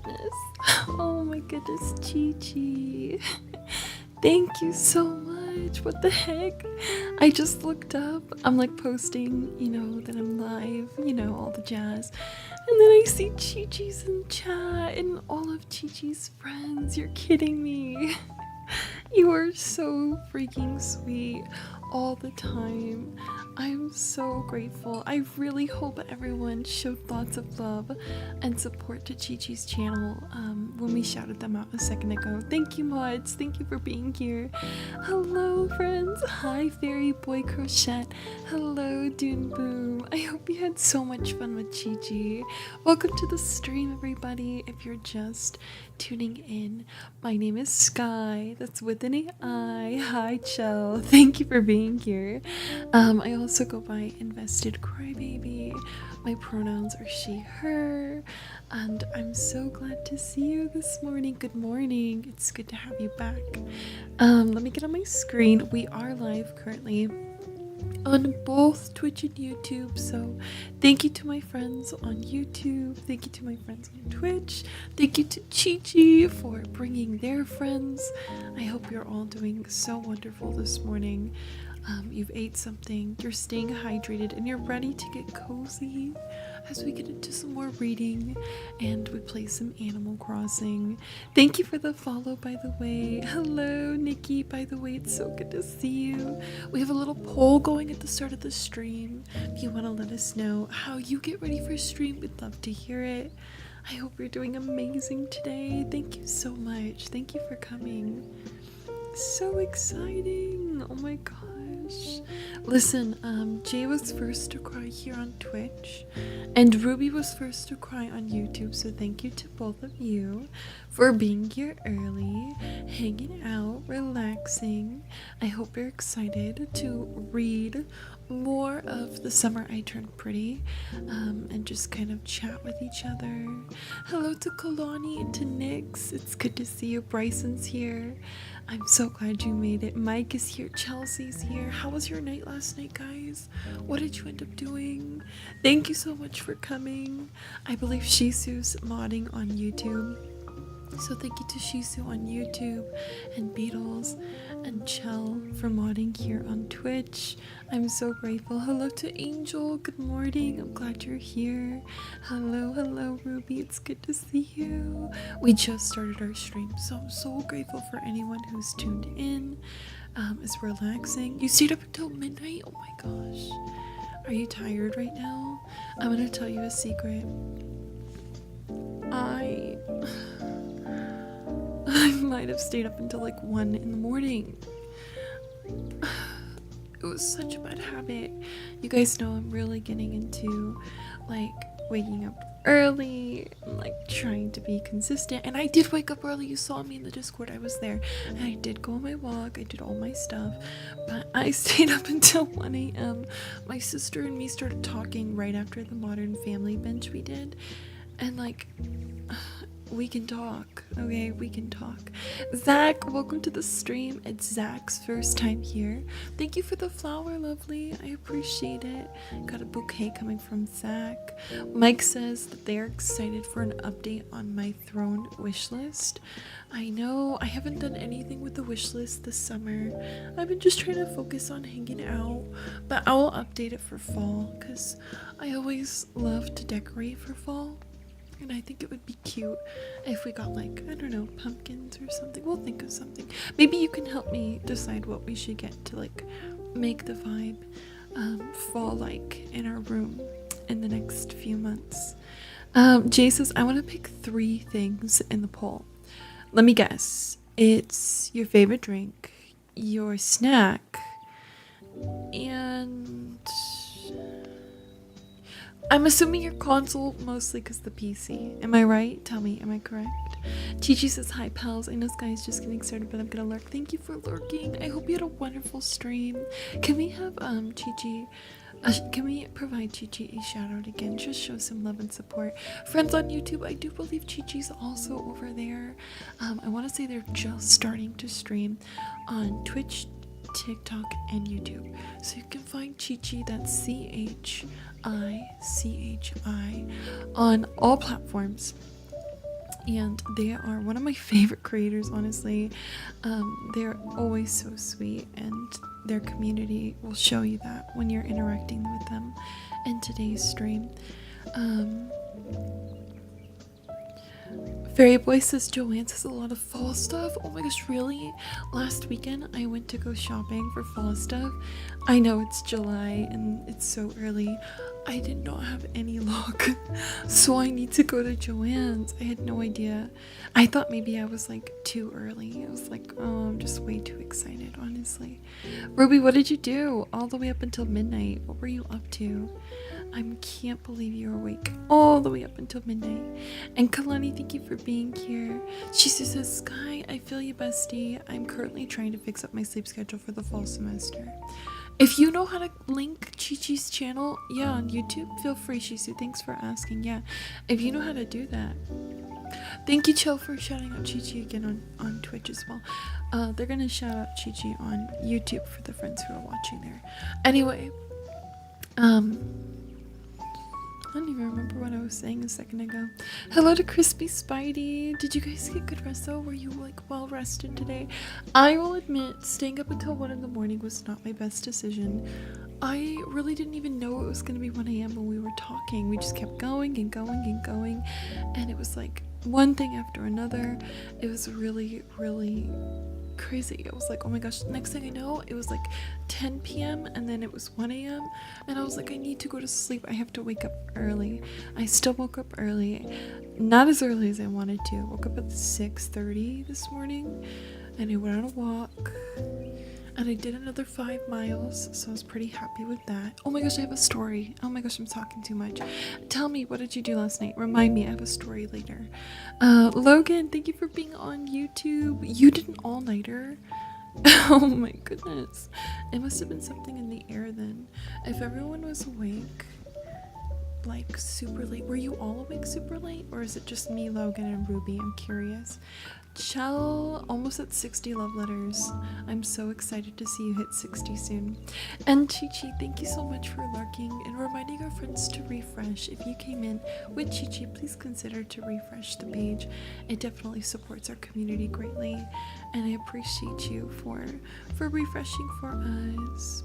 goodness. Oh my goodness, Chi. Thank you so much. What the heck? I just looked up. I'm like posting, that I'm live, all the jazz. And then I see Chi-Chi's in chat and all of Chi-Chi's friends. You're kidding me. You are so freaking sweet all the time. I'm so grateful. I really hope everyone showed lots of love and support to Chi-Chi's channel when we shouted them out a second ago. Thank you, mods. Thank you for being here. Hello, friends. Hi, Fairy Boy Crochet. Hello, Dune Boom. I hope you had so much fun with Chi-Chi. Welcome to the stream, everybody. If you're just tuning in, my name is Sky. That's with an AI. Hi, Chell. Thank you for being here. I also go by Invested Crybaby. My pronouns are she, her, and I'm so glad to see you this morning. Good morning. It's good to have you back. Let me get on my screen. We are live currently on both Twitch and YouTube, so thank you to my friends on YouTube, thank you to my friends on Twitch, thank you to Chi-Chi for bringing their friends. I hope you're all doing so wonderful this morning. You've ate something, you're staying hydrated, and you're ready to get cozy as we get into some more reading and we play some Animal Crossing. Thank you for the follow, by the way. Hello, Nikki, by the way, it's so good to see you. We have a little poll going at the start of the stream. If you want to let us know how you get ready for stream, we'd love to hear it. I hope you're doing amazing today. Thank you so much. Thank you for coming. So exciting. Oh my gosh. Listen, Jay was first to cry here on Twitch, and Ruby was first to cry on YouTube, so thank you to both of you for being here early, hanging out, relaxing. I hope you're excited to read more of The Summer I Turned Pretty, and just kind of chat with each other. Hello to Kalani and to Nyx. It's good to see you. Bryson's here. I'm so glad you made it. Mike is here. Chelsea's here. How was your night last night, guys? What did you end up doing? Thank you so much for coming. I believe Shisu's modding on YouTube. So thank you to Shisu on YouTube and Beatles and Chell for modding here on Twitch. I'm so grateful. Hello to Angel. Good morning. I'm glad you're here. Hello, Ruby. It's good to see you. We just started our stream, so I'm so grateful for anyone who's tuned in. It's relaxing. You stayed up until midnight? Oh my gosh. Are you tired right now? I'm gonna tell you a secret. I might have stayed up until like 1 in the morning. It was such a bad habit. You guys know I'm really getting into like waking up early and like trying to be consistent. And I did wake up early. You saw me in the Discord. I was there. And I did go on my walk. I did all my stuff. But I stayed up until 1 a.m. My sister and me started talking right after the Modern Family binge we did. And like, we can talk, okay? We can talk. Zach, welcome to the stream. It's Zach's first time here. Thank you for the flower, lovely. I appreciate it. Got a bouquet coming from Zach. Mike says that they're excited for an update on my throne wish list. I know I haven't done anything with the wish list this summer. I've been just trying to focus on hanging out, but I will update it for fall because I always love to decorate for fall. And I think it would be cute if we got like, I don't know, pumpkins or something. We'll think of something. Maybe you can help me decide what we should get to like make the vibe fall like in our room in the next few months. Jay says, I want to pick 3 things in the poll. Let me guess. It's your favorite drink, your snack, and I'm assuming your console mostly because the PC. Am I right? Tell me, am I correct? Chi-Chi says, hi pals. I know Sky is just getting started, but I'm gonna lurk. Thank you for lurking. I hope you had a wonderful stream. Can we have Chi-Chi, can we provide Chi-Chi a shout out again? Just show some love and support. Friends on YouTube, I do believe Chi-Chi's also over there. I want to say they're just starting to stream on Twitch, TikTok, and YouTube. So you can find Chi-Chi, that's CHICHI, on all platforms. and they are one of my favorite creators, honestly. They're always so sweet, and their community will show you that when you're interacting with them in today's stream. Fairy Boy says Joanne says a lot of fall stuff. Oh my gosh, really? Last weekend I went to go shopping for fall stuff. I know it's July and it's so early. I did not have any luck. So I need to go to Joann's. I had no idea. I thought maybe I was like too early. I was like, oh, I'm just way too excited, honestly. Ruby, what did you do all the way up until midnight? What were you up to? I can't believe you're awake all the way up until midnight. And Kalani, thank you for being here. She says, Sky, I feel you, bestie. I'm currently trying to fix up my sleep schedule for the fall semester. If you know how to link Chi-Chi's channel, yeah, on YouTube, feel free, Shisu. Thanks for asking. Yeah, if you know how to do that. Thank you, Chill, for shouting out Chi-Chi again on Twitch as well. They're gonna shout out Chi-Chi on YouTube for the friends who are watching there. Anyway, I don't even remember what I was saying a second ago. Hello to Crispy Spidey. Did you guys get good rest though? Were you like well rested today? I will admit, staying up until 1 in the morning was not my best decision. I really didn't even know it was going to be 1 a.m. when we were talking. We just kept going and going and going. And it was like one thing after another. It was really, really crazy. I was like, oh my gosh, next thing I know, it was like 10 p.m. and then it was 1 a.m. and I was like, I need to go to sleep. I have to wake up early. I still woke up early. Not as early as I wanted to. Woke up at 6:30 this morning and I went on a walk. And I did another 5 miles, so I was pretty happy with that. Oh my gosh, I have a story. Oh my gosh, I'm talking too much. Tell me, what did you do last night? Remind me, I have a story later. Logan, thank you for being on YouTube. You did an all-nighter? Oh my goodness. It must have been something in the air then. If everyone was awake, like super late. Were you all awake super late? Or is it just me, Logan, and Ruby? I'm curious. Chell, almost at 60 love letters. I'm so excited to see you hit 60 soon. And Chi-Chi, thank you so much for lurking and reminding our friends to refresh. If you came in with Chi-Chi, please consider to refresh the page. It definitely supports our community greatly, and I appreciate you for refreshing for us.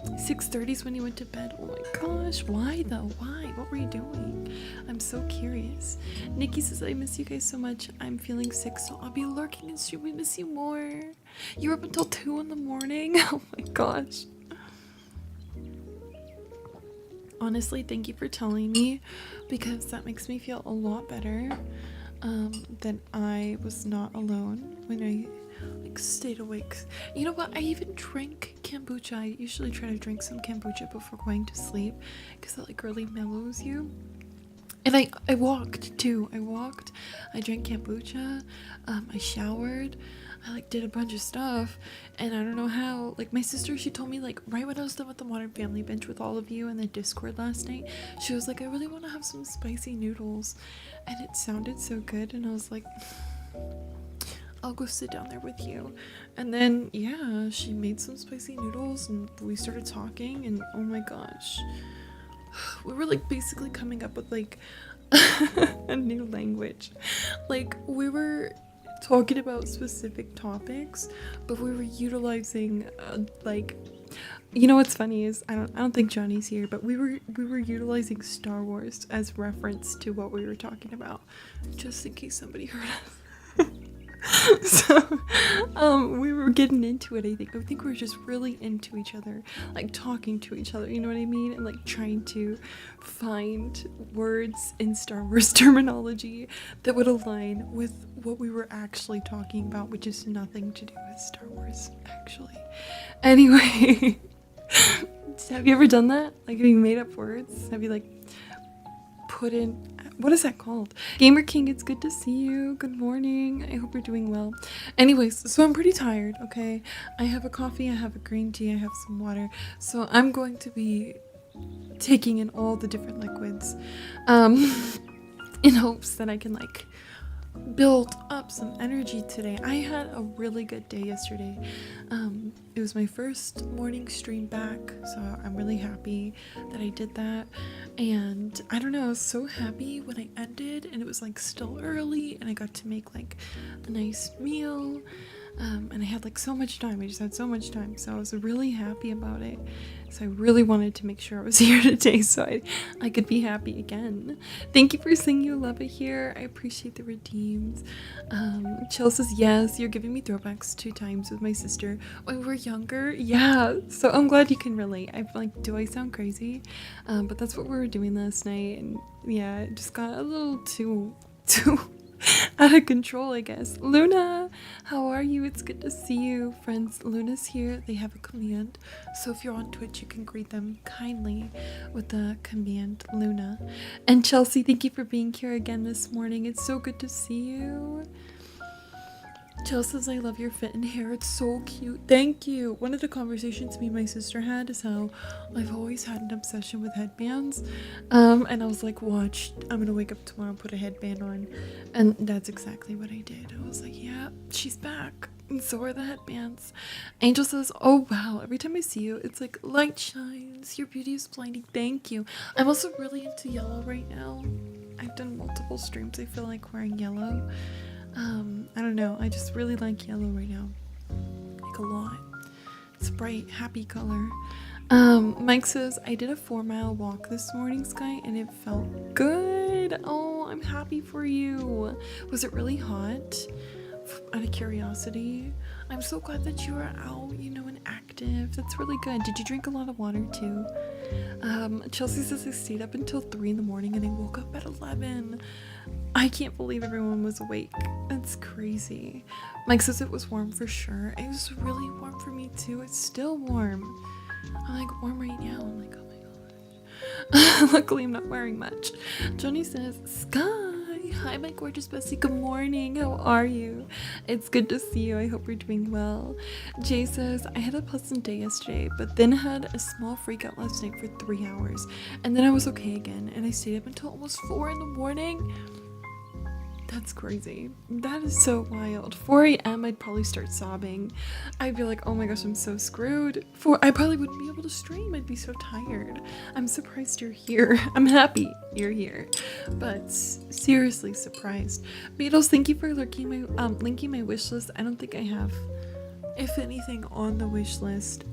6:30 is when you went to bed. Oh my gosh, why though? Why? What were you doing? I'm so curious. Nikki says, I miss you guys so much. I'm feeling sick, so I'll be lurking and stream. We miss you more. You were up until 2 in the morning. Oh my gosh. Honestly, thank you for telling me, because that makes me feel a lot better that I was not alone when I stayed awake. You know what? I even drank kombucha. I usually try to drink some kombucha before going to sleep because that really mellows you. And I walked too. I drank kombucha. I showered. I did a bunch of stuff, and I don't know how. My sister, she told me right when I was done with the Modern Family Bench with all of you in the Discord last night, she was like, I really want to have some spicy noodles, and it sounded so good, and I was like, I'll go sit down there with you. And then yeah, she made some spicy noodles and we started talking, and oh my gosh, we were basically coming up with a new language. We were talking about specific topics, but we were utilizing you know what's funny is I don't think Johnny's here, but we were utilizing Star Wars as reference to what we were talking about, just in case somebody heard us. So we were getting into it. I think we were just really into each other, talking to each other, you know what I mean, and trying to find words in Star Wars terminology that would align with what we were actually talking about, which is nothing to do with Star Wars actually. Anyway, have you ever done that? Have you made up words? Have you put in, what is that called? Gamer King, it's good to see you. Good morning. I hope you're doing well. Anyways, so I'm pretty tired, okay? I have a coffee, I have a green tea, I have some water. So I'm going to be taking in all the different liquids in hopes that I can build up some energy today. I had a really good day yesterday. It was my first morning stream back, so I'm really happy that I did that. And I don't know, I was so happy when I ended and it was like still early and I got to make like a nice meal. And I had like so much time. I just had so much time, so I was really happy about it. So I really wanted to make sure I was here today so I could be happy again. Thank you for saying you love it here. I appreciate the redeems. Chill says, yes, you're giving me throwbacks 2 times with my sister when we were younger. Yeah, so I'm glad you can relate. I'm like, do I sound crazy? But that's what we were doing last night, and yeah, it just got a little too out of control, I guess. Luna, how are you? It's good to see you. Friends, Luna's here. They have a command. So if you're on Twitch, you can greet them kindly with the command Luna. And Chelsea, thank you for being here again this morning. It's so good to see you. Chelsea says, I love your fit and hair. It's so cute. Thank you. One of the conversations me and my sister had is how I've always had an obsession with headbands. And I was like, watch, I'm going to wake up tomorrow and put a headband on. And that's exactly what I did. I was like, yeah, she's back. And so are the headbands. Angel says, oh wow, every time I see you, it's like light shines. Your beauty is blinding. Thank you. I'm also really into yellow right now. I've done multiple streams. I feel like wearing yellow. I don't know, I just really like yellow right now, like a lot. It's a bright, happy color. Mike says, I did a 4-mile walk this morning, Sky, and it felt good. Oh, I'm happy for you. Was it really hot? Out of curiosity, I'm so glad that you are out, you know, and active. That's really good. Did you drink a lot of water too? Chelsea says I stayed up until 3 in the morning and I woke up at 11. I can't believe everyone was awake. That's crazy. Mike says it was warm for sure. It was really warm for me too. It's still warm. I'm like warm right now. I'm like, oh my gosh. Luckily I'm not wearing much. Johnny says, Sky. Hi, my gorgeous bestie. Good morning. How are you? It's good to see you. I hope you're doing well. Jay says, I had a pleasant day yesterday, but then had a small freak out last night for 3 hours. And then I was okay again, and I stayed up until almost 4 in the morning. That's crazy. That is so wild. 4 a.m. I'd probably start sobbing. I'd be like, oh my gosh, I'm so screwed. I probably wouldn't be able to stream. I'd be so tired. I'm surprised you're here. I'm happy you're here, but seriously surprised. Beatles, thank you for linking my wish list. I don't think I have, if anything, on the wish list,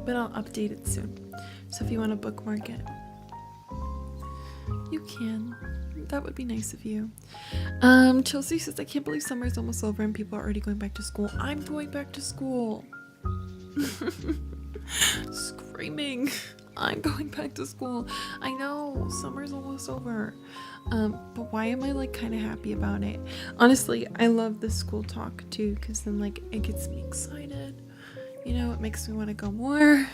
but I'll update it soon. So if you want to bookmark it, you can. That would be nice of you. Chelsea says, I can't believe summer's almost over and people are already going back to school. I'm going back to school. Screaming. I'm going back to school. I know, summer's almost over. But why am I like kind of happy about it? Honestly, I love the school talk too, because then like it gets me excited. You know, it makes me want to go more.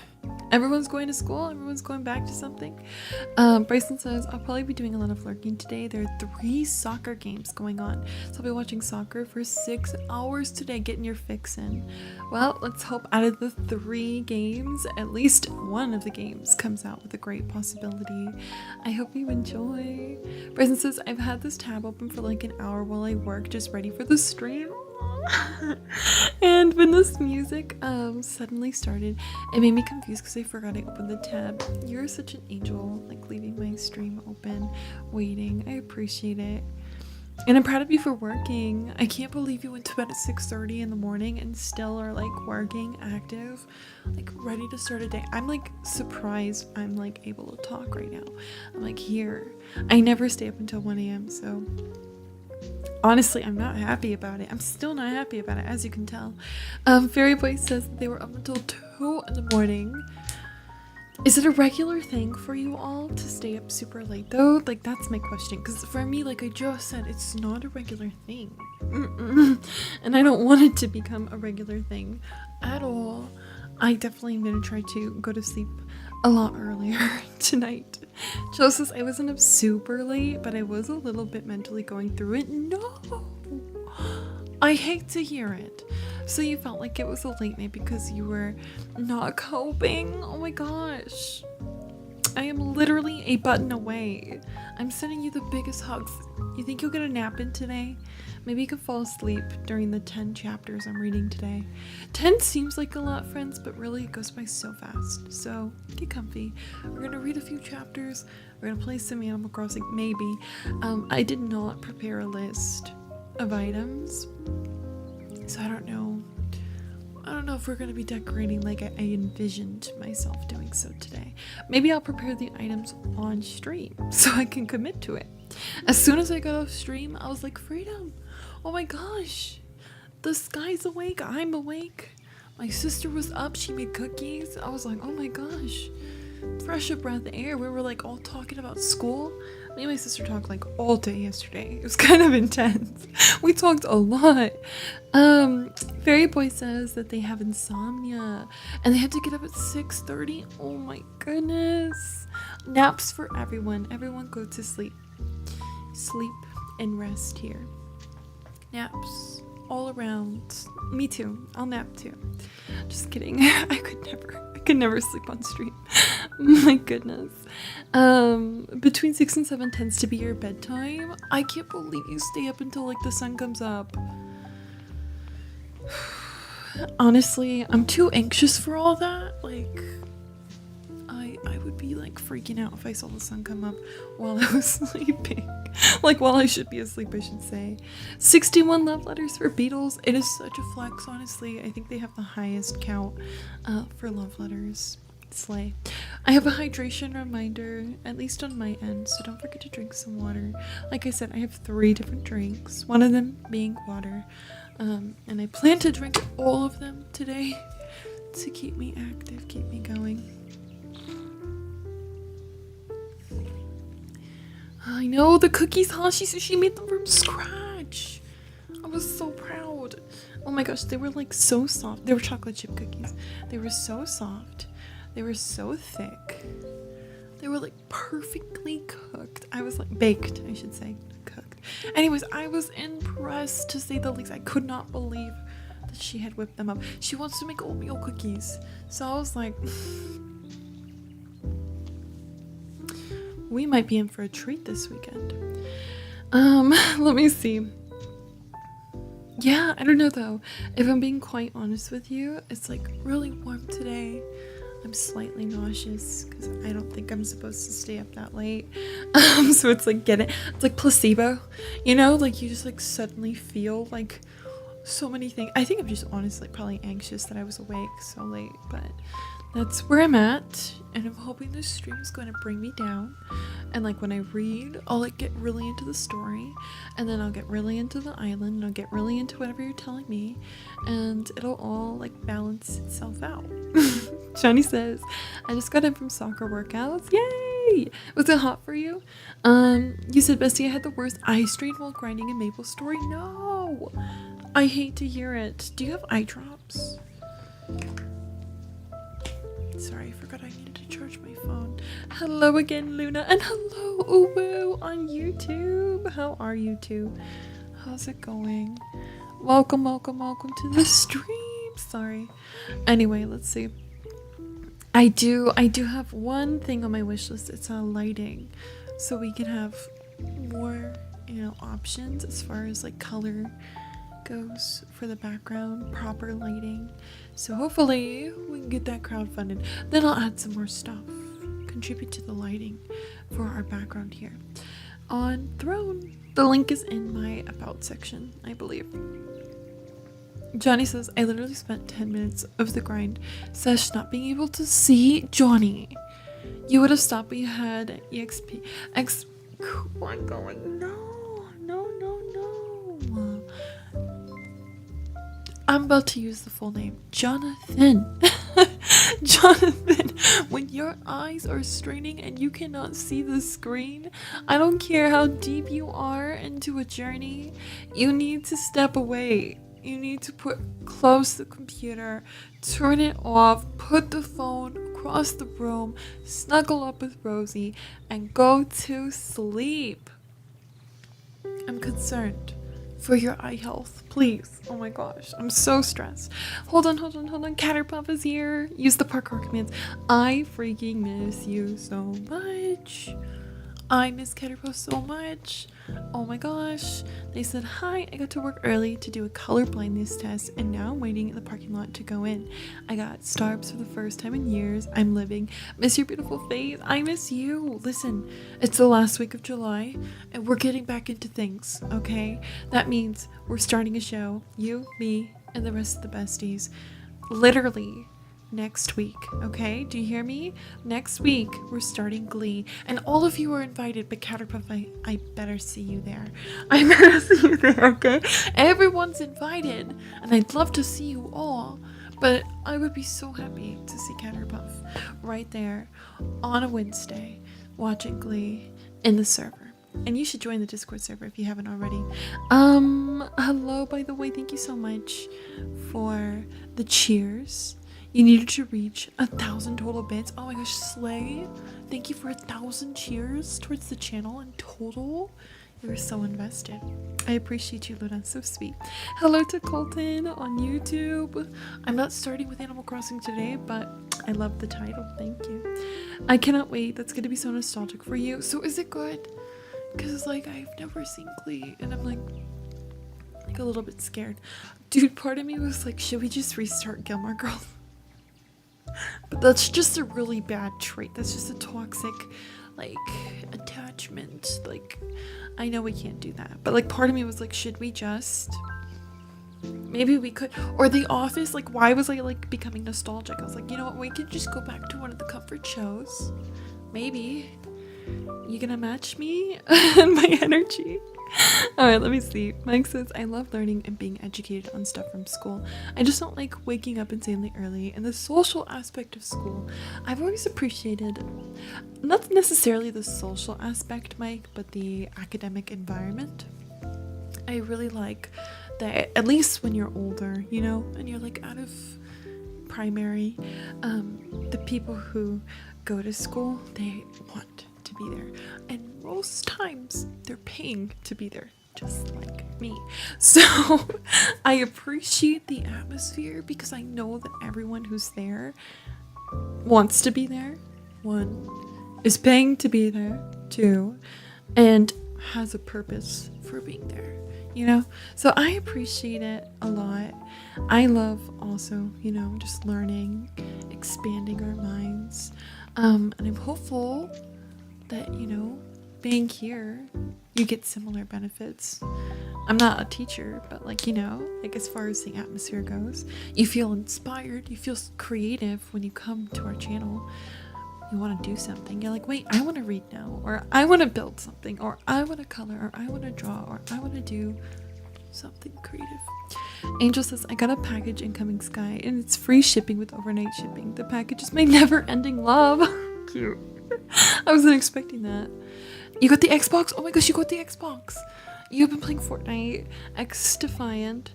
Everyone's going to school. Everyone's going back to something. Bryson says, I'll probably be doing a lot of lurking today. There are 3 soccer games going on. So I'll be watching soccer for 6 hours today, getting your fix in. Well, let's hope out of the 3 games, at least one of the games comes out with a great possibility. I hope you enjoy. Bryson says, I've had this tab open for like an hour while I work, just ready for the stream. And when this music suddenly started, it made me confused because I forgot I opened the tab. You're such an angel, like leaving my stream open, waiting. I appreciate it. And I'm proud of you for working. I can't believe you went to bed at 6:30 in the morning and still are like working, active, like ready to start a day. I'm like surprised I'm like able to talk right now. I'm like here. I never stay up until 1 a.m. so honestly, I'm not happy about it. I'm still not happy about it, as you can tell. Fairy Boy says that they were up until 2 in the morning. Is it a regular thing for you all to stay up super late though? Like that's my question. Because for me, like I just said, it's not a regular thing. And I don't want it to become a regular thing at all. I definitely am going to try to go to sleep a lot earlier tonight. Joe says I wasn't up super late, but I was a little bit mentally going through it. No! I hate to hear it. So you felt like it was a late night because you were not coping? Oh my gosh. I am literally a button away. I'm sending you the biggest hugs. You think you'll get a nap in today? Maybe you can fall asleep during the 10 chapters I'm reading today. 10 seems like a lot, friends, but really it goes by so fast. So get comfy. We're gonna read a few chapters. We're gonna play some Animal Crossing, maybe. I did not prepare a list of items, so I don't know. I don't know if we're going to be decorating like I envisioned myself doing so today. Maybe I'll prepare the items on stream so I can commit to it. As soon as I got off stream, I was like, freedom. Oh my gosh. The sky's awake. I'm awake. My sister was up. She made cookies. I was like, oh my gosh. Fresh of breath air. We were like all talking about school. Me and my sister talked like all day yesterday. It was kind of intense. We talked a lot. Fairy Boy says that they have insomnia and they had to get up at 6:30. Oh my goodness. Naps for everyone. Everyone go to sleep. Sleep and rest here. Naps all around. Me too. I'll nap too. Just kidding. I could never sleep on stream. My goodness. Between 6 and 7 tends to be your bedtime. I can't believe you stay up until like the sun comes up. Honestly, I'm too anxious for all that. Like, I would be like freaking out if I saw the sun come up while I was sleeping. Like, while I should be asleep, I should say. 61 love letters for Beatles. It is such a flex, honestly. I think they have the highest count for love letters. Slay. I have a hydration reminder, at least on my end, so don't forget to drink some water. Like I said, I have 3 different drinks, one of them being water. And I plan to drink all of them today to keep me active, keep me going. I know the cookies, huh? She said she made them from scratch. I was so proud. Oh my gosh, they were like so soft. They were chocolate chip cookies. They were so soft. They were so thick. They were like perfectly cooked. I was like baked, I should say. Cooked. Anyways, I was impressed to say the least. I could not believe that she had whipped them up. She wants to make oatmeal cookies. So I was like, we might be in for a treat this weekend. Let me see. Yeah, I don't know though. If I'm being quite honest with you, it's like really warm today. I'm slightly nauseous because I don't think I'm supposed to stay up that late. So it's like it's like placebo, you know, like you just like suddenly feel like so many things. I think I'm just honestly probably anxious that I was awake so late, but that's where I'm at, and I'm hoping this stream is going to bring me down. And like when I read, I'll like get really into the story, and then I'll get really into the island, and I'll get really into whatever you're telling me, and it'll all like balance itself out. Johnny says, I just got in from soccer workouts. Yay! Was it hot for you? You said, Bestie, I had the worst eye strain while grinding a Maple Story. No! I hate to hear it. Do you have eye drops? Sorry, I forgot I needed to charge my phone. Hello again, Luna, and hello, Uwu, on YouTube. How are you two? How's it going? Welcome, welcome, welcome to the stream. Sorry. Anyway, let's see. I do have one thing on my wish list. It's lighting, so we can have more, options as far as like color goes for the background, proper lighting. So hopefully we can get that crowdfunded. Then I'll add some more stuff, contribute to the lighting for our background here on Throne. The link is in my about section, I believe. Johnny says, I literally spent 10 minutes of the grind sesh not being able to see Johnny. You would have stopped, but you had EXP. Oh my god, no. I'm about to use the full name. Jonathan. Jonathan, when your eyes are straining and you cannot see the screen, I don't care how deep you are into a journey, you need to step away. You need to close the computer, turn it off, put the phone across the room, snuggle up with Rosie, and go to sleep. I'm concerned for your eye health, please. Oh my gosh, I'm so stressed. Hold on. Catterpuff is here. Use the parkour commands. I freaking miss you so much. I miss Catterpuff so much. Oh my gosh. They said, hi, I got to work early to do a color blindness test, and now I'm waiting in the parking lot to go in. I got Starbucks for the first time in years. I'm living. Miss your beautiful face. I miss you. Listen, it's the last week of July, and we're getting back into things, okay? That means we're starting a show. You, me, and the rest of the besties. Literally next week, okay? Do you hear me? Next week we're starting Glee, and all of you are invited, but Catterpuff, I better see you there. I better see you there, okay? Everyone's invited, and I'd love to see you all, but I would be so happy to see Catterpuff right there on a Wednesday watching Glee in the server. And you should join the Discord server if you haven't already. Hello, by the way, thank you so much for the cheers. You needed to reach 1,000 total bits. Oh my gosh, slay. Thank you for 1,000 cheers towards the channel in total. You were so invested. I appreciate you, Luna. So sweet. Hello to Colton on YouTube. I'm not starting with Animal Crossing today, but I love the title. Thank you. I cannot wait. That's going to be so nostalgic for you. So is it good? Because, like, I've never seen Glee, and I'm like a little bit scared. Dude, part of me was like, should we just restart Gilmore Girls? But that's just a really bad trait. That's just a toxic, like, attachment. Like, I know we can't do that. But, like, part of me was like, should we just? Maybe we could. Or The Office. Like, why was I, like, becoming nostalgic? I was like, you know what? We could just go back to one of the comfort shows. Maybe. You gonna match me and my energy? Alright, let me see. Mike says, I love learning and being educated on stuff from school. I just don't like waking up insanely early. And the social aspect of school, I've always appreciated, not necessarily the social aspect, Mike, but the academic environment. I really like that, at least when you're older, you know, and you're like out of primary, the people who go to school, they want to be there, and most times they're paying to be there, just like me. So I appreciate the atmosphere because I know that everyone who's there wants to be there. One, is paying to be there. Two, and has a purpose for being there, you know? So I appreciate it a lot. I love also, you know, just learning, expanding our minds, and I'm hopeful that, you know, being here, you get similar benefits. I'm not a teacher, but, like, you know, like, as far as the atmosphere goes, you feel inspired, you feel creative when you come to our channel. You want to do something, you're like, wait, I want to read now, or I want to build something, or I want to color, or I want to draw, or I want to do something creative. Angel says, I got a package incoming, Sky, and it's free shipping with overnight shipping. The package is my never-ending love. Cute. I wasn't expecting that. You got the Xbox? Oh my gosh, you got the Xbox. You've been playing Fortnite, X Defiant,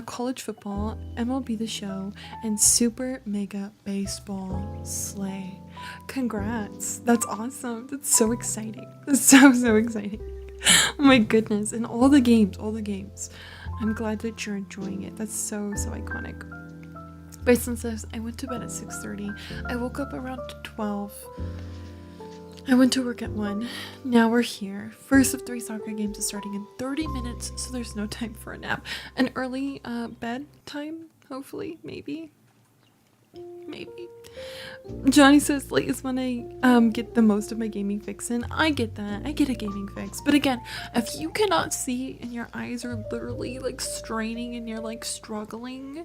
college football, MLB The Show, and Super Mega Baseball. Slay. Congrats. That's awesome. That's so exciting. That's so exciting. Oh my goodness. And all the games. I'm glad that you're enjoying it. That's so iconic. Bryson says, I went to bed at 6:30. I woke up around 12. I went to work at 1. Now we're here. First of 3 soccer games is starting in 30 minutes, so there's no time for a nap. An early bedtime, hopefully, maybe. Johnny says, late is when I get the most of my gaming fix in. I get that. I get a gaming fix. But again, if you cannot see and your eyes are literally, like, straining and you're, like, struggling,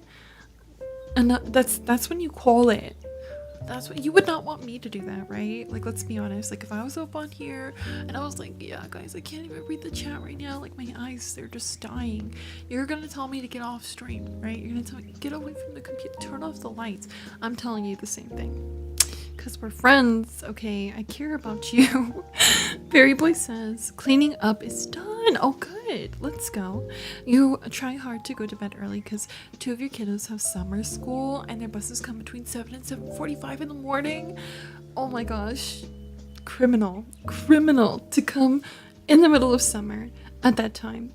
and that's when you call it. That's what you would not want me to do that, right? Like, let's be honest. Like, if I was up on here and I was like, yeah, guys, I can't even read the chat right now. Like, my eyes, they're just dying. You're gonna tell me to get off stream, right? You're gonna tell me, get away from the computer, turn off the lights. I'm telling you the same thing. Because we're friends, okay? I care about you. Berry Boy says, cleaning up is done. Oh, good. Let's go. You try hard to go to bed early because 2 of your kiddos have summer school and their buses come between 7 and 7:45 in the morning. Oh my gosh. Criminal to come in the middle of summer at that time.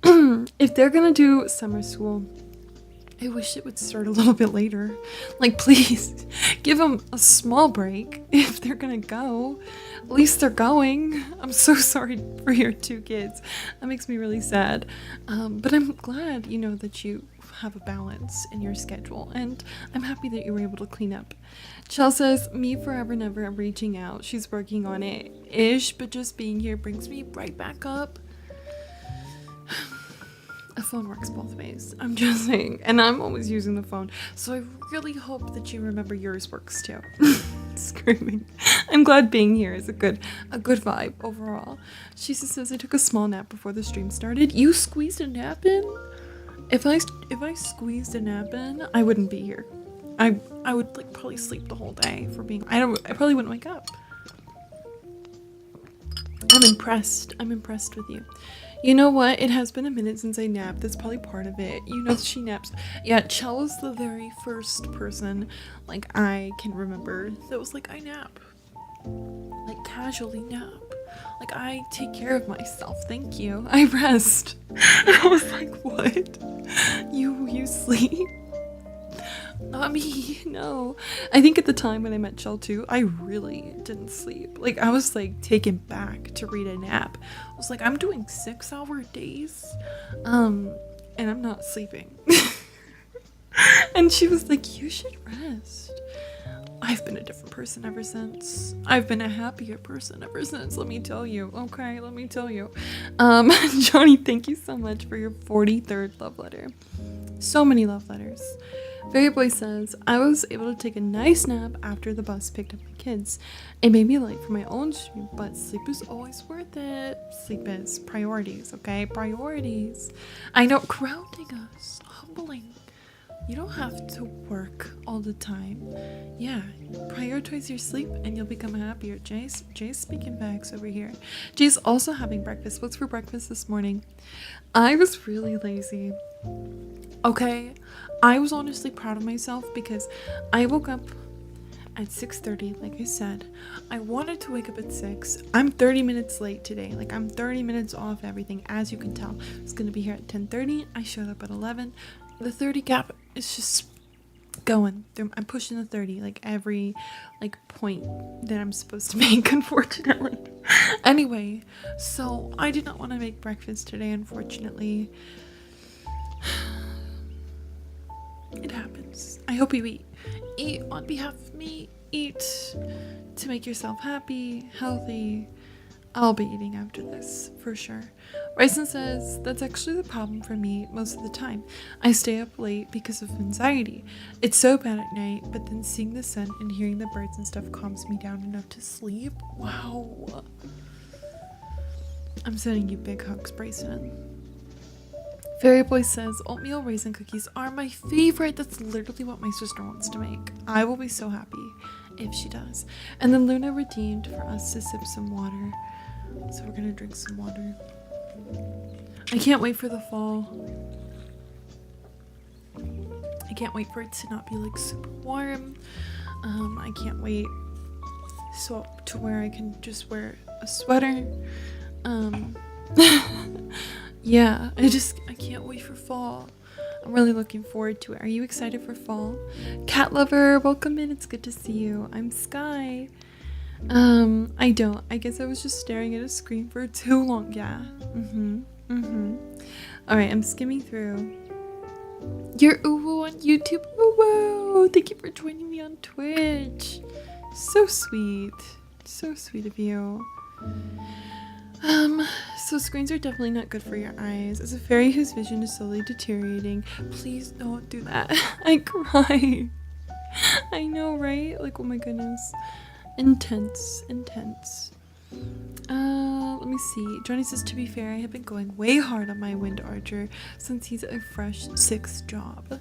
If they're gonna do summer school, I wish it would start a little bit later. Like, please give them a small break if they're gonna go. At least they're going. I'm so sorry for your 2 kids. That makes me really sad. But I'm glad, you know, that you have a balance in your schedule, and I'm happy that you were able to clean up. Chell says, me forever never, I'm reaching out. She's working on it ish, but just being here brings me right back up. A phone works both ways, I'm just saying, and I'm always using the phone, so I really hope that you remember yours works too. Screaming. I'm glad being here is a good vibe overall. She says, I took a small nap before the stream started. You squeezed a nap in? If I squeezed a nap in, I wouldn't be here. I would like probably sleep the whole day for being. I probably wouldn't wake up. I'm impressed with you. You know what? It has been a minute since I napped. That's probably part of it. You know, she naps. Yeah, Chell was the very first person, like, I can remember that was like, I nap. Like, casually nap. Like, I take care of myself. Thank you. I rest. And I was like, what? You sleep? Not me, no. I think at the time when I met Chell too, I really didn't sleep. Like, I was like taken back to read a nap. I was like, I'm doing 6-hour days, and I'm not sleeping. And she was like, you should rest. I've been a different person ever since. I've been a happier person ever since, let me tell you. Okay, let me tell you. Johnny, thank you so much for your 43rd love letter. So many love letters. Fairy Boy says, I was able to take a nice nap after the bus picked up my kids. It made me late for my own stream, but sleep is always worth it. Sleep is priorities, okay? Priorities. I know, grounding us, humbling. You don't have to work all the time. Yeah, prioritize your sleep and you'll become happier. Jay's speaking facts over here. Jay's also having breakfast. What's for breakfast this morning? I was really lazy. Okay, I was honestly proud of myself because I woke up at 6:30, like I said. I wanted to wake up at 6. I'm 30 minutes late today. Like, I'm 30 minutes off everything, as you can tell. I was going to be here at 10:30. I showed up at 11. The 30 gap is just going. I'm pushing the 30, like, every, like, point that I'm supposed to make, unfortunately. Anyway, so I did not want to make breakfast today, unfortunately. It happens. I hope you eat on behalf of me. Eat to make yourself happy, healthy. I'll be eating after this for sure. Bryson says, that's actually the problem for me most of the time. I stay up late because of anxiety. It's so bad at night, but then seeing the sun and hearing the birds and stuff calms me down enough to sleep. Wow. I'm sending you big hugs, Bryson. Fairy Boy says, oatmeal raisin cookies are my favorite. That's literally what my sister wants to make. I will be so happy if she does. And then Luna redeemed for us to sip some water. So we're gonna drink some water. I can't wait for the fall. I can't wait for it to not be like super warm. I can't wait to where I can just wear a sweater. Yeah, I can't wait for fall. I'm really looking forward to it. Are you excited for fall? Cat lover, welcome in. It's good to see you. I'm Sky. I don't. I guess I was just staring at a screen for too long. Yeah. Alright, I'm skimming through. You're Uwu on YouTube. Uwu! Thank you for joining me on Twitch. So sweet. So sweet of you. So screens are definitely not good for your eyes. As a fairy whose vision is slowly deteriorating, please don't do that. I cry. I know, right? Like, oh my goodness. Intense. Let me see. Johnny says, to be fair, I have been going way hard on my wind archer since he's a fresh 6th job.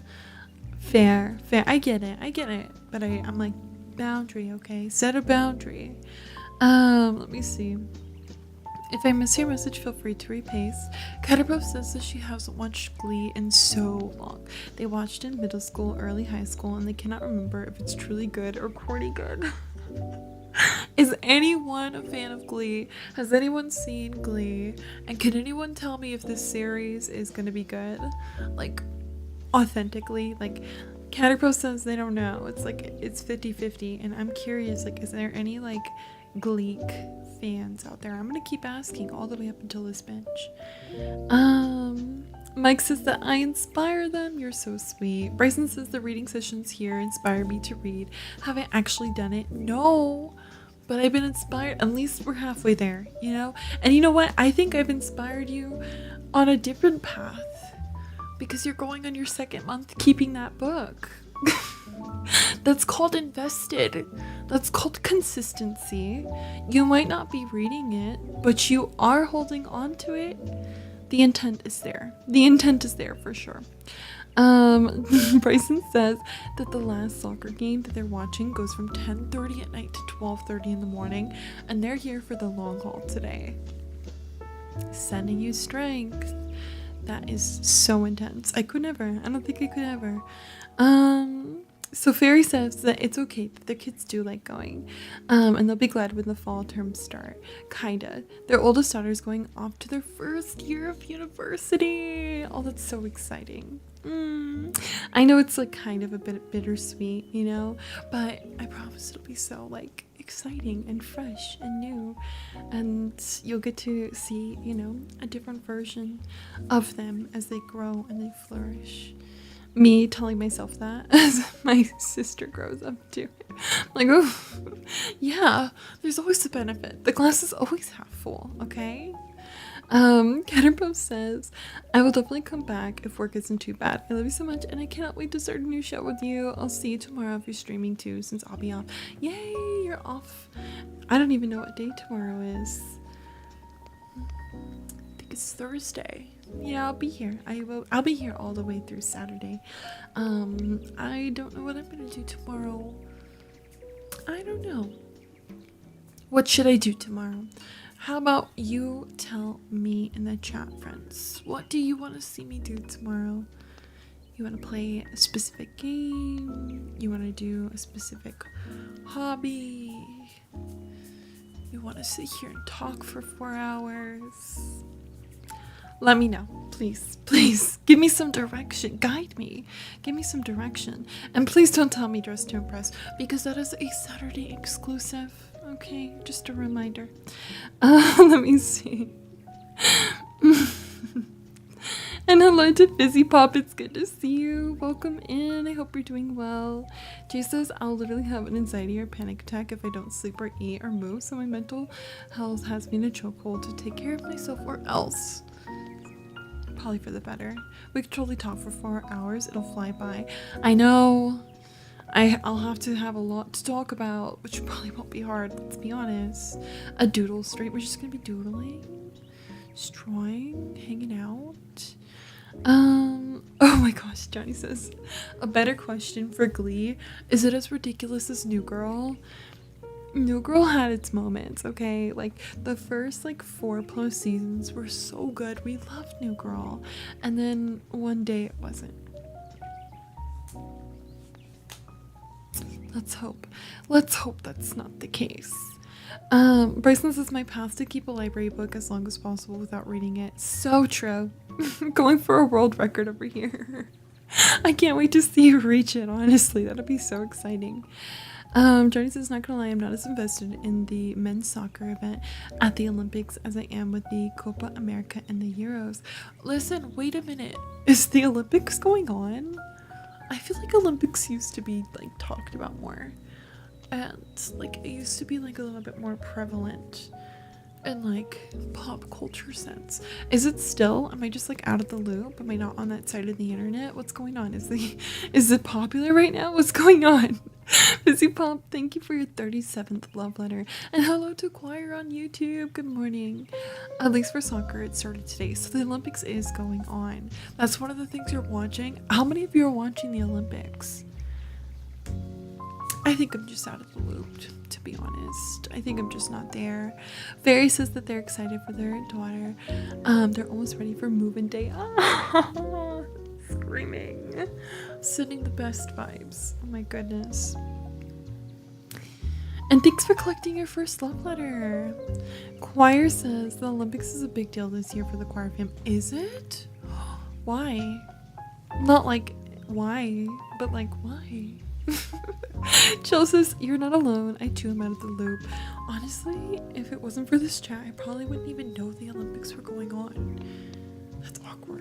Fair. I get it. But I'm like, boundary, okay? Set a boundary. Let me see. If I miss your message, feel free to repaste. Caterpillar says that she hasn't watched Glee in so long. They watched in middle school, early high school, and they cannot remember if it's truly good or corny good. Is anyone a fan of Glee? Has anyone seen Glee? And can anyone tell me if this series is gonna be good? Like, authentically? Like, Caterpillar says they don't know. It's like, it's 50-50. And I'm curious, like, is there any, like, Gleek fans out there? I'm gonna keep asking all the way up until this bench. Mike says that I inspire them. You're so sweet. Bryson says the reading sessions here inspire me to read. Have I actually done it? No. But I've been inspired. At least we're halfway there, you know? And you know what? I think I've inspired you on a different path. Because you're going on your second month keeping that book. That's called invested. That's called consistency. You might not be reading it, but you are holding on to it. The intent is there. The intent is there for sure. Bryson says that the last soccer game that they're watching goes from 10:30 at night to 12:30 in the morning, and they're here for the long haul today. Sending you strength. That is so intense. I could never. I don't think I could ever. So Fairy says that it's okay that the kids do like going, and they'll be glad when the fall terms start. Kinda. Their oldest daughter is going off to their first year of university. Oh, that's so exciting. I know it's like kind of a bit bittersweet, you know, but I promise it'll be so like exciting and fresh and new, and you'll get to see, you know, a different version of them as they grow and they flourish. Me telling myself that as my sister grows up too. Like, oh, yeah, there's always a benefit. The glass is always half full, okay? Caterpillar says, I will definitely come back if work isn't too bad. I love you so much, and I cannot wait to start a new show with you. I'll see you tomorrow if you're streaming too, since I'll be off. Yay, you're off. I don't even know what day tomorrow is. I think it's Thursday. Yeah, I'll be here. I'll be here all the way through Saturday. I don't know what I'm gonna do tomorrow. I don't know. What should I do tomorrow? How about you tell me in the chat, friends? What do you want to see me do tomorrow? You want to play a specific game? You want to do a specific hobby? You want to sit here and talk for 4 hours? Let me know, please, please. Give me some direction. Guide me. Give me some direction. And please don't tell me Dress to Impress, because that is a Saturday exclusive. Okay, just a reminder. Let me see. And hello to Fizzy Pop. It's good to see you. Welcome in. I hope you're doing well. Jay says, I'll literally have an anxiety or panic attack if I don't sleep or eat or move, so my mental health has me in a chokehold to take care of myself, or else. Probably for the better. We could totally talk for 4 hours. It'll fly by. I know. I'll have to have a lot to talk about, which probably won't be hard, let's be honest. A doodle stream. We're just gonna be doodling, just drawing, hanging out. Oh my gosh, Johnny says, a better question for Glee. Is it as ridiculous as New Girl? New Girl had its moments, okay? Like, the first, 4+ seasons were so good. We loved New Girl. And then one day it wasn't. Let's hope. Let's hope that's not the case. Bryson says, my path to keep a library book as long as possible without reading it. So true. Going for a world record over here. I can't wait to see you reach it, honestly. That'll be so exciting. Johnny says, not gonna lie, I'm not as invested in the men's soccer event at the Olympics as I am with the Copa America and the Euros. Listen, wait a minute. Is the Olympics going on? I feel like Olympics used to be talked about more, and it used to be a little bit more prevalent in pop culture sense. Is it still? Am I just out of the loop? Am I not on that side of the internet? What's going on? Is it popular right now? What's going on? Fizzy Pop, thank you for your 37th love letter, and hello to Choir on YouTube. Good morning. At least for soccer, it started today, so the Olympics is going on. That's one of the things you're watching. How many of you are watching the Olympics? I think I'm just out of the loop, to be honest. I think I'm just not there. Fairy says that they're excited for their daughter. They're almost ready for move-in day. Screaming. Sending the best vibes. Oh my goodness. And thanks for collecting your first love letter. Choir says the Olympics is a big deal this year for the choir fam. Is it? Why? Not like why, but like why? Jill says, you're not alone. I too am out of the loop. Honestly, if it wasn't for this chat, I probably wouldn't even know the Olympics were going on. That's awkward.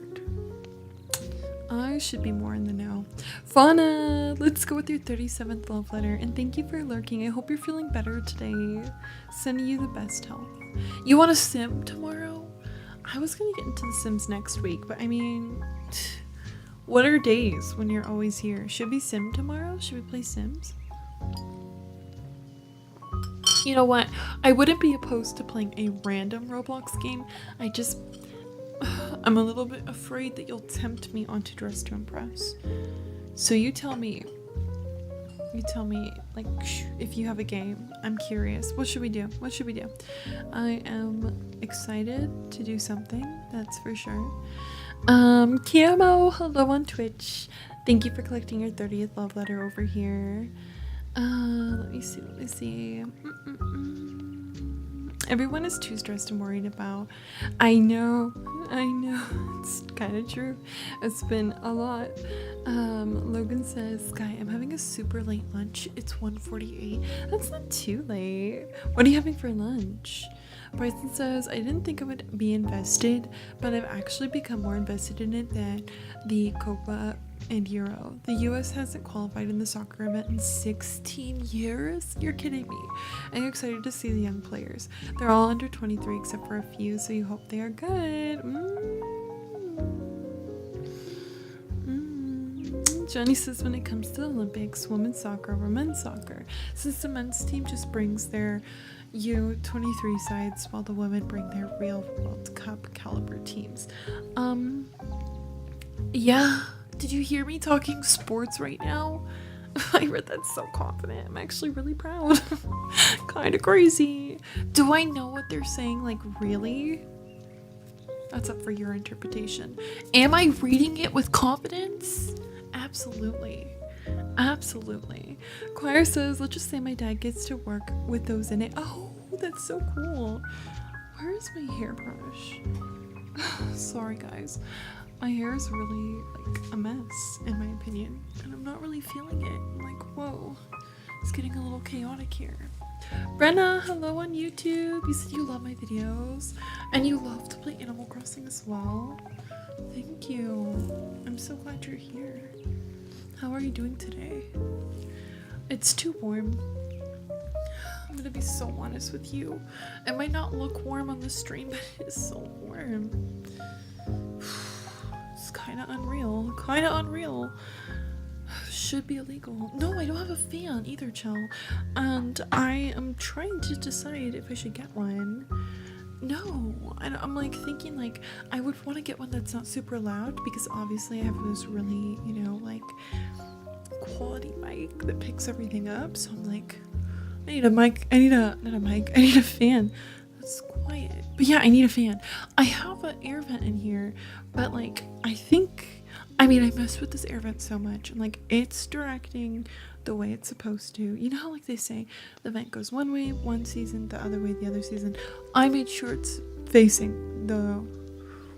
I should be more in the know. Fauna, let's go with your 37th love letter. And thank you for lurking. I hope you're feeling better today. Sending you the best health. You want to sim tomorrow? I was going to get into the Sims next week, but I mean, what are days when you're always here? Should we sim tomorrow? Should we play Sims? You know what? I wouldn't be opposed to playing a random Roblox game. I'm a little bit afraid that you'll tempt me onto Dress to Impress. So you tell me, like, if you have a game. I'm curious. What should we do? I am excited to do something, that's for sure. Camo, hello on Twitch. Thank you for collecting your 30th love letter over here. Let me see. Everyone is too stressed and worried about. I know. It's kind of true. It's been a lot. Logan says, Sky, I'm having a super late lunch. It's 1:48. That's not too late. What are you having for lunch? Bryson says, I didn't think I would be invested, but I've actually become more invested in it than the Copa and Euro. The US hasn't qualified in the soccer event in 16 years? You're kidding me. I'm excited to see the young players. They're all under 23 except for a few, so you hope they are good. Johnny says, when it comes to the Olympics, women's soccer over men's soccer, since the men's team just brings their U23 sides while the women bring their real World Cup caliber teams. Yeah. Did you hear me talking sports right now? I read that so confident. I'm actually really proud. Kind of crazy. Do I know what they're saying? Like, really? That's up for your interpretation. Am I reading it with confidence? Absolutely. Choir says, let's just say my dad gets to work with those in it. Oh, that's so cool. Where is my hairbrush? Sorry, guys. My hair is really, like, a mess, in my opinion, and I'm not really feeling it. I'm like, whoa, it's getting a little chaotic here. Brenna, hello on YouTube. You said you love my videos, and you love to play Animal Crossing as well. Thank you. I'm so glad you're here. How are you doing today? It's too warm. I'm gonna be so honest with you. It might not look warm on the stream, but it is so warm. Kind of unreal. Should be illegal. No, I don't have a fan either, Chell. And I am trying to decide if I should get one. No, I'm like thinking like I would want to get one that's not super loud, because obviously I have this really, like quality mic that picks everything up. So I'm like, I need a mic. I need a fan that's quiet. But yeah, I need a fan. I have an air vent in here, but like I mess with this air vent so much, and like it's directing the way it's supposed to. You know how like they say the vent goes one way one season, the other way the other season? I made sure it's facing the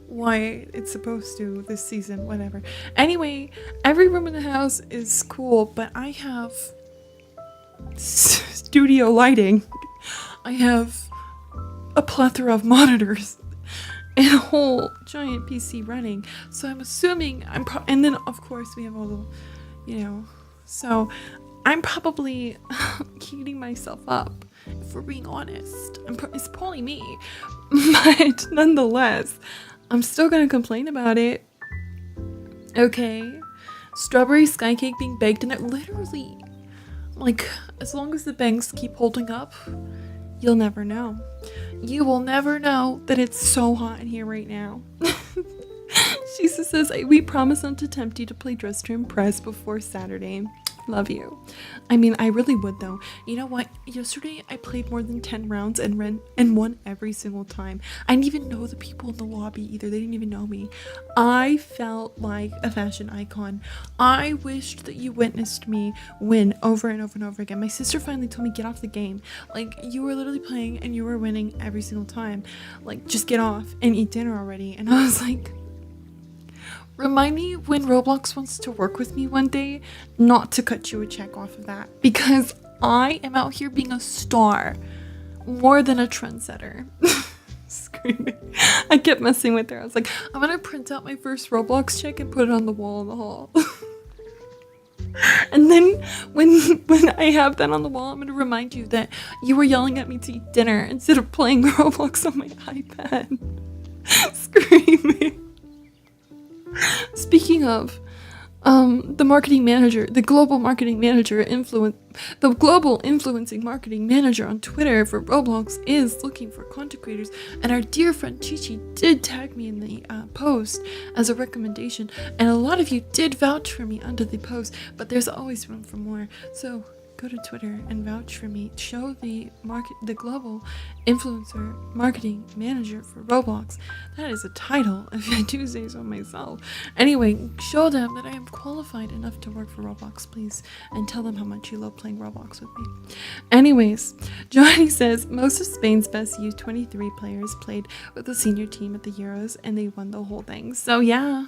way it's supposed to this season, whatever. Anyway, every room in the house is cool, but I have studio lighting. I have a plethora of monitors and a whole giant PC running. So I'm assuming and then of course we have all the, so I'm probably heating myself up, if we're being honest. It's probably me, but nonetheless, I'm still gonna complain about it. Okay, strawberry sky cake being baked in there, literally, like, as long as the bangs keep holding up, you'll never know. You will never know that it's so hot in here right now. Jesus says, we promise not to tempt you to play Dress to Impress before Saturday. Love you. I mean, I really would though. You know what? Yesterday I played more than 10 rounds and won every single time. I didn't even know the people in the lobby either. They didn't even know me. I felt like a fashion icon. I wished that you witnessed me win over and over and over again. My sister finally told me, get off the game. Like, you were literally playing and you were winning every single time. Like, just get off and eat dinner already. And I was like, remind me when Roblox wants to work with me one day not to cut you a check off of that, because I am out here being a star more than a trendsetter. Screaming. I kept messing with her. I was like, I'm gonna print out my first Roblox check and put it on the wall in the hall. And then when I have that on the wall, I'm gonna remind you that you were yelling at me to eat dinner instead of playing Roblox on my iPad. Screaming. Speaking of, the global influencing marketing manager on Twitter for Roblox is looking for content creators, and our dear friend Chi did tag me in the post as a recommendation, and a lot of you did vouch for me under the post, but there's always room for more, so go to Twitter and vouch for me. Show the global influencer marketing manager for Roblox. That is a title if I do say so myself. Anyway, show them that I am qualified enough to work for Roblox, please, and tell them how much you love playing Roblox with me. Anyways, Johnny says most of Spain's best U23 players played with the senior team at the Euros and they won the whole thing. So yeah.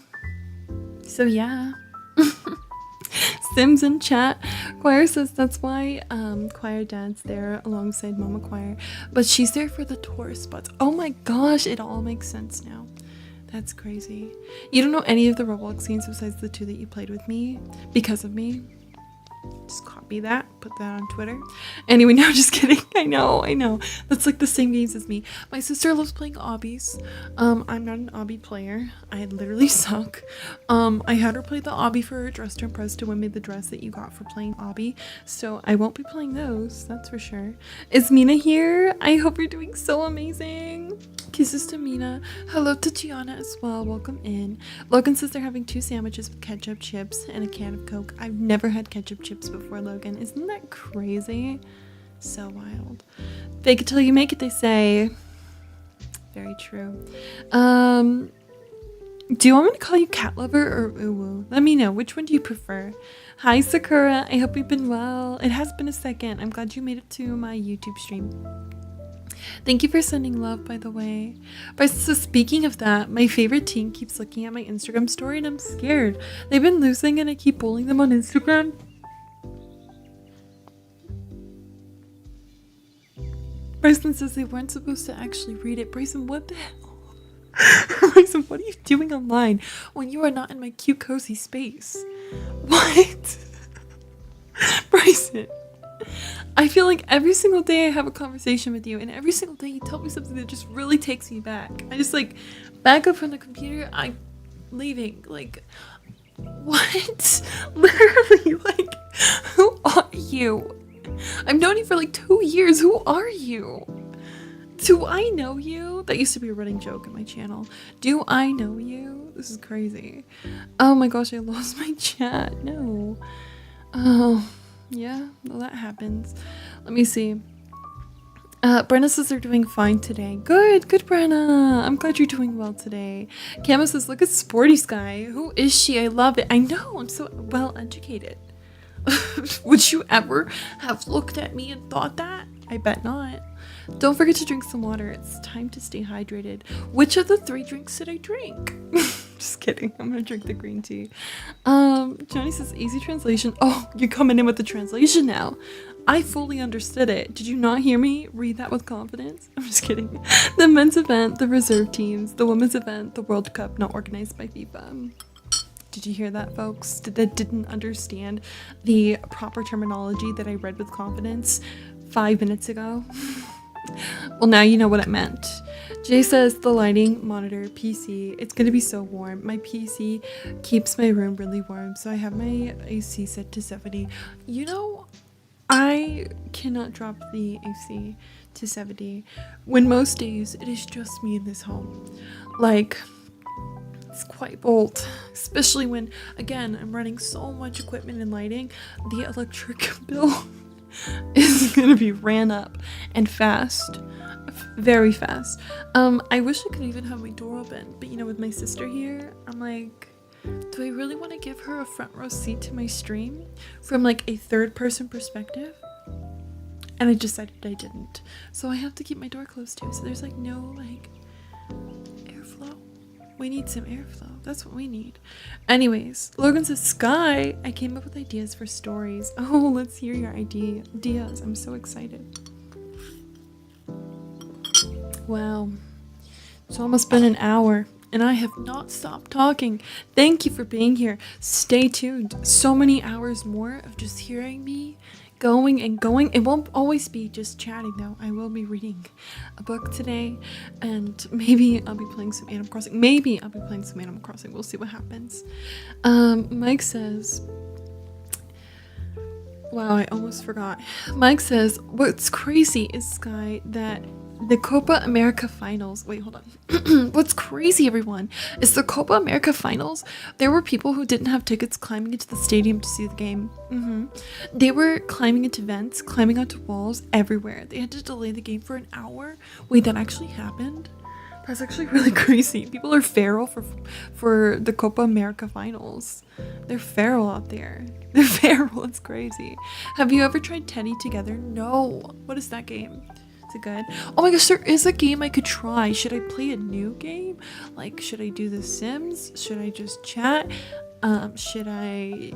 Sims in chat. Choir says that's why Choir Dad's there alongside Mama Choir, but she's there for the tourist spots. Oh my gosh, it all makes sense now. That's crazy. You don't know any of the Roblox games besides the 2 that you played with me because of me? Just copy that, put that on Twitter. Anyway, no, just kidding. I know. That's like the same games as me. My sister loves playing obbies. I'm not an obby player. I literally suck. I had her play the obby for her dress to impress to win me the dress that you got for playing obby. So I won't be playing those, that's for sure. Is Mina here? I hope you're doing so amazing. Kisses to Mina. Hello to Gianna as well. Welcome in. Logan says they're having 2 sandwiches with ketchup, chips, and a can of Coke. I've never had ketchup chips before, Logan. Isn't that crazy? So wild. Fake it till you make it, they say. Very true. Do you want me to call you cat lover or uwu? Let me know. Which one do you prefer? Hi, Sakura. I hope you've been well. It has been a second. I'm glad you made it to my YouTube stream. Thank you for sending love, by the way. But so speaking of that, my favorite team keeps looking at my Instagram story and I'm scared. They've been losing and I keep bullying them on Instagram. Bryson says they weren't supposed to actually read it. Bryson, what the hell? Bryson, what are you doing online when you are not in my cute, cozy space? What? Bryson. I feel like every single day I have a conversation with you and every single day you tell me something that just really takes me back. I just like back up from the computer, I'm leaving. Like, what? Literally, like, who are you? I've known you for like 2 years. Who are you? Do I know you? That used to be a running joke in my channel. Do I know you? This is crazy. Oh my gosh, I lost my chat. No. Oh. Yeah, well, that happens. Let me see. Brenna says they're doing fine today. Good, Brenna. I'm glad you're doing well today. Camo says, look at Sporty Sky. Who is she? I love it. I know, I'm so well educated. Would you ever have looked at me and thought that? I bet not. Don't forget to drink some water. It's time to stay hydrated. Which of the 3 drinks did I drink? Just kidding. I'm gonna drink the green tea. Johnny says easy translation. Oh, you're coming in with the translation now. I fully understood it. Did you not hear me read that with confidence? I'm just kidding. The men's event, the reserve teams, the women's event, the World Cup not organized by FIFA. Did you hear that, folks? That didn't understand the proper terminology that I read with confidence 5 minutes ago? Well, now you know what it meant. Jay says the lighting monitor PC, it's gonna be so warm. My PC keeps my room really warm, so I have my AC set to 70. You know, I cannot drop the AC to 70 when most days it is just me in this home. Like, It's quite bold, especially when, again, I'm running so much equipment and lighting. The electric bill is gonna be ran up and fast, very fast. I wish I could even have my door open, but you know, with my sister here, I'm like, do I really want to give her a front row seat to my stream from like a third person perspective? And I decided I didn't, so I have to keep my door closed too, so there's like no like airflow. We need some airflow. That's what we need. Anyways, Logan says, Sky, I came up with ideas for stories. Oh, let's hear your ideas. I'm so excited. Wow. It's almost been an hour and I have not stopped talking. Thank you for being here. Stay tuned. So many hours more of just hearing me going and going. It won't always be just chatting though. I will be reading a book today and maybe I'll be playing some Animal Crossing. We'll see what happens. Mike says, wow, I almost forgot. Mike says, what's crazy is, Sky, that the Copa America finals, wait, hold on. What's crazy, everyone, is the Copa America finals, there were people who didn't have tickets climbing into the stadium to see the game. They were climbing into vents, climbing onto walls everywhere. They had to delay the game for an hour. Wait, that actually happened? That's actually really crazy. People are feral for the Copa America finals. They're feral out there. They're feral. It's crazy. Have you ever tried Teddy Together? No. What is that game? Is it good? Oh my gosh, there is a game I could try. Should I play a new game? Like, should I do The Sims? Should I just chat? Should I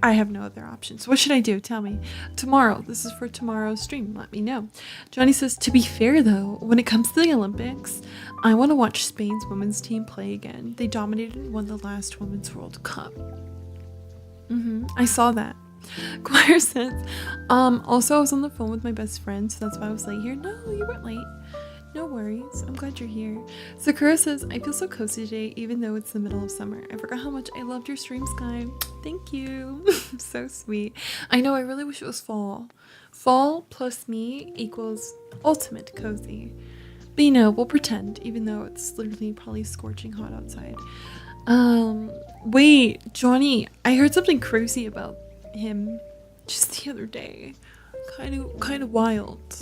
have no other options. What should I do? Tell me. Tomorrow. This is for tomorrow's stream. Let me know. Johnny says, to be fair though, when it comes to the Olympics, I want to watch Spain's women's team play again. They dominated and won the last Women's World Cup. I saw that. Choir says, also I was on the phone with my best friend, so that's why I was late here. No, you weren't late. No worries. I'm glad you're here. Sakura says, I feel so cozy today, even though it's the middle of summer. I forgot how much I loved your stream, Sky. Thank you. So sweet. I know, I really wish it was fall. Fall plus me equals ultimate cozy. But you know, we'll pretend, even though it's literally probably scorching hot outside. Wait, Johnny, I heard something crazy about him just the other day. Kind of wild.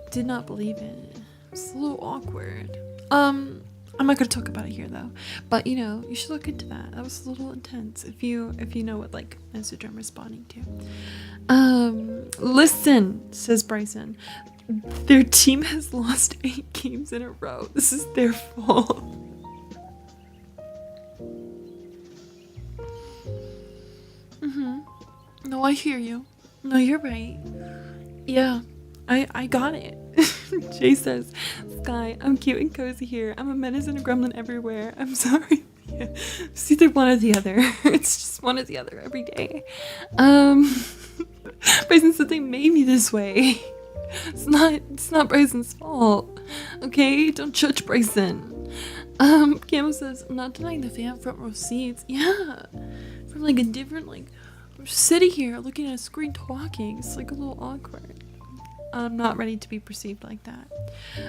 Did not believe it. It's a little awkward. I'm not gonna talk about it here though. But you know, you should look into that. That was a little intense. If you know what like message I'm responding to. Listen, says Bryson. Their team has lost 8 games in a row. This is their fault. No, I hear you. No, you're right. Yeah, I got it. Jay says, Sky, I'm cute and cozy here. I'm a menace and a gremlin everywhere. I'm sorry. Yeah. It's either one or the other. It's just one or the other every day. Bryson said they made me this way. It's not Bryson's fault. Okay? Don't judge Bryson. Camo says, I'm not denying the fan front row seats. Yeah. From like a different I'm just sitting here looking at a screen talking. It's like a little awkward. I'm not ready to be perceived like that.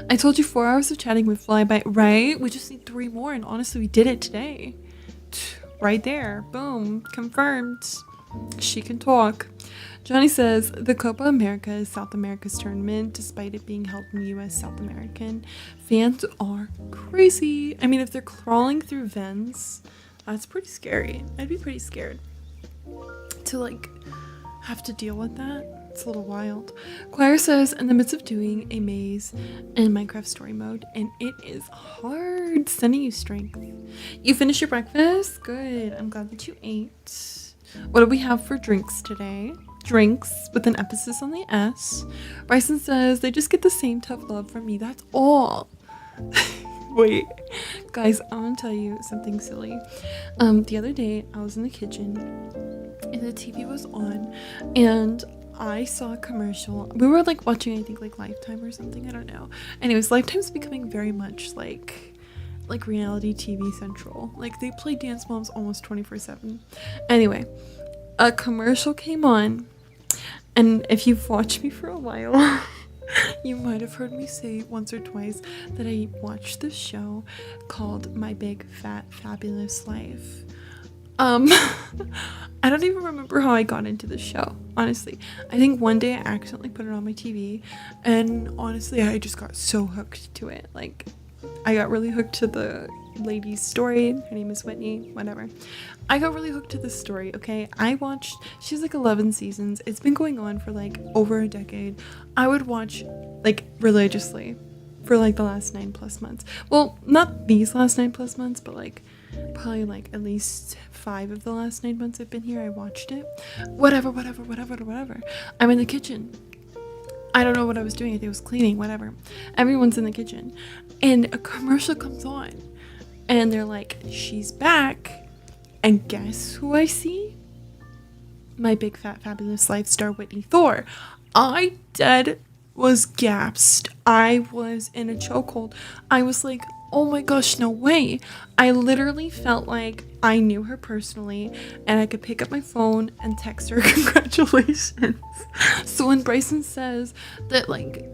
I told you 4 hours of chatting would fly by, right? We just need 3 more, and honestly, we did it today. Right there. Boom. Confirmed. She can talk. Johnny says, the Copa America is South America's tournament, despite it being held in the U.S. South American. Fans are crazy. I mean, if they're crawling through vents, that's pretty scary. I'd be pretty scared to like have to deal with that. It's a little wild. Choir says, in the midst of doing a maze in Minecraft story mode, and it is hard. Sending you strength. You finished your breakfast? Good. I'm glad that you ate. What do we have for drinks today? Drinks with an emphasis on the S. Bryson says, they just get the same tough love from me. That's all. Wait, guys, I want to tell you something silly. The other day, I was in the kitchen and the TV was on and I saw a commercial. We were like watching, I think, like Lifetime or something. I don't know. Anyways, Lifetime's becoming very much like reality TV central. Like they play Dance Moms almost 24/7. Anyway, a commercial came on, and if you've watched me for a while, You might have heard me say once or twice that I watched this show called My Big Fat Fabulous Life. I don't even remember how I got into the show, honestly. I think one day I accidentally put it on my TV, and honestly, I just got so hooked to it. Like, I got really hooked to the lady's story. Her name is Whitney, whatever. I got really hooked to this story, okay? She's like 11 seasons. It's been going on for like over a decade. I would watch like religiously for like the last 9+ months. Well, not these last 9+ months, but like probably like at least 5 of the last 9 months I've been here. I watched it. Whatever. I'm in the kitchen. I don't know what I was doing. I think I was cleaning, whatever. Everyone's in the kitchen. And a commercial comes on. And they're like, she's back. And guess who I see? My Big Fat Fabulous Life star Whitney Thor. I was gasped. I was in a chokehold. I was like, oh my gosh, no way. I literally felt like I knew her personally and I could pick up my phone and text her congratulations. So when Bryson says that like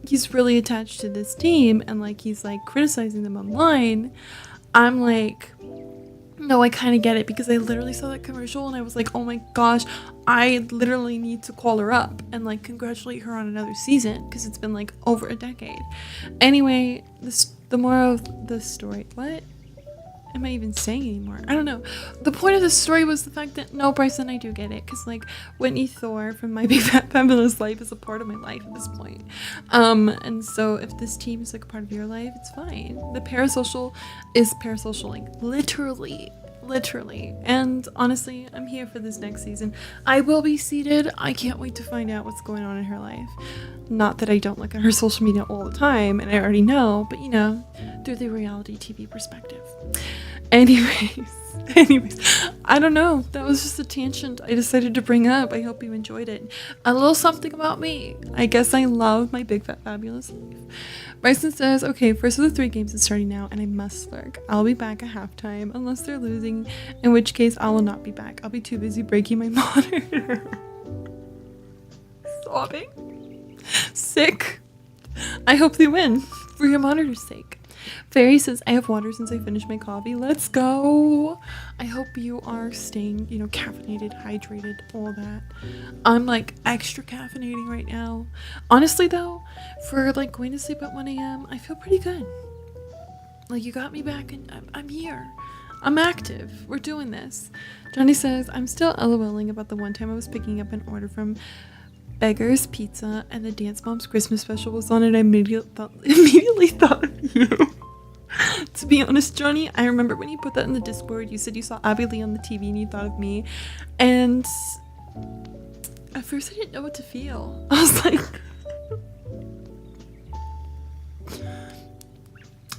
he's really attached to this team and like he's like criticizing them online, I'm like, no, I kind of get it, because I literally saw that commercial and I was like, oh my gosh, I literally need to call her up and like congratulate her on another season, because it's been like over a decade. Anyway, the moral of the story, what am I even saying anymore? I don't know. The point of the story was the fact that, no, Bryson, I do get it, because like Whitney Thor from My Big Fat Fabulous Life is a part of my life at this point. And so if this team is like a part of your life, it's fine. The parasocial is parasocialing, literally. And honestly, I'm here for this next season. I will be seated. I can't wait to find out what's going on in her life. Not that I don't look at her social media all the time, and I already know, but you know, through the reality TV perspective. Anyways, I don't know. That was just a tangent I decided to bring up. I hope you enjoyed it. A little something about me. I guess I love My Big Fat Fabulous Life. Bryson says, okay, first of the 3 games is starting now, and I must lurk. I'll be back at halftime, unless they're losing, in which case I will not be back. I'll be too busy breaking my monitor. Sobbing. Sick. I hope they win, for your monitor's sake. Fairy says, I have water since I finished my coffee. Let's go. I hope you are staying, caffeinated, hydrated, all that. I'm like extra caffeinating right now. Honestly though, for like going to sleep at 1 a.m., I feel pretty good. Like, you got me back and I'm here. I'm active. We're doing this. Johnny says, I'm still LOLing about the one time I was picking up an order from Beggar's Pizza and the Dance Moms Christmas special was on, and I immediately thought of you. To be honest, Johnny, I remember when you put that in the Discord, you said you saw Abby Lee on the TV and you thought of me, and at first I didn't know what to feel. I was like,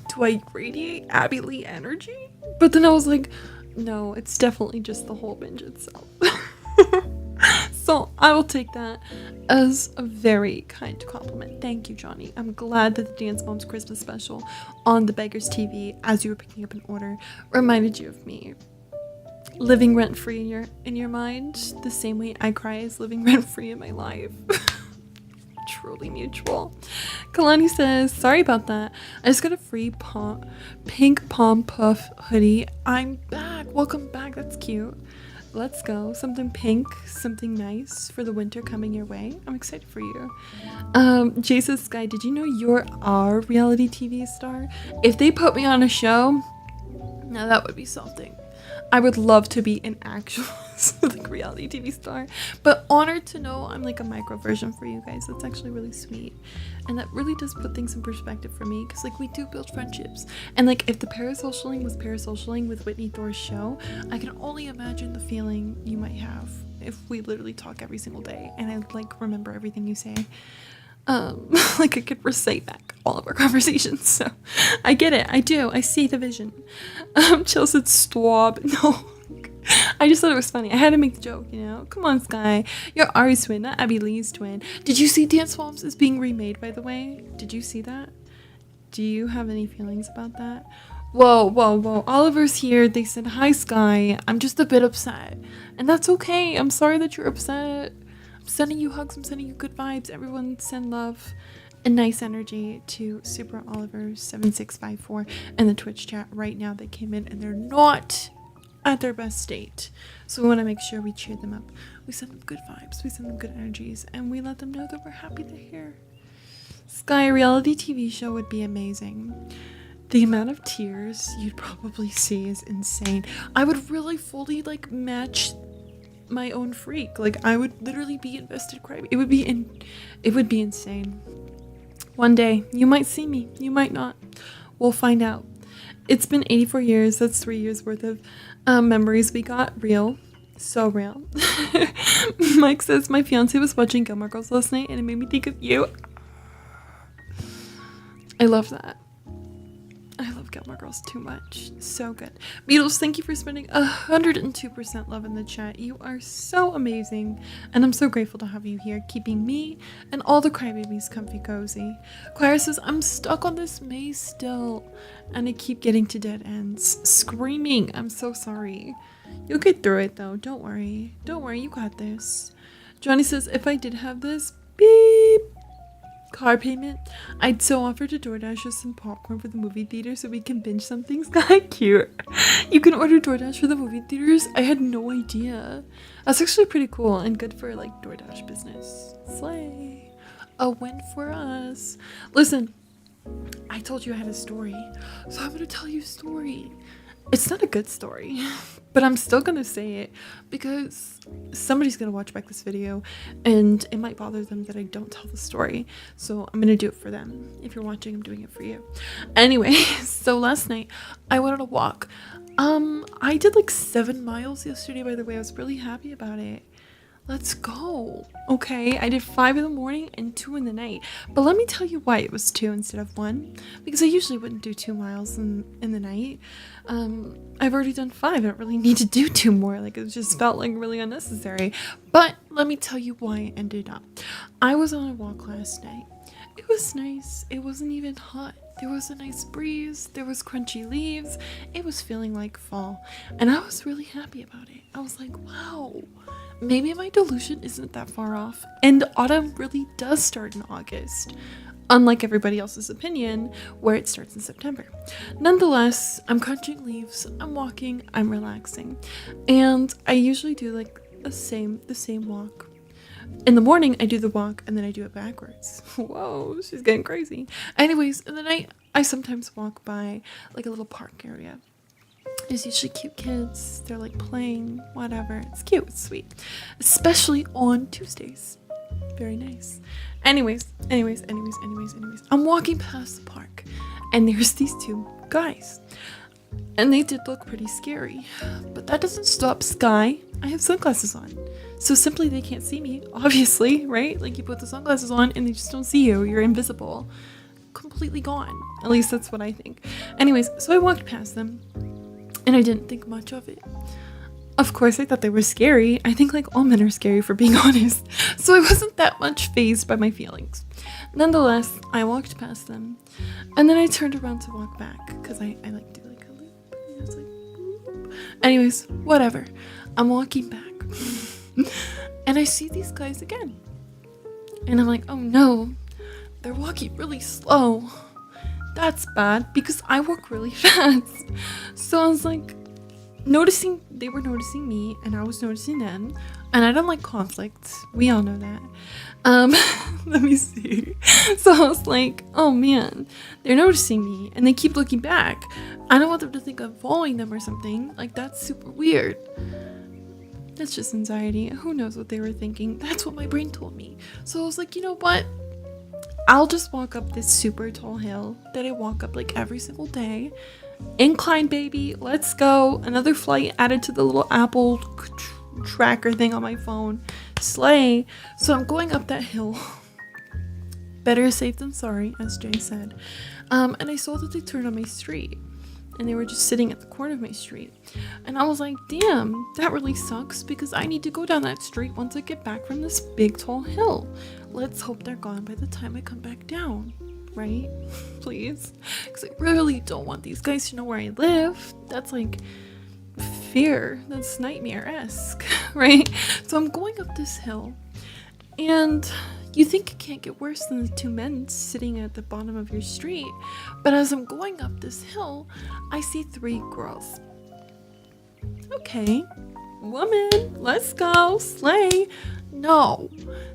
do I radiate Abby Lee energy? But then I was like, no, it's definitely just the whole binge itself. So I will take that as a very kind compliment. Thank you, Johnny. I'm glad that the Dance Moms Christmas special on the Beggars TV, as you were picking up an order, reminded you of me. Living rent-free in your mind, the same way I cry is living rent-free in my life. Truly mutual. Kalani says, sorry about that. I just got a free pink pom puff hoodie. I'm back. Welcome back. That's cute. Let's go. Something pink, something nice for the winter coming your way. I'm excited for you. Jason Sky, did you know you're our reality TV star? If they put me on a show, now that would be something. I would love to be an actual like reality TV star, but honored to know I'm like a micro version for you guys. That's actually really sweet, and that really does put things in perspective for me, because like we do build friendships, and like if the parasocialing was parasocialing with Whitney Thor's show, I can only imagine the feeling you might have if we literally talk every single day and I like remember everything you say. Like I could recite back all of our conversations. So I get it. I do. I see the vision. Chill said stop. No. I just thought it was funny. I had to make the joke, Come on, Sky. You're Ari's twin, not Abby Lee's twin. Did you see Dance Moms is being remade, by the way? Did you see that? Do you have any feelings about that? Whoa. Oliver's here. They said, hi, Sky. I'm just a bit upset. And that's okay. I'm sorry that you're upset. I'm sending you hugs. I'm sending you good vibes. Everyone send love. a nice energy to Super Oliver 7654 and the Twitch chat right now. They came in and they're not at their best state, so we want to make sure we cheer them up. We send them good vibes, we send them good energies, and we let them know that we're happy they're here. Sky, a reality TV show would be amazing. The amount of tears you'd probably see is insane. I would really fully like match my own freak. Like I would literally be invested crybaby. It would be insane. One day you might see me, you might not. We'll find out. It's been 84 years. That's 3 years worth of memories we got. Real. So real. Mike says my fiance was watching Gilmore Girls last night and it made me think of you. I love that. I love Gilmore Girls too much. So good. Beatles, thank you for spending 102% love in the chat. You are so amazing. And I'm so grateful to have you here, keeping me and all the crybabies comfy cozy. Clara says, I'm stuck on this maze still. And I keep getting to dead ends. Screaming. I'm so sorry. You'll get through it though. Don't worry. Don't worry. You got this. Johnny says, if I did have this, beep. Car payment, I'd so offer to DoorDash us some popcorn for the movie theater so we can binge something. Sky, cute. You can order DoorDash for the movie theaters? I had no idea. That's actually pretty cool and good for like DoorDash business. Slay. A win for us. Listen, I told you I had a story, so I'm gonna tell you a story. It's not a good story, but I'm still gonna say it because somebody's gonna watch back this video and it might bother them that I don't tell the story, so I'm gonna do it for them. If you're watching, I'm doing it for you. Anyway, so last night I went on a walk. I did like 7 miles yesterday, by the way. I was really happy about it. Let's go. Okay, I did 5 in the morning and 2 in the night. But let me tell you why it was 2 instead of 1. Because I usually wouldn't do 2 miles in the night. I've already done 5. I don't really need to do 2 more. Like, it just felt like really unnecessary. But let me tell you why I ended up. I was on a walk last night. It was nice. It wasn't even hot. There was a nice breeze. There was crunchy leaves. It was feeling like fall. And I was really happy about it. I was like, wow. Maybe my delusion isn't that far off, and autumn really does start in August, unlike everybody else's opinion, where it starts in September. Nonetheless, I'm crunching leaves, I'm walking, I'm relaxing, and I usually do like the same walk. In the morning, I do the walk, and then I do it backwards. Whoa, she's getting crazy. Anyways, in the night, I sometimes walk by like a little park area. There's usually cute kids. They're like playing, whatever. It's cute, it's sweet. Especially on Tuesdays. Very nice. Anyways. I'm walking past the park and there's these 2 guys. And they did look pretty scary. But that doesn't stop Sky. I have sunglasses on. So simply they can't see me, obviously, right? Like you put the sunglasses on and they just don't see you. You're invisible. Completely gone. At least that's what I think. Anyways, so I walked past them. And I didn't think much of it. Of course, I thought they were scary. I think like all men are scary, for being honest. So I wasn't that much fazed by my feelings. Nonetheless, I walked past them. And then I turned around to walk back. Because I like do like a loop. And I was like, boop. Anyways, whatever. I'm walking back. And I see these guys again. And I'm like, oh no. They're walking really slow. That's bad because I walk really fast. So I was like they were noticing me and I was noticing them, and I don't like conflict. We all know that. Let me see. So I was like, oh man, they're noticing me and they keep looking back. I don't want them to think I'm following them or something. Like that's super weird. That's just anxiety. Who knows what they were thinking? That's what my brain told me. So I was like, you know what? I'll just walk up this super tall hill that I walk up like every single day. Incline, baby. Let's go. Another flight added to the little Apple tracker thing on my phone. Slay. So I'm going up that hill. Better safe than sorry, as Jay said. And I saw that they turned on my street. And they were just sitting at the corner of my street. And I was like, damn, that really sucks because I need to go down that street once I get back from this big tall hill. Let's hope they're gone by the time I come back down, right? Please. Because I really don't want these guys to know where I live. That's like fear. That's nightmare-esque, right? So I'm going up this hill. And You think it can't get worse than the two men sitting at the bottom of your street. But as I'm going up this hill, I see 3 girls. Okay, woman, let's go, slay. No,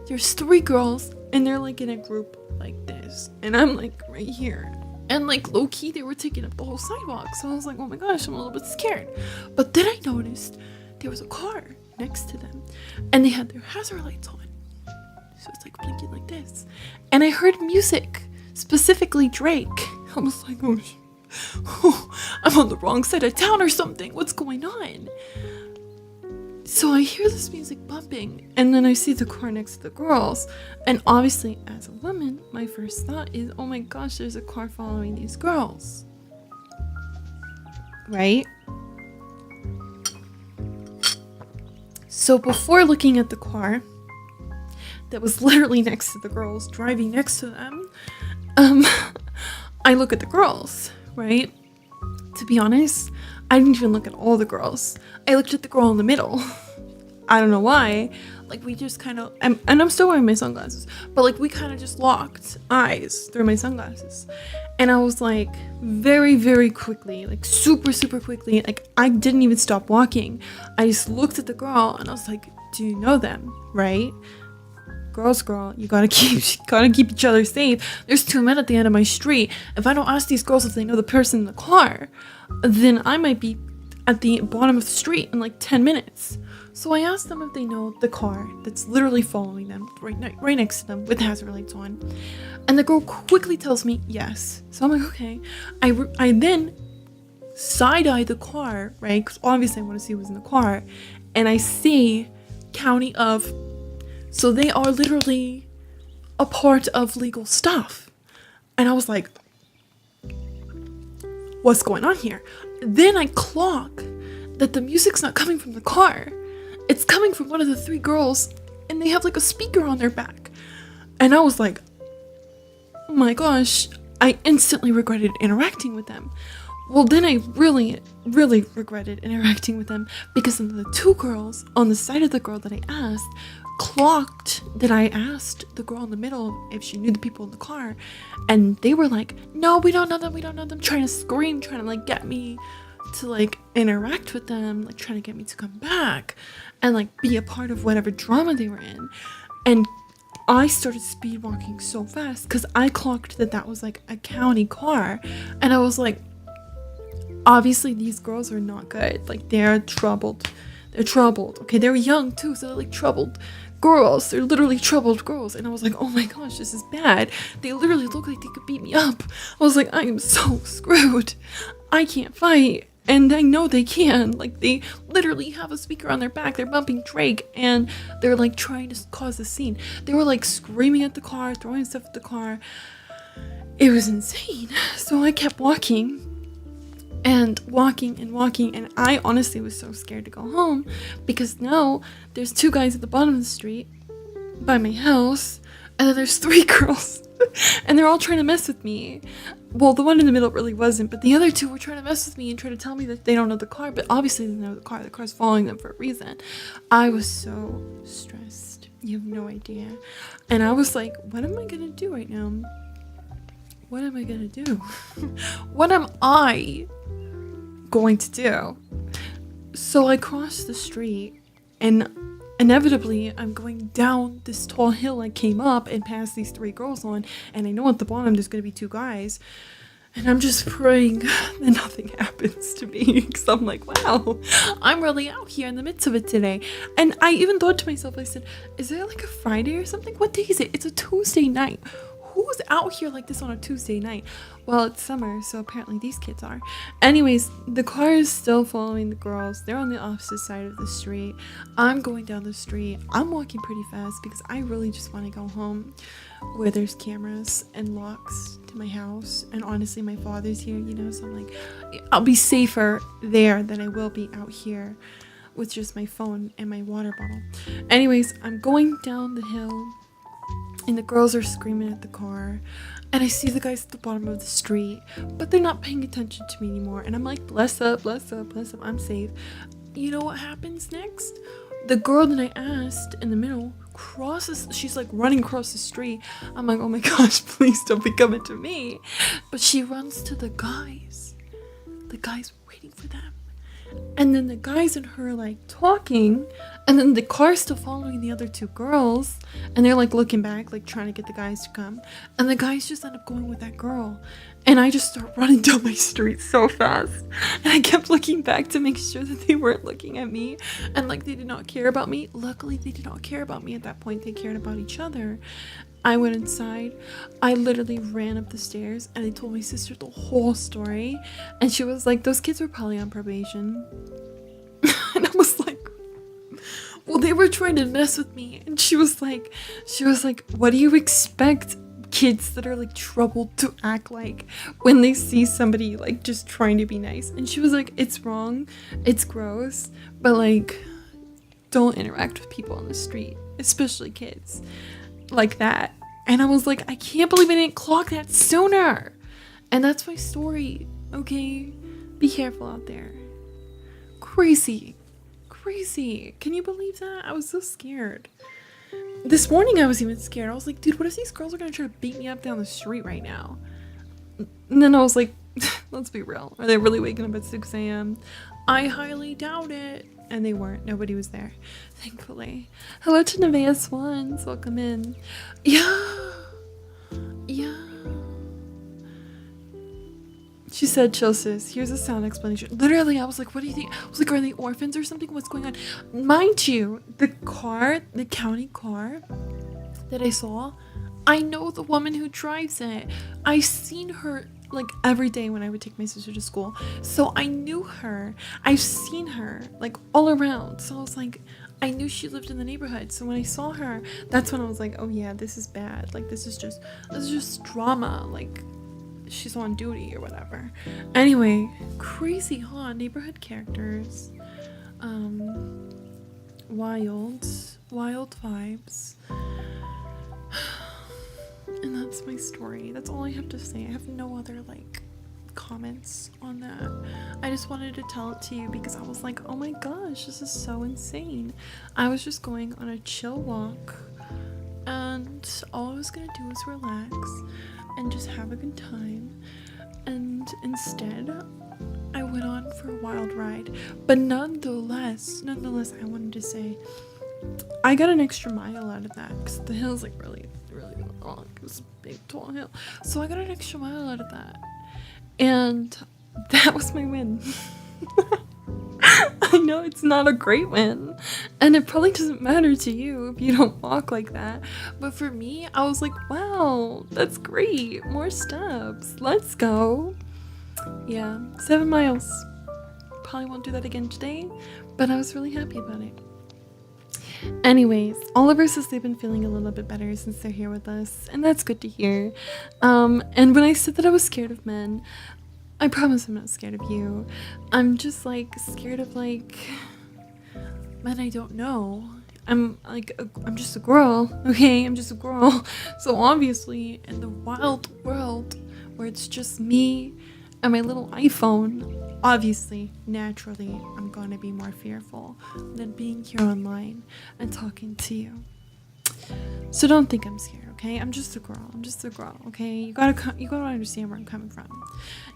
there's 3 girls and they're like in a group like this. And I'm like right here. And like low-key, they were taking up the whole sidewalk. So I was like, oh my gosh, I'm a little bit scared. But then I noticed there was a car next to them. And they had their hazard lights on. So it's like blinking like this. And I heard music, specifically Drake. I was like, oh, I'm on the wrong side of town or something. What's going on? So I hear this music bumping, and then I see the car next to the girls. And obviously, as a woman, my first thought is, oh my gosh, there's a car following these girls. Right? So before looking at the car that was literally next to the girls, driving next to them, I look at the girls, right? To be honest, I didn't even look at all the girls. I looked at the girl in the middle. I don't know why. Like, we just kind of... and I'm still wearing my sunglasses. But, like, we kind of just locked eyes through my sunglasses. And I was, like, very, very quickly, like, super, super quickly, like, I didn't even stop walking. I just looked at the girl, and I was like, do you know them, right? Girl, you gotta keep each other safe. There's 2 men at the end of my street. If I don't ask these girls if they know the person in the car, then I might be at the bottom of the street in like 10 minutes. So I asked them if they know the car that's literally following them right next to them with hazard lights on. And the girl quickly tells me yes. So I'm like, okay. I then side-eye the car, right? Because obviously I want to see who's in the car. And I see county of... So they are literally a part of legal stuff. And I was like, what's going on here? Then I clock that the music's not coming from the car. It's coming from one of the 3 girls, and they have like a speaker on their back. And I was like, oh my gosh, I instantly regretted interacting with them. Well, then I really, really regretted interacting with them because then the 2 girls on the side of the girl that I asked clocked that I asked the girl in the middle if she knew the people in the car, and they were like, no, we don't know them, trying to scream, trying to like get me to like interact with them, like trying to get me to come back and like be a part of whatever drama they were in. And I started speed walking so fast because I clocked that was like a county car, and I was like, obviously these girls are not good, like they're troubled. Okay, they were young too, so they're like troubled girls. They're literally troubled girls. And I was like, oh my gosh, this is bad. They literally look like they could beat me up. I was like, I am so screwed. I can't fight. And I know they can. Like, they literally have a speaker on their back. They're bumping Drake, and they're like trying to cause a scene. They were like screaming at the car, throwing stuff at the car. It was insane. So I kept walking. And walking, and I honestly was so scared to go home because now there's 2 guys at the bottom of the street by my house, and then there's 3 girls and they're all trying to mess with me. Well, the one in the middle really wasn't, but the other 2 were trying to mess with me and try to tell me that they don't know the car, but obviously they know the car's following them for a reason. I was so stressed, you have no idea. And I was like, what am I gonna do right now? What am I gonna do? What am I going to do? So I crossed the street, and inevitably I'm going down this tall hill I came up and past these 3 girls on, and I know at the bottom there's gonna be 2 guys, and I'm just praying that nothing happens to me, because I'm like, wow, I'm really out here in the midst of it today. And I even thought to myself, I said, is there like a Friday or something? What day is it? It's a Tuesday night. Who's out here like this on a Tuesday night? Well, it's summer, so apparently these kids are. Anyways, the car is still following the girls. They're on the opposite side of the street. I'm going down the street. I'm walking pretty fast because I really just want to go home where there's cameras and locks to my house. And honestly, my father's here, you know, so I'm like, I'll be safer there than I will be out here with just my phone and my water bottle. Anyways, I'm going down the hill, and the girls are screaming at the car, and I see the guys at the bottom of the street, but they're not paying attention to me anymore. And I'm like, bless up, I'm safe. You know what happens next? The girl that I asked in the middle she's like running across the street. I'm like, oh my gosh, please don't be coming to me. But she runs to the guys waiting for them. And then the guys and her like talking, and then the car's still following the other two girls, and they're like looking back, like trying to get the guys to come, and the guys just end up going with that girl. And I just start running down my street so fast, and I kept looking back to make sure that they weren't looking at me, and like they did not care about me. Luckily they did not care about me at that point. They cared about each other. I went inside. I literally ran up the stairs and I told my sister the whole story, and she was like, those kids were probably on probation. And I was like, well, they were trying to mess with me. And she was like, what do you expect kids that are like troubled to act like when they see somebody like just trying to be nice? And she was like, it's wrong, it's gross, but like don't interact with people on the street, especially kids like that. And I was like, I can't believe I didn't clock that sooner. And that's my story. Okay, be careful out there. Crazy. Can you believe that? I was so scared. This morning I was even scared. I was like, dude, what if these girls are gonna try to beat me up down the street right now? And then I was like, let's be real, are they really waking up at 6 a.m? I highly doubt it. And they weren't. Nobody was there, thankfully. Hello to Nevaeh Swans. Welcome in. Yeah. She said, chill sis, here's a sound explanation. Literally, I was like, what do you think? I was like, are they orphans or something? What's going on? Mind you, the county car that I saw, I know the woman who drives it. I've seen her like every day when I would take my sister to school. So I knew her. I've seen her like all around. So I was like, I knew she lived in the neighborhood. So when I saw her, that's when I was like, oh yeah, this is bad. Like this is just drama. Like she's on duty or whatever. Anyway, crazy, huh? Neighborhood characters. Wild vibes. And that's my story. That's all I have to say. I have no other like comments on that. I just wanted to tell it to you because I was like, oh my gosh, this is so insane. I was just going on a chill walk and all I was gonna do was relax and just have a good time, and instead I went on for a wild ride. But nonetheless I wanted to say I got an extra mile out of that because the hill's like really long. It was a big tall hill, so I got an extra mile out of that, and that was my win. I know it's not a great win, and it probably doesn't matter to you if you don't walk like that, but for me, I was like, wow, that's great, more steps, let's go. Yeah, 7 miles. Probably won't do that again today, but I was really happy about it. Anyways, Oliver says they've been feeling a little bit better since they're here with us, and that's good to hear. And when I said that I was scared of men, I promise I'm not scared of you. I'm just like scared of like men I don't know. I'm just a girl, okay? I'm just a girl. So obviously in the wild world where it's just me and my little iPhone, obviously, naturally, I'm gonna be more fearful than being here online and talking to you. So don't think I'm scared, okay? I'm just a girl, okay? You gotta understand where I'm coming from.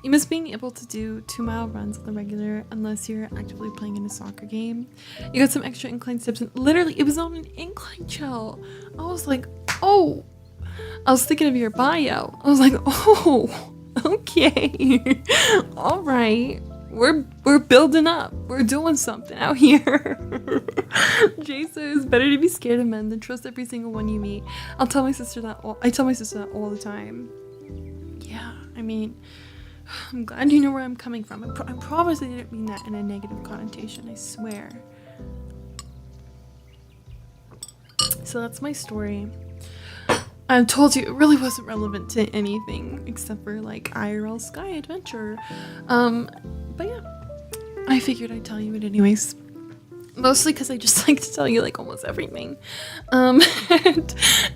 You miss being able to do 2-mile runs on the regular unless you're actively playing in a soccer game. You got some extra incline steps, and literally, it was on an incline, chill. I was like, oh. I was thinking of your bio. I was like, oh, okay. All right. We're building up. We're doing something out here. Jay says, better to be scared of men than trust every single one you meet. I tell my sister that all the time. Yeah, I mean, I'm glad you know where I'm coming from. I promise I didn't mean that in a negative connotation, I swear. So that's my story. I told you it really wasn't relevant to anything except for like IRL Sky Adventure. But yeah, I figured I'd tell you it anyways. Mostly because I just like to tell you like almost everything. And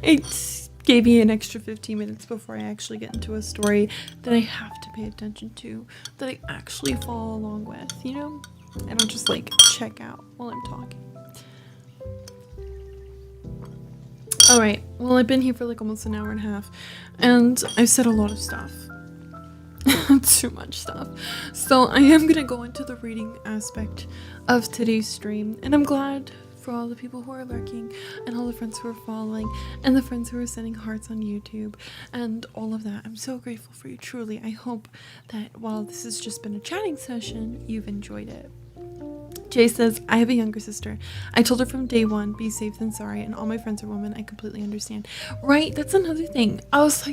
it gave me an extra 15 minutes before I actually get into a story that I have to pay attention to, that I actually follow along with, you know? I don't just like check out while I'm talking. All right, well, I've been here for like almost an hour and a half, and I've said a lot of stuff. Too much stuff. So I am gonna go into the reading aspect of today's stream, and I'm glad for all the people who are lurking, and all the friends who are following, and the friends who are sending hearts on YouTube, and all of that. I'm so grateful for you, truly. I hope that while this has just been a chatting session, you've enjoyed it. Jay says, I have a younger sister. I told her from day one, be safe than sorry, and all my friends are women. I completely understand. Right? That's another thing. I was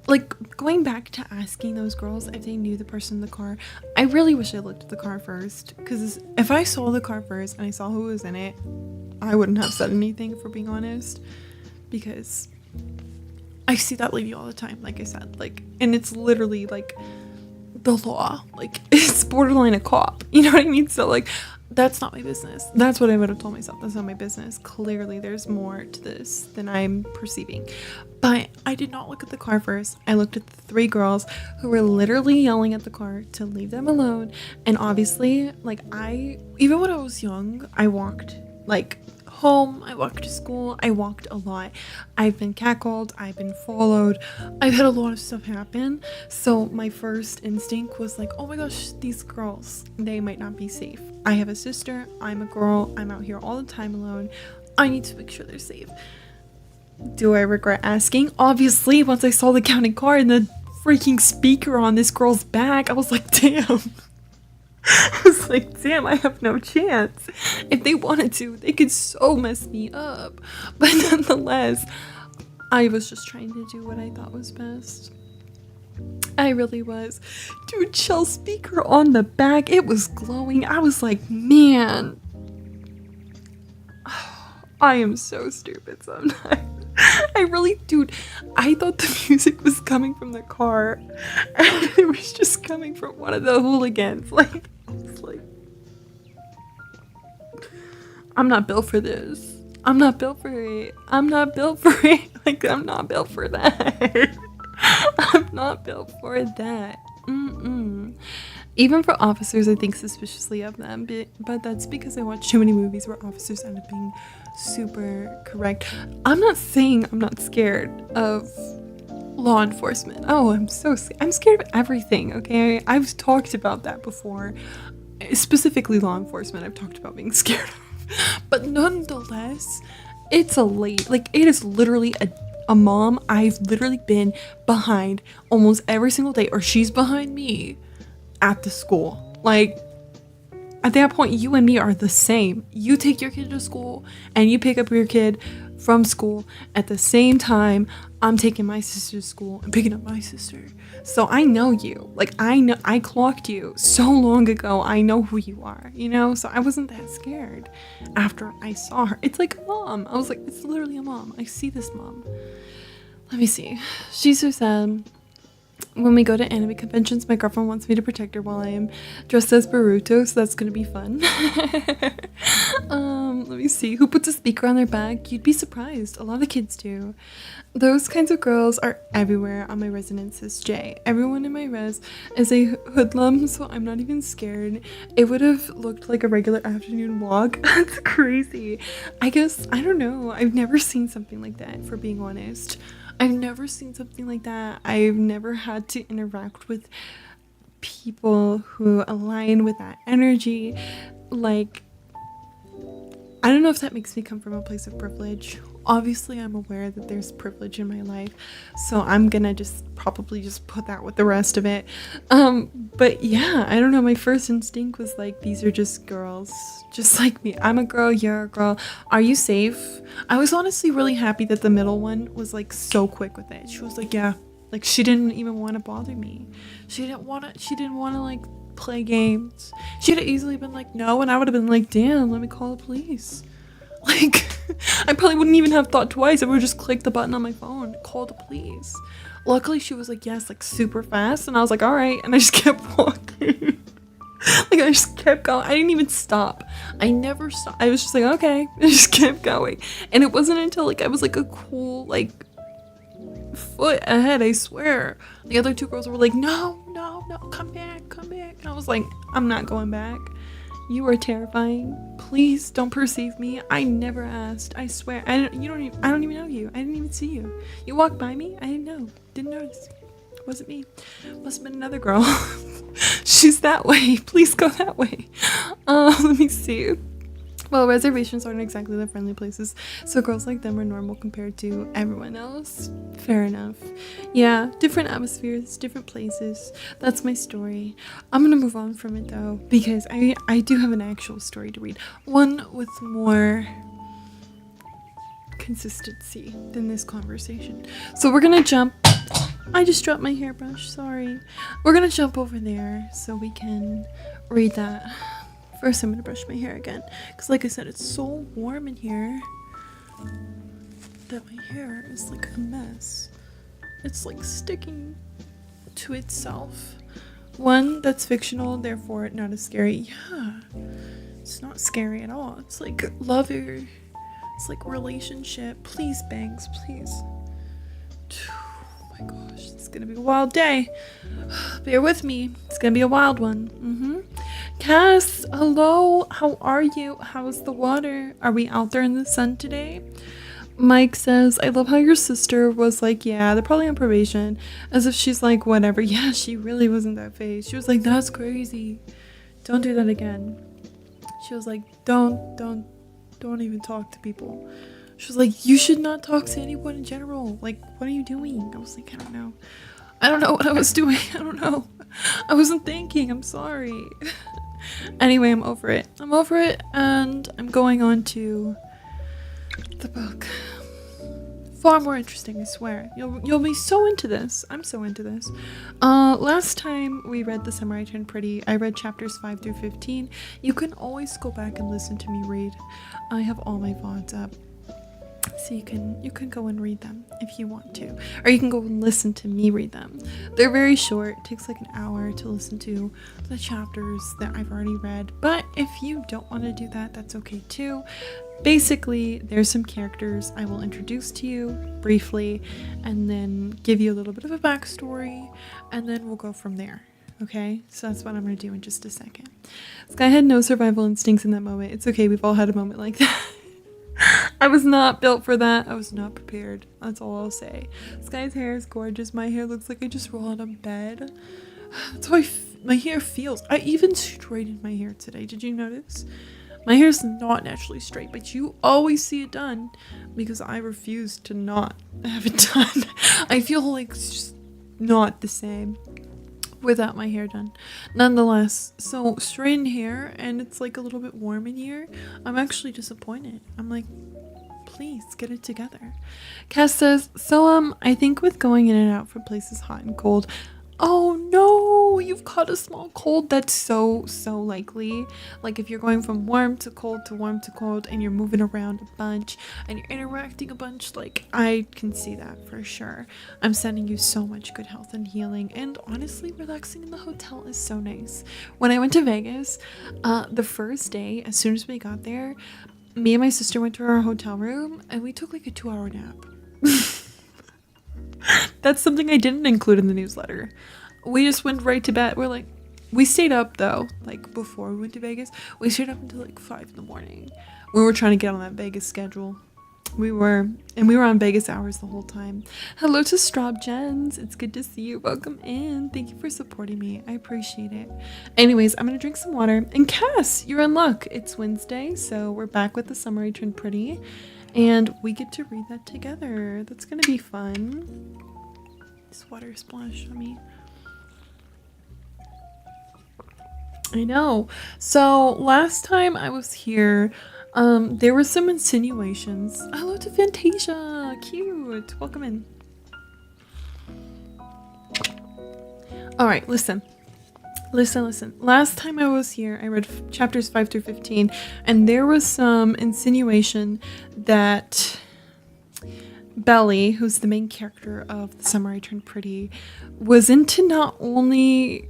like going back to asking those girls if they knew the person in the car. I really wish I looked at the car first, because if I saw the car first and I saw who was in it, I wouldn't have said anything, if we're being honest, because I see that lady all the time, like I said, like, and it's literally like the law, like it's borderline a cop, you know what I mean? So like, that's not my business. That's what I would have told myself. That's not my business. Clearly there's more to this than I'm perceiving. But I did not look at the car first. I looked at the three girls who were literally yelling at the car to leave them alone. And obviously, like, even when I was young, I walked like home, I walked to school, I walked a lot. I've been cackled, I've been followed, I've had a lot of stuff happen. So my first instinct was like, oh my gosh, these girls, they might not be safe. I have a sister, I'm a girl, I'm out here all the time alone. I need to make sure they're safe. Do I regret asking? Obviously, once I saw the county car and the freaking speaker on this girl's back, I was like, damn. I was like, damn, I have no chance. If they wanted to, they could so mess me up. But nonetheless, I was just trying to do what I thought was best. I really was. Dude, Shell speaker on the back, it was glowing. I was like, man, I am so stupid sometimes. I really, dude, I thought the music was coming from the car, and it was just coming from one of the hooligans. Like, I was like, I'm not built for this. I'm not built for it. I'm not built for it. Like, I'm not built for that. I'm not built for that. Even for officers, I think suspiciously of them, but that's because I watch too many movies where officers end up being super correct. I'm not saying I'm not scared of law enforcement. Oh, I'm scared of everything, okay? I've talked about that before. Specifically law enforcement, I've talked about being scared of. But nonetheless, it's it is literally a mom I've literally been behind almost every single day, or she's behind me at the school. Like, at that point, you and me are the same. You take your kid to school and you pick up your kid from school at the same time I'm taking my sister to school and picking up my sister. So I know you. Like, I clocked you so long ago. I know who you are, you know? So I wasn't that scared after I saw her. It's like a mom. I was like, it's literally a mom. I see this mom. Let me see. She's so sad. When we go to anime conventions, my girlfriend wants me to protect her while I am dressed as Boruto, so that's gonna be fun. Let me see. Who puts a speaker on their back? You'd be surprised. A lot of kids do. Those kinds of girls are everywhere on my residence, says Jay. Everyone in my res is a hoodlum, so I'm not even scared. It would have looked like a regular afternoon walk. That's crazy. I guess, I don't know. I've never seen something like that, for being honest. I've never seen something like that. I've never had to interact with people who align with that energy. Like, I don't know if that makes me come from a place of privilege. Obviously, I'm aware that there's privilege in my life, so I'm gonna probably just put that with the rest of it. But yeah, I don't know. My first instinct was like, these are just girls, just like me. I'm a girl, you're a girl. Are you safe? I was honestly really happy that the middle one was like so quick with it. She was like, yeah. Like, she didn't even want to bother me. She didn't want to like play games. She'd have easily been like, no, and I would have been like, damn, let me call the police. Like, I probably wouldn't even have thought twice. I would just click the button on my phone, call the police. Luckily, she was like, yes, like super fast. And I was like, all right. And I just kept walking. Like, I just kept going. I didn't even stop. I never stopped. I was just like, okay. I just kept going. And it wasn't until like I was like a cool like foot ahead, I swear. The other two girls were like, no, come back. And I was like, I'm not going back. You are terrifying. Please don't perceive me. I never asked. I swear. I don't even know you. I didn't even see you. You walked by me. I didn't know. Didn't notice. It wasn't me. Must have been another girl. She's that way. Please go that way. Let me see. Well, reservations aren't exactly the friendly places, so girls like them are normal compared to everyone else. Fair enough. Yeah, different atmospheres, different places. That's my story. I'm gonna move on from it though, because I do have an actual story to read. One with more consistency than this conversation. So we're gonna jump. I just dropped my hairbrush, sorry. We're gonna jump over there so we can read that. First, I'm gonna brush my hair again, because like I said, it's so warm in here that my hair is like a mess. It's like sticking to itself. One, that's fictional, therefore not as scary. Yeah, it's not scary at all. It's like lover. It's like relationship. Please, Bangs, please. Oh my gosh, it's gonna be a wild day. Bear with me. It's gonna be a wild one. Cass, hello. How are you? How's the water? Are we out there in the sun today? Mike says, I love how your sister was like, yeah, they're probably on probation. As if she's like, whatever. Yeah, she really wasn't that phased. She was like, that's crazy. Don't do that again. She was like, don't even talk to people. She was like, you should not talk to anyone in general. Like, what are you doing? I was like, I don't know. I don't know what I was doing. I don't know. I wasn't thinking. I'm sorry. Anyway, I'm over it. And I'm going on to the book. Far more interesting, I swear. You'll be so into this. I'm so into this. Last time we read The Summer I Turned Pretty, I read chapters 5 through 15. You can always go back and listen to me read. I have all my VODs up. So you can go and read them if you want to, or you can go and listen to me read them. They're very short. It takes like an hour to listen to the chapters that I've already read, but if you don't want to do that, that's okay too. Basically, there's some characters I will introduce to you briefly and then give you a little bit of a backstory, and then we'll go from there. Okay, so that's what I'm gonna do in just a second. Sky had no survival instincts in that moment. It's okay, we've all had a moment like that. I was not built for that. I was not prepared. That's all I'll say. Sky's hair is gorgeous. My hair looks like I just rolled out of bed. That's how my hair feels. I even straightened my hair today. Did you notice? My hair is not naturally straight, but you always see it done because I refuse to not have it done. I feel like it's just not the same without my hair done. Nonetheless, so straightened hair, and it's like a little bit warm in here. I'm actually disappointed. I'm like, please get it together. Cass says, so I think with going in and out from places hot and cold. Oh no, you've caught a small cold. That's so likely. Like if you're going from warm to cold to warm to cold and you're moving around a bunch and you're interacting a bunch, like I can see that for sure. I'm sending you so much good health and healing, and honestly, relaxing in the hotel is so nice. When I went to Vegas, the first day, as soon as we got there, me and my sister went to our hotel room and we took like a 2-hour nap. That's something I didn't include in the newsletter. We just went right to bed. We stayed up though, like before we went to Vegas. We stayed up until like 5 in the morning. We were trying to get on that Vegas schedule. We were on Vegas hours the whole time. Hello to Straub Jens. It's good to see you. Welcome in. Thank you for supporting me. I appreciate it. Anyways, I'm gonna drink some water. And Cass, you're in luck. It's Wednesday, so we're back with The Summer I Turned Pretty. And we get to read that together. That's gonna be fun. This water splashed on me. I know. So last time I was here, there were some insinuations. Hello to Fantasia. Cute. Welcome in. All right, listen. Last time I was here, I read chapters 5 through 15, and there was some insinuation that Belly, who's the main character of The Summer I Turned Pretty, was into not only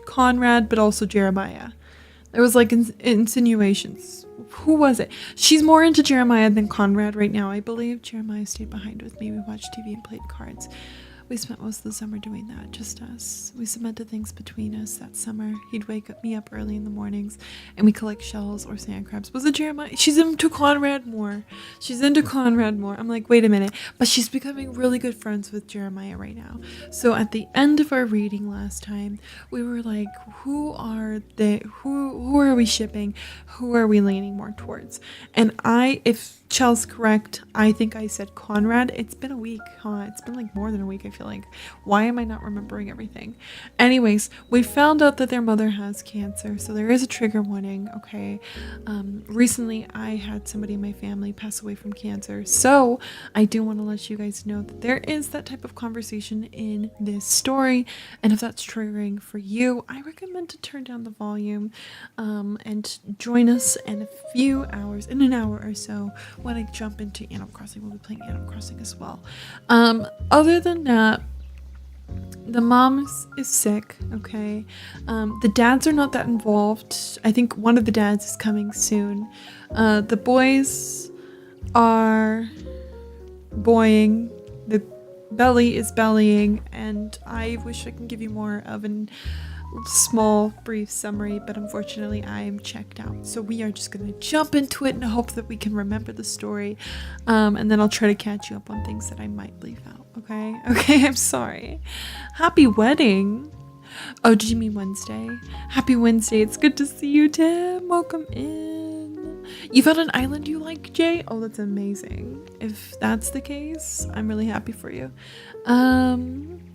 Conrad, but also Jeremiah. There was like insinuations. Who was it? She's more into Jeremiah than Conrad right now, I believe. Jeremiah stayed behind with me. We watched TV and played cards. We spent most of the summer doing that, just us. We cemented things between us that summer. He'd wake me up early in the mornings, and we collect shells or sand crabs. Was it Jeremiah? She's into Conrad more. I'm like, wait a minute. But she's becoming really good friends with Jeremiah right now. So at the end of our reading last time, we were like, who are we shipping? Who are we leaning more towards? And if Chel's correct, I think I said Conrad. It's been a week, huh? It's been like more than a week, I feel like. Why am I not remembering everything? Anyways, we found out that their mother has cancer, so there is a trigger warning, okay? Recently, I had somebody in my family pass away from cancer, so I do want to let you guys know that there is that type of conversation in this story, and if that's triggering for you, I recommend to turn down the volume and join us in an hour or so when I jump into Animal Crossing. We'll be playing Animal Crossing as well. Other than that, the mom is sick, okay? The dads are not that involved. I think one of the dads is coming soon. The boys are boying. The belly is bellying, and I wish I can give you more of an small brief summary, but unfortunately I am checked out, so we are just gonna jump into it and hope that we can remember the story, and then I'll try to catch you up on things that I might leave out. Okay, I'm sorry. Happy wedding. Oh, did you mean Wednesday? Happy Wednesday. It's good to see you, Tim. Welcome in. You found an island you like, Jay? Oh, that's amazing. If that's the case, I'm really happy for you.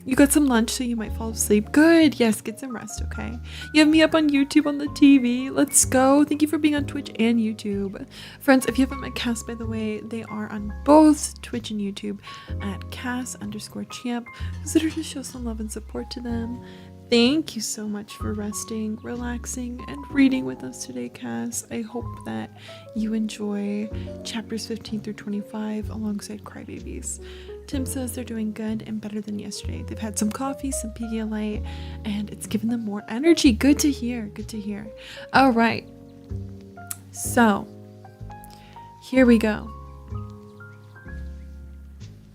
You got some lunch, so you might fall asleep. Good. Yes, get some rest, okay? You have me up on YouTube on the TV. Let's go. Thank you for being on Twitch and YouTube. Friends, if you haven't met Cass, by the way, they are on both Twitch and YouTube at Cass_champ. Consider to show some love and support to them. Thank you so much for resting, relaxing, and reading with us today, Cass. I hope that you enjoy chapters 15 through 25 alongside Crybabies. Tim says they're doing good and better than yesterday. They've had some coffee, some Pedialyte, and it's given them more energy. Good to hear. All right. So, here we go.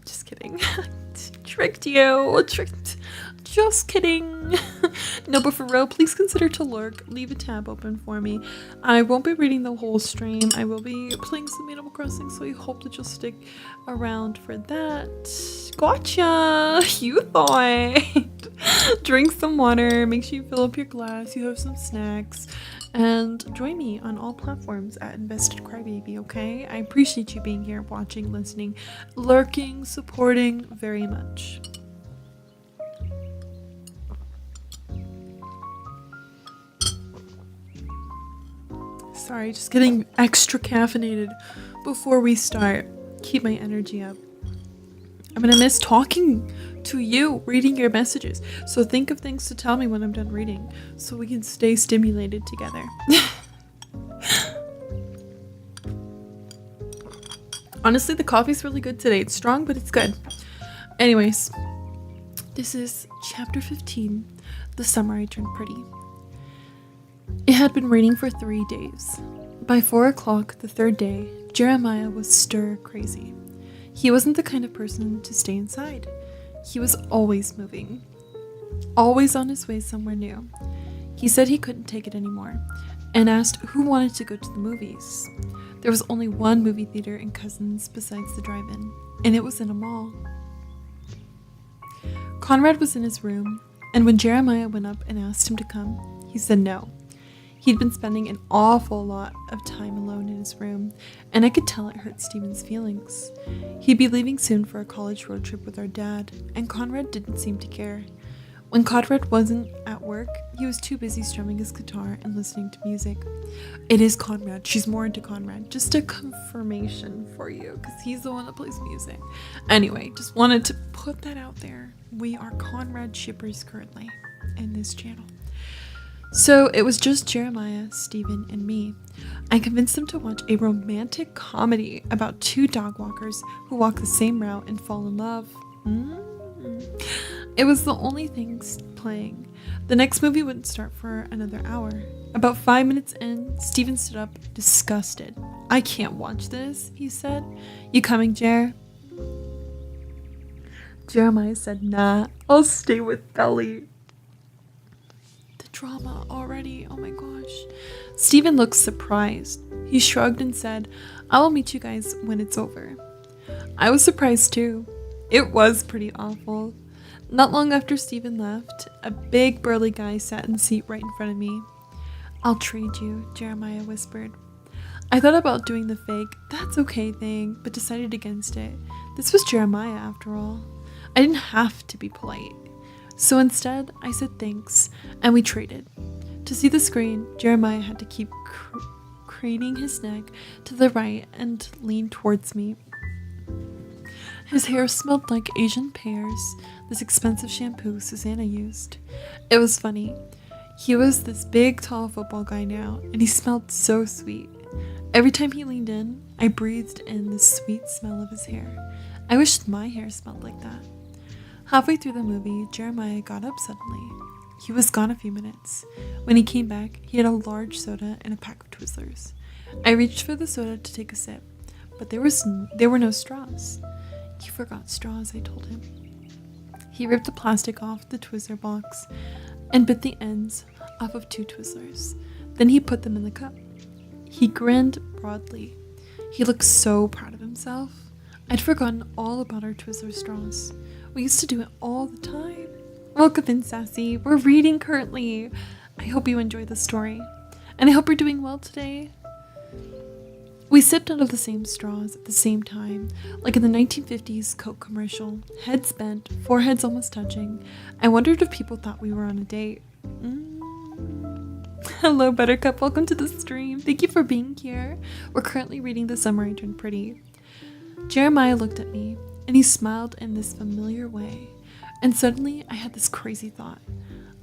Just kidding. Tricked you. Just kidding. No, but for real, please consider to lurk. Leave a tab open for me. I won't be reading the whole stream. I will be playing some Animal Crossing, so I hope that you'll stick around for that. Gotcha! You thought. Drink some water. Make sure you fill up your glass. You have some snacks. And join me on all platforms at investedcrybaby, okay? I appreciate you being here, watching, listening, lurking, supporting very much. Sorry, just getting extra caffeinated before we start. Keep my energy up. I'm gonna miss talking to you, reading your messages. So think of things to tell me when I'm done reading, so we can stay stimulated together. Honestly, the coffee's really good today. It's strong, but it's good. Anyways, this is chapter 15, The Summer I Turned Pretty. It had been raining for 3 days. By 4 o'clock the third day, Jeremiah was stir crazy. He wasn't the kind of person to stay inside. He was always moving, always on his way somewhere new. He said he couldn't take it anymore and asked who wanted to go to the movies. There was only one movie theater in Cousins besides the drive-in, and it was in a mall. Conrad was in his room, and when Jeremiah went up and asked him to come, he said no. He'd been spending an awful lot of time alone in his room, and I could tell it hurt Steven's feelings. He'd be leaving soon for a college road trip with our dad, and Conrad didn't seem to care. When Conrad wasn't at work, he was too busy strumming his guitar and listening to music. It is Conrad. She's more into Conrad. Just a confirmation for you, because he's the one that plays music. Anyway, just wanted to put that out there. We are Conrad shippers currently in this channel. So it was just Jeremiah, Steven, and me. I convinced them to watch a romantic comedy about 2 dog walkers who walk the same route and fall in love. It was the only thing playing. The next movie wouldn't start for another hour. About 5 minutes in, Steven stood up, disgusted. "I can't watch this," he said. "You coming, Jer?" Jeremiah said, nah, I'll stay with Belly. The drama already, oh my gosh. Steven looked surprised. He shrugged and said, I will meet you guys when it's over. I was surprised too. It was pretty awful. Not long after Steven left, a big burly guy sat in the seat right in front of me. I'll trade you, Jeremiah whispered. I thought about doing the fake, that's okay thing, but decided against it. This was Jeremiah after all. I didn't have to be polite. So instead, I said thanks, and we traded. To see the screen, Jeremiah had to keep craning his neck to the right and lean towards me. His hair smelled like Asian pears, this expensive shampoo Susanna used. It was funny. He was this big, tall football guy now, and he smelled so sweet. Every time he leaned in, I breathed in the sweet smell of his hair. I wished my hair smelled like that. Halfway through the movie, Jeremiah got up suddenly. He was gone a few minutes. When he came back, he had a large soda and a pack of Twizzlers. I reached for the soda to take a sip, but there were no straws. You forgot straws, I told him. He ripped the plastic off the Twizzler box and bit the ends off of 2 Twizzlers. Then he put them in the cup. He grinned broadly. He looked so proud of himself. I'd forgotten all about our Twizzler straws. We used to do it all the time. Welcome in, Sassy. We're reading currently. I hope you enjoy the story. And I hope you're doing well today. We sipped out of the same straws at the same time, like in the 1950s Coke commercial. Heads bent, foreheads almost touching. I wondered if people thought we were on a date. Hello, Buttercup. Welcome to the stream. Thank you for being here. We're currently reading The Summer I Turned Pretty. Jeremiah looked at me, and he smiled in this familiar way. And suddenly, I had this crazy thought.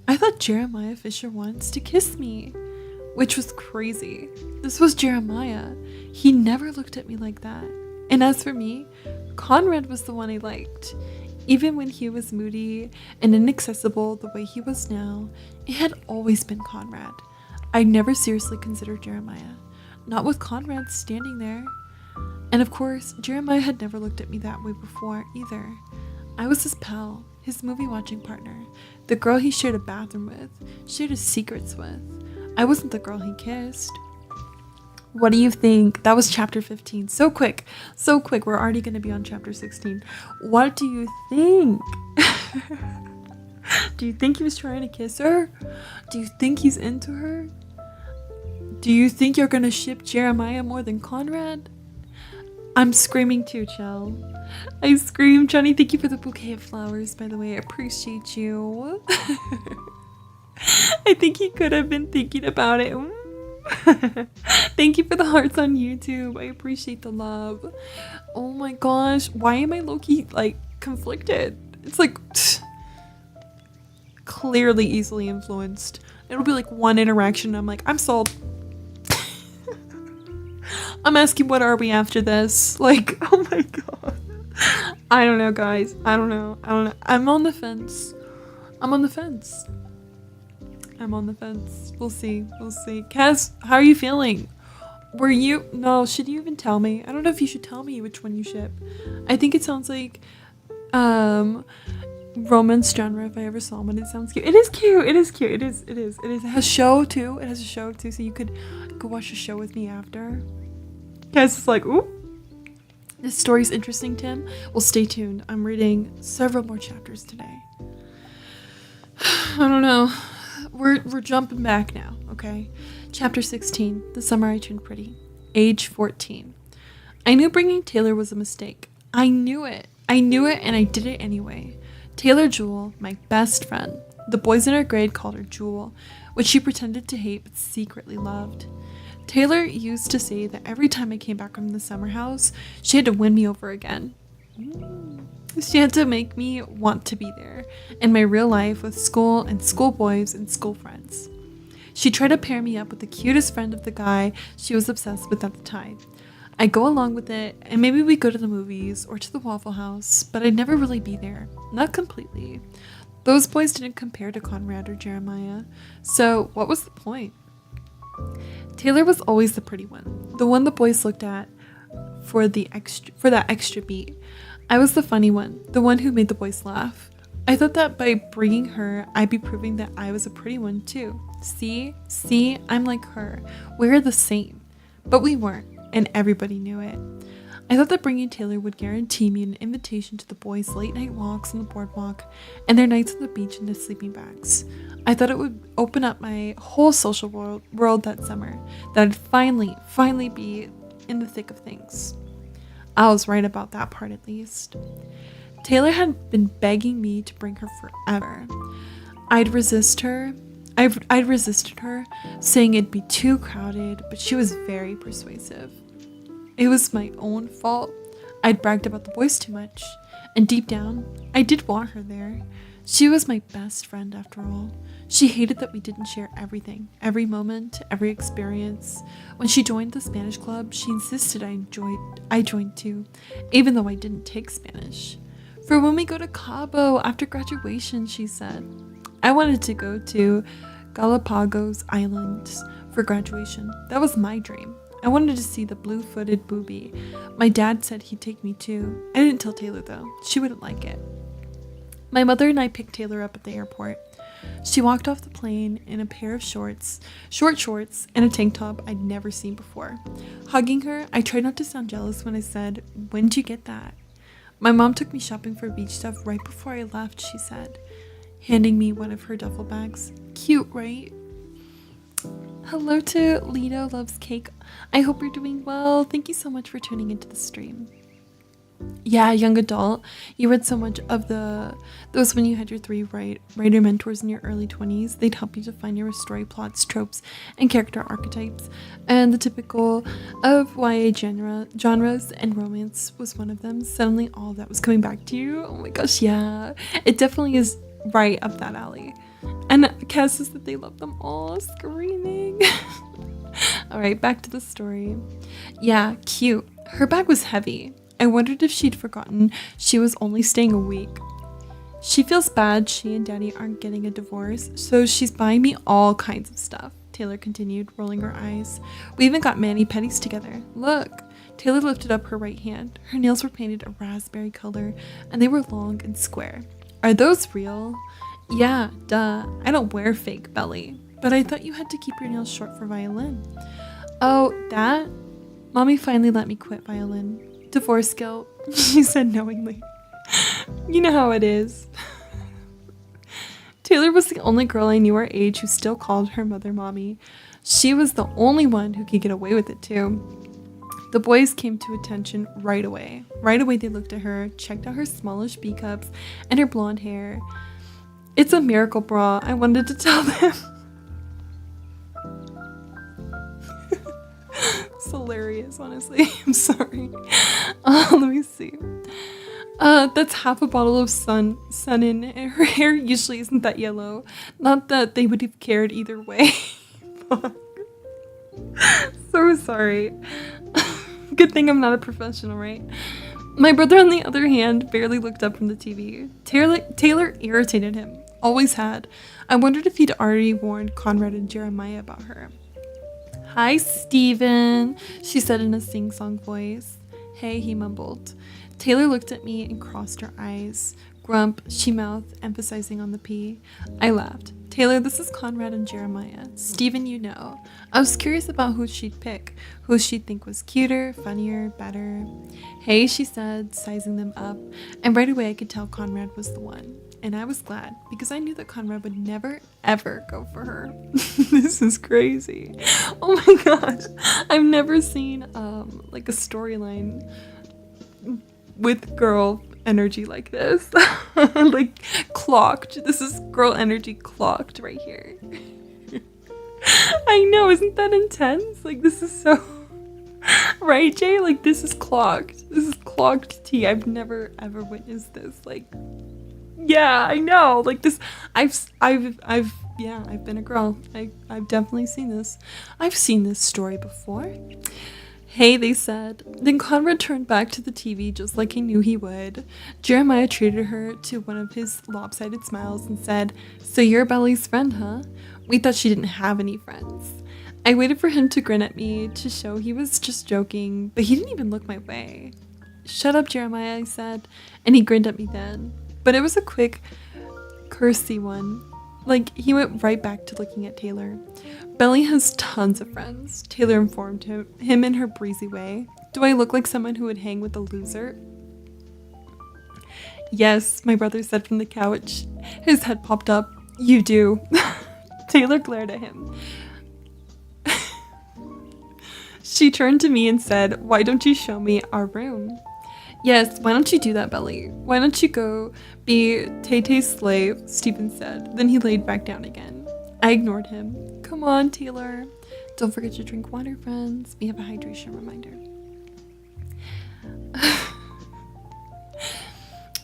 I thought Jeremiah Fisher wants to kiss me, which was crazy. This was Jeremiah. He never looked at me like that. And as for me, Conrad was the one I liked. Even when he was moody and inaccessible the way he was now, it had always been Conrad. I never seriously considered Jeremiah, not with Conrad standing there. And of course, Jeremiah had never looked at me that way before either. I was his pal, his movie-watching partner, the girl he shared a bathroom with, shared his secrets with. I wasn't the girl he kissed. What do you think? That was chapter 15. So quick. We're already going to be on chapter 16. What do you think? Do you think he was trying to kiss her? Do you think he's into her? Do you think you're going to ship Jeremiah more than Conrad? I'm screaming too, Chell. I scream. Johnny, thank you for the bouquet of flowers, by the way. I appreciate you. I think he could have been thinking about it. Thank you for the hearts on YouTube. I appreciate the love. Oh my gosh. Why am I low-key, like, conflicted? It's like clearly easily influenced. It'll be like one interaction and I'm like, I'm sold. I'm asking, what are we after this? Like, oh my god. I don't know, guys. I don't know. I'm on the fence. We'll see. Kaz, how are you feeling? Should you even tell me? I don't know if you should tell me which one you ship. I think it sounds like romance genre if I ever saw one. It sounds cute. It is cute. It is. It has a show too, so you could go watch the show with me after. Kaz is like, ooh. This story's interesting, Tim. Well, stay tuned. I'm reading several more chapters today. I don't know. We're jumping back now, okay? Chapter 16, The Summer I Turned Pretty. Age 14. I knew bringing Taylor was a mistake. I knew it, and I did it anyway. Taylor Jewel, my best friend. The boys in our grade called her Jewel, which she pretended to hate but secretly loved. Taylor used to say that every time I came back from the summer house, she had to win me over again. She had to make me want to be there in my real life with school and schoolboys and school friends. She tried to pair me up with the cutest friend of the guy she was obsessed with at the time. I'd go along with it, and maybe we'd go to the movies or to the Waffle House, but I'd never really be there. Not completely. Those boys didn't compare to Conrad or Jeremiah, so what was the point? Taylor was always the pretty one, the one the boys looked at for that extra beat. I was the funny one, the one who made the boys laugh. I thought that by bringing her, I'd be proving that I was a pretty one too. See, I'm like her. We're the same. But we weren't, and everybody knew it. I thought that bringing Taylor would guarantee me an invitation to the boys' late night walks on the boardwalk and their nights on the beach in their sleeping bags. I thought it would open up my whole social world that summer, that I'd finally be in the thick of things. I was right about that part at least. Taylor had been begging me to bring her forever. I'd resisted her, saying it'd be too crowded, but she was very persuasive. It was my own fault. I'd bragged about the boys too much, and deep down, I did want her there. She was my best friend after all. She hated that we didn't share everything, every moment, every experience. When she joined the Spanish club, she insisted I joined too, even though I didn't take Spanish. For when we go to Cabo after graduation, she said. I wanted to go to Galapagos Islands for graduation. That was my dream. I wanted to see the blue-footed booby. My dad said he'd take me too. I didn't tell Taylor though. She wouldn't like it. My mother and I picked Taylor up at the airport. She walked off the plane in a pair of short shorts, and a tank top I'd never seen before. Hugging her, I tried not to sound jealous when I said, "When'd you get that?" My mom took me shopping for beach stuff right before I left, she said, handing me one of her duffel bags. Cute, right? Hello to Lido Loves Cake. I hope you're doing well. Thank you so much for tuning into the stream. Yeah, young adult. You read so much of those when you had your 3 writer mentors in your early 20s. They'd help you define your story plots, tropes, and character archetypes. And the typical of YA genres, and romance was one of them. Suddenly all of that was coming back to you. Oh my gosh, yeah. It definitely is right up that alley. And Kaz says that they love them all, screaming. Alright, back to the story. Yeah, cute. Her bag was heavy. I wondered if she'd forgotten she was only staying a week. She feels bad she and Daddy aren't getting a divorce, so she's buying me all kinds of stuff, Taylor continued, rolling her eyes. We even got mani-pedis together. Look! Taylor lifted up her right hand. Her nails were painted a raspberry color, and they were long and square. Are those real? Yeah, duh. I don't wear fake belly. But I thought you had to keep your nails short for violin. Oh, that? Mommy finally let me quit violin. Divorce guilt, she said knowingly. You know how it is. Taylor was the only girl I knew our age who still called her mother mommy. She was the only one who could get away with it too. The boys came to attention right away. Right away they looked at her, checked out her smallish B cups and her blonde hair. It's a miracle bra, I wanted to tell them. It's hilarious, honestly. I'm sorry. Let me see. That's half a bottle of sun in. Her hair usually isn't that yellow. Not that they would have cared either way. So sorry. Good thing I'm not a professional, right? My brother, on the other hand, barely looked up from the TV. Taylor irritated him. Always had. I wondered if he'd already warned Conrad and Jeremiah about her. Hi, Steven, she said in a sing-song voice. Hey, he mumbled. Taylor looked at me and crossed her eyes. Grump, she mouthed, emphasizing on the P. I laughed. Taylor, this is Conrad and Jeremiah. Steven, you know. I was curious about who she'd pick, who she'd think was cuter, funnier, better. Hey, she said, sizing them up, and right away I could tell Conrad was the one. And I was glad, because I knew that Conrad would never, ever go for her. This is crazy. Oh my gosh. I've never seen like a storyline with girl energy like this. Like clocked. This is girl energy clocked right here. I know, isn't that intense? Like this is so right, Jay? Like this is clocked. This is clocked tea. I've never ever witnessed this. Like yeah, I know. Like this I've been a girl. I've definitely seen this. I've seen this story before. Hey, they said. Then Conrad turned back to the TV just like he knew he would. Jeremiah treated her to one of his lopsided smiles and said, So you're Belly's friend, huh? We thought she didn't have any friends. I waited for him to grin at me to show he was just joking, but he didn't even look my way. Shut up, Jeremiah, I said, and he grinned at me then. But it was a quick, cursy one. Like, he went right back to looking at Taylor. Belly has tons of friends, Taylor informed him in her breezy way. Do I look like someone who would hang with a loser? Yes, my brother said from the couch. His head popped up. You do. Taylor glared at him. She turned to me and said, why don't you show me our room? Yes, why don't you do that, Belly? Why don't you go be Tay-Tay's slave? Stephen said. Then he laid back down again. I ignored him. Come on, Taylor. Don't forget to drink water, friends. We have a hydration reminder.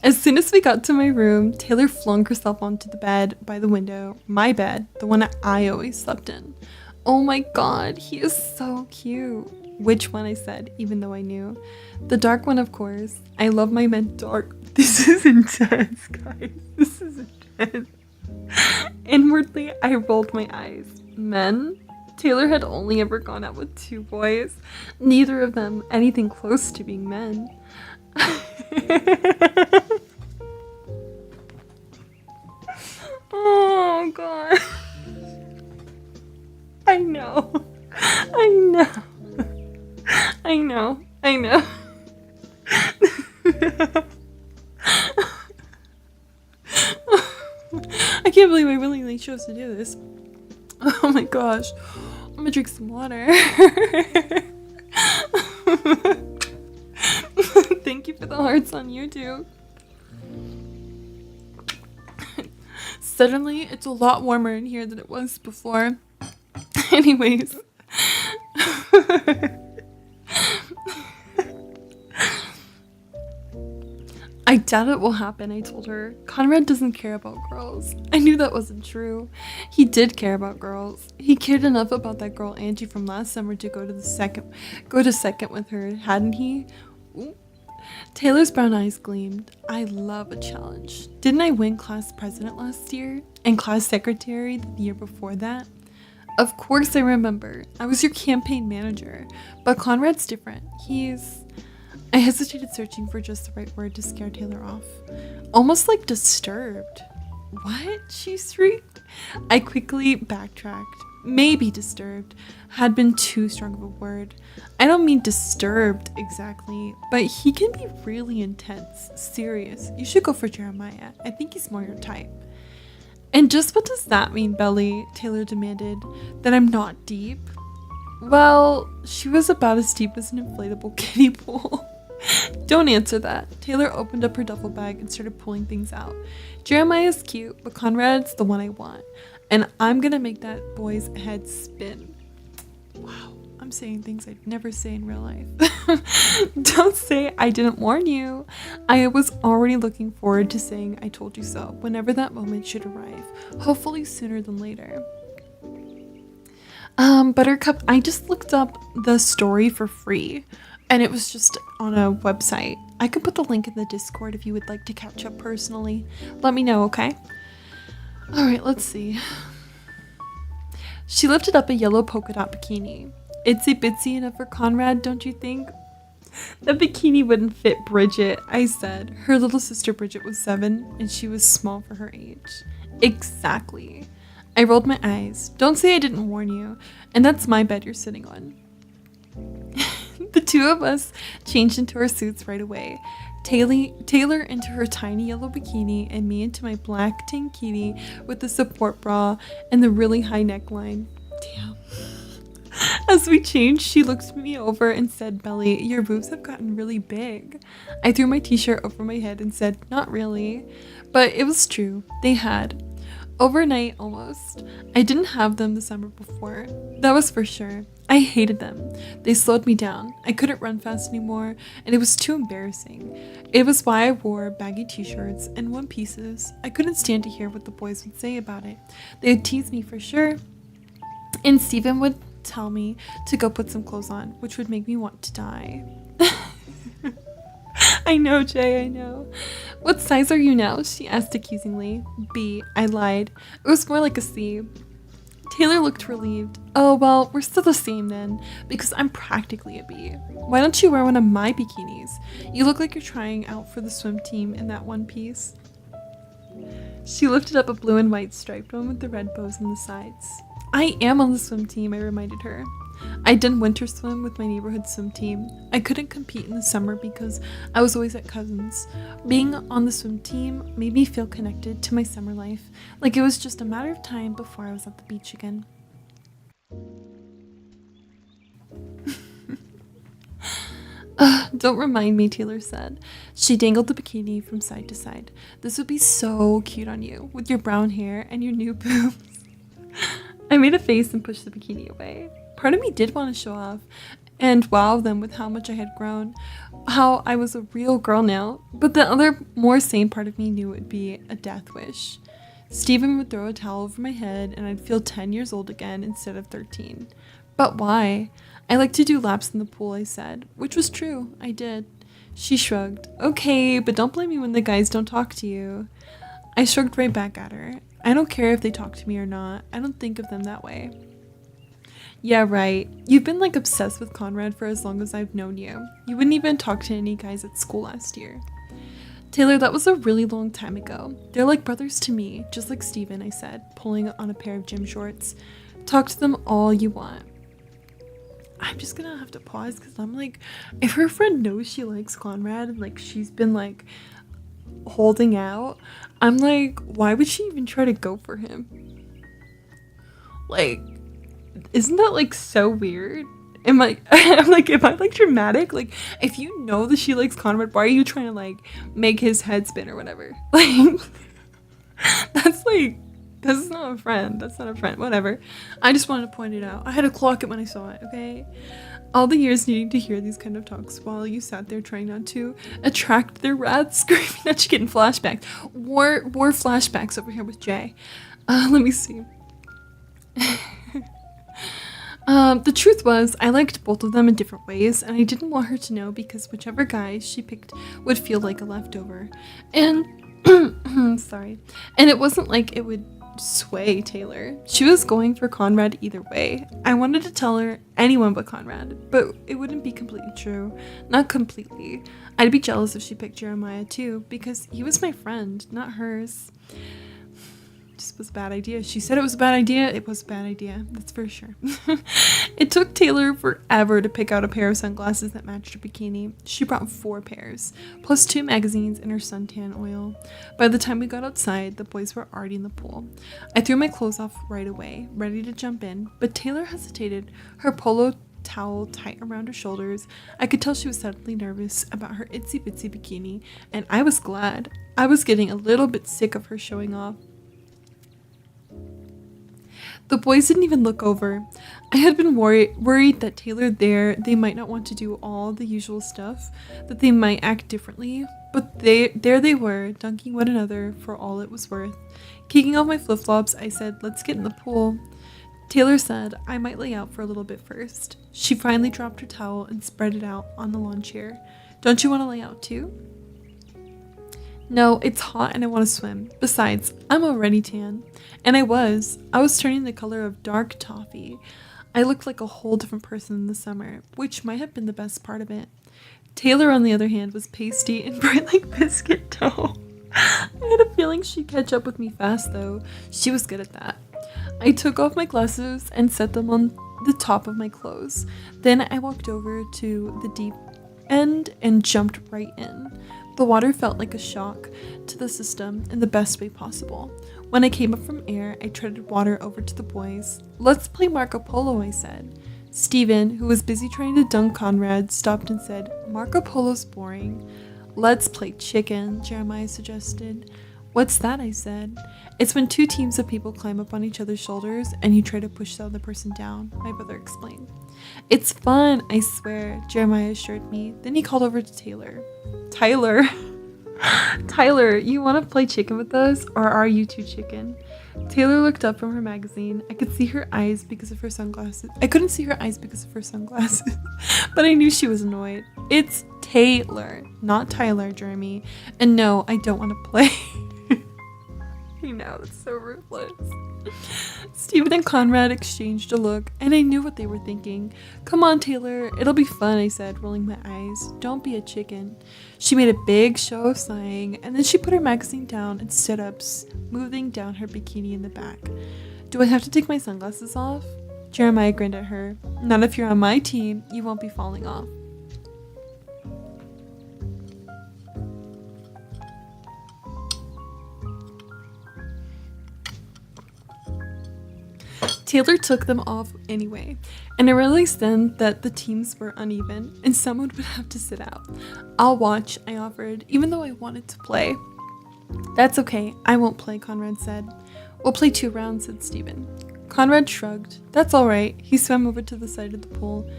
As soon as we got to my room, Taylor flung herself onto the bed by the window. My bed, the one I always slept in. Oh my god, he is so cute. Which one, I said, even though I knew. The dark one, of course. I love my men dark. This is intense, guys. This is intense. Inwardly, I rolled my eyes. Men? Taylor had only ever gone out with 2 boys. Neither of them anything close to being men. Oh, God. I know. I know. I know. I know. I can't believe I willingly chose to do this. Oh my gosh. I'm gonna drink some water. Thank you for the hearts on YouTube. Suddenly, it's a lot warmer in here than it was before. Anyways. I doubt it will happen, I told her. Conrad doesn't care about girls. I knew that wasn't true. He did care about girls. He cared enough about that girl Angie from last summer to go to second with her, hadn't he? Ooh. Taylor's brown eyes gleamed. I love a challenge. Didn't I win class president last year? And class secretary the year before that? Of course I remember. I was your campaign manager. But Conrad's different. I hesitated, searching for just the right word to scare Taylor off. Almost like disturbed. What? She shrieked. I quickly backtracked. Maybe disturbed had been too strong of a word. I don't mean disturbed exactly, but he can be really intense, serious. You should go for Jeremiah. I think he's more your type. And just what does that mean, Belly? Taylor demanded. That I'm not deep? Well, she was about as deep as an inflatable kiddie pool. Don't answer that. Taylor opened up her duffel bag and started pulling things out. Jeremiah's cute, but Conrad's the one I want. And I'm gonna make that boy's head spin. Wow, I'm saying things I'd never say in real life. Don't say I didn't warn you. I was already looking forward to saying I told you so whenever that moment should arrive. Hopefully sooner than later. Buttercup, I just looked up the story for free. And it was just on a website. I could put the link in the Discord if you would like to catch up personally. Let me know, okay? Alright, let's see. She lifted up a yellow polka dot bikini. Itsy bitsy enough for Conrad, don't you think? The bikini wouldn't fit Bridget, I said. Her little sister Bridget was 7 and she was small for her age. Exactly. I rolled my eyes. Don't say I didn't warn you. And that's my bed you're sitting on. The two of us changed into our suits right away. Taylor into her tiny yellow bikini and me into my black tankini with the support bra and the really high neckline. Damn. As we changed, she looked me over and said, Belly, your boobs have gotten really big. I threw my t-shirt over my head and said, not really. But it was true. They had. Overnight, almost. I didn't have them the summer before. That was for sure. I hated them. They slowed me down. I couldn't run fast anymore, and it was too embarrassing. It was why I wore baggy t-shirts and one pieces. I couldn't stand to hear what the boys would say about it. They'd tease me for sure. And Stephen would tell me to go put some clothes on, which would make me want to die. I know, Jay, I know. What size are you now? She asked accusingly. B. I lied. It was more like a C. Taylor looked relieved. Oh, well, we're still the same then, because I'm practically a bee. Why don't you wear one of my bikinis? You look like you're trying out for the swim team in that one piece. She lifted up a blue and white striped one with the red bows on the sides. I am on the swim team, I reminded her. I'd done winter swim with my neighborhood swim team. I couldn't compete in the summer because I was always at cousins. Being on the swim team made me feel connected to my summer life, like it was just a matter of time before I was at the beach again. Don't remind me, Taylor said. She dangled the bikini from side to side. This would be so cute on you, with your brown hair and your new boobs. I made a face and pushed the bikini away. Part of me did want to show off and wow them with how much I had grown, how I was a real girl now, but the other, more sane part of me knew it would be a death wish. Steven would throw a towel over my head and I'd feel 10 years old again instead of 13. But why? I like to do laps in the pool, I said, which was true, I did. She shrugged. Okay, but don't blame me when the guys don't talk to you. I shrugged right back at her. I don't care if they talk to me or not. I don't think of them that way. Yeah, right. You've been like obsessed with Conrad for as long as I've known you. You wouldn't even talk to any guys at school last year. Taylor, that was a really long time ago. They're like brothers to me, just like Steven, I said, pulling on a pair of gym shorts. Talk to them all you want. I'm just gonna have to pause because I'm like, if her friend knows she likes Conrad and like she's been like holding out, I'm like, why would she even try to go for him? Like, isn't that like so weird? I'm like dramatic? Like, if you know that she likes Conrad, why are you trying to like make his head spin or whatever? Like, that's not a friend. That's not a friend. Whatever. I just wanted to point it out. I had to clock it when I saw it, okay? All the years needing to hear these kind of talks while you sat there trying not to attract their wrath, screaming at you, getting flashbacks. War flashbacks over here with Jay. Let me see. The truth was, I liked both of them in different ways, and I didn't want her to know because whichever guy she picked would feel like a leftover. And, sorry. And it wasn't like it would sway Taylor. She was going for Conrad either way. I wanted to tell her anyone but Conrad, but it wouldn't be completely true. Not completely. I'd be jealous if she picked Jeremiah too, because he was my friend, not hers. Just was a bad idea. She said it was a bad idea. It was a bad idea. That's for sure. It took Taylor forever to pick out a pair of sunglasses that matched her bikini. She brought 4 pairs, plus 2 magazines and her suntan oil. By the time we got outside, the boys were already in the pool. I threw my clothes off right away, ready to jump in, but Taylor hesitated, her polo towel tight around her shoulders. I could tell she was suddenly nervous about her itsy bitsy bikini, and I was glad. I was getting a little bit sick of her showing off. The boys didn't even look over. I had been worried that Taylor they might not want to do all the usual stuff, that they might act differently, but there they were, dunking one another for all it was worth. Kicking off my flip-flops, I said, let's get in the pool. Taylor said I might lay out for a little bit first. She finally dropped her towel and spread it out on the lawn chair. Don't you want to lay out too? No, it's hot and I want to swim. Besides, I'm already tan. And I was turning the color of dark toffee. I looked like a whole different person in the summer, which might have been the best part of it. Taylor, on the other hand, was pasty and bright like biscuit dough. I had a feeling she'd catch up with me fast, though. She was good at that. I took off my glasses and set them on the top of my clothes. Then I walked over to the deep end and jumped right in. The water felt like a shock to the system in the best way possible. When I came up from air, I treaded water over to the boys. Let's play Marco Polo, I said. Steven, who was busy trying to dunk Conrad, stopped and said, Marco Polo's boring. Let's play chicken, Jeremiah suggested. What's that? I said. It's when 2 teams of people climb up on each other's shoulders and you try to push the other person down, my brother explained. It's fun, I swear, Jeremiah assured me. Then he called over to Taylor. Tyler, you want to play chicken with us, or are you too chicken? Taylor looked up from her magazine. I could see her eyes because of her sunglasses. I couldn't see her eyes because of her sunglasses, but I knew she was annoyed. It's Taylor, not Tyler, Jeremy. And no, I don't want to play. I know, it's so ruthless. Steven and Conrad exchanged a look, and I knew what they were thinking. Come on, Taylor, it'll be fun, I said, rolling my eyes. Don't be a chicken. She made a big show of sighing, and then she put her magazine down and stood up, smoothing down her bikini in the back. Do I have to take my sunglasses off? Jeremiah grinned at her. Not if you're on my team, you won't be falling off. Taylor took them off anyway, and I realized then that the teams were uneven and someone would have to sit out. I'll watch, I offered, even though I wanted to play. That's okay, I won't play, Conrad said. We'll play 2 rounds, said Steven. Conrad shrugged. That's alright. He swam over to the side of the pool.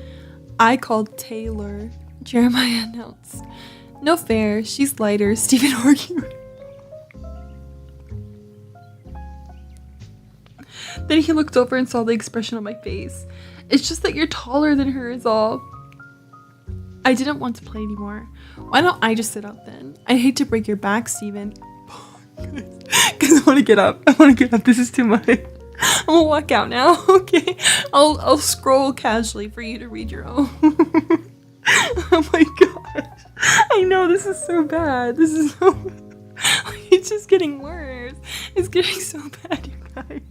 I called Taylor, Jeremiah announced. No fair, she's lighter, Steven argued. Then he looked over and saw the expression on my face. It's just that you're taller than her is all. I didn't want to play anymore. Why don't I just sit out then? I hate to break your back, Steven. Because I want to get up. This is too much. I'm gonna walk out now, okay? I'll scroll casually for you to read your own. Oh my gosh. I know, this is so bad. It's just getting worse. It's getting so bad, you guys.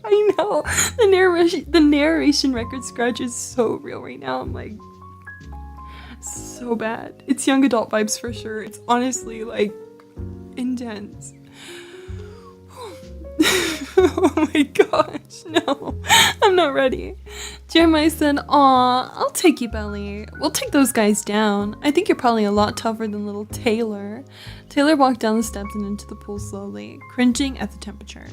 I know. The narration record scratch is so real right now. I'm like, so bad. It's young adult vibes for sure. It's honestly like intense. Oh my gosh, no, I'm not ready. Jeremiah said, aw, I'll take you, Belly. We'll take those guys down. I think you're probably a lot tougher than little Taylor. Taylor walked down the steps and into the pool slowly, cringing at the temperature.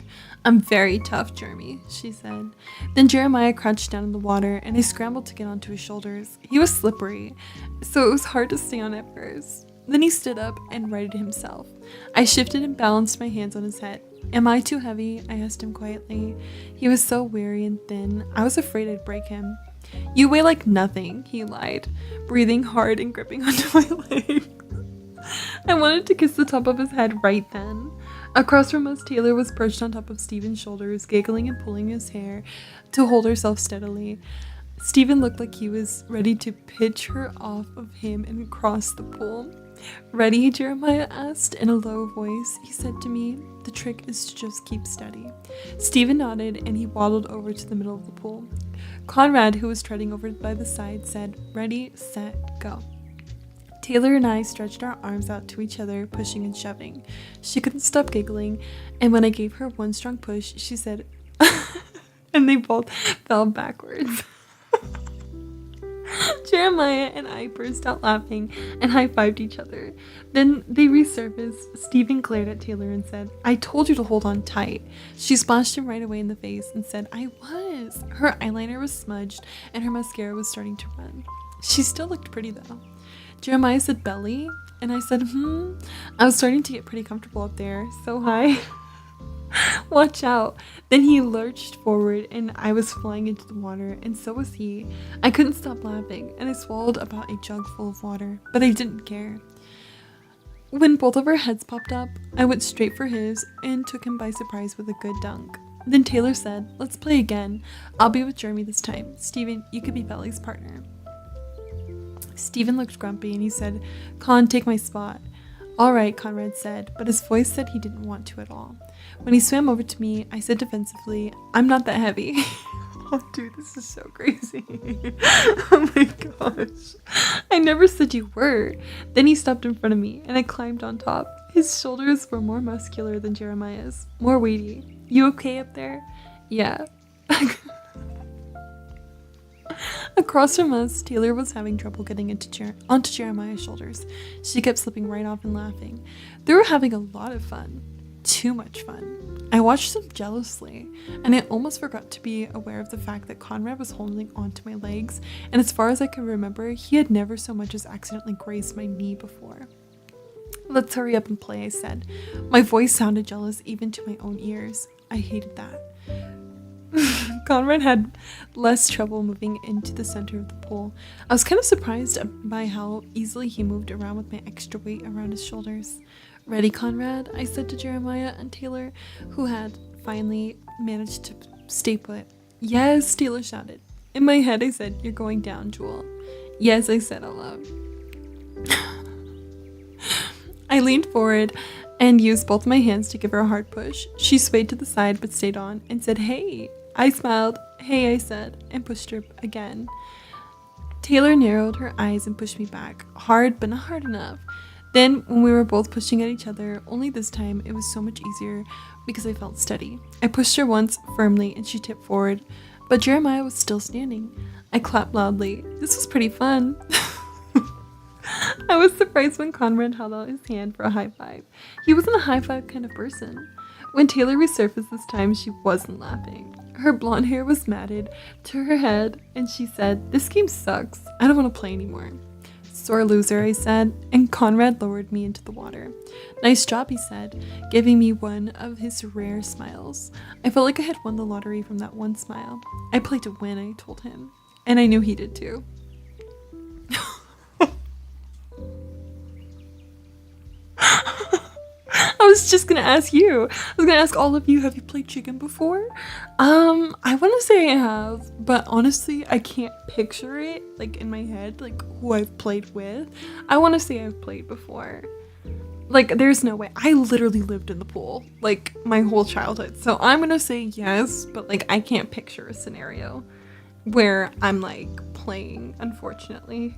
I'm very tough, Jeremy, she said. Then Jeremiah crouched down in the water and I scrambled to get onto his shoulders. He was slippery, so it was hard to stay on at first. Then he stood up and righted himself. I shifted and balanced my hands on his head. Am I too heavy? I asked him quietly. He was so weary and thin, I was afraid I'd break him. You weigh like nothing, he lied, breathing hard and gripping onto my legs. I wanted to kiss the top of his head right then. Across from us, Taylor was perched on top of Steven's shoulders, giggling and pulling his hair to hold herself steadily. Steven looked like he was ready to pitch her off of him and across the pool. Ready? Jeremiah asked in a low voice. He said to me, the trick is to just keep steady. Steven nodded and he waddled over to the middle of the pool. Conrad, who was treading over by the side, said, ready, set, go. Taylor and I stretched our arms out to each other, pushing and shoving. She couldn't stop giggling, and when I gave her one strong push, she said, and they both fell backwards. Jeremiah and I burst out laughing and high-fived each other. Then they resurfaced. Steven glared at Taylor and said, I told you to hold on tight. She splashed him right away in the face and said, I was. Her eyeliner was smudged and her mascara was starting to run. She still looked pretty though. Jeremiah said, belly? And I said, I was starting to get pretty comfortable up there. So high. Watch out. Then he lurched forward and I was flying into the water, and so was he. I couldn't stop laughing and I swallowed about a jug full of water, but I didn't care. When both of our heads popped up, I went straight for his and took him by surprise with a good dunk. Then Taylor said, let's play again. I'll be with Jeremy this time. Steven, you could be Belly's partner. Steven looked grumpy and he said, Con, take my spot. All right, Conrad said, but his voice said he didn't want to at all. When he swam over to me, I said defensively, I'm not that heavy. Oh, dude, this is so crazy. Oh my gosh. I never said you were. Then he stopped in front of me and I climbed on top. His shoulders were more muscular than Jeremiah's, more weighty. You okay up there? Yeah. Across from us, Taylor was having trouble getting onto Jeremiah's shoulders. She kept slipping right off and laughing. They were having a lot of fun. Too much fun. I watched them jealously, and I almost forgot to be aware of the fact that Conrad was holding onto my legs, and as far as I can remember, he had never so much as accidentally grazed my knee before. Let's hurry up and play, I said. My voice sounded jealous even to my own ears. I hated that. Conrad had less trouble moving into the center of the pool. I was kind of surprised by how easily he moved around with my extra weight around his shoulders. Ready, Conrad? I said to Jeremiah and Taylor, who had finally managed to stay put. Yes, Taylor shouted. In my head, I said, you're going down, Jewel. Yes, I said out loud. I leaned forward and used both my hands to give her a hard push. She swayed to the side but stayed on and said, hey. I smiled. Hey, I said, and pushed her again. Taylor narrowed her eyes and pushed me back. Hard, but not hard enough. Then, when we were both pushing at each other, only this time it was so much easier because I felt steady. I pushed her once firmly and she tipped forward, but Jeremiah was still standing. I clapped loudly. This was pretty fun. I was surprised when Conrad held out his hand for a high five. He wasn't a high five kind of person. When Taylor resurfaced this time, she wasn't laughing. Her blonde hair was matted to her head, and she said, this game sucks. I don't want to play anymore. Sore loser, I said, and Conrad lowered me into the water. Nice job, he said, giving me one of his rare smiles. I felt like I had won the lottery from that one smile. I played to win, I told him, and I knew he did too. I was just gonna ask you. I was gonna ask all of you, have you played chicken before? I want to say I have, but honestly, I can't picture it, like, in my head, like, who I've played with. I want to say I've played before. Like, there's no way. I literally lived in the pool, like, my whole childhood. So I'm gonna say yes, but, like, I can't picture a scenario where I'm, like, playing, unfortunately.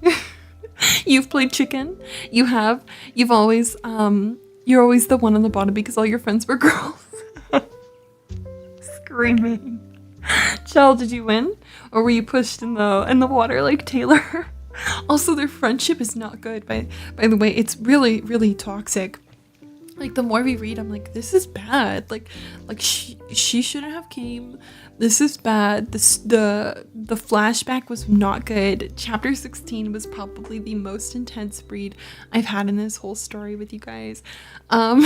You've played chicken? You have? You've always, you're always the one on the bottom because all your friends were girls. Screaming. Chell, did you win? Or were you pushed in the water like Taylor? Also, their friendship is not good. By the way, it's really, really toxic. Like, the more we read, I'm like, this is bad. Like she shouldn't have came. This is bad. The flashback was not good. Chapter 16 was probably the most intense read I've had in this whole story with you guys. And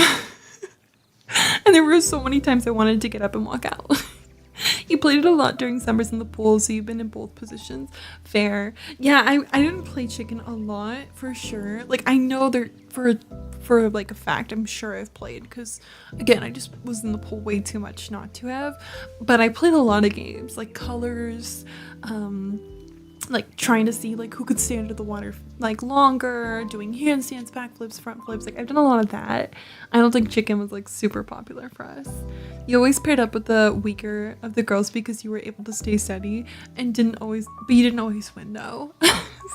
there were so many times I wanted to get up and walk out. You played it a lot during summers in the pool, so you've been in both positions. Fair. Yeah, I didn't play chicken a lot, for sure. Like, I know there, for like a fact, I'm sure I've played, because, again, I just was in the pool way too much not to have. But I played a lot of games, like colors, like trying to see like who could stay under the water like longer, doing handstands, backflips, front flips. Like, I've done a lot of that. I don't think chicken was like super popular for us. You always paired up with the weaker of the girls because you were able to stay steady and you didn't always win though.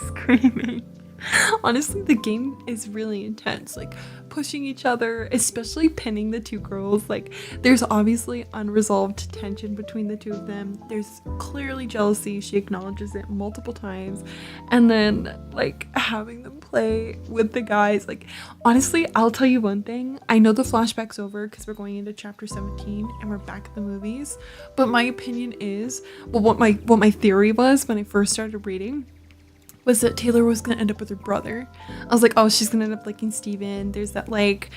Screaming. Honestly, the game is really intense, like pushing each other, especially pinning the two girls. Like, there's obviously unresolved tension between the two of them. There's clearly jealousy. She acknowledges it multiple times. And then like having them play with the guys, like, honestly, I'll tell you one thing. I know the flashback's over because we're going into chapter 17 and we're back at the movies, but my opinion is, well, what my theory was when I first started reading was that Taylor was gonna end up with her brother. I was like, oh, she's gonna end up liking Steven. There's that like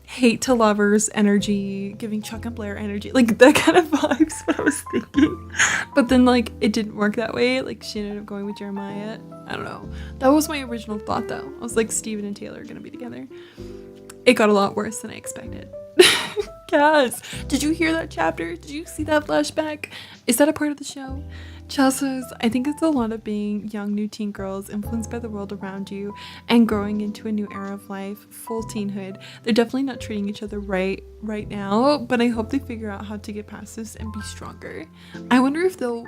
hate to lovers energy, giving Chuck and Blair energy, like that kind of vibes, what I was thinking. But then like it didn't work that way. Like, she ended up going with Jeremiah. I don't know. That was my original thought though. I was like, Steven and Taylor are gonna be together. It got a lot worse than I expected. Cass, did you hear that chapter? Did you see that flashback? Is that a part of the show? Chelsea's, I think it's a lot of being young new teen girls influenced by the world around you and growing into a new era of life, full teenhood. They're definitely not treating each other right now, but I hope they figure out how to get past this and be stronger. I wonder if they'll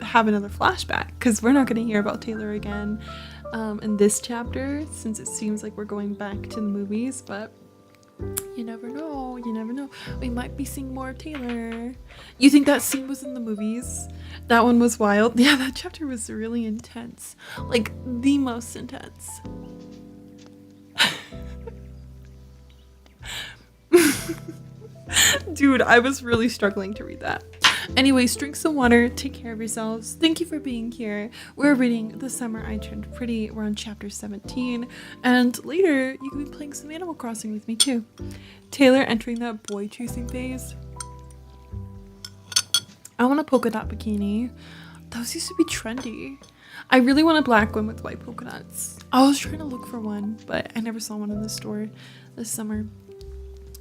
have another flashback, because we're not going to hear about Taylor again in this chapter, since it seems like we're going back to the movies, but you never know. We might be seeing more of Taylor. You think that scene was in the movies? That one was wild. Yeah, that chapter was really intense. Like, the most intense. Dude, I was really struggling to read that. Anyways, drink some water, take care of yourselves. Thank you for being here. We're reading The Summer I Turned Pretty. We're on chapter 17, and later you can be playing some Animal Crossing with me too. Taylor entering that boy chasing phase. I want a polka dot bikini. Those used to be trendy. I really want a black one with white polka dots. I was trying to look for one, but I never saw one in the store this summer.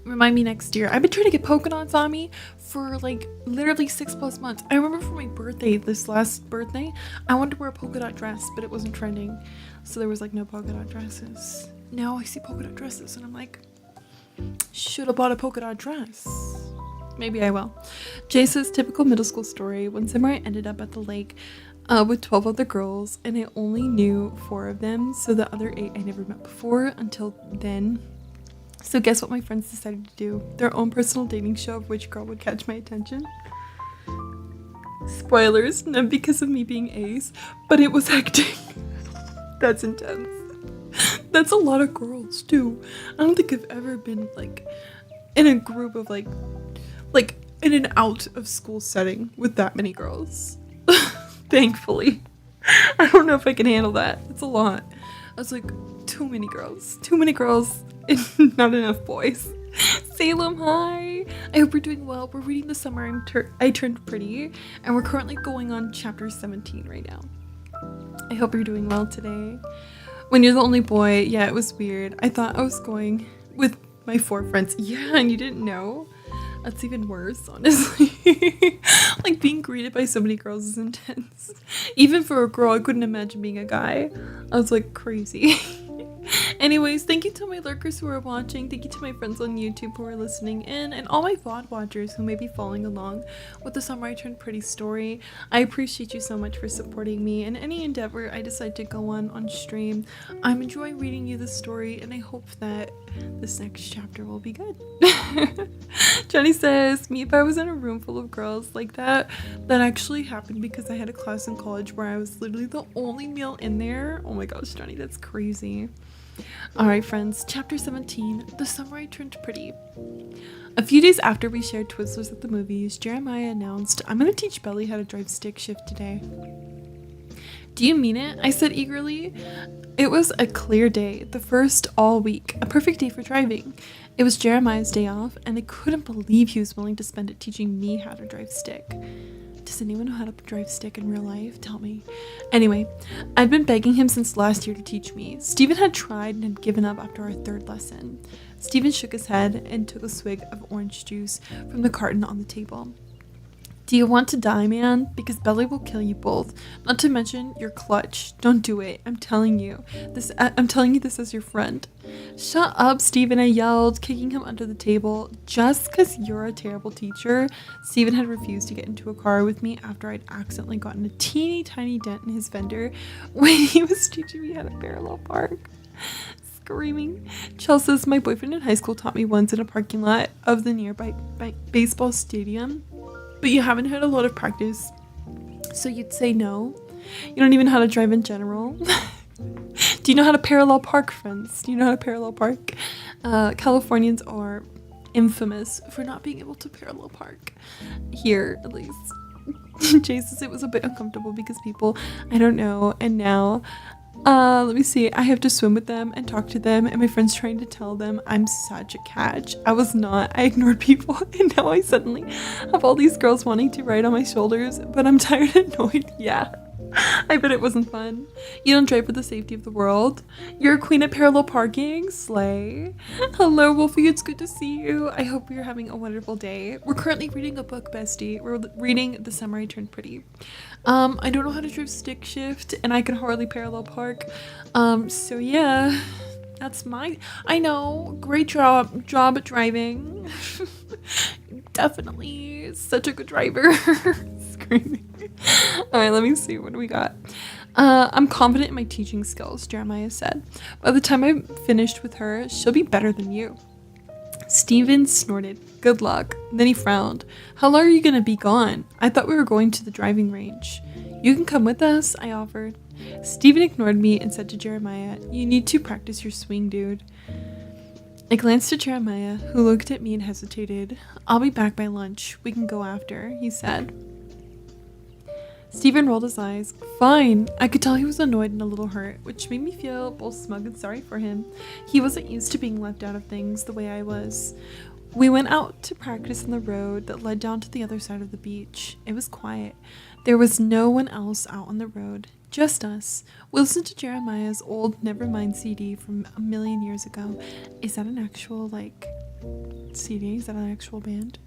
Remind me next year. I've been trying to get polka dots on me for like literally 6+ months. I remember for my birthday, this last birthday, I wanted to wear a polka dot dress, but it wasn't trending. So there was like no polka dot dresses. Now I see polka dot dresses and I'm like, should have bought a polka dot dress. Maybe I will. Jay says, typical middle school story. One summer I ended up at the lake with 12 other girls and I only knew 4 of them. So the other 8 I never met before until then. So guess what my friends decided to do? Their own personal dating show of which girl would catch my attention. Spoilers, not because of me being ace, but it was acting. That's intense. That's a lot of girls too. I don't think I've ever been like in a group of like in an out of school setting with that many girls. Thankfully. I don't know if I can handle that. It's a lot. I was like, too many girls and not enough boys. Salem, hi. I hope you're doing well. We're reading The Summer I Turned Pretty, and we're currently going on chapter 17 right now. I hope you're doing well today. When you're the only boy, yeah, it was weird. I thought I was going with my 4 friends. Yeah, and you didn't know? That's even worse, honestly. Like, being greeted by so many girls is intense. Even for a girl, I couldn't imagine being a guy. I was like, crazy. Anyways, thank you to my lurkers who are watching. Thank you to my friends on YouTube who are listening in, and all my VOD watchers who may be following along with the Summer I Turned Pretty story. I appreciate you so much for supporting me in any endeavor I decide to go on stream. I'm enjoying reading you the story, and I hope that this next chapter will be good. Johnny says, me if I was in a room full of girls like that actually happened because I had a class in college where I was literally the only male in there. Oh my gosh, Johnny, that's crazy. Alright friends, chapter 17, The Summer I Turned Pretty. A few days after we shared Twizzlers at the movies, Jeremiah announced, I'm gonna teach Belly how to drive stick shift today. Do you mean it? I said eagerly. It was a clear day, the first all week, a perfect day for driving. It was Jeremiah's day off, and I couldn't believe he was willing to spend it teaching me how to drive stick. Does anyone know how to drive stick in real life? Tell me. Anyway, I'd been begging him since last year to teach me. Steven had tried and had given up after our 3rd lesson. Steven shook his head and took a swig of orange juice from the carton on the table. Do you want to die, man? Because Belly will kill you both. Not to mention your clutch. Don't do it. I'm telling you this as your friend. Shut up, Steven, I yelled, kicking him under the table. Just because you're a terrible teacher. Steven had refused to get into a car with me after I'd accidentally gotten a teeny tiny dent in his fender when he was teaching me how to parallel park. Screaming. Chelsea says, my boyfriend in high school taught me once in a parking lot of the nearby baseball stadium. But you haven't had a lot of practice, so you'd say no. You don't even know how to drive in general. Do you know how to parallel park, friends? Do you know how to parallel park? Californians are infamous for not being able to parallel park. Here, at least. Jay says it was a bit uncomfortable because people I don't know, and now let me see, I have to swim with them and talk to them, and my friend's trying to tell them I'm such a catch. I was not. I ignored people, and now I suddenly have all these girls wanting to ride on my shoulders, but I'm tired and annoyed. Yeah, I bet it wasn't fun. You don't drive for the safety of the world. You're a queen at parallel parking. Slay. Hello, Wolfie. It's good to see you. I hope you're having a wonderful day. We're currently reading a book, bestie. We're reading The Summer I Turned Pretty. I don't know how to drive stick shift, and I can hardly parallel park. So yeah, that's I know, great job at driving. Definitely such a good driver. Screaming. Alright, let me see, what do we got? I'm confident in my teaching skills, Jeremiah said. By the time I'm finished with her, she'll be better than you. Steven snorted. Good luck. Then he frowned. How long are you gonna be gone? I thought we were going to the driving range. You can come with us, I offered. Steven ignored me and said to Jeremiah, you need to practice your swing, dude. I glanced at Jeremiah, who looked at me and hesitated. I'll be back by lunch. We can go after, he said. Steven rolled his eyes. Fine. I could tell he was annoyed and a little hurt, which made me feel both smug and sorry for him. He wasn't used to being left out of things the way I was. We went out to practice on the road that led down to the other side of the beach. It was quiet. There was no one else out on the road, just us. We listened to Jeremiah's old Nevermind CD from a million years ago. Is that an actual, like, CD? Is that an actual band?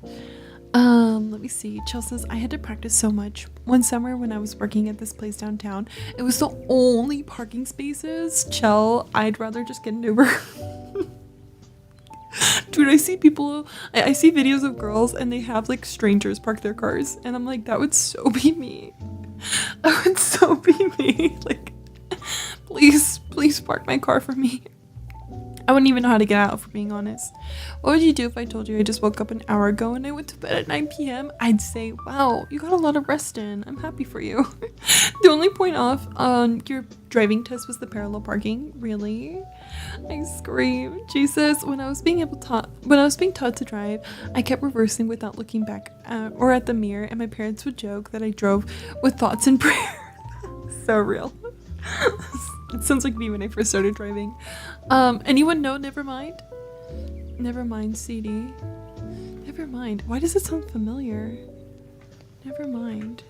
Let me see. Chell says, I had to practice so much. One summer when I was working at this place downtown, it was the only parking spaces. Chell, I'd rather just get an Uber. Dude, I see people, I see videos of girls and they have like strangers park their cars. And I'm like, that would so be me. That would so be me. Like, please park my car for me. I wouldn't even know how to get out, for being honest. What would you do if I told you I just woke up an hour ago and I went to bed at 9 p.m? I'd say, wow, you got a lot of rest in. I'm happy for you. The only point off on your driving test was the parallel parking. Really? I scream. Jesus, when I was being taught to drive, I kept reversing without looking back or at the mirror, and my parents would joke that I drove with thoughts and prayers. So real. It sounds like me when I first started driving. Anyone know Nevermind? Nevermind CD. Nevermind. Why does it sound familiar? Nevermind.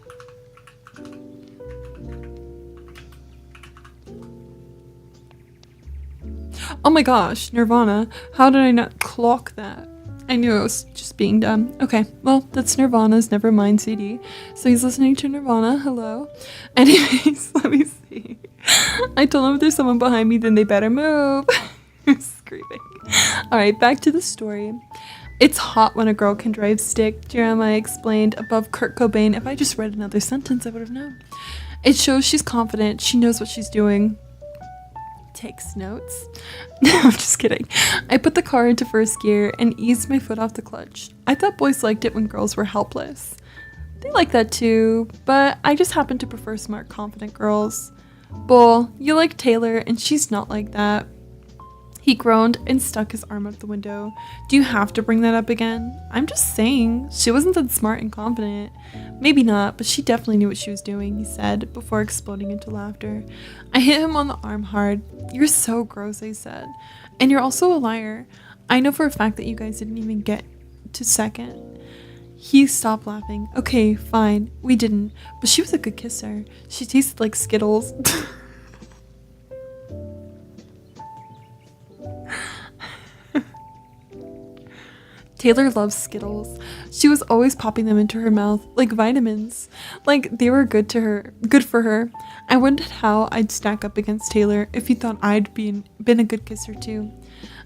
Oh my gosh, Nirvana. How did I not clock that? I knew it was just being dumb. Okay, well, that's Nirvana's Nevermind CD. So he's listening to Nirvana. Hello. Anyways, let me see. I told him if there's someone behind me, then they better move. Screaming. Alright, back to the story. It's hot when a girl can drive stick, Jeremiah explained above Kurt Cobain. If I just read another sentence, I would have known. It shows she's confident. She knows what she's doing. Takes notes. No, I'm just kidding. I put the car into first gear and eased my foot off the clutch. I thought boys liked it when girls were helpless. They like that too, but I just happen to prefer smart, confident girls. Bull, you like Taylor and she's not like that. He groaned and stuck his arm out the window. Do you have to bring that up again? I'm just saying, she wasn't that smart and confident. Maybe not, but she definitely knew what she was doing, he said, before exploding into laughter. I hit him on the arm hard. You're so gross, I said. And you're also a liar. I know for a fact that you guys didn't even get to second. He stopped laughing. Okay, fine, we didn't, but she was a good kisser. She tasted like Skittles. Taylor loves Skittles. She was always popping them into her mouth like vitamins. Like they were good for her. I wondered how I'd stack up against Taylor if he thought I'd been a good kisser too.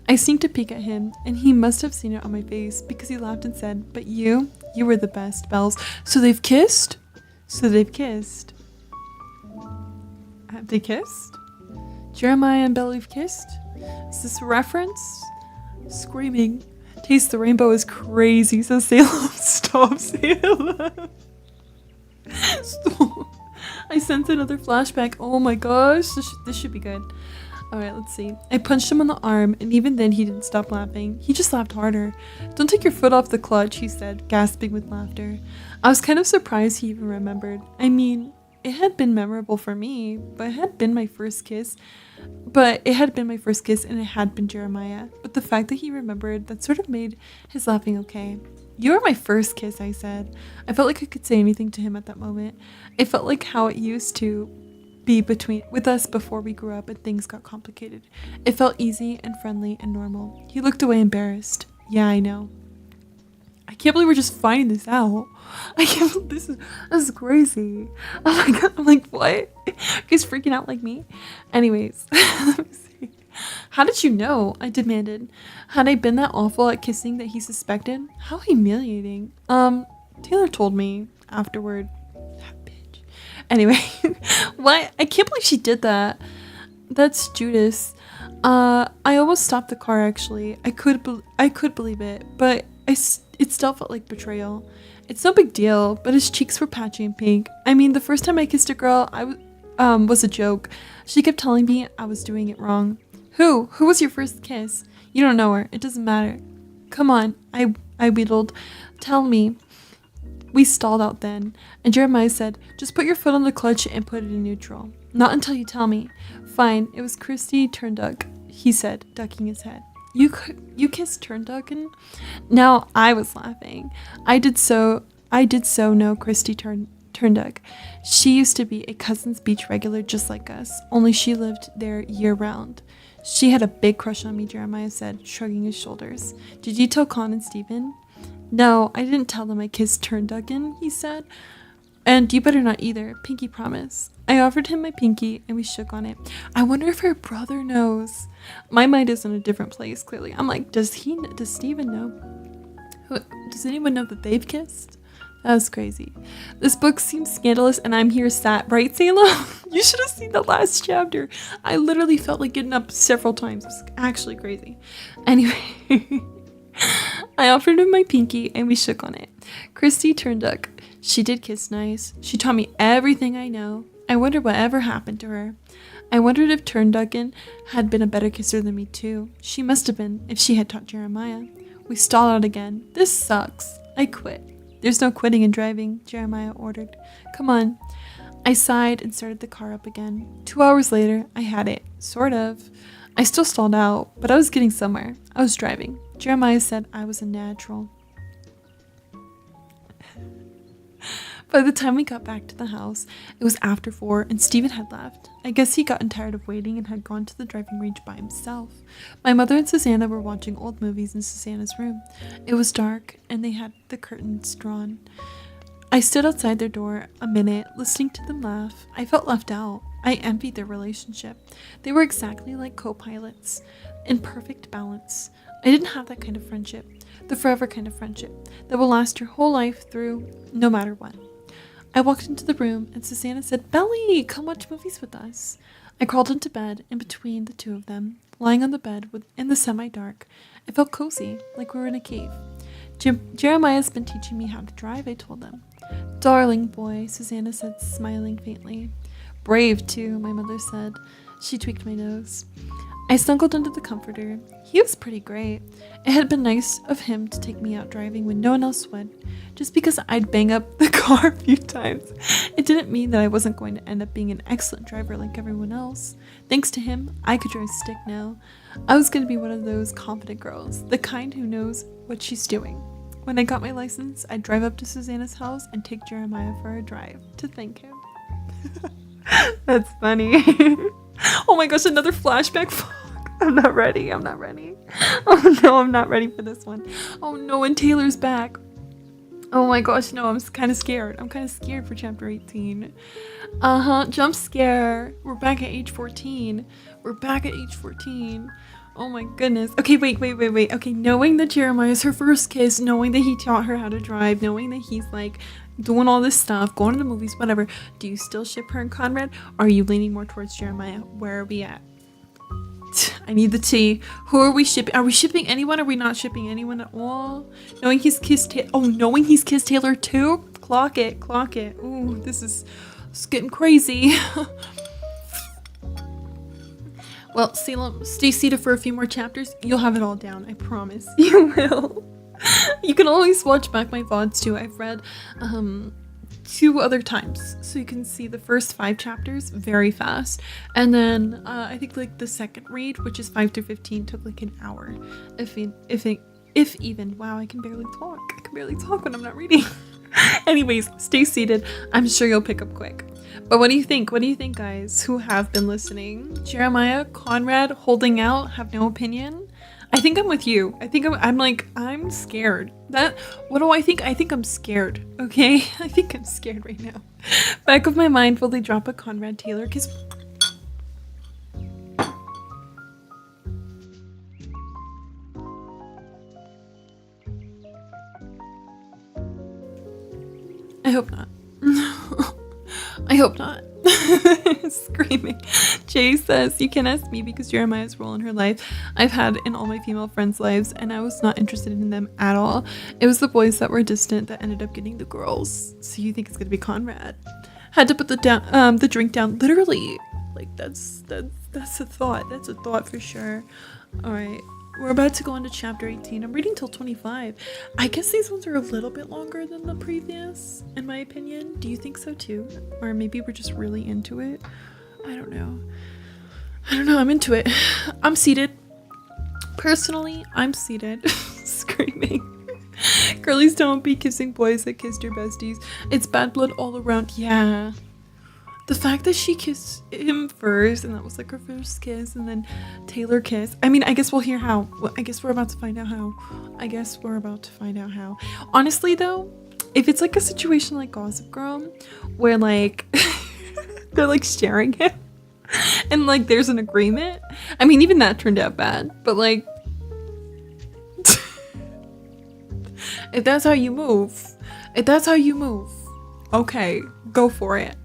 I sneaked a peek at him, and he must have seen it on my face because he laughed and said, but you were the best, Bells. So they've kissed? So they've kissed. Have they kissed? Jeremiah and Belle have kissed? Is this a reference? Screaming. Taste the rainbow is crazy, so Salem. Stop, Salem. Stop. I sense another flashback. Oh my gosh, this should be good. Alright, let's see. I punched him on the arm, and even then he didn't stop laughing. He just laughed harder. Don't take your foot off the clutch, he said, gasping with laughter. I was kind of surprised he even remembered. I mean, it had been memorable for me, but it had been my first kiss. And it had been Jeremiah. But the fact that he remembered, that sort of made his laughing okay. You were my first kiss, I said. I felt like I could say anything to him at that moment. It felt like how it used to be with us before we grew up and things got complicated. It felt easy and friendly and normal. He looked away embarrassed. Yeah, I know. I can't believe we're just finding this out. I can't believe this is crazy. Oh my god, I'm like, what? You guys freaking out like me? Anyways, let me see. How did you know? I demanded. Had I been that awful at kissing that he suspected? How humiliating. Taylor told me afterward. That bitch. Anyway, what? I can't believe she did that. That's Judas. I almost stopped the car actually. I could believe it, but it still felt like betrayal. It's no big deal, but his cheeks were patchy and pink. I mean, the first time I kissed a girl, was a joke. She kept telling me I was doing it wrong. Who was your first kiss? You don't know her. It doesn't matter. Come on, I wheedled. Tell me. We stalled out then, and Jeremiah said, just put your foot on the clutch and put it in neutral. Not until you tell me. Fine, it was Christy Turnduck, he said, ducking his head. You kissed Turnducken? Now I was laughing. I did so know Christy Turnduck. Turnduck. She used to be a Cousins Beach regular just like us, only she lived there year-round. She had a big crush on me, Jeremiah said, shrugging his shoulders. Did you tell Con and Steven? No, I didn't tell them I kissed Turnducken, he said. And you better not either, Pinky promise. I offered him my pinky and we shook on it. I wonder if her brother knows. My mind is in a different place, clearly. I'm like, does Steven know? Does anyone know that they've kissed? That was crazy. This book seems scandalous and I'm here sat, right, Salem? You should have seen the last chapter. I literally felt like getting up several times. It was actually crazy. Anyway, I offered him my pinky and we shook on it. Christy Turnduck. She did kiss nice. She taught me everything I know. I wonder whatever happened to her. I wondered if Turnducken had been a better kisser than me too. She must have been if she had taught Jeremiah. We stalled out again. This sucks. I quit. There's no quitting and driving, Jeremiah ordered. Come on. I sighed and started the car up again. 2 hours later, I had it. Sort of. I still stalled out, but I was getting somewhere. I was driving. Jeremiah said I was a natural. By the time we got back to the house, it was after 4 and Steven had left. I guess he'd gotten tired of waiting and had gone to the driving range by himself. My mother and Susanna were watching old movies in Susanna's room. It was dark and they had the curtains drawn. I stood outside their door a minute, listening to them laugh. I felt left out. I envied their relationship. They were exactly like co-pilots, in perfect balance. I didn't have that kind of friendship, the forever kind of friendship that will last your whole life through, no matter what. I walked into the room and Susanna said, Belly, come watch movies with us. I crawled into bed in between the two of them, lying on the bed in the semi-dark. It felt cozy, like we were in a cave. Jeremiah's been teaching me how to drive, I told them. Darling boy, Susanna said, smiling faintly. Brave, too, my mother said. She tweaked my nose. I snuggled into the comforter. He was pretty great. It had been nice of him to take me out driving when no one else would. Just because I'd bang up the car a few times, it didn't mean that I wasn't going to end up being an excellent driver like everyone else. Thanks to him, I could drive stick now. I was going to be one of those confident girls, the kind who knows what she's doing. When I got my license, I'd drive up to Susanna's house and take Jeremiah for a drive to thank him. That's funny. Oh my gosh, another flashback. I'm not ready. Oh no, I'm not ready for this one. Oh no, and Taylor's back. Oh my gosh, no, I'm kind of scared. I'm kind of scared for chapter 18. Jump scare. We're back at age 14. Oh my goodness. Okay, wait. Okay, knowing that Jeremiah's her first kiss, knowing that he taught her how to drive, knowing that he's like doing all this stuff, going to the movies, whatever. Do you still ship her and Conrad? Or are you leaning more towards Jeremiah? Where are we at? I need the tea. Who are we shipping? Are we shipping anyone? Are we not shipping anyone at all? Knowing he's kissed Taylor too? Clock it. Ooh, this is getting crazy. Well, Salem, stay seated for a few more chapters. You'll have it all down. I promise. You will. You can always watch back my VODs too. I've read 2 other times, so you can see the first 5 chapters very fast, and then I think like the second read, which is 5 through 15, took like an hour, if even. Wow, I can barely talk when I'm not reading. Anyways, stay seated. I'm sure you'll pick up quick. But what do you think, guys who have been listening? Jeremiah, Conrad, holding out, have no opinion? I think I'm with you. I think I'm scared. What do I think? I think I'm scared, okay? I think I'm scared right now. Back of my mind, will they drop a Conrad Taylor kiss? I hope not. I hope not. Screaming. Jay says, you can ask me because Jeremiah's role in her life I've had in all my female friends' lives, and I was not interested in them at all. It was the boys that were distant that ended up getting the girls. So you think it's gonna be Conrad? Had to put the drink down, literally. Like that's a thought. That's a thought for sure. All right. We're about to go into chapter 18. I'm reading till 25. I guess these ones are a little bit longer than the previous, in my opinion. Do you think so too? Or maybe we're just really into it? I don't know. I'm into it. I'm seated. Personally, I'm seated. Screaming. Girlies don't be kissing boys that kissed your besties. It's bad blood all around. Yeah. The fact that she kissed him first and that was like her first kiss and then Taylor kissed. I mean, I guess we'll hear how. I guess we're about to find out how. Honestly though, if it's like a situation like Gossip Girl where like they're like sharing him and like there's an agreement. I mean, even that turned out bad, but like if that's how you move, okay, go for it.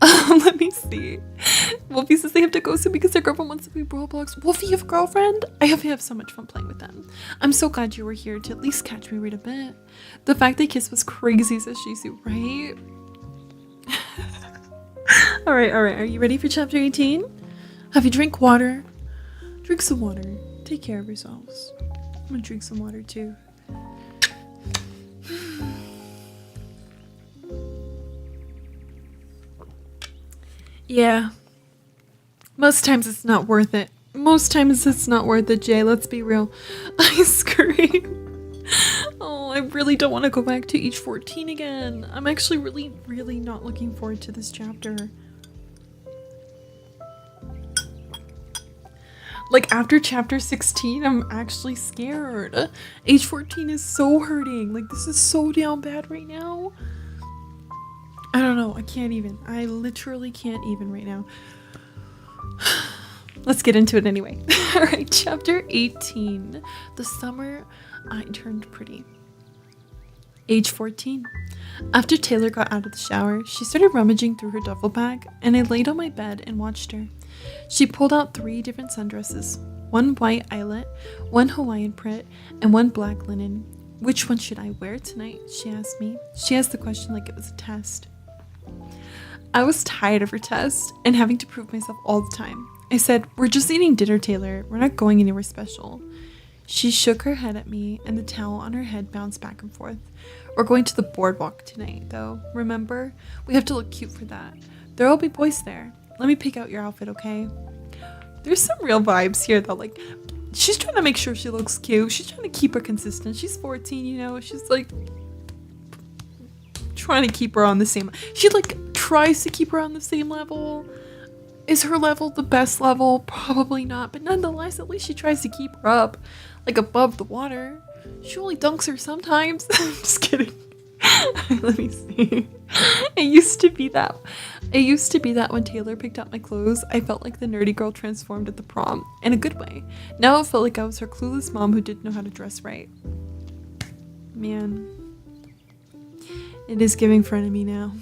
Let me see. Wolfie says they have to go soon because their girlfriend wants to be Roblox. Wolfie, you have a girlfriend? I have so much fun playing with them. I'm so glad you were here to at least catch me read a bit. The fact they kissed was crazy, says Shizu, right? Alright. Are you ready for chapter 18? Have you drink water? Drink some water. Take care of yourselves. I'm gonna drink some water too. Yeah. Most times it's not worth it. Jay. Let's be real. I scream. Oh, I really don't want to go back to age 14 again. I'm actually really not looking forward to this chapter. Like, after chapter 16, I'm actually scared. Age 14 is so hurting. Like, this is so down bad right now. I don't know. I can't even. I literally can't even right now. Let's get into it anyway. Alright, chapter 18. The summer I turned pretty. Age 14. After Taylor got out of the shower, she started rummaging through her duffel bag, and I laid on my bed and watched her. She pulled out 3 different sundresses. 1 white eyelet, 1 Hawaiian print, and 1 black linen. Which one should I wear tonight? She asked me. She asked the question like it was a test. I was tired of her test and having to prove myself all the time. I said, "We're just eating dinner, Taylor. We're not going anywhere special." She shook her head at me and the towel on her head bounced back and forth. "We're going to the boardwalk tonight, though. Remember? We have to look cute for that. There'll be boys there. Let me pick out your outfit, okay?" There's some real vibes here, though. Like, she's trying to make sure she looks cute. She's trying to keep her consistent. She's 14, you know? She's, like, trying to keep her on the same... She, like, tries to keep her on the same level. Is her level the best level? Probably not. But nonetheless, at least she tries to keep her up, like, above the water. She only dunks her sometimes. I'm just kidding. Let me see. It used to be that when Taylor picked out my clothes, I felt like the nerdy girl transformed at the prom, in a good way. Now it felt like I was her clueless mom who didn't know how to dress right. Man. It is giving frenemy now.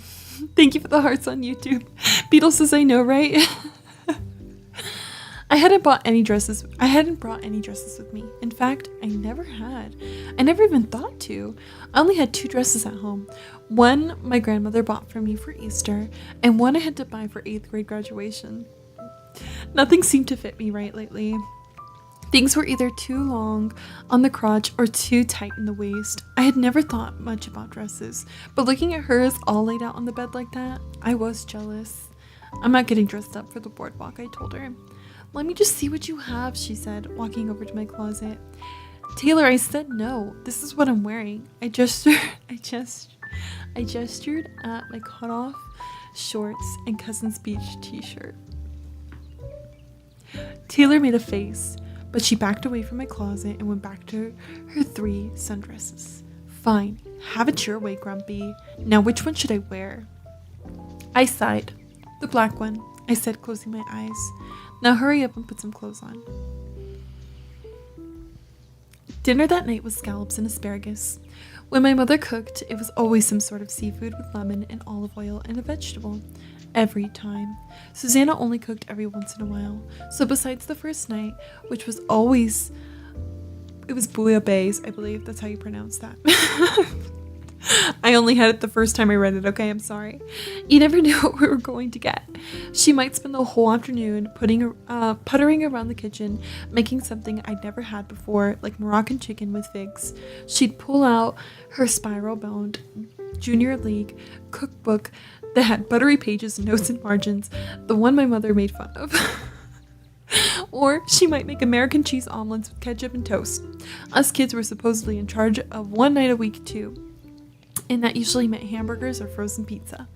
Thank you for the hearts on YouTube. Beetle says I know, right? I hadn't brought any dresses with me. In fact, I never had. I never even thought to. I only had 2 dresses at home. One my grandmother bought for me for Easter, and one I had to buy for 8th grade graduation. Nothing seemed to fit me right lately. Things were either too long on the crotch or too tight in the waist. I had never thought much about dresses, but looking at hers all laid out on the bed like that, I was jealous. "I'm not getting dressed up for the boardwalk," I told her. "Let me just see what you have," she said, walking over to my closet. "Taylor," I said, "no. This is what I'm wearing." I gestured at my cutoff shorts and Cousin's Beach t-shirt. Taylor made a face, but she backed away from my closet and went back to her 3 sundresses. "Fine, have it your way, Grumpy. Now which one should I wear?" I sighed. "The black one," I said, closing my eyes. "Now hurry up and put some clothes on." Dinner that night was scallops and asparagus. When my mother cooked, it was always some sort of seafood with lemon and olive oil and a vegetable. Every time. Susanna only cooked every once in a while. So besides the first night, which was always... It was bouillabaisse, I believe. That's how you pronounce that. I only had it the first time I read it, okay? I'm sorry. You never knew what we were going to get. She might spend the whole afternoon puttering around the kitchen, making something I'd never had before, like Moroccan chicken with figs. She'd pull out her spiral-bound Junior League cookbook that had buttery pages, notes, and margins, the one my mother made fun of. Or she might make American cheese omelets with ketchup and toast. Us kids were supposedly in charge of one night a week too, and that usually meant hamburgers or frozen pizza.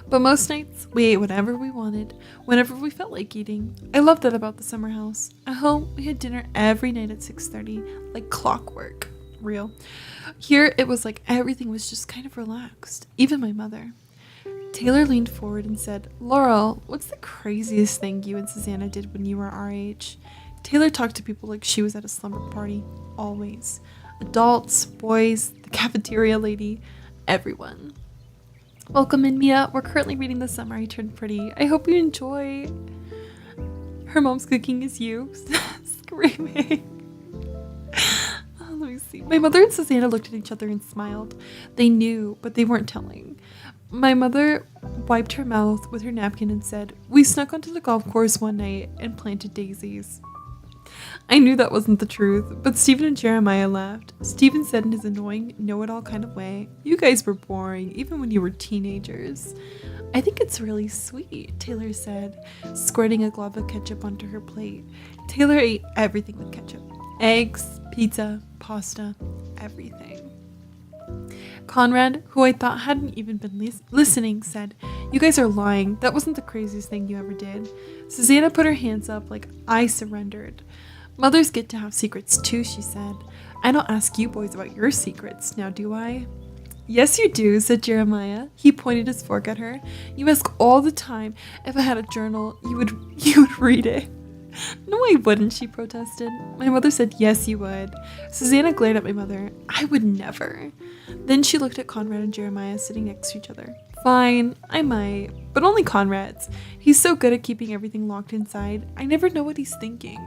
But most nights, we ate whatever we wanted, whenever we felt like eating. I loved that about the summer house. At home, we had dinner every night at 6:30, like clockwork. Real. Here, it was like everything was just kind of relaxed, even my mother. Taylor leaned forward and said, "Laurel, what's the craziest thing you and Susanna did when you were our age?" Taylor talked to people like she was at a slumber party, always. Adults, boys, the cafeteria lady, everyone. Welcome in, Mia. We're currently reading The Summer I Turned Pretty. I hope you enjoy. Her mom's cooking is you. Screaming. Oh, let me see. My mother and Susanna looked at each other and smiled. They knew, but they weren't telling. My mother wiped her mouth with her napkin and said, "We snuck onto the golf course one night and planted daisies." I knew that wasn't the truth, but Stephen and Jeremiah laughed. Stephen said in his annoying, know-it-all kind of way, "You guys were boring, even when you were teenagers." "I think it's really sweet," Taylor said, squirting a glob of ketchup onto her plate. Taylor ate everything with ketchup. Eggs, pizza, pasta, everything. Conrad, who I thought hadn't even been listening, said, "You guys are lying. That wasn't the craziest thing you ever did." Susanna put her hands up like I surrendered. "Mothers get to have secrets too," she said. "I don't ask you boys about your secrets, now do I?" "Yes, you do," said Jeremiah. He pointed his fork at her. "You ask all the time. If I had a journal, you would read it." "No, I wouldn't," she protested. My mother said, "Yes, you would." Susanna glared at my mother. "I would never." Then she looked at Conrad and Jeremiah sitting next to each other. "Fine, I might, but only Conrad's. He's so good at keeping everything locked inside. I never know what he's thinking.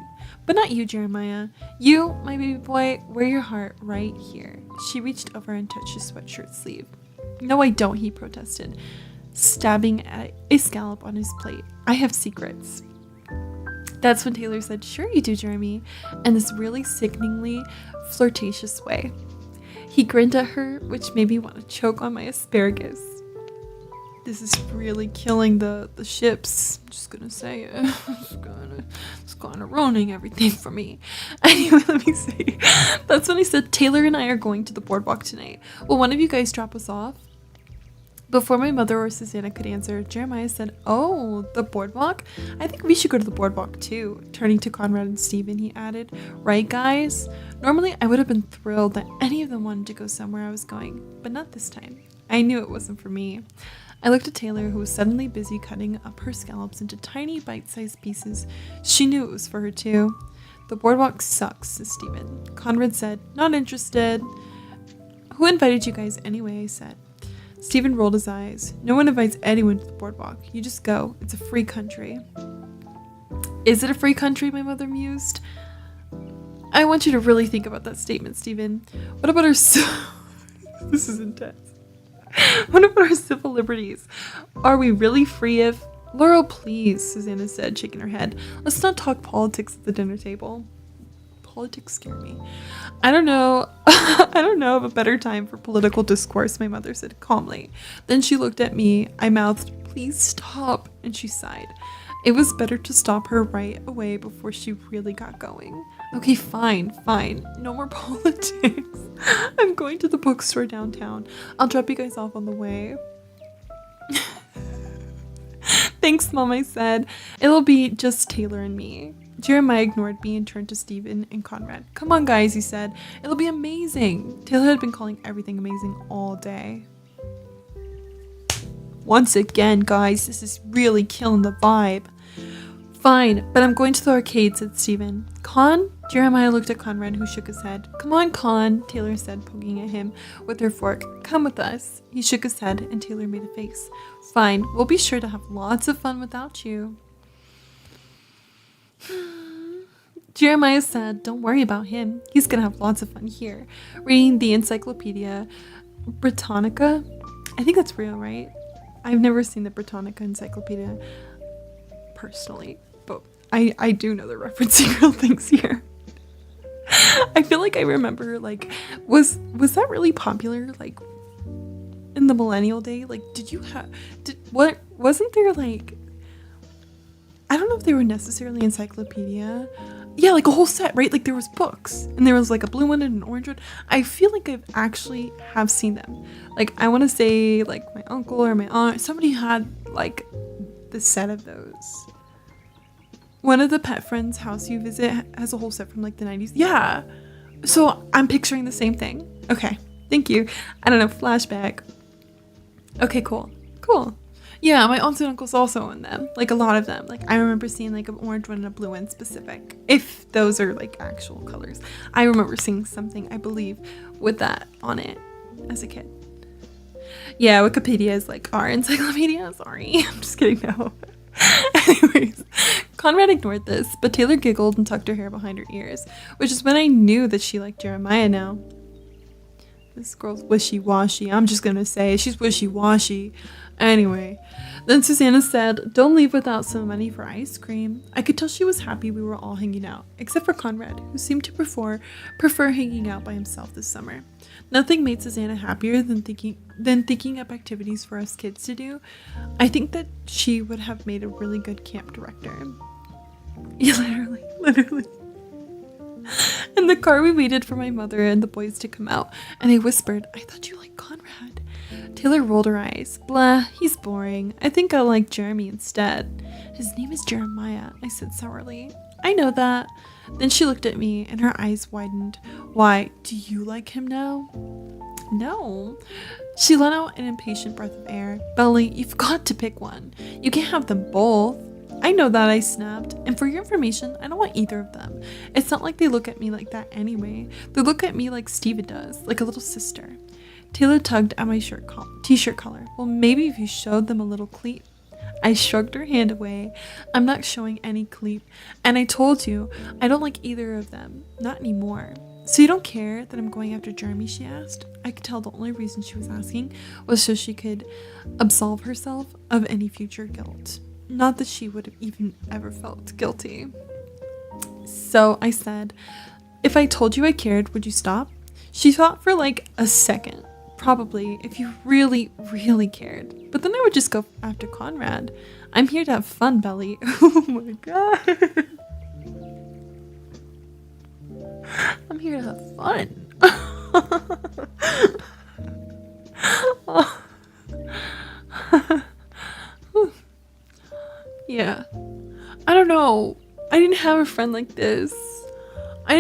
But not you, Jeremiah. You, my baby boy, wear your heart right here." She reached over and touched his sweatshirt sleeve. "No, I don't," he protested, stabbing at a scallop on his plate. "I have secrets." That's when Taylor said, "Sure you do, Jeremy," in this really sickeningly flirtatious way. He grinned at her, which made me want to choke on my asparagus. This is really killing the ships. I'm just gonna say it. It's kind of ruining everything for me. Anyway, let me see. That's when I said, "Taylor and I are going to the boardwalk tonight. Will one of you guys drop us off?" Before my mother or Susanna could answer, Jeremiah said, "Oh, the boardwalk? I think we should go to the boardwalk too." Turning to Conrad and Stephen, he added, "Right, guys?" Normally, I would have been thrilled that any of them wanted to go somewhere I was going, but not this time. I knew it wasn't for me. I looked at Taylor, who was suddenly busy cutting up her scallops into tiny bite-sized pieces. She knew it was for her too. "The boardwalk sucks," said Stephen. Conrad said, "Not interested." "Who invited you guys anyway?" I said. Stephen rolled his eyes. "No one invites anyone to the boardwalk. You just go. It's a free country." "Is it a free country?" my mother mused. "I want you to really think about that statement, Stephen. What about our This is intense. What about our civil liberties? Are we really free if— "Laurel, please," Susanna said, shaking her head. "Let's not talk politics at the dinner table." Politics scare me. I don't know of a better time for political discourse," my mother said calmly. Then she looked at me. I mouthed, "Please stop," and she sighed. It was better to stop her right away before she really got going. "Okay, fine. No more politics. I'm going to the bookstore downtown. I'll drop you guys off on the way." "Thanks, Mom," I said. "It'll be just Taylor and me." Jeremiah ignored me and turned to Stephen and Conrad. "Come on, guys," he said. "It'll be amazing." Taylor had been calling everything amazing all day. "Once again, guys, this is really killing the vibe." "Fine, but I'm going to the arcade," said Stephen. "Con?" Jeremiah looked at Conrad, who shook his head. "Come on, Con," Taylor said, poking at him with her fork. "Come with us." He shook his head, and Taylor made a face. "Fine, we'll be sure to have lots of fun without you." Jeremiah said, "Don't worry about him. He's gonna have lots of fun here." Reading the Encyclopedia Britannica. I think that's real, right? I've never seen the Britannica Encyclopedia personally, but I do know they're referencing real things here. I feel like I remember, like, was that really popular, like, in the millennial day? Like, wasn't there, like, I don't know if they were necessarily encyclopedia. Yeah, like a whole set, right? Like there was books and there was like a blue one and an orange one. I feel like I've actually have seen them. Like I want to say like my uncle or my aunt, somebody had like the set of those. One of the pet friends' house you visit has a whole set from like the 90s. Yeah. So I'm picturing the same thing. Okay. Thank you. I don't know. Flashback. Okay, cool. Cool. Yeah, my aunts and uncles also own them. Like a lot of them. Like I remember seeing like an orange one and a blue one specific. If those are like actual colors. I remember seeing something, I believe, with that on it as a kid. Yeah, Wikipedia is like our encyclopedia. Sorry. I'm just kidding. No. Anyways, Conrad ignored this, but Taylor giggled and tucked her hair behind her ears, which is when I knew that she liked Jeremiah now. This girl's wishy-washy. I'm just gonna say she's wishy-washy. Anyway, then Susanna said, "Don't leave without some money for ice cream." I could tell she was happy we were all hanging out, except for Conrad, who seemed to prefer hanging out by himself this summer. Nothing made Susanna happier than thinking up activities for us kids to do. I think that she would have made a really good camp director. Yeah, literally. In the car, we waited for my mother and the boys to come out, and I whispered, "I thought you liked Conrad." Taylor rolled her eyes. "Blah, he's boring. I think I like Jeremy instead." "His name is Jeremiah," I said sourly. "I know that." Then she looked at me, and her eyes widened. "Why, do you like him now?" "No." She let out an impatient breath of air. "Belly, you've got to pick one. You can't have them both." "I know that," I snapped. "And for your information, I don't want either of them. It's not like they look at me like that anyway. They look at me like Steva does, like a little sister." Taylor tugged at my t-shirt collar. "Well, maybe if you showed them a little cleat." I shrugged her hand away. "I'm not showing any cleat. And I told you, I don't like either of them. Not anymore." "So you don't care that I'm going after Jeremy?" she asked. I could tell the only reason she was asking was so she could absolve herself of any future guilt. Not that she would have even ever felt guilty. So I said, "If I told you I cared, would you stop?" She thought for like a second. "Probably, if you really, really cared. But then I would just go after Conrad. I'm here to have fun, Belly." Oh my god. I'm here to have fun. Yeah. I don't know. I didn't have a friend like this. I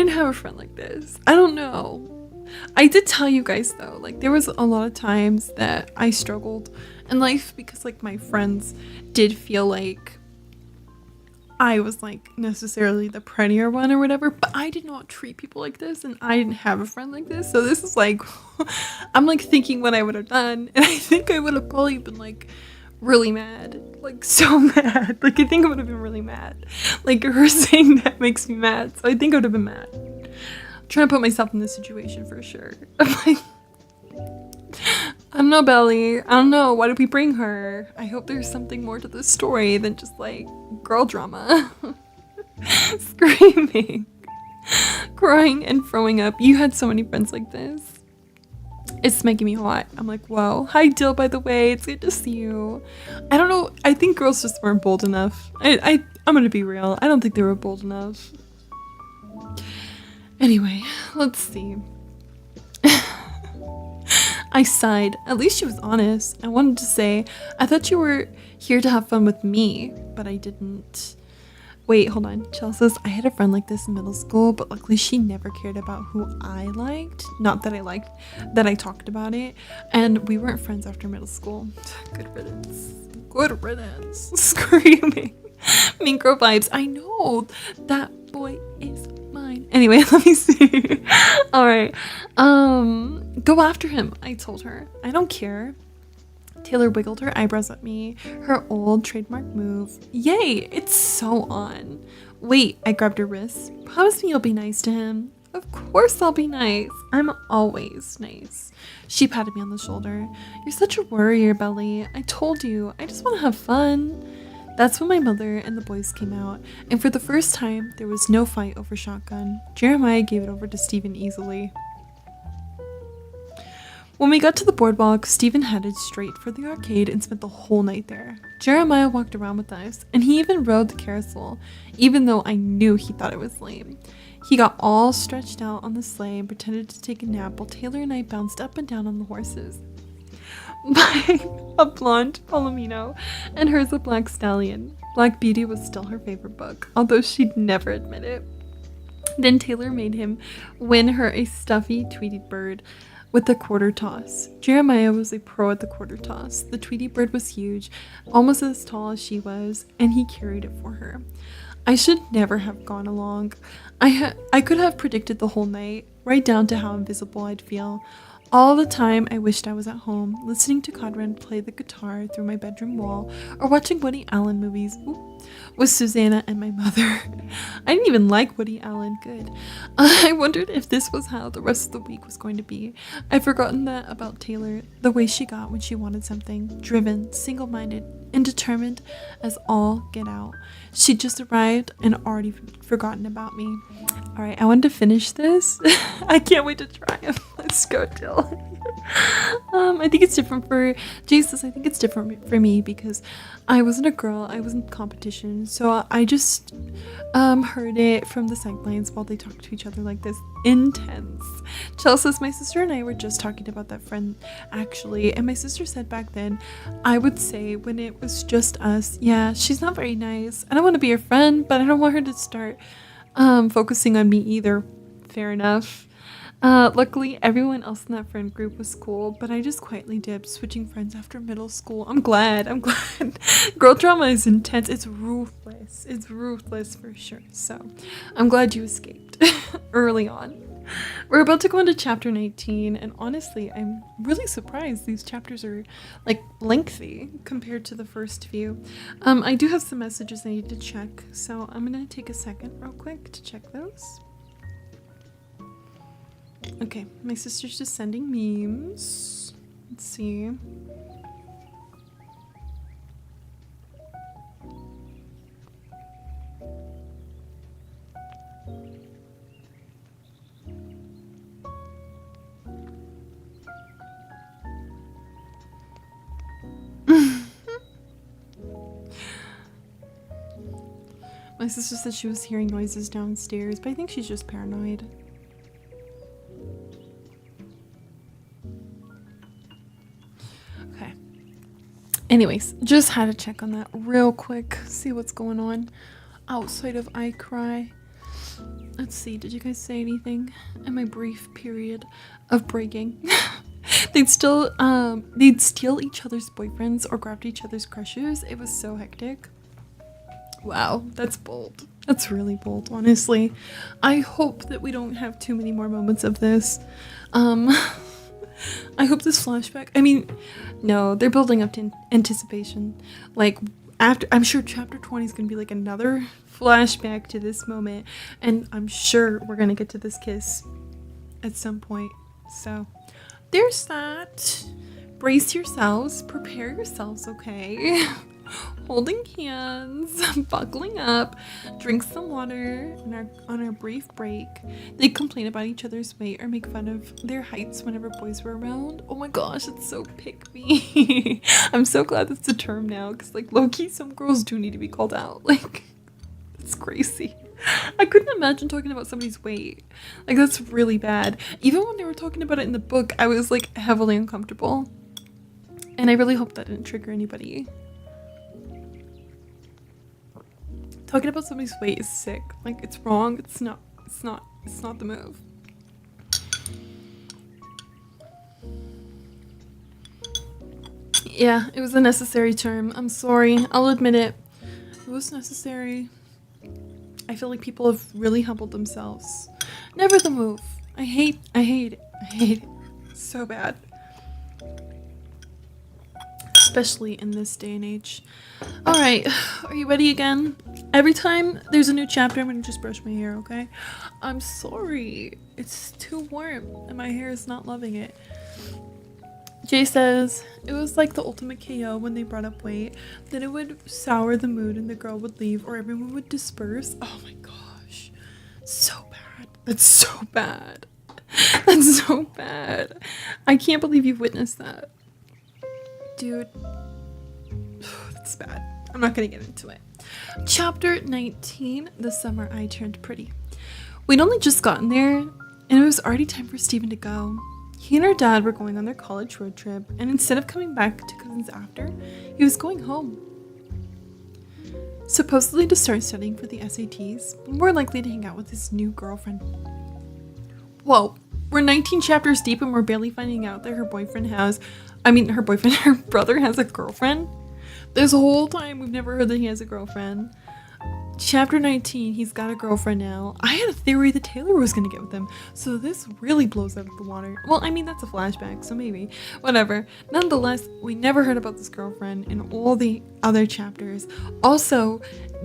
don't know. I did tell you guys though, like there was a lot of times that I struggled in life because like my friends did feel like I was like necessarily the prettier one or whatever, but I did not treat people like this and I didn't have a friend like this. So this is like, I'm like thinking what I would have done, and I think I would have probably been like really mad, like so mad. Like I think I would have been really mad. Like her saying that makes me mad, so I think I would have been mad. Trying to put myself in this situation for sure. I'm like, I don't know, Belly. I don't know. Why did we bring her? I hope there's something more to this story than just like girl drama. Screaming, crying, and throwing up. You had so many friends like this. It's making me hot. I'm like, whoa. Hi, Dill, by the way. It's good to see you. I don't know. I think girls just weren't bold enough. I'm gonna be real. I don't think they were bold enough. Anyway, let's see. I sighed. At least she was honest. I wanted to say, "I thought you were here to have fun with me," but I didn't. Wait, hold on. Chelsea says, "I had a friend like this in middle school, but luckily she never cared about who I liked. Not that I liked, that I talked about it. And we weren't friends after middle school." Good riddance. Good riddance. Screaming. Mean girl vibes. I know. That boy is mine. Anyway, let me see. All right. Go after him, I told her. "I don't care." Taylor wiggled her eyebrows at me, her old trademark move. Yay, it's so on. "Wait," I grabbed her wrist. "Promise me you'll be nice to him." "Of course I'll be nice. I'm always nice." She patted me on the shoulder. "You're such a worrier, Belly. I told you, I just want to have fun." That's when my mother and the boys came out, and for the first time, there was no fight over shotgun. Jeremiah gave it over to Stephen easily. When we got to the boardwalk, Stephen headed straight for the arcade and spent the whole night there. Jeremiah walked around with us, and he even rode the carousel, even though I knew he thought it was lame. He got all stretched out on the sleigh and pretended to take a nap while Taylor and I bounced up and down on the horses. Mine, a blonde Palomino, and hers a black stallion. Black Beauty was still her favorite book, although she'd never admit it. Then Taylor made him win her a stuffy Tweety bird with the quarter toss. Jeremiah was a pro at the quarter toss. The Tweety bird was huge, almost as tall as she was, and he carried it for her. I should never have gone along. I could have predicted the whole night, right down to how invisible I'd feel. All the time I wished I was at home, listening to Conrad play the guitar through my bedroom wall, or watching Woody Allen movies with Susanna and my mother. I didn't even like Woody Allen. Good. I wondered if this was how the rest of the week was going to be. I'd forgotten that about Taylor, the way she got when she wanted something, driven, single-minded, and determined as all get out. She just arrived and already forgotten about me. All right, I wanted to finish this. I can't wait to try it. Let's go, Jill. I think it's different for Jesus. I think it's different for me because I wasn't a girl. I was in competition, so I just heard it from the sidelines while they talked to each other like this. Intense. Chelsea says, my sister and I were just talking about that friend actually, and my sister said back then, I would say when it was just us, yeah, she's not very nice. I don't want to be her friend, but I don't want her to start focusing on me either. Fair enough. Luckily, everyone else in that friend group was cool, but I just quietly dipped, switching friends after middle school. I'm glad. Girl drama is intense. It's ruthless. It's ruthless for sure. So, I'm glad you escaped early on. We're about to go into chapter 19, and honestly, I'm really surprised these chapters are like lengthy compared to the first few. I do have some messages I need to check, so I'm gonna take a second real quick to check those. Okay, my sister's just sending memes. Let's see. My sister said she was hearing noises downstairs, but I think she's just paranoid. Okay. Anyways, just had to check on that real quick, see what's going on outside of I Cry. Let's see, did you guys say anything in my brief period of breaking? They'd steal each other's boyfriends or grab each other's crushes. It was so hectic. Wow, that's bold. That's really bold, honestly. I hope that we don't have too many more moments of this. I hope this flashback, no, they're building up to anticipation. Like, after, I'm sure chapter 20 is going to be like another flashback to this moment, and I'm sure we're going to get to this kiss at some point. So, there's that. Brace yourselves, prepare yourselves, okay? Holding hands, buckling up, drink some water on our brief break. They complain about each other's weight or make fun of their heights whenever boys were around. Oh my gosh, it's so pick me. I'm so glad that's a term now, because like low-key, some girls do need to be called out. Like, it's crazy. I couldn't imagine talking about somebody's weight. Like, that's really bad. Even when they were talking about it in the book, I was like heavily uncomfortable. And I really hope that didn't trigger anybody. Talking about somebody's weight is sick. Like, it's wrong. It's not the move. Yeah, it was a necessary term. I'm sorry. I'll admit it. It was necessary. I feel like people have really humbled themselves. Never the move. I hate it so bad. Especially in this day and age. Alright, are you ready again? Every time there's a new chapter, I'm gonna just brush my hair, okay? I'm sorry. It's too warm and my hair is not loving it. Jay says, it was like the ultimate KO when they brought up weight. Then it would sour the mood and the girl would leave or everyone would disperse. Oh my gosh. So bad. That's so bad. That's so bad. I can't believe you've witnessed that. Dude. That's bad. I'm not going to get into it. Chapter 19, The Summer I Turned Pretty. We'd only just gotten there, and it was already time for Stephen to go. He and her dad were going on their college road trip, and instead of coming back to cousins after, he was going home. Supposedly to start studying for the SATs, but more likely to hang out with his new girlfriend. Whoa, we're 19 chapters deep and we're barely finding out that her brother has a girlfriend? This whole time we've never heard that he has a girlfriend. Chapter 19, he's got a girlfriend now. I had a theory that Taylor was gonna get with him, so this really blows out of the water. Well, I mean, that's a flashback, so maybe. Whatever. Nonetheless, we never heard about this girlfriend in all the other chapters. Also,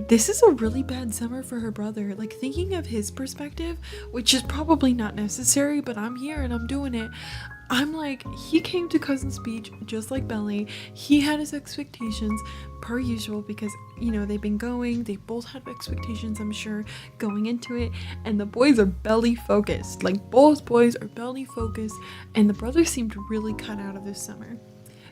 this is a really bad summer for her brother. Like, thinking of his perspective, which is probably not necessary, but I'm here and I'm doing it. I'm like, he came to Cousin's Beach just like Belly. He had his expectations per usual because, you know, they've been going. They both had expectations, I'm sure, going into it. And the boys are Belly focused. Like, both boys are Belly focused. And the brother seemed really cut out of this summer.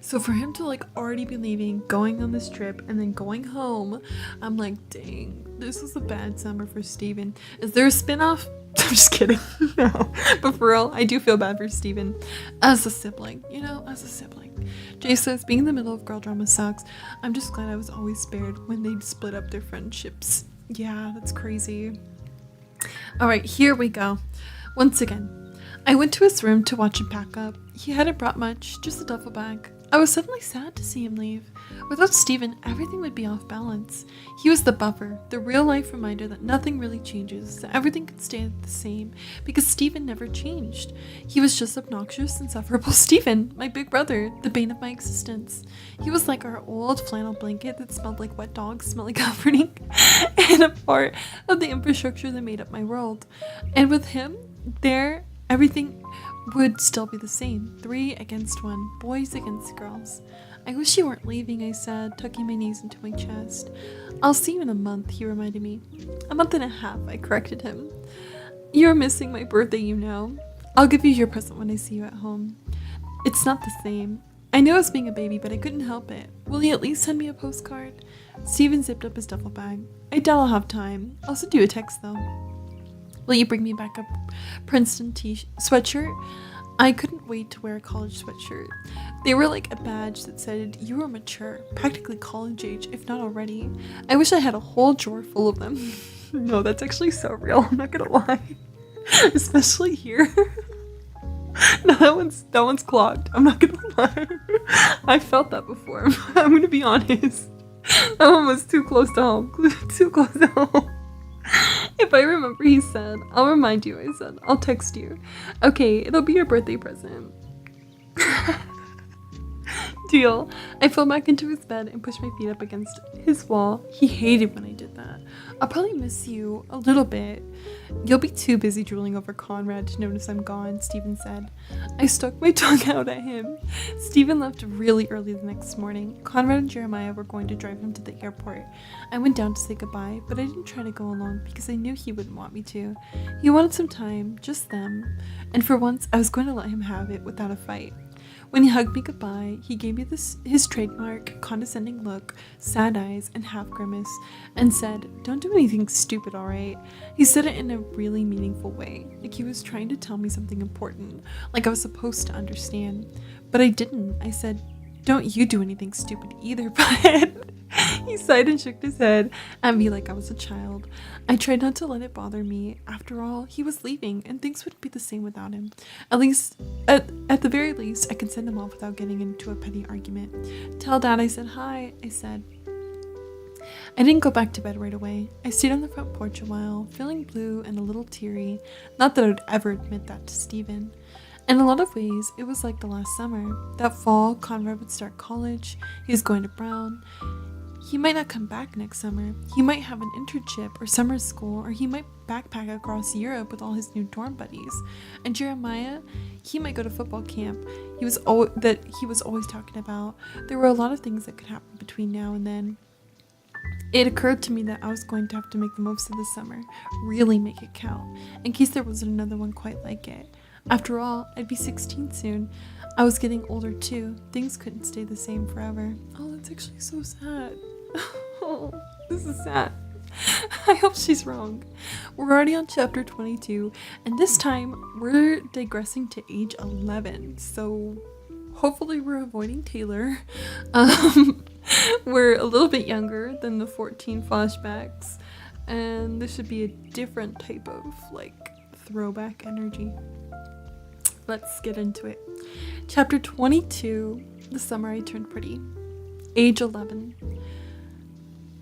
So for him to like already be leaving, going on this trip, and then going home, I'm like, dang, this was a bad summer for Steven. Is there a spinoff? I'm just kidding. No. But for real, I do feel bad for Steven. As a sibling, as a sibling. Jay says, being in the middle of girl drama sucks. I'm just glad I was always spared when they split up their friendships. Yeah, that's crazy. Alright, here we go. Once again, I went to his room to watch him pack up. He hadn't brought much, just a duffel bag. I was suddenly sad to see him leave. Without Steven, everything would be off balance. He was the buffer, the real-life reminder that nothing really changes, that everything could stay the same, because Steven never changed. He was just obnoxious, insufferable Steven, my big brother, the bane of my existence. He was like our old flannel blanket that smelled like wet dogs, smelly comforting, and a part of the infrastructure that made up my world. And with him, everything would still be the same. 3 against 1, boys against girls. I wish you weren't leaving, I said, tucking my knees into my chest. I'll see you in a month, he reminded me. A month and a half, I corrected him. You're missing my birthday, you know. I'll give you your present when I see you at home. It's not the same. I knew I was being a baby, but I couldn't help it. Will you at least send me a postcard? Steven zipped up his duffel bag. I doubt I'll have time. I'll send you a text, though. Will you bring me back a Princeton sweatshirt? I couldn't wait to wear a college sweatshirt. They were like a badge that said you were mature, practically college age, if not already. I wish I had a whole drawer full of them. No, that's actually so real, I'm not gonna lie. Especially here. No, that one's clogged. I'm not gonna lie. I felt that before. I'm gonna be honest. That one was too close to home. Too close to home. If I remember, he said, I'll remind you, I said, I'll text you. Okay, it'll be your birthday present. Deal. I fell back into his bed and pushed my feet up against his wall. He hated when I did that. I'll probably miss you a little bit. You'll be too busy drooling over Conrad to notice I'm gone, Steven said. I stuck my tongue out at him. Steven left really early the next morning. Conrad and Jeremiah were going to drive him to the airport. I went down to say goodbye, but I didn't try to go along because I knew he wouldn't want me to. He wanted some time, just them, and for once I was going to let him have it without a fight. When he hugged me goodbye, he gave me his trademark condescending look, sad eyes, and half grimace, and said, "Don't do anything stupid, alright?" He said it in a really meaningful way, like he was trying to tell me something important, like I was supposed to understand. But I didn't. I said, "Don't you do anything stupid either, bud." He sighed and shook his head at me like I was a child. I tried not to let it bother me. After all, he was leaving, and things wouldn't be the same without him. At the very least, I could send him off without getting into a petty argument. Tell Dad I said hi, I said. I didn't go back to bed right away. I stayed on the front porch a while, feeling blue and a little teary. Not that I would ever admit that to Steven. In a lot of ways, it was like the last summer. That fall, Conrad would start college. He was going to Brown. He might not come back next summer. He might have an internship or summer school, or he might backpack across Europe with all his new dorm buddies. And Jeremiah, he might go to football camp. He was always talking about. There were a lot of things that could happen between now and then. It occurred to me that I was going to have to make the most of the summer, really make it count, in case there wasn't another one quite like it. After all, I'd be 16 soon. I was getting older too. Things couldn't stay the same forever. Oh, that's actually so sad. Oh, this is sad. I hope she's wrong. We're already on chapter 22, and this time we're digressing to age 11. So hopefully we're avoiding Taylor. We're a little bit younger than the 14 flashbacks, and this should be a different type of like throwback energy. Let's get into it. Chapter 22, The Summer I Turned Pretty. Age 11.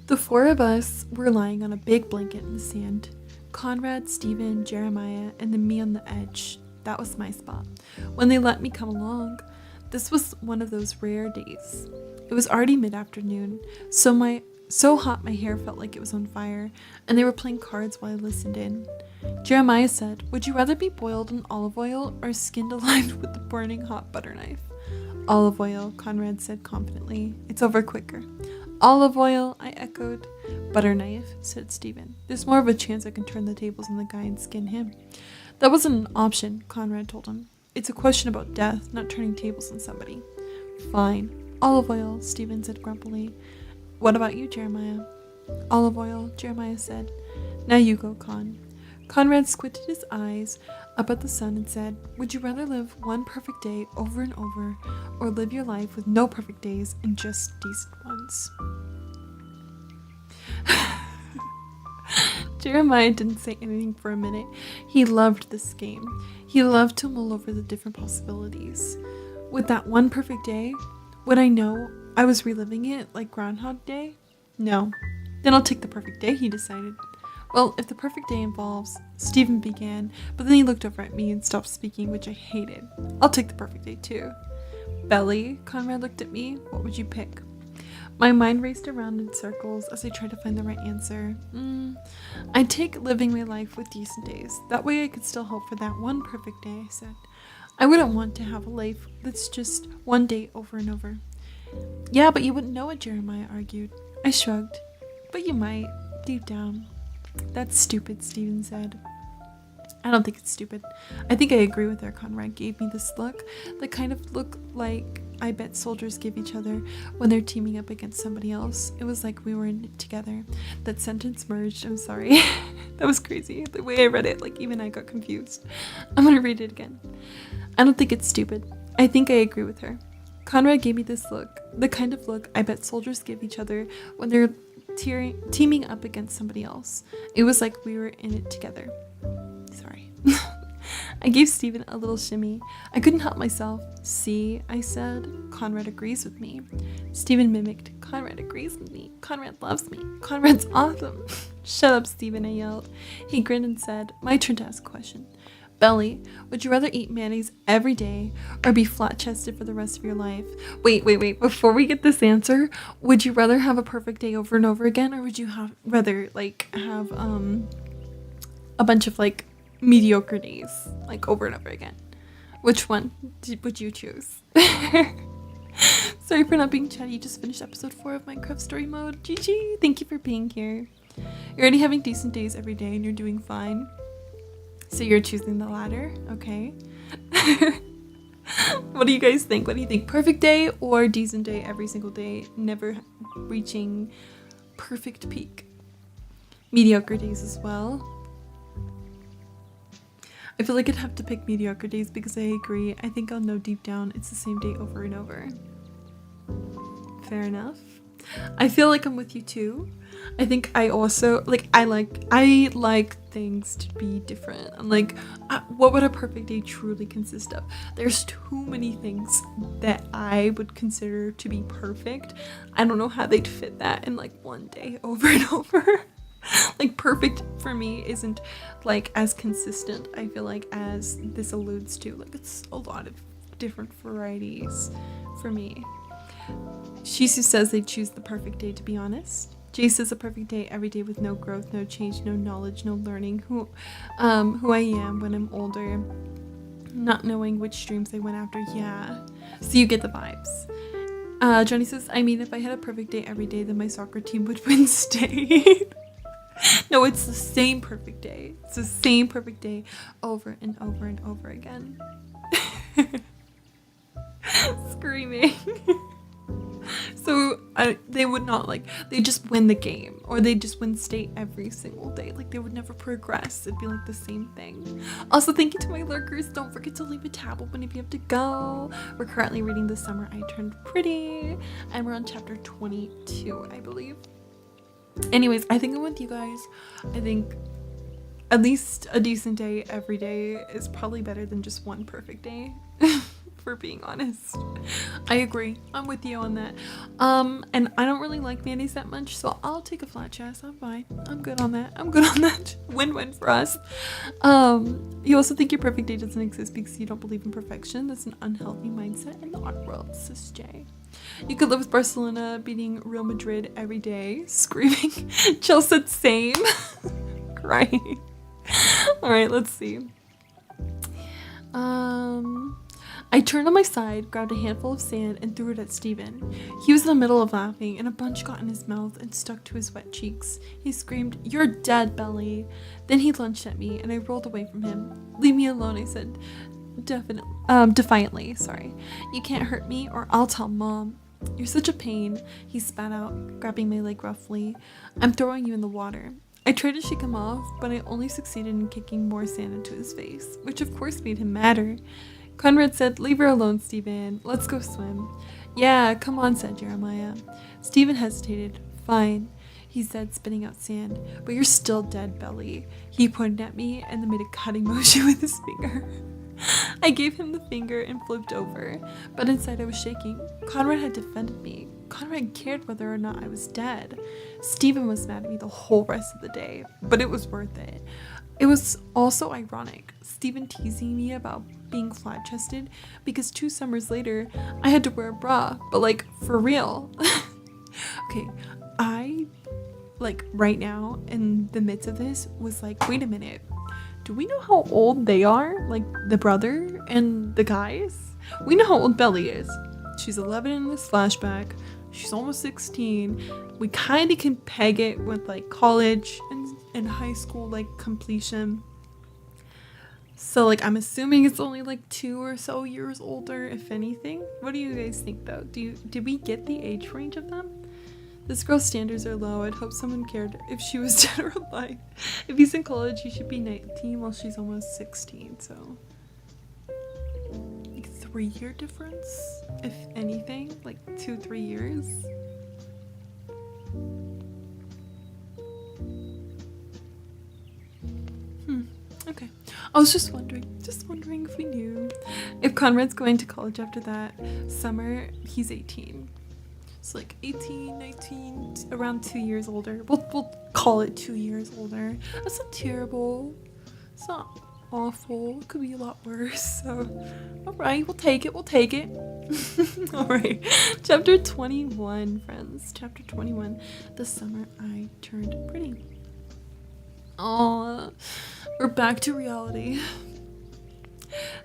The four of us were lying on a big blanket in the sand. Conrad, Stephen, Jeremiah, and then me on the edge. That was my spot. When they let me come along, this was one of those rare days. It was already mid-afternoon, so hot my hair felt like it was on fire, and they were playing cards while I listened in. Jeremiah said, "Would you rather be boiled in olive oil or skinned alive with the burning hot butter knife?" "Olive oil," Conrad said confidently. "It's over quicker." "Olive oil," I echoed. "Butter knife," said Stephen. "There's more of a chance I can turn the tables on the guy and skin him." "That wasn't an option," Conrad told him. "It's a question about death, not turning tables on somebody." "Fine. Olive oil," Stephen said grumpily. "What about you, Jeremiah?" "Olive oil," Jeremiah said. "Now you go, Con." Conrad squinted his eyes up at the sun and said, "Would you rather live one perfect day over and over, or live your life with no perfect days and just decent ones?" Jeremiah didn't say anything for a minute. He loved this game. He loved to mull over the different possibilities. With that one perfect day, would I know I was reliving it like Groundhog Day? No. Then I'll take the perfect day, he decided. "Well, if the perfect day involves," Stephen began, but then he looked over at me and stopped speaking, which I hated. "I'll take the perfect day too." "Belly," Conrad looked at me. "What would you pick?" My mind raced around in circles as I tried to find the right answer. "I'd take living my life with decent days. That way I could still hope for that one perfect day," I said. "I wouldn't want to have a life that's just one day over and over." "Yeah, but you wouldn't know it," Jeremiah argued. I shrugged. "But you might, deep down." "That's stupid," Stephen said. "I don't think it's stupid. I think I agree with her." Conrad gave me this look, the kind of look like I bet soldiers give each other when they're teaming up against somebody else. It was like we were in it together. That sentence merged. I'm sorry. That was crazy. The way I read it, like even I got confused. I'm gonna read it again. "I don't think it's stupid. I think I agree with her." Conrad gave me this look, the kind of look I bet soldiers give each other when they're teaming up against somebody else. It was like we were in it together. Sorry. I gave Stephen a little shimmy. I couldn't help myself. "See," I said. "Conrad agrees with me." Stephen mimicked. "Conrad agrees with me. Conrad loves me. Conrad's awesome." "Shut up, Stephen," I yelled. He grinned and said, "My turn to ask a question. Belly, would you rather eat mayonnaise every day or be flat-chested for the rest of your life?" Wait. Before we get this answer, would you rather have a perfect day over and over again, or would you rather have a bunch of like mediocre days like over and over again? Which one would you choose? Sorry for not being chatty. Just finished episode 4 of Minecraft Story Mode. GG. Thank you for being here. You're already having decent days every day and you're doing fine. So you're choosing the latter, okay? What do you guys think? What do you think? Perfect day or decent day every single day, never reaching perfect peak? Mediocre days as well. I feel like I'd have to pick mediocre days because I agree. I think I'll know deep down it's the same day over and over. Fair enough. I feel like I'm with you too. I think I also I like things to be different. I'm like, what would a perfect day truly consist of? There's too many things that I would consider to be perfect. I don't know how they'd fit that in like one day over and over. Like perfect for me isn't like as consistent, I feel like, as this alludes to. Like it's a lot of different varieties for me. Shisu says they choose the perfect day, to be honest. Jay says a perfect day every day with no growth, no change, no knowledge, no learning who I am when I'm older, not knowing which streams I went after. Yeah, so you get the vibes. Johnny says, I mean, if I had a perfect day every day, then my soccer team would win state. No, it's the same perfect day. It's the same perfect day over and over and over again. Screaming. So they would not they just win the game, or they just win state every single day. Like, they would never progress. It'd be like the same thing. Also, thank you to my lurkers. Don't forget to leave a tab open if you have to go. We're currently reading The Summer I Turned Pretty, and we're on chapter 22, I believe. Anyways, I think I'm with you guys. I think at least a decent day every day is probably better than just one perfect day. For being honest, I agree. I'm with you on that. And I don't really like mayonnaise that much, so I'll take a flat chest. I'm fine. I'm good on that. Win-win for us. You also think your perfect day doesn't exist because you don't believe in perfection. That's an unhealthy mindset in the art world, sis J. You could live with Barcelona beating Real Madrid every day, screaming. Jill said same. Crying. All right, let's see. I turned on my side, grabbed a handful of sand, and threw it at Steven. He was in the middle of laughing, and a bunch got in his mouth and stuck to his wet cheeks. He screamed, "You're dead, Belly!" Then he lunged at me, and I rolled away from him. "Leave me alone," I said, defiantly. Sorry. "You can't hurt me, or I'll tell Mom." "You're such a pain," he spat out, grabbing my leg roughly. "I'm throwing you in the water." I tried to shake him off, but I only succeeded in kicking more sand into his face, which of course made him madder. Conrad said, "Leave her alone, Steven. Let's go swim." "Yeah, come on," said Jeremiah. Steven hesitated. "Fine," he said, spitting out sand. "But you're still dead, Belly." He pointed at me and then made a cutting motion with his finger. I gave him the finger and flipped over, but inside I was shaking. Conrad had defended me. Conrad cared whether or not I was dead. Steven was mad at me the whole rest of the day, but it was worth it. It was also ironic, Steven teasing me about being flat-chested, because 2 summers later, I had to wear a bra, but for real. Okay, I, right now, in the midst of this, was wait a minute, do we know how old they are? The brother and the guys? We know how old Belly is. She's 11 in this flashback. She's almost 16. We kind of can peg it with college and high school completion. So I'm assuming it's only 2 or so years older, if anything. What do you guys think though? Did we get the age range of them? This girl's standards are low. I'd hope someone cared if she was dead or alive. If he's in college, he should be 19 while she's almost 16. So 3-year difference, if anything, 2-3 years. Okay. I was just wondering if we knew. If Conrad's going to college after that summer, he's 18. So 18, 19, around 2 years older. We'll call it 2 years older. That's not terrible. It's not awful. It could be a lot worse. So, alright, we'll take it. Alright. Chapter 21, friends. Chapter 21. The Summer I Turned Pretty. Aww. We're back to reality.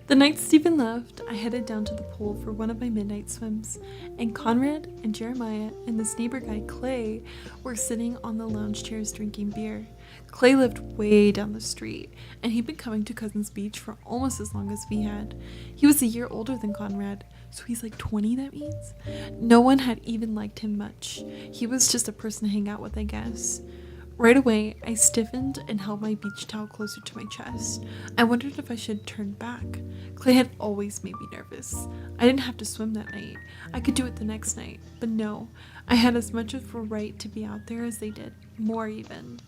The night Steven left, I headed down to the pool for one of my midnight swims, and Conrad and Jeremiah and this neighbor guy, Clay, were sitting on the lounge chairs drinking beer. Clay lived way down the street, and he'd been coming to Cousins Beach for almost as long as we had. He was a year older than Conrad, so he's 20, that means? No one had even liked him much. He was just a person to hang out with, I guess. Right away, I stiffened and held my beach towel closer to my chest. I wondered if I should turn back. Clay had always made me nervous. I didn't have to swim that night. I could do it the next night, but no. I had as much of a right to be out there as they did, more even.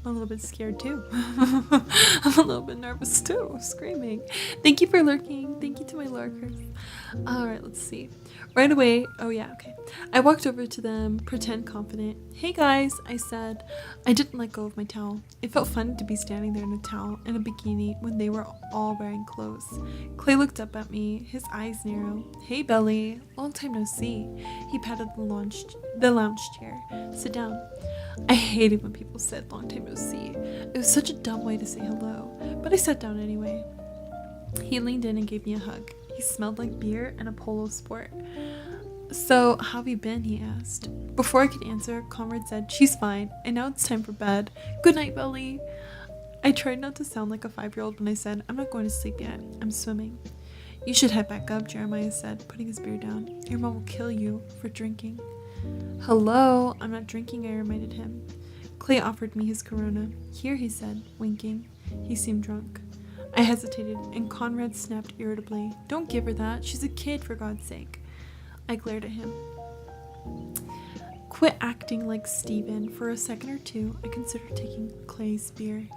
I'm a little bit scared too. I'm a little bit nervous too, screaming. Thank you for lurking. Thank you to my lurkers. Alright, let's see. Right away, I walked over to them, pretend confident. "Hey guys," I said. I didn't let go of my towel. It felt fun to be standing there in a towel and a bikini when they were all wearing clothes. Clay looked up at me, his eyes narrow. "Hey Belly, long time no see." He patted the lounge chair. "Sit down." I hated when people said long time no see. It was such a dumb way to say hello, but I sat down anyway. He leaned in and gave me a hug. He smelled like beer and a polo sport. So, how have you been? He asked. Before I could answer, Comrade said, she's fine, and now it's time for bed. Good night, Belly. I tried not to sound like a 5-year-old when I said, I'm not going to sleep yet. I'm swimming. You should head back up, Jeremiah said, putting his beer down. Your mom will kill you for drinking. Hello, I'm not drinking, I reminded him. Clay offered me his Corona. Here, he said, winking. He seemed drunk. I hesitated, and Conrad snapped irritably. Don't give her that. She's a kid, for God's sake. I glared at him. Quit acting like Steven. For a second or two, I considered taking Clay's beer.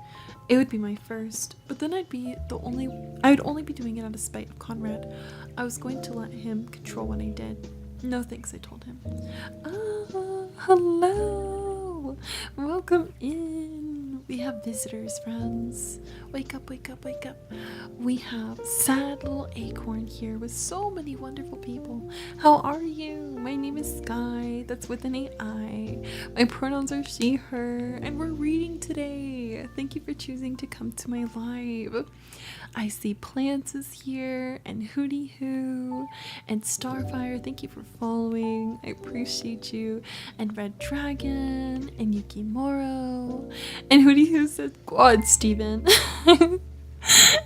It would be my first, but then I would only be doing it out of spite of Conrad. I was going to let him control what I did. No thanks, I told him. Hello! Welcome in! We have visitors, friends. Wake up, wake up, wake up. We have sad little Acorn here with so many wonderful people. How are you? My name is Sky, that's with an AI. My pronouns are she, her, and we're reading today. Thank you for choosing to come to my live. I see Plants is here, and Hootie Hoo, and Starfire, thank you for following. I appreciate you. And Red Dragon, and Yukimoro, and Hootie Hoo says, God, Steven.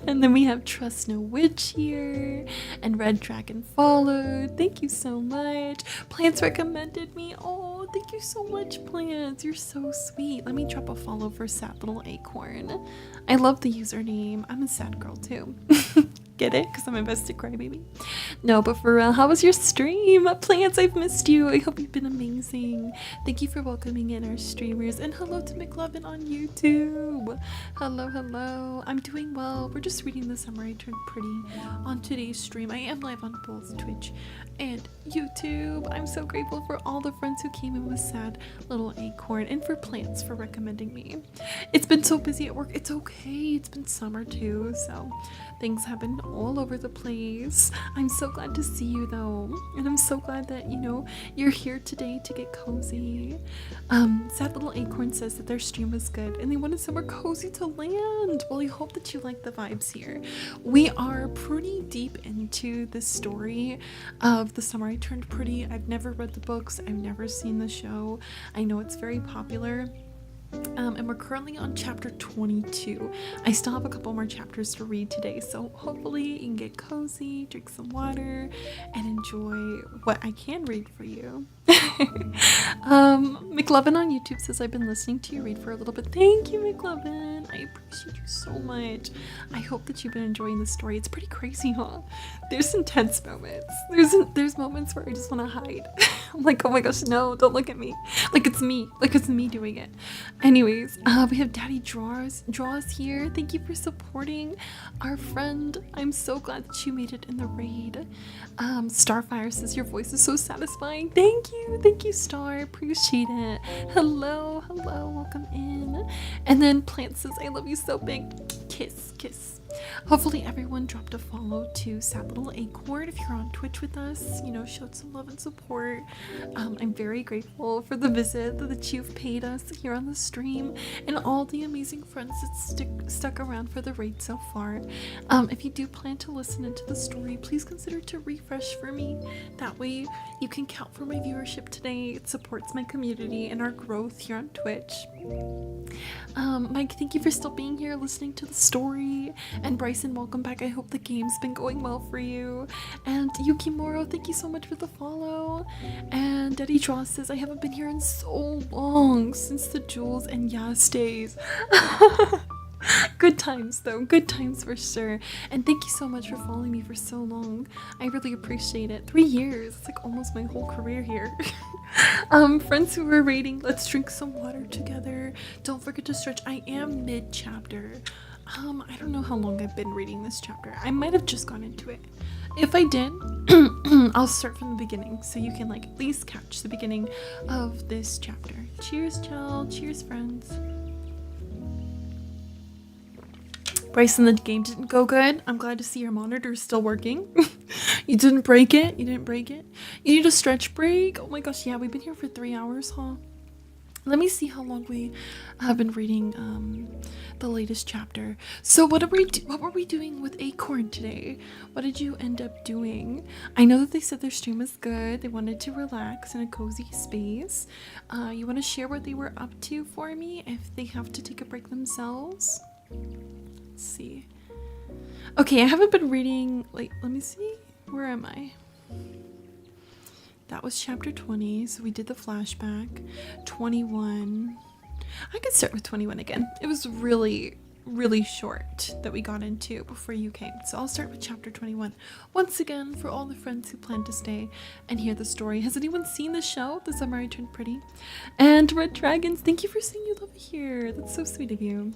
And then we have Trust No Witch here, and Red Dragon followed. Thank you so much. Plants recommended me. Oh, thank you so much, Plants. You're so sweet. Let me drop a follow for Sad Little Acorn. I love the username. I'm a sad girl too. Get it? Because I'm invested crybaby. No, but for real, how was your stream? Plants, I've missed you. I hope you've been amazing. Thank you for welcoming in our streamers. And hello to McLovin on YouTube. Hello, hello. I'm doing well. We're just reading The Summer I Turned Pretty on today's stream. I am live on both Twitch and YouTube. I'm so grateful for all the friends who came in with Sad Little Acorn, and for Plants for recommending me. It's been so busy at work. It's okay. It's been summer too, so things have been all over the place. I'm so glad to see you though, and I'm so glad that you're here today to get cozy. Sad Little Acorn says that their stream was good and they wanted somewhere cozy to land. Well, I hope that you like the vibes here. We are pretty deep into the story of The Summer I Turned Pretty. I've never read the books, I've never seen the show. I know it's very popular. And we're currently on chapter 22. I still have a couple more chapters to read today, so hopefully you can get cozy, drink some water, and enjoy what I can read for you. McLovin on YouTube says, I've been listening to you read for a little bit. Thank you, McLovin. I appreciate you so much. I hope that you've been enjoying the story. It's pretty crazy, huh? There's intense moments. There's moments where I just want to hide. I'm like, oh my gosh, no, don't look at me. Like it's me doing it. Anyways, we have Daddy Draws here. Thank you for supporting our friend. I'm so glad that you made it in the raid. Starfire says your voice is so satisfying. Thank you, Star. Appreciate it. Hello, welcome in. And then Plant says, I love you so big. Kiss. Hopefully everyone dropped a follow to Sad Little Acorn if you're on Twitch with us. Showed some love and support. I'm very grateful for the visit that you've paid us here on the stream, and all the amazing friends that stuck around for the raid so far. If you do plan to listen into the story, please consider to refresh for me. That way you can count for my viewership today. It supports my community and our growth here on Twitch. Mike, thank you for still being here listening to the story. And Bryson, welcome back. I hope the game's been going well for you. And Yukimoro, thank you so much for the follow. And Daddy Draw says, I haven't been here in so long, since the Jules and Yas days. Good times though, good times for sure. And thank you so much for following me for so long. I really appreciate it. 3 years, it's like almost my whole career here. Friends who are raiding, let's drink some water together. Don't forget to stretch. I am mid-chapter. I don't know how long I've been reading this chapter. I might have just gone into it. If I did, I'll start from the beginning so you can at least catch the beginning of this chapter. Cheers, child. Cheers, friends. Bryson, the game didn't go good. I'm glad to see your monitor is still working. You didn't break it. You need a stretch break. Oh my gosh, yeah, we've been here for 3 hours, huh? Let me see how long we have been reading the latest chapter. So what were we doing with Acorn today? What did you end up doing? I know that they said their stream was good. They wanted to relax in a cozy space. You want to share what they were up to for me if they have to take a break themselves? Let's see. Okay, I haven't been reading, like, let me see. Where am I? That was chapter 20, so we did the flashback. 21. I could start with 21 again. It was really short that we got into before you came. So I'll start with chapter 21. Once again, for all the friends who plan to stay and hear the story. Has anyone seen the show, The Summer I Turned Pretty? And Red Dragons, thank you for saying you love it here. That's so sweet of you.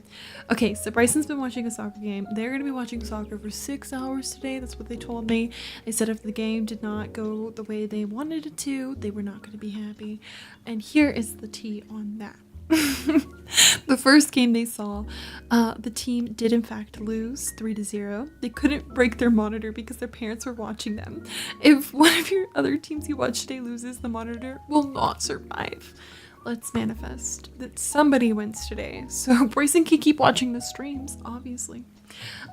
Okay, so Bryson's been watching a soccer game. They're going to be watching soccer for 6 hours today. That's what they told me. They said if the game did not go the way they wanted it to, they were not going to be happy. And here is the tea on that. The first game they saw, the team did in fact lose 3-0. They couldn't break their monitor because their parents were watching them. If one of your other teams you watch today loses, the monitor will not survive. Let's manifest that somebody wins today, so Bryson can keep watching the streams, obviously.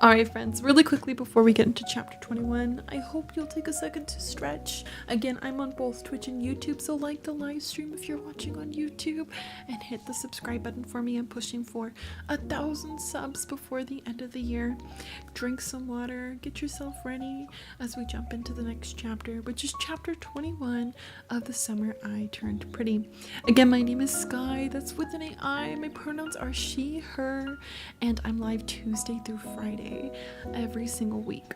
Alright friends, really quickly before we get into chapter 21, I hope you'll take a second to stretch. Again, I'm on both Twitch and YouTube, so like the live stream if you're watching on YouTube, and hit the subscribe button for me. I'm pushing for 1,000 subs before the end of the year. Drink some water, get yourself ready as we jump into the next chapter, which is chapter 21 of The Summer I Turned Pretty. Again, my name is Sky, that's with an AI, my pronouns are she, her, and I'm live Tuesday through Friday every single week.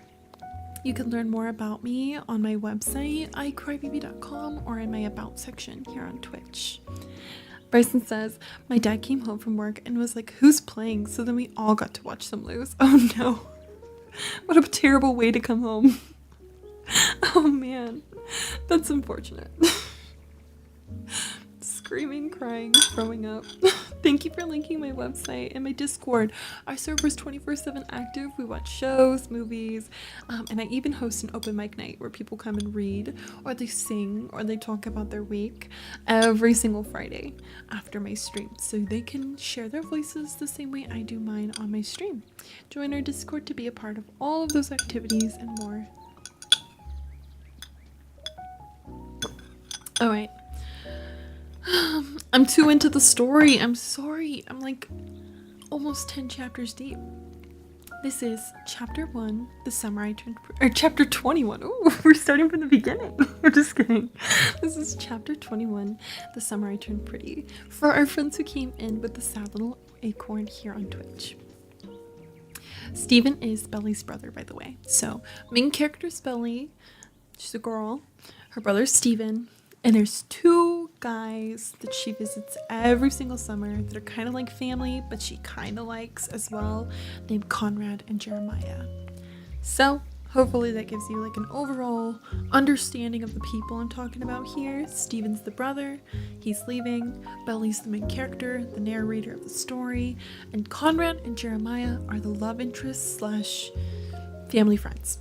You can learn more about me on my website, icrybaby.com, or in my about section here on Twitch. Bryson says, my dad came home from work and was like, who's playing? So then we all got to watch them lose. Oh no. What a terrible way to come home. Oh man. That's unfortunate. Screaming, crying, throwing up. Thank you for linking my website and my Discord. Our server's 24/7 active. We watch shows, movies, and I even host an open mic night where people come and read, or they sing, or they talk about their week every single Friday after my stream, so they can share their voices the same way I do mine on my stream. Join our Discord to be a part of all of those activities and more. Alright. I'm too into the story. I'm sorry. I'm like almost 10 chapters deep. This is chapter 1, The Summer I Turned Pretty. Or chapter 21. Oh, we're starting from the beginning. We're just kidding. This is chapter 21, The Summer I Turned Pretty. For our friends who came in with the sad little acorn here on Twitch. Steven is Belly's brother, by the way. So, main character is Belly. She's a girl. Her brother's Steven. And there's 2 guys that she visits every single summer that are kind of like family, but she kind of likes as well, named Conrad and Jeremiah. So hopefully that gives you like an overall understanding of the people I'm talking about here. Steven's the brother, he's leaving. Belly's the main character, the narrator of the story, and Conrad and Jeremiah are the love interests / family friends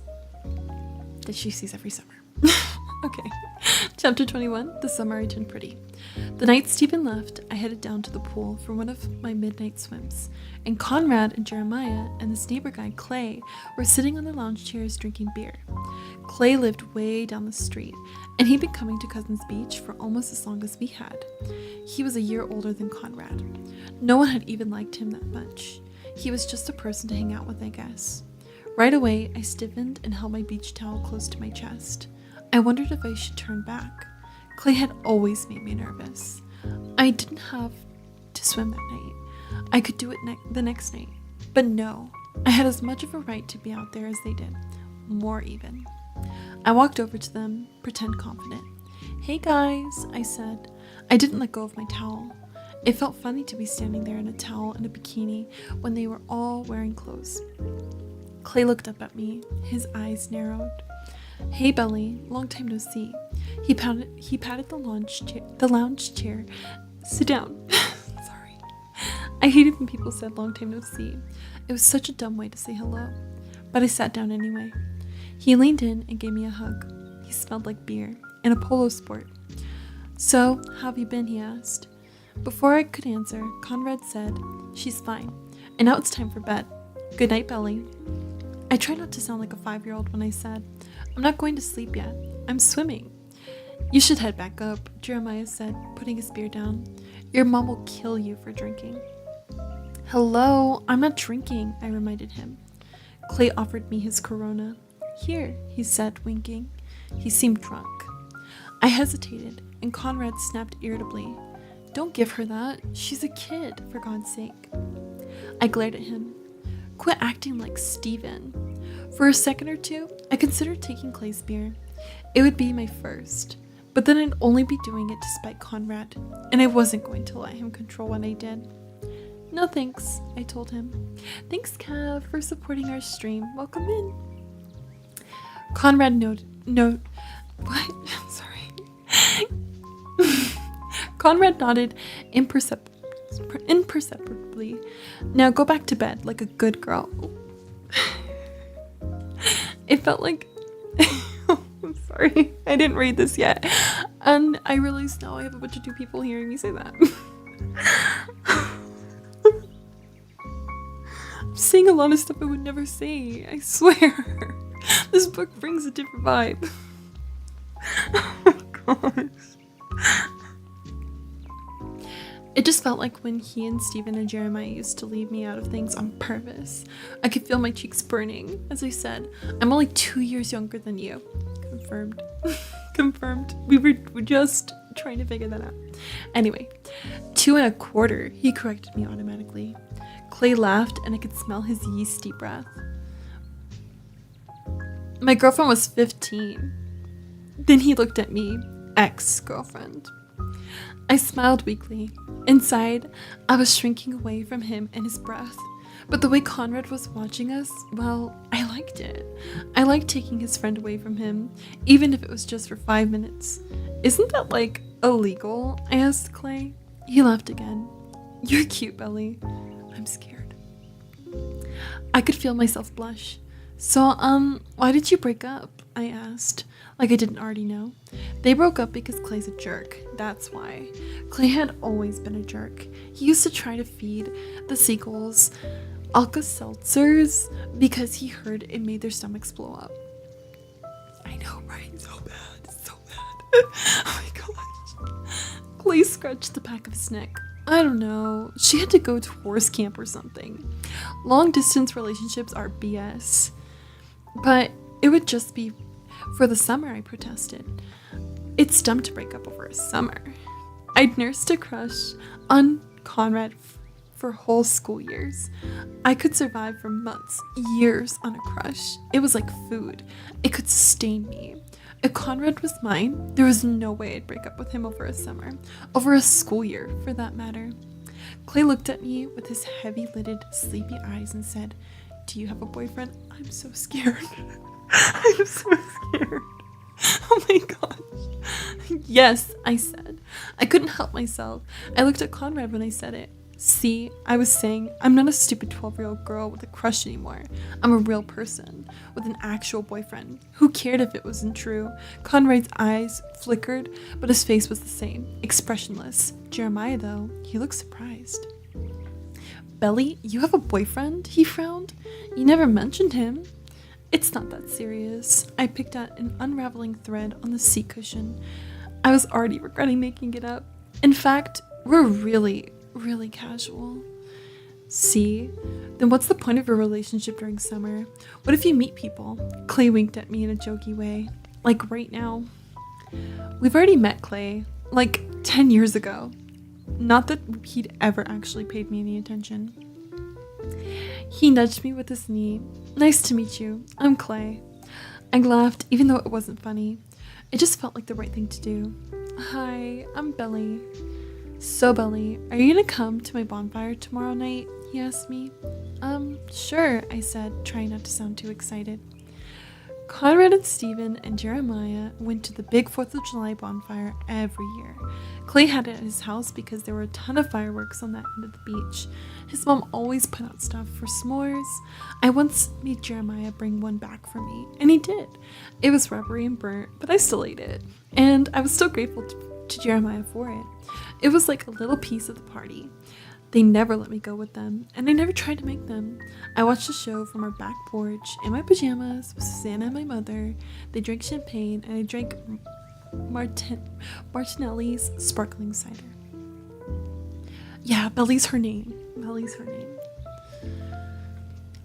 that she sees every summer. Okay, chapter 21, The Summer I Turned Pretty. The night Stephen left, I headed down to the pool for one of my midnight swims, and Conrad and Jeremiah and this neighbor guy, Clay, were sitting on the lounge chairs drinking beer. Clay lived way down the street, and he'd been coming to Cousins Beach for almost as long as we had. He was a year older than Conrad. No one had even liked him that much. He was just a person to hang out with, I guess. Right away, I stiffened and held my beach towel close to my chest. I wondered if I should turn back. Clay had always made me nervous. I didn't have to swim that night. I could do it the next night. But no, I had as much of a right to be out there as they did. More even. I walked over to them, pretend confident. Hey guys, I said. I didn't let go of my towel. It felt funny to be standing there in a towel and a bikini when they were all wearing clothes. Clay looked up at me, his eyes narrowed. Hey Belly, long time no see. He patted the lounge chair. Sit down. Sorry. I hated when people said long time no see. It was such a dumb way to say hello. But I sat down anyway. He leaned in and gave me a hug. He smelled like beer and a polo sport. So, how have you been? He asked. Before I could answer, Conrad said, she's fine. And now it's time for bed. Good night, Belly. I tried not to sound like a 5-year-old when I said, I'm not going to sleep yet. I'm swimming. You should head back up, Jeremiah said, putting his beer down. Your mom will kill you for drinking. Hello, I'm not drinking, I reminded him. Clay offered me his Corona. Here, he said, winking. He seemed drunk. I hesitated, and Conrad snapped irritably. Don't give her that. She's a kid, for God's sake. I glared at him. Quit acting like Steven. For a second or two, I considered taking Clay's beer. It would be my first, but then I'd only be doing it to spite Conrad, and I wasn't going to let him control what I did. No thanks, I told him. Thanks, Cav, for supporting our stream. Welcome in. Conrad what? Sorry. Conrad nodded imperceptibly. Now go back to bed like a good girl. It felt like... I'm sorry, I didn't read this yet. And I realized now I have a bunch of new people hearing me say that. I'm saying a lot of stuff I would never say, I swear. This book brings a different vibe. Oh my gosh. It just felt like when he and Steven and Jeremiah used to leave me out of things on purpose. I could feel my cheeks burning. As I said, I'm only 2 years younger than you. Confirmed. Confirmed. We were just trying to figure that out. Anyway, 2 1/4, he corrected me automatically. Clay laughed and I could smell his yeasty breath. My girlfriend was 15. Then he looked at me, ex-girlfriend. I smiled weakly. Inside, I was shrinking away from him and his breath. But the way Conrad was watching us, well, I liked it. I liked taking his friend away from him, even if it was just for 5 minutes. Isn't that, like, illegal? I asked Clay. He laughed again. You're cute, Belly. I'm scared. I could feel myself blush. So, why did you break up? I asked, like I didn't already know. They broke up because Clay's a jerk. That's why. Clay had always been a jerk. He used to try to feed the seagulls Alka-Seltzers because he heard it made their stomachs blow up. I know, right? So bad. So bad. Oh my gosh. Clay scratched the back of his neck. I don't know. She had to go to horse camp or something. Long distance relationships are BS. But it would just be for the summer, I protested. It's dumb to break up over a summer. I'd nursed a crush on Conrad for whole school years. I could survive for months, years on a crush. It was like food. It could sustain me. If Conrad was mine, there was no way I'd break up with him over a summer. Over a school year, for that matter. Clay looked at me with his heavy-lidded, sleepy eyes and said, Do you have a boyfriend? I'm so scared. I'm so scared. Oh my gosh. Yes, I said. I couldn't help myself. I looked at Conrad when I said it. See, I was saying, I'm not a stupid 12-year-old girl with a crush anymore. I'm a real person with an actual boyfriend. Who cared if it wasn't true? Conrad's eyes flickered, but his face was the same, expressionless. Jeremiah, though, he looked surprised. Belly, you have a boyfriend? He frowned. You never mentioned him. It's not that serious. I picked at an unraveling thread on the seat cushion. I was already regretting making it up. In fact, we're really casual. See? Then what's the point of a relationship during summer? What if you meet people? Clay winked at me in a jokey way. Like right now. We've already met, Clay. Like 10 years ago. Not that he'd ever actually paid me any attention. He nudged me with his knee. Nice to meet you. I'm Clay. I laughed, even though it wasn't funny. It just felt like the right thing to do. Hi, I'm Belly. So, Belly, are you gonna come to my bonfire tomorrow night? He asked me. Sure, I said, trying not to sound too excited. Conrad and Steven and Jeremiah went to the big 4th of July bonfire every year. Clay had it at his house because there were a ton of fireworks on that end of the beach. His mom always put out stuff for s'mores. I once made Jeremiah bring one back for me, and he did. It was rubbery and burnt, but I still ate it. And I was so grateful to Jeremiah for it. It was like a little piece of the party. They never let me go with them, and I never tried to make them. I watched the show from our back porch in my pajamas with Susanna and my mother. They drank champagne, and I drank Martinelli's sparkling cider. Yeah, Belly's her name. Belly's her name.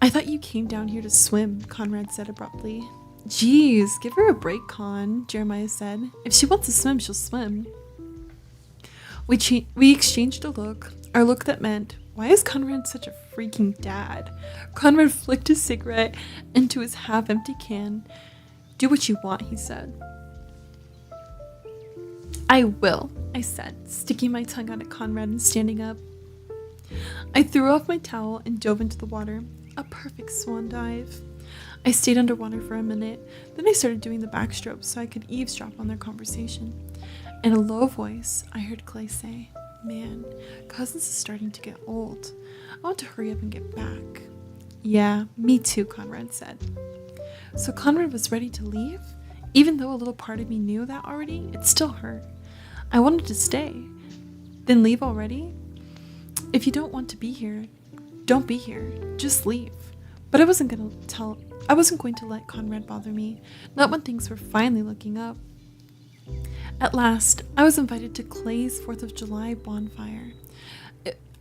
I thought you came down here to swim, Conrad said abruptly. Geez, give her a break, Con, Jeremiah said. If she wants to swim, she'll swim. We exchanged a look, our look that meant, why is Conrad such a freaking dad? Conrad flicked his cigarette into his half-empty can. Do what you want, he said. I will, I said, sticking my tongue out at Conrad and standing up. I threw off my towel and dove into the water. A perfect swan dive. I stayed underwater for a minute, then I started doing the backstroke so I could eavesdrop on their conversation. In a low voice, I heard Clay say, Man, Cousins is starting to get old. I want to hurry up and get back. Yeah, me too, Conrad said. So Conrad was ready to leave? Even though a little part of me knew that already, it still hurt. I wanted to stay. Then leave already? If you don't want to be here, don't be here. Just leave. But I wasn't going to let Conrad bother me, not when things were finally looking up. At last, I was invited to Clay's 4th of July bonfire.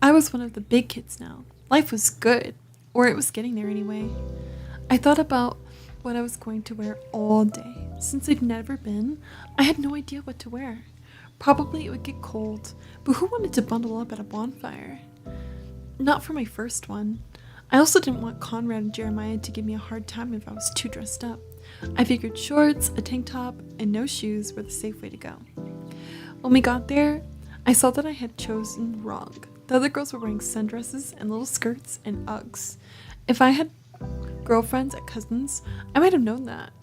I was one of the big kids now. Life was good, or it was getting there anyway. I thought about what I was going to wear all day. Since I'd never been, I had no idea what to wear. Probably it would get cold, but who wanted to bundle up at a bonfire? Not for my first one. I also didn't want Conrad and Jeremiah to give me a hard time if I was too dressed up. I figured shorts, a tank top, and no shoes were the safe way to go. When we got there, I saw that I had chosen wrong. The other girls were wearing sundresses and little skirts and Uggs. If I had girlfriends at Cousins, I might have known that.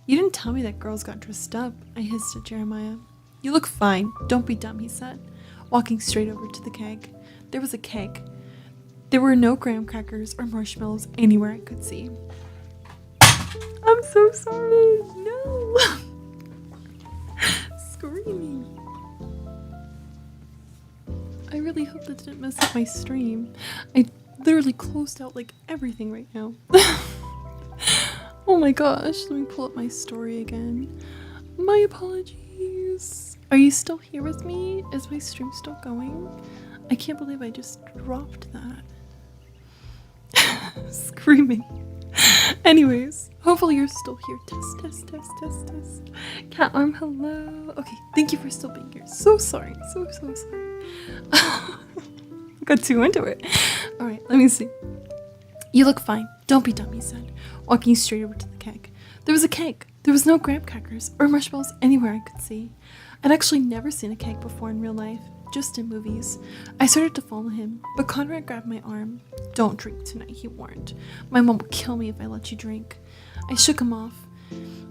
You didn't tell me that girls got dressed up, I hissed at Jeremiah. You look fine. Don't be dumb, he said, walking straight over to the keg. There was a keg. There were no graham crackers or marshmallows anywhere I could see. I'm so sorry. No. Screaming. I really hope that didn't mess up my stream. I literally closed out like everything right now. Oh my gosh. Let me pull up my story again. My apologies. Are you still here with me? Is my stream still going? I can't believe I just dropped that. Screaming. Anyways, hopefully you're still here. Test. Cat arm, hello. Okay, thank you for still being here. So sorry. So sorry. Got too into it. Alright, let me see. You look fine. Don't be dumb, he said, walking straight over to the keg. There was a keg. There was no graham crackers or marshmallows anywhere I could see. I'd actually never seen a keg before in real life, just in movies. I started to follow him, but Conrad grabbed my arm. Don't drink tonight, he warned. My mom will kill me if I let you drink. I shook him off.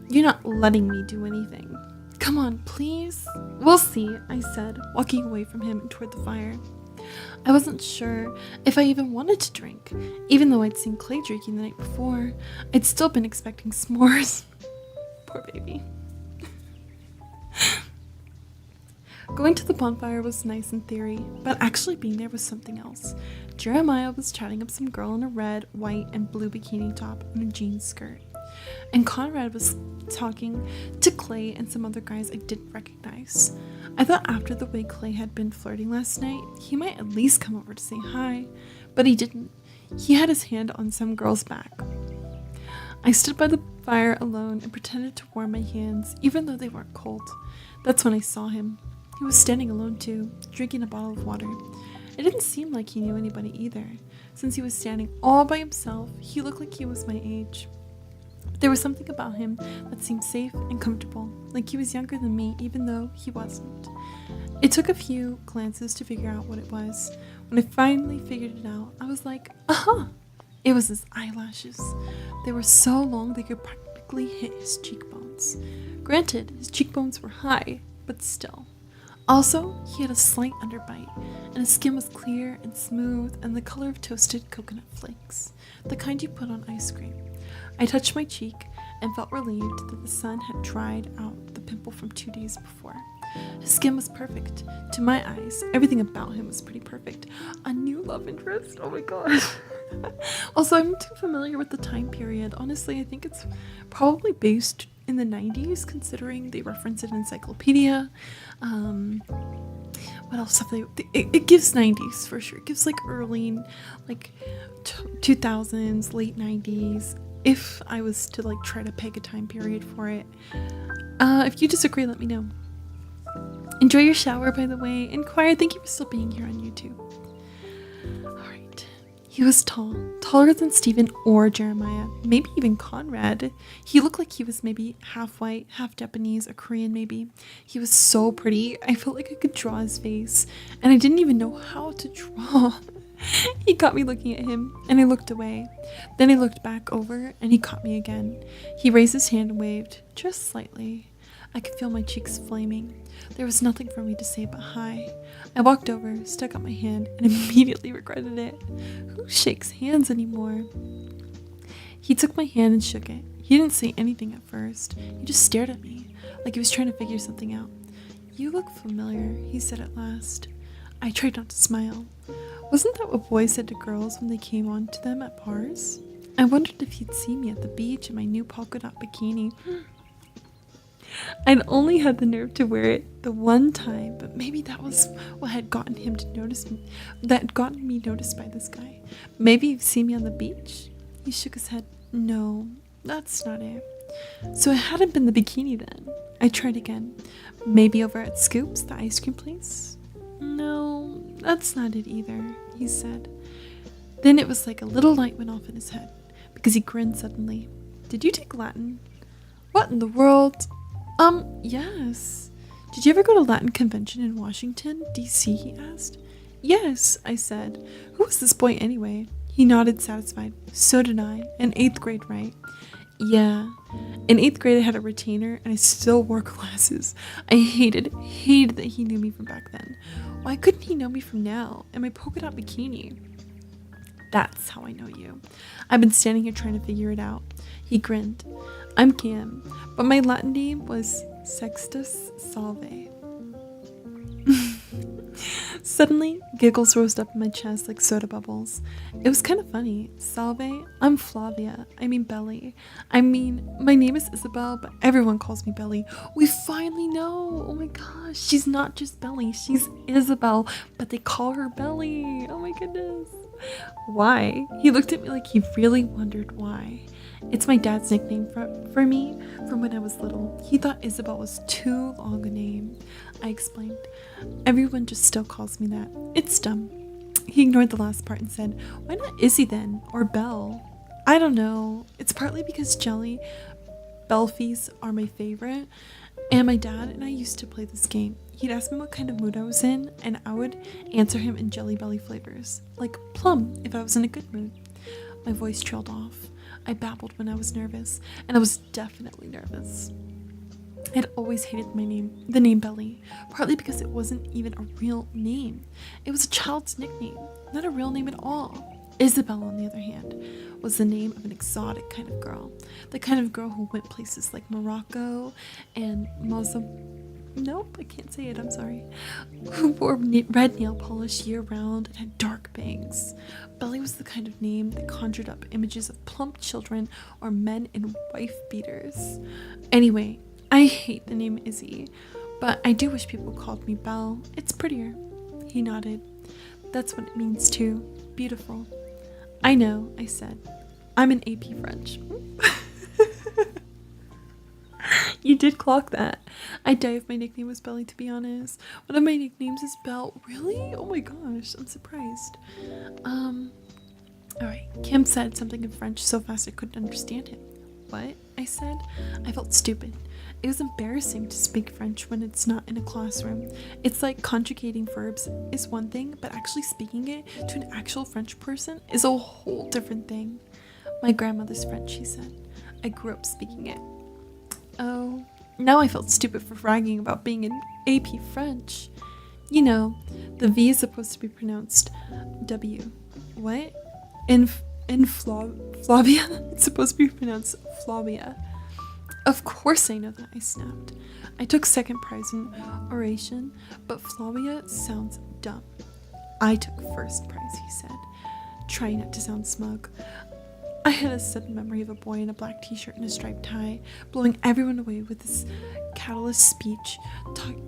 You're not letting me do anything. Come on, please. We'll see, I said, walking away from him and toward the fire. I wasn't sure if I even wanted to drink. Even though I'd seen Clay drinking the night before, I'd still been expecting s'mores. Poor baby. Going to the bonfire was nice in theory, but actually being there was something else. Jeremiah was chatting up some girl in a red, white, and blue bikini top and a jean skirt. And Conrad was talking to Clay and some other guys I didn't recognize. I thought after the way Clay had been flirting last night, he might at least come over to say hi, but he didn't. He had his hand on some girl's back. I stood by the fire alone and pretended to warm my hands, even though they weren't cold. That's when I saw him. He was standing alone too, drinking a bottle of water. It didn't seem like he knew anybody either. Since he was standing all by himself, he looked like he was my age. But there was something about him that seemed safe and comfortable, like he was younger than me even though he wasn't. It took a few glances to figure out what it was. When I finally figured it out, I was like, aha! It was his eyelashes. They were so long they could practically hit his cheekbones. Granted, his cheekbones were high, but still. Also, he had a slight underbite, and his skin was clear and smooth and the color of toasted coconut flakes, the kind you put on ice cream. I touched my cheek and felt relieved that the sun had dried out the pimple from 2 days before. His skin was perfect. To my eyes, everything about him was pretty perfect. A new love interest? Oh my gosh. Also, I'm too familiar with the time period. Honestly, I think it's probably based in the 90s, considering they reference it in Encyclopedia. What else have they? It gives 90s for sure. It gives like early, like 2000s, late 90s. If I was to like try to peg a time period for it. If you disagree, let me know. Enjoy your shower, by the way. And Choir, thank you for still being here on YouTube. Alright. He was tall. Taller than Stephen or Jeremiah. Maybe even Conrad. He looked like he was maybe half white, half Japanese, or Korean maybe. He was so pretty. I felt like I could draw his face. And I didn't even know how to draw. He caught me looking at him, and I looked away. Then I looked back over, and he caught me again. He raised his hand and waved, just slightly. I could feel my cheeks flaming. There was nothing for me to say but hi. I walked over, stuck out my hand, and immediately regretted it. Who shakes hands anymore? He took my hand and shook it. He didn't say anything at first. He just stared at me, like he was trying to figure something out. You look familiar, he said at last. I tried not to smile. Wasn't that what boys said to girls when they came on to them at bars? I wondered if he'd see me at the beach in my new polka dot bikini. I'd only had the nerve to wear it the one time, but maybe that was what had gotten him to notice me. That had gotten me noticed by this guy. Maybe you've seen me on the beach? He shook his head. No, that's not it. So it hadn't been the bikini then. I tried again. Maybe over at Scoops, the ice cream place? No, that's not it either, he said. Then it was like a little light went off in his head, because he grinned suddenly. Did you take Latin? What in the world? Yes. Did you ever go to Latin convention in Washington, D.C., he asked. Yes, I said. Who was this boy anyway? He nodded, satisfied. So did I. In 8th grade, right? Yeah. In 8th grade, I had a retainer, and I still wore glasses. I hated that he knew me from back then. Why couldn't he know me from now, in my polka dot bikini? That's how I know you. I've been standing here trying to figure it out. He grinned. I'm Cam, but my Latin name was Sextus Salve. Suddenly, giggles rose up in my chest like soda bubbles. It was kind of funny. Salve, I'm Flavia. I mean Belly. I mean, my name is Isabel, but everyone calls me Belly. We finally know. Oh my gosh, she's not just Belly, she's Isabel, but they call her Belly. Oh my goodness. Why? He looked at me like he really wondered why. It's my dad's nickname for me from when I was little. He thought Isabel was too long a name. I explained. Everyone just still calls me that. It's dumb. He ignored the last part and said, why not Izzy then? Or Belle? I don't know. It's partly because jelly Belfies are my favorite. And my dad and I used to play this game. He'd ask me what kind of mood I was in, and I would answer him in Jelly Belly flavors. Like plum, if I was in a good mood. My voice trailed off. I babbled when I was nervous, and I was definitely nervous. I had always hated the name Belly, partly because it wasn't even a real name. It was a child's nickname, not a real name at all. Isabel, on the other hand, was the name of an exotic kind of girl. The kind of girl who went places like Morocco and Nope, I can't say it, I'm sorry. Who wore red nail polish year-round and had dark bangs. Belly was the kind of name that conjured up images of plump children or men in wife-beaters. Anyway, I hate the name Izzy, but I do wish people called me Belle. It's prettier. He nodded. That's what it means too. Beautiful. I know, I said. I'm an AP French. You did clock that. I'd die if my nickname was Belly, to be honest. One of my nicknames is Belle. Really? Oh my gosh, I'm surprised. Alright, Kim said something in French so fast I couldn't understand him. What? I said. I felt stupid. It was embarrassing to speak French when it's not in a classroom. It's like conjugating verbs is one thing, but actually speaking it to an actual French person is a whole different thing. My grandmother's French, she said. I grew up speaking it. Oh, now I felt stupid for bragging about being in AP French. You know, the V is supposed to be pronounced W. What? In Flavia, it's supposed to be pronounced Flavia. Of course I know that, I snapped. I took second prize in oration, but Flavia sounds dumb. I took first prize, he said, trying not to sound smug. I had a sudden memory of a boy in a black t-shirt and a striped tie, blowing everyone away with his catalyst speech,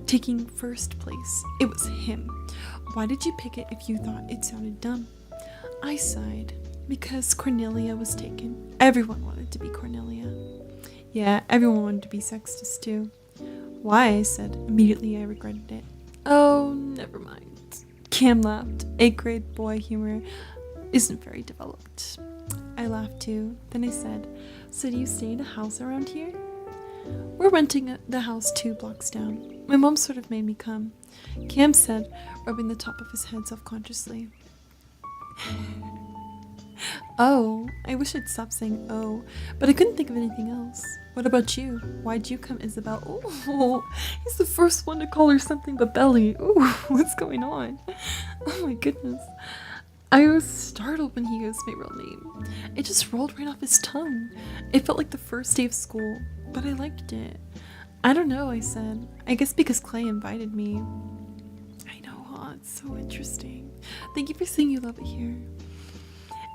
taking first place. It was him. Why did you pick it if you thought it sounded dumb? I sighed. Because Cornelia was taken. Everyone wanted to be Cornelia. Yeah, everyone wanted to be Sextus too. Why, I said. Immediately I regretted it. Oh, never mind. Cam laughed. 8th grade boy humor isn't very developed. I laughed too. Then I said, so do you stay in a house around here? We're renting the house 2 blocks down. My mom sort of made me come. Cam said, rubbing the top of his head self-consciously. Oh, I wish I'd stop saying oh, but I couldn't think of anything else. What about you? Why'd you come, Isabel? Oh, he's the first one to call her something but Belly. Ooh, what's going on? Oh my goodness. I was startled when he used my real name. It just rolled right off his tongue. It felt like the first day of school, but I liked it. I don't know, I said. I guess because Clay invited me. I know, huh? It's so interesting. Thank you for saying you love it here.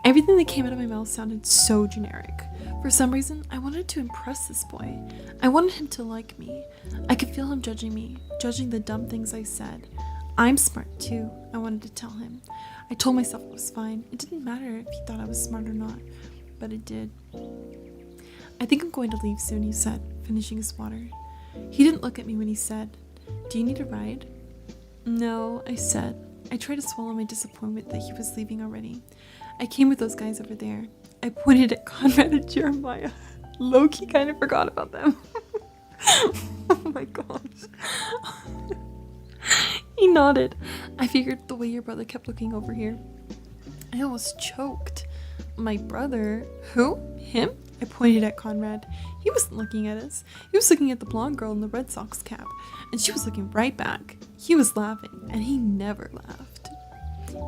Everything that came out of my mouth sounded so generic. For some reason, I wanted to impress this boy. I wanted him to like me. I could feel him judging me, judging the dumb things I said. I'm smart too, I wanted to tell him. I told myself it was fine. It didn't matter if he thought I was smart or not, but it did. I think I'm going to leave soon, he said, finishing his water. He didn't look at me when he said, do you need a ride? No, I said. I tried to swallow my disappointment that he was leaving already. I came with those guys over there. I pointed at Conrad and Jeremiah. Loki kind of forgot about them. Oh my gosh. He nodded. I figured the way your brother kept looking over here. I almost choked. My brother? Who? Him? I pointed at Conrad. He wasn't looking at us. He was looking at the blonde girl in the Red Sox cap, and she was looking right back. He was laughing, and he never laughed.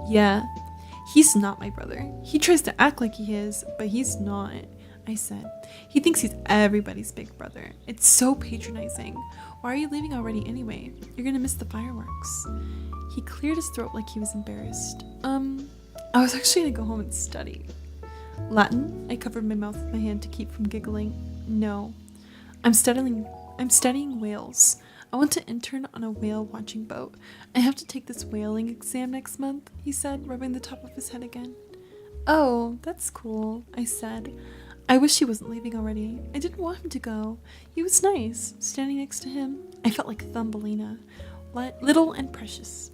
Yeah, he's not my brother. He tries to act like he is, but he's not, I said. He thinks he's everybody's big brother. It's so patronizing. Why are you leaving already anyway? You're gonna miss the fireworks. He cleared his throat like he was embarrassed. I was actually gonna go home and study. Latin? I covered my mouth with my hand to keep from giggling. No. I'm studying whales. I want to intern on a whale watching boat. I have to take this whaling exam next month, he said, rubbing the top of his head again. Oh, that's cool, I said. I wish he wasn't leaving already. I didn't want him to go. He was nice. Standing next to him, I felt like Thumbelina. Little and precious.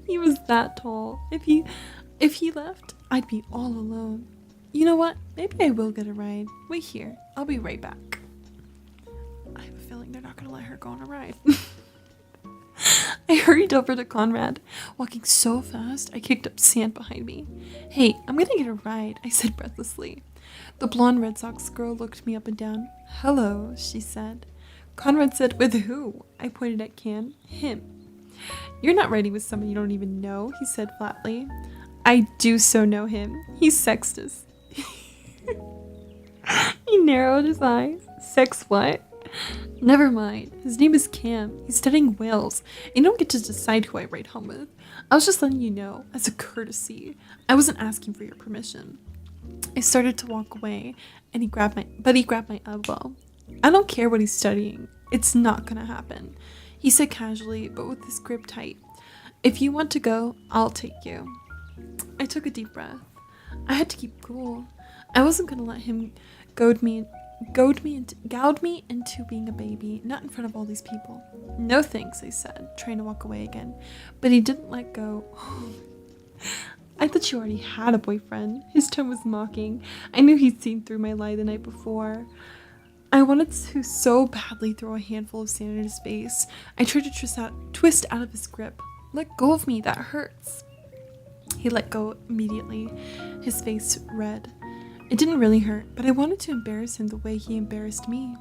He was that tall. If he left, I'd be all alone. You know what? Maybe I will get a ride. Wait here. I'll be right back. I have a feeling they're not going to let her go on a ride. I hurried over to Conrad. Walking so fast, I kicked up sand behind me. Hey, I'm going to get a ride, I said breathlessly. The blonde Red Sox girl looked me up and down. Hello, she said. Conrad said, with who? I pointed at Cam. Him. You're not riding with someone you don't even know, he said flatly. I do so know him. He's Sextus. He narrowed his eyes. Sex what? Never mind. His name is Cam. He's studying whales. You don't get to decide who I ride home with. I was just letting you know, as a courtesy. I wasn't asking for your permission. I started to walk away, and he grabbed my elbow. I don't care what he's studying. It's not gonna happen, he said casually, but with his grip tight. If you want to go, I'll take you. I took a deep breath. I had to keep cool. I wasn't gonna let him goad me into being a baby, not in front of all these people. No thanks, I said, trying to walk away again. But he didn't let go. I thought you already had a boyfriend. His tone was mocking. I knew he'd seen through my lie the night before. I wanted to so badly throw a handful of sand in his face. I tried to twist out of his grip. Let go of me, that hurts. He let go immediately, his face red. It didn't really hurt, but I wanted to embarrass him the way he embarrassed me.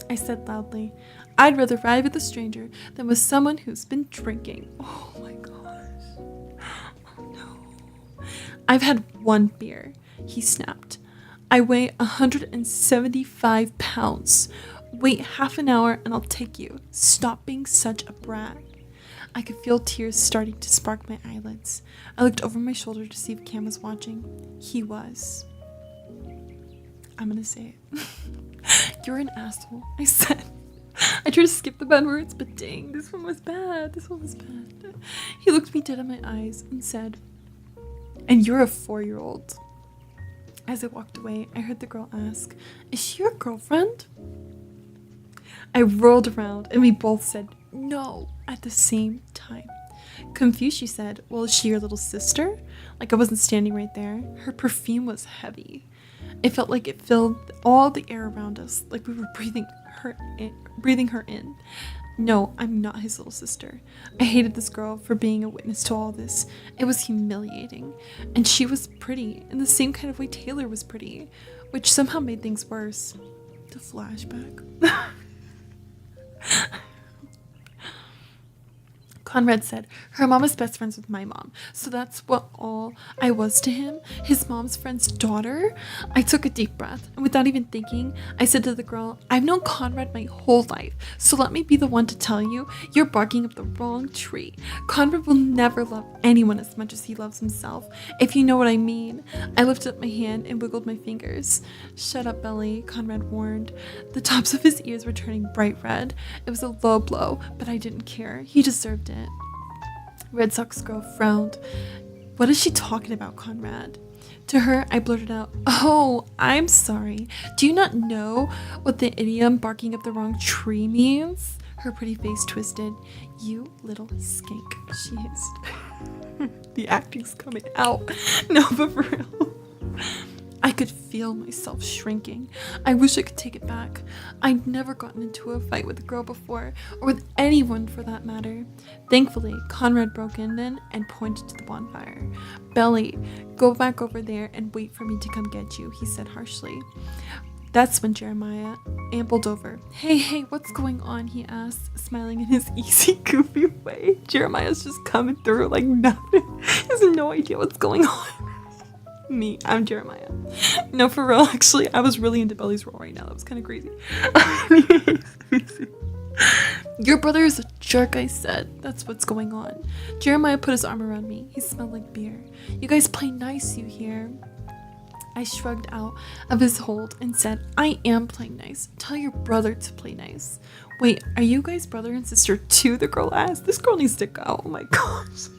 I said loudly, I'd rather ride with a stranger than with someone who's been drinking. Oh my gosh. Oh no. I've had one beer, he snapped. I weigh 175 pounds. Wait half an hour and I'll take you. Stop being such a brat. I could feel tears starting to spark my eyelids. I looked over my shoulder to see if Cam was watching. He was. I'm gonna say it. You're an asshole, I said. I tried to skip the bad words, but dang, this one was bad. He looked me dead in my eyes and said, and you're a 4-year-old. As I walked away, I heard the girl ask, is she your girlfriend? I rolled around and we both said no at the same time. Confused, she said, well, is she your little sister? Like I wasn't standing right there. Her perfume was heavy. It felt like it filled all the air around us, like we were breathing her in. No, I'm not his little sister. I hated this girl for being a witness to all this. It was humiliating. And she was pretty, in the same kind of way Taylor was pretty, which somehow made things worse. The flashback. Conrad said, her mom is best friends with my mom, so that's what all I was to him, his mom's friend's daughter. I took a deep breath, and without even thinking, I said to the girl, I've known Conrad my whole life, so let me be the one to tell you, you're barking up the wrong tree. Conrad will never love anyone as much as he loves himself, if you know what I mean. I lifted up my hand and wiggled my fingers. Shut up, Belly, Conrad warned. The tops of his ears were turning bright red. It was a low blow, but I didn't care. He deserved it. Red Sox girl frowned. What is she talking about, Conrad? To her, I blurted out, oh, I'm sorry. Do you not know what the idiom barking up the wrong tree means? Her pretty face twisted. You little skink, she hissed. The acting's coming out. No, but for real. I could feel myself shrinking. I wish I could take it back. I'd never gotten into a fight with a girl before, or with anyone for that matter. Thankfully, Conrad broke in then and pointed to the bonfire. Belly, go back over there and wait for me to come get you, he said harshly. That's when Jeremiah ambled over. Hey, what's going on? He asked, smiling in his easy, goofy way. Jeremiah's just coming through like nothing. He has no idea what's going on. Me, I'm Jeremiah. No, for real, actually, I was really into Belly's role right now. That was kind of crazy. Your brother is a jerk, I said. That's what's going on. Jeremiah put his arm around me. He smelled like beer. You guys play nice, you hear? I shrugged out of his hold and said, I am playing nice. Tell your brother to play nice. Wait, are you guys brother and sister too? The girl asked. This girl needs to go. Oh my gosh.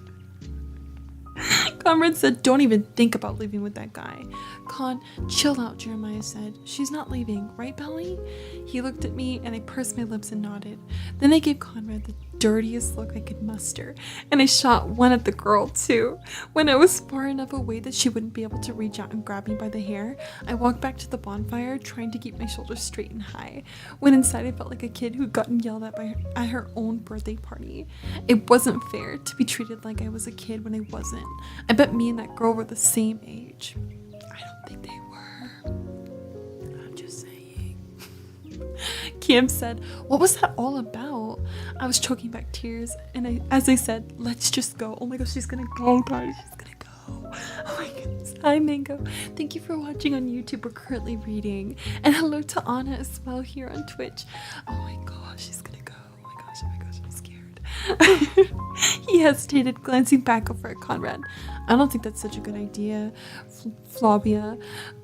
Conrad said, don't even think about leaving with that guy. Con, chill out, Jeremiah said. She's not leaving, right, Belly? He looked at me and I pursed my lips and nodded. Then I gave Conrad the dirtiest look I could muster, and I shot one at the girl too. When I was far enough away that she wouldn't be able to reach out and grab me by the hair, I walked back to the bonfire, trying to keep my shoulders straight and high. When inside, I felt like a kid who'd gotten yelled at at her own birthday party. It wasn't fair to be treated like I was a kid when I wasn't. I bet me and that girl were the same age. I don't think they were. I'm just saying. Cam said, what was that all about? I was choking back tears, and as I said, let's just go. Oh my gosh, she's gonna go, guys. She's gonna go. Oh my goodness. Hi, Mango. Thank you for watching on YouTube. We're currently reading. And hello to Anna as well here on Twitch. Oh my gosh, she's gonna go. Oh my gosh, I'm scared. He hesitated, glancing back over at Conrad. I don't think that's such a good idea, Flavia,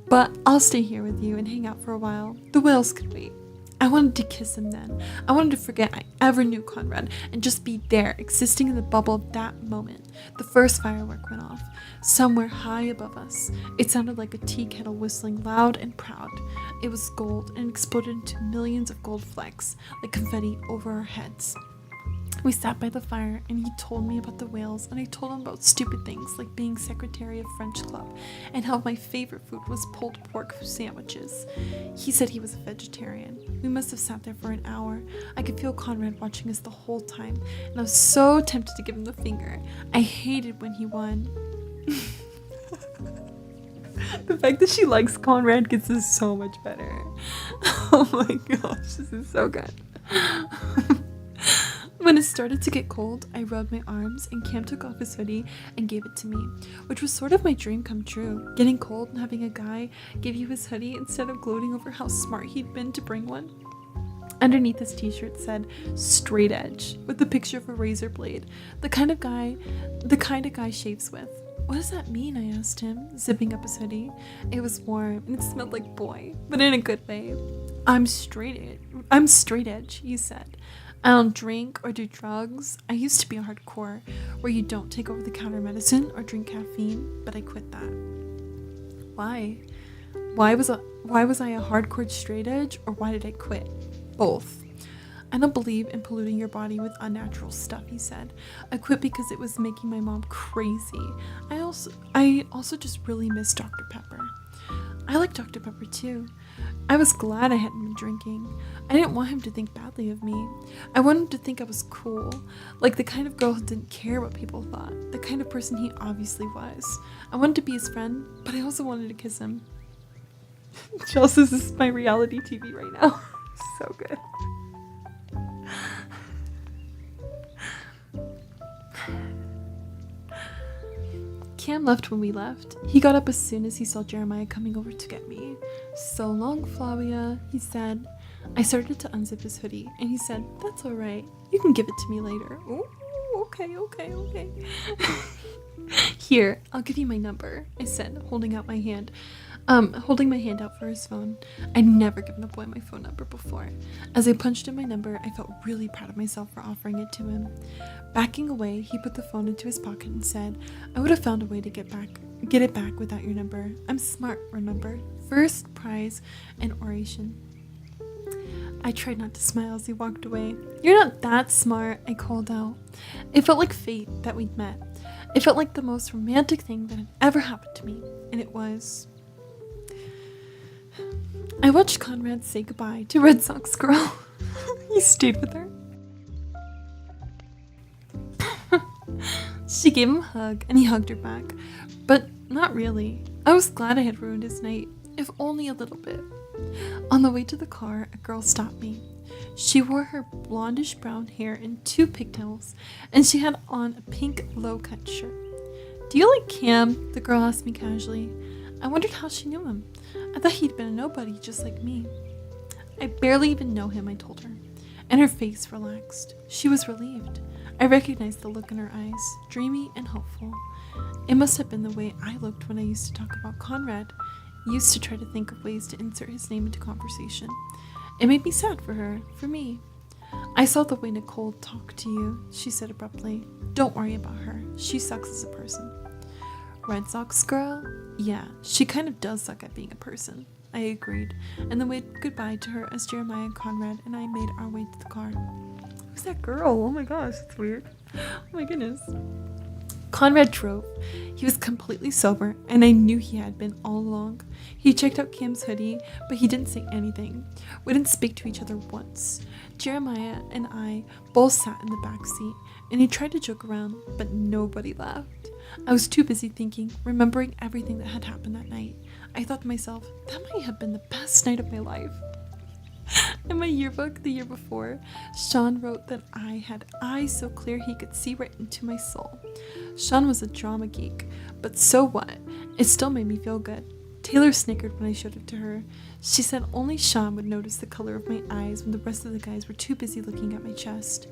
but I'll stay here with you and hang out for a while. The whales could wait. I wanted to kiss him then. I wanted to forget I ever knew Conrad and just be there, existing in the bubble of that moment. The first firework went off, somewhere high above us. It sounded like a tea kettle whistling loud and proud. It was gold and exploded into millions of gold flecks, like confetti over our heads. We sat by the fire and he told me about the whales, and I told him about stupid things like being secretary of French club and how my favorite food was pulled pork sandwiches. He said he was a vegetarian. We must have sat there for an hour. I could feel Conrad watching us the whole time, and I was so tempted to give him the finger. I hated when he won. The fact that she likes Conrad gets us so much better. Oh my gosh, this is so good. When it started to get cold, I rubbed my arms and Cam took off his hoodie and gave it to me, which was sort of my dream come true. Getting cold and having a guy give you his hoodie instead of gloating over how smart he'd been to bring one. Underneath his t-shirt said straight edge with a picture of a razor blade, the kind of guy shaves with. What does that mean? I asked him, zipping up his hoodie. It was warm and it smelled like boy, but in a good way. I'm straight edge, he said. I don't drink or do drugs. I used to be a hardcore, where you don't take over-the-counter medicine or drink caffeine, but I quit that. Why? Why was I a hardcore straight edge, or why did I quit? Both. I don't believe in polluting your body with unnatural stuff, he said. I quit because it was making my mom crazy. I also just really miss Dr. Pepper. I like Dr. Pepper too. I was glad I hadn't been drinking. I didn't want him to think badly of me. I wanted him to think I was cool, like the kind of girl who didn't care what people thought, the kind of person he obviously was. I wanted to be his friend, but I also wanted to kiss him. Chelsea, this is my reality TV right now. So good. Cam left when we left. He got up as soon as he saw Jeremiah coming over to get me. So long, Flavia, he said. I started to unzip his hoodie, and he said, that's all right. You can give it to me later. Ooh, okay. Here, I'll give you my number, I said, holding my hand out for his phone. I'd never given a boy my phone number before. As I punched in my number, I felt really proud of myself for offering it to him. Backing away, he put the phone into his pocket and said, I would have found a way to get it back without your number. I'm smart, remember? First prize and oration. I tried not to smile as he walked away. You're not that smart, I called out. It felt like fate that we'd met. It felt like the most romantic thing that had ever happened to me, and it was. I watched Conrad say goodbye to Red Sox girl. He stayed with her. She gave him a hug, and he hugged her back. But not really. I was glad I had ruined his night, if only a little bit. On the way to the car, a girl stopped me. She wore her blondish brown hair in 2 pigtails, and she had on a pink low-cut shirt. Do you like Cam? The girl asked me casually. I wondered how she knew him. I thought he'd been a nobody just like me. I barely even know him, I told her, and her face relaxed. She was relieved. I recognized the look in her eyes, dreamy and hopeful. It must have been the way I looked when I used to talk about Conrad. I used to try to think of ways to insert his name into conversation. It made me sad for her, for me. I saw the way Nicole talked to you, she said abruptly. Don't worry about her. She sucks as a person. Red Sox girl? Yeah, she kind of does suck at being a person. I agreed, and then waved goodbye to her as Jeremiah and Conrad and I made our way to the car. Who's that girl? Oh my gosh, it's weird. Oh my goodness. Conrad drove. He was completely sober, and I knew he had been all along. He checked out Cam's hoodie, but he didn't say anything. We didn't speak to each other once. Jeremiah and I both sat in the back seat, and he tried to joke around, but nobody laughed. I was too busy thinking, remembering everything that had happened that night. I thought to myself, that might have been the best night of my life. In my yearbook the year before, Sean wrote that I had eyes so clear he could see right into my soul. Sean was a drama geek, but so what? It still made me feel good. Taylor snickered when I showed it to her. She said only Sean would notice the color of my eyes when the rest of the guys were too busy looking at my chest.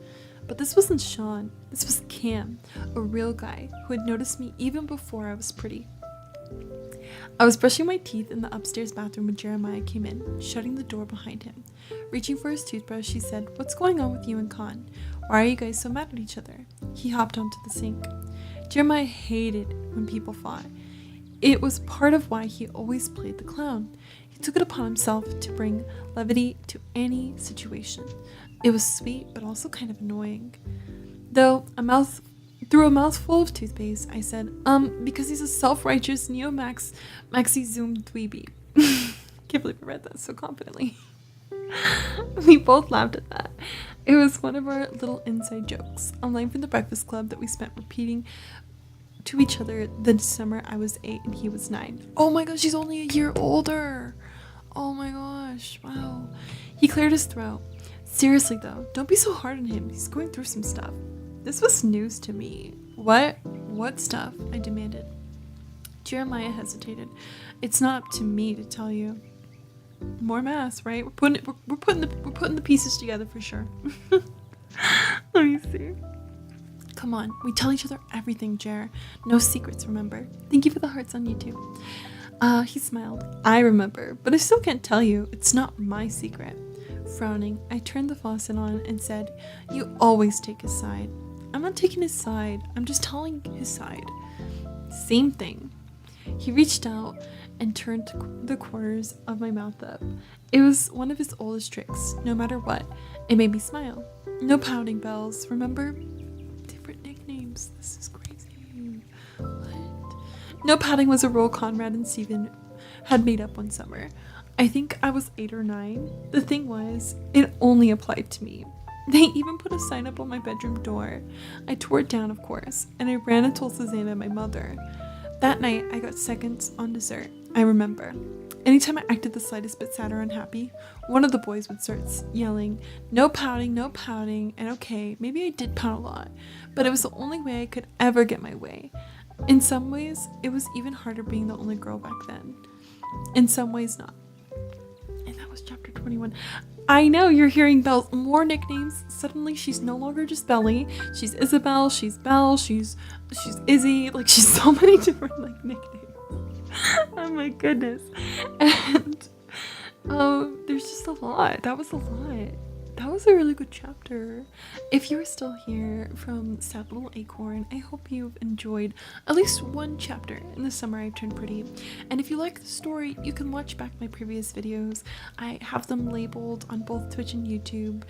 But this wasn't Sean. This was Cam, a real guy who had noticed me even before I was pretty. I was brushing my teeth in the upstairs bathroom when Jeremiah came in, shutting the door behind him. Reaching for his toothbrush, he said, "What's going on with you and Con? Why are you guys so mad at each other?" He hopped onto the sink. Jeremiah hated when people fought. It was part of why he always played the clown. He took it upon himself to bring levity to any situation. It was sweet, but also kind of annoying. Through a mouthful of toothpaste, I said, because he's a self-righteous neo-maxi zoom dweeby. Can't believe I read that so confidently. We both laughed at that. It was one of our little inside jokes, a line from the Breakfast Club that we spent repeating to each other the summer I was 8 and he was 9. Oh my gosh, she's only a year older. Oh my gosh, wow. He cleared his throat. Seriously though, don't be so hard on him. He's going through some stuff. This was news to me. What? What stuff? I demanded. Jeremiah hesitated. It's not up to me to tell you. More mass, right? We're putting the pieces together for sure. Let me see. Come on, we tell each other everything, Jer. No secrets, remember? Thank you for the hearts on YouTube. He smiled. I remember, but I still can't tell you. It's not my secret. Frowning, I turned the faucet on and said, "You always take his side." I'm not taking his side. I'm just telling his side. Same thing. He reached out and turned the corners of my mouth up. It was one of his oldest tricks. No matter what, it made me smile. No pouting bells, remember? Different nicknames. This is crazy. What? No pouting was a rule Conrad and Steven had made up one summer. I think I was 8 or 9. The thing was, it only applied to me. They even put a sign up on my bedroom door. I tore it down, of course, and I ran and told Susanna, my mother. That night, I got seconds on dessert. I remember. Anytime I acted the slightest bit sad or unhappy, one of the boys would start yelling, no pouting, and okay, maybe I did pout a lot, but it was the only way I could ever get my way. In some ways, it was even harder being the only girl back then. In some ways, not. And that was chapter 21. I know, you're hearing Belle's more nicknames. Suddenly, she's no longer just Belly. She's Isabel, she's Belle, she's Izzy. Like, she's so many different, like, nicknames. Oh my goodness. And there's just a lot. That was a lot. That was a really good chapter. If you're still here from Sad Little Acorn, I hope you've enjoyed at least one chapter in the summer I've turned pretty. And if you like the story, you can watch back my previous videos. I have them labeled on both Twitch and YouTube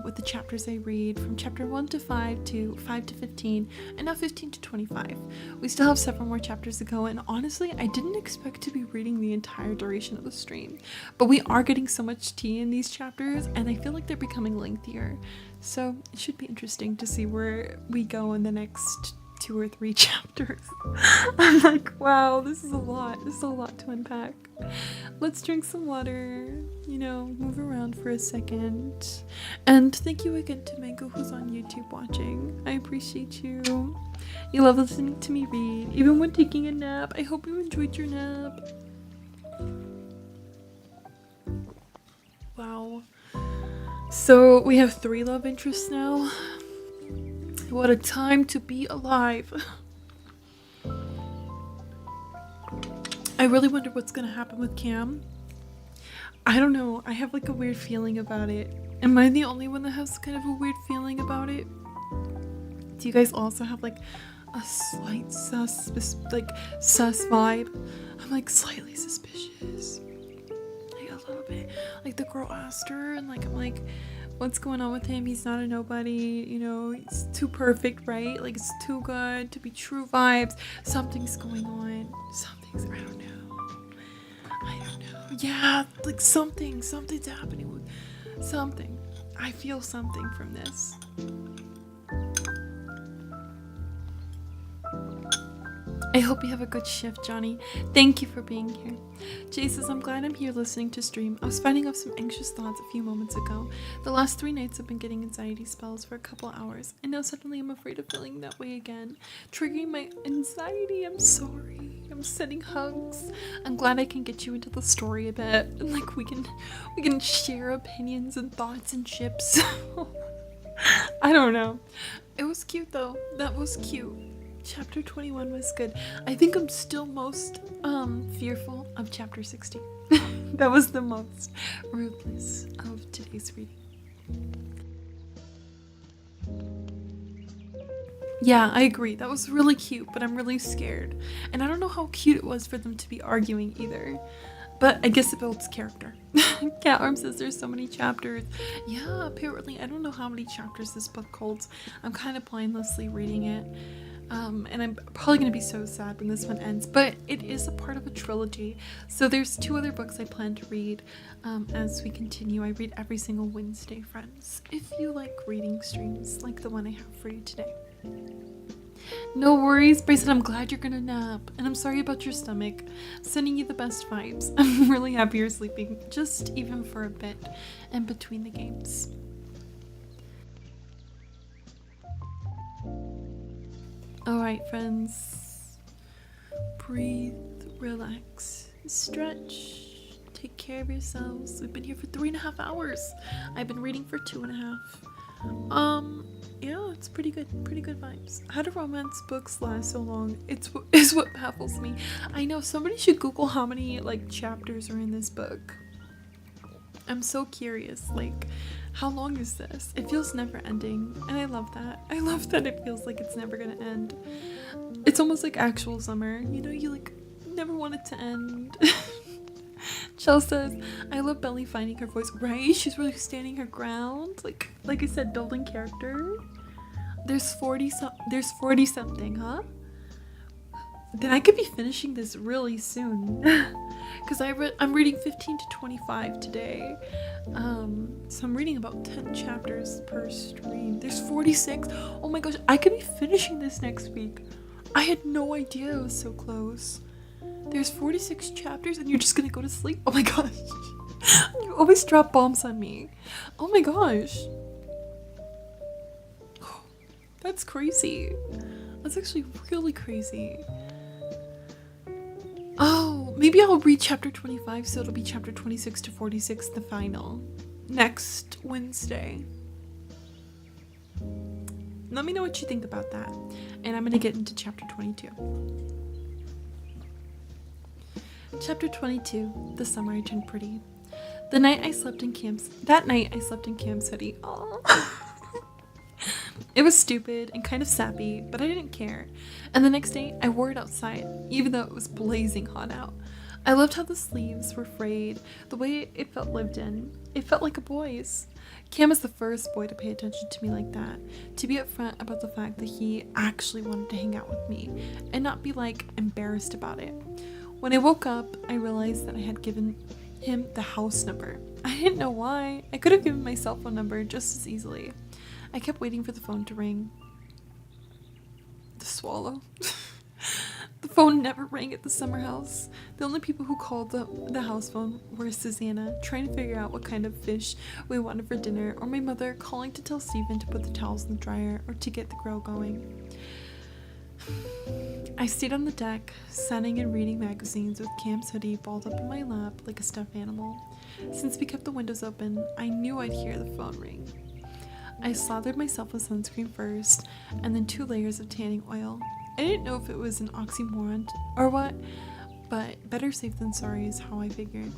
with the chapters I read from chapter 1 to 5 to 5 to 15 and now 15 to 25. We still have several more chapters to go, and honestly, I didn't expect to be reading the entire duration of the stream. But we are getting so much tea in these chapters, and I feel like they're becoming lengthier, so it should be interesting to see where we go in the next 2 or 3 chapters. I'm like, wow, this is a lot to unpack. Let's drink some water, move around for a second, and thank you again to Mango, who's on YouTube watching. I appreciate you. You love listening to me read even when taking a nap. I hope you enjoyed your nap. Wow. So we have 3 love interests now. What a time to be alive. I really wonder what's gonna happen with Cam. I don't know. I have like a weird feeling about it. Am I the only one that has kind of a weird feeling about it? Do you guys also have like a slight sus vibe? I'm like slightly suspicious. A little bit. Like the girl asked her, and like I'm like, what's going on with him? He's not a nobody, he's too perfect, right? Like it's too good to be true vibes. Something's going on. I don't know. Yeah, like something's happening with something. I feel something from this. I hope you have a good shift, Johnny. Thank you for being here. Jay says, I'm glad I'm here listening to stream. I was fighting off some anxious thoughts a few moments ago. The last 3 nights I've been getting anxiety spells for a couple hours, and now suddenly I'm afraid of feeling that way again. Triggering my anxiety. I'm sorry. I'm sending hugs. I'm glad I can get you into the story a bit, and like we can share opinions and thoughts and ships. I don't know. It was cute though. That was cute. Chapter 21 was good. I think I'm still most fearful of chapter 60. That was the most ruthless of today's reading. Yeah, I agree. That was really cute, but I'm really scared. And I don't know how cute it was for them to be arguing either. But I guess it builds character. Cat Arm says there's so many chapters. Yeah, apparently. I don't know how many chapters this book holds. I'm kind of mindlessly reading it. And I'm probably going to be so sad when this one ends, but it is a part of a trilogy. So there's 2 other books I plan to read as we continue. I read every single Wednesday, friends, if you like reading streams like the one I have for you today. No worries, Bryson. I'm glad you're gonna nap, and I'm sorry about your stomach. Sending you the best vibes. I'm really happy you're sleeping, just even for a bit in between the games. Alright, friends. Breathe, relax, stretch, take care of yourselves. We've been here for 3.5 hours. I've been reading for 2.5. Yeah, it's pretty good vibes. How do romance books last so long? Is what baffles me. I know, somebody should Google how many like chapters are in this book. I'm so curious, like, how long is this? It feels never ending, and I love that. I love that it feels like it's never gonna end. It's almost like actual summer, you know, you like never want it to end. Chell says, I love Belly finding her voice. Right? She's really standing her ground. Like I said, building character. There's 40 something, huh? Then I could be finishing this really soon. Because I'm reading 15 to 25 today. So I'm reading about 10 chapters per stream. There's 46. Oh my gosh, I could be finishing this next week. I had no idea it was so close. There's 46 chapters and you're just gonna go to sleep? Oh my gosh. You always drop bombs on me. Oh my gosh. That's crazy. That's actually really crazy. Oh, maybe I'll read chapter 25, so it'll be chapter 26 to 46, the final, next Wednesday. Let me know what you think about that. And I'm gonna get into chapter 22. Chapter 22, the summer I turned pretty. That night I slept in Cam's hoodie. Aww. It was stupid and kind of sappy, but I didn't care. And the next day, I wore it outside, even though it was blazing hot out. I loved how the sleeves were frayed, the way it felt lived in. It felt like a boy's. Cam was the first boy to pay attention to me like that, to be upfront about the fact that he actually wanted to hang out with me, and not be like embarrassed about it. When I woke up, I realized that I had given him the house number. I didn't know why. I could have given my cell phone number just as easily. I kept waiting for the phone to ring. The swallow. The phone never rang at the summer house. The only people who called the house phone were Susanna, trying to figure out what kind of fish we wanted for dinner, or my mother calling to tell Stephen to put the towels in the dryer or to get the grill going. I stayed on the deck, sunning and reading magazines with Cam's hoodie balled up in my lap like a stuffed animal. Since we kept the windows open, I knew I'd hear the phone ring. I slathered myself with sunscreen first, and then 2 layers of tanning oil. I didn't know if it was an oxymoron or what, but better safe than sorry is how I figured.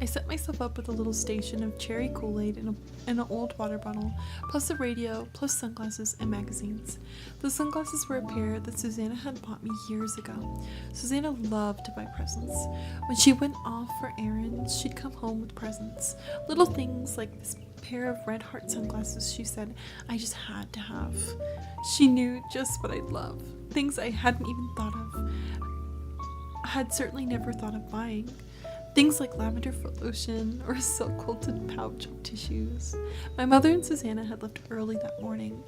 I set myself up with a little station of cherry Kool-Aid in an old water bottle, plus a radio, plus sunglasses and magazines. The sunglasses were a pair that Susanna had bought me years ago. Susanna loved to buy presents. When she went off for errands, she'd come home with presents. Little things like this pair of red heart sunglasses she said I just had to have. She knew just what I'd love. Things I hadn't even thought of. I had certainly never thought of buying. Things like lavender foot lotion or a silk quilted pouch of tissues. My mother and Susanna had left early that morning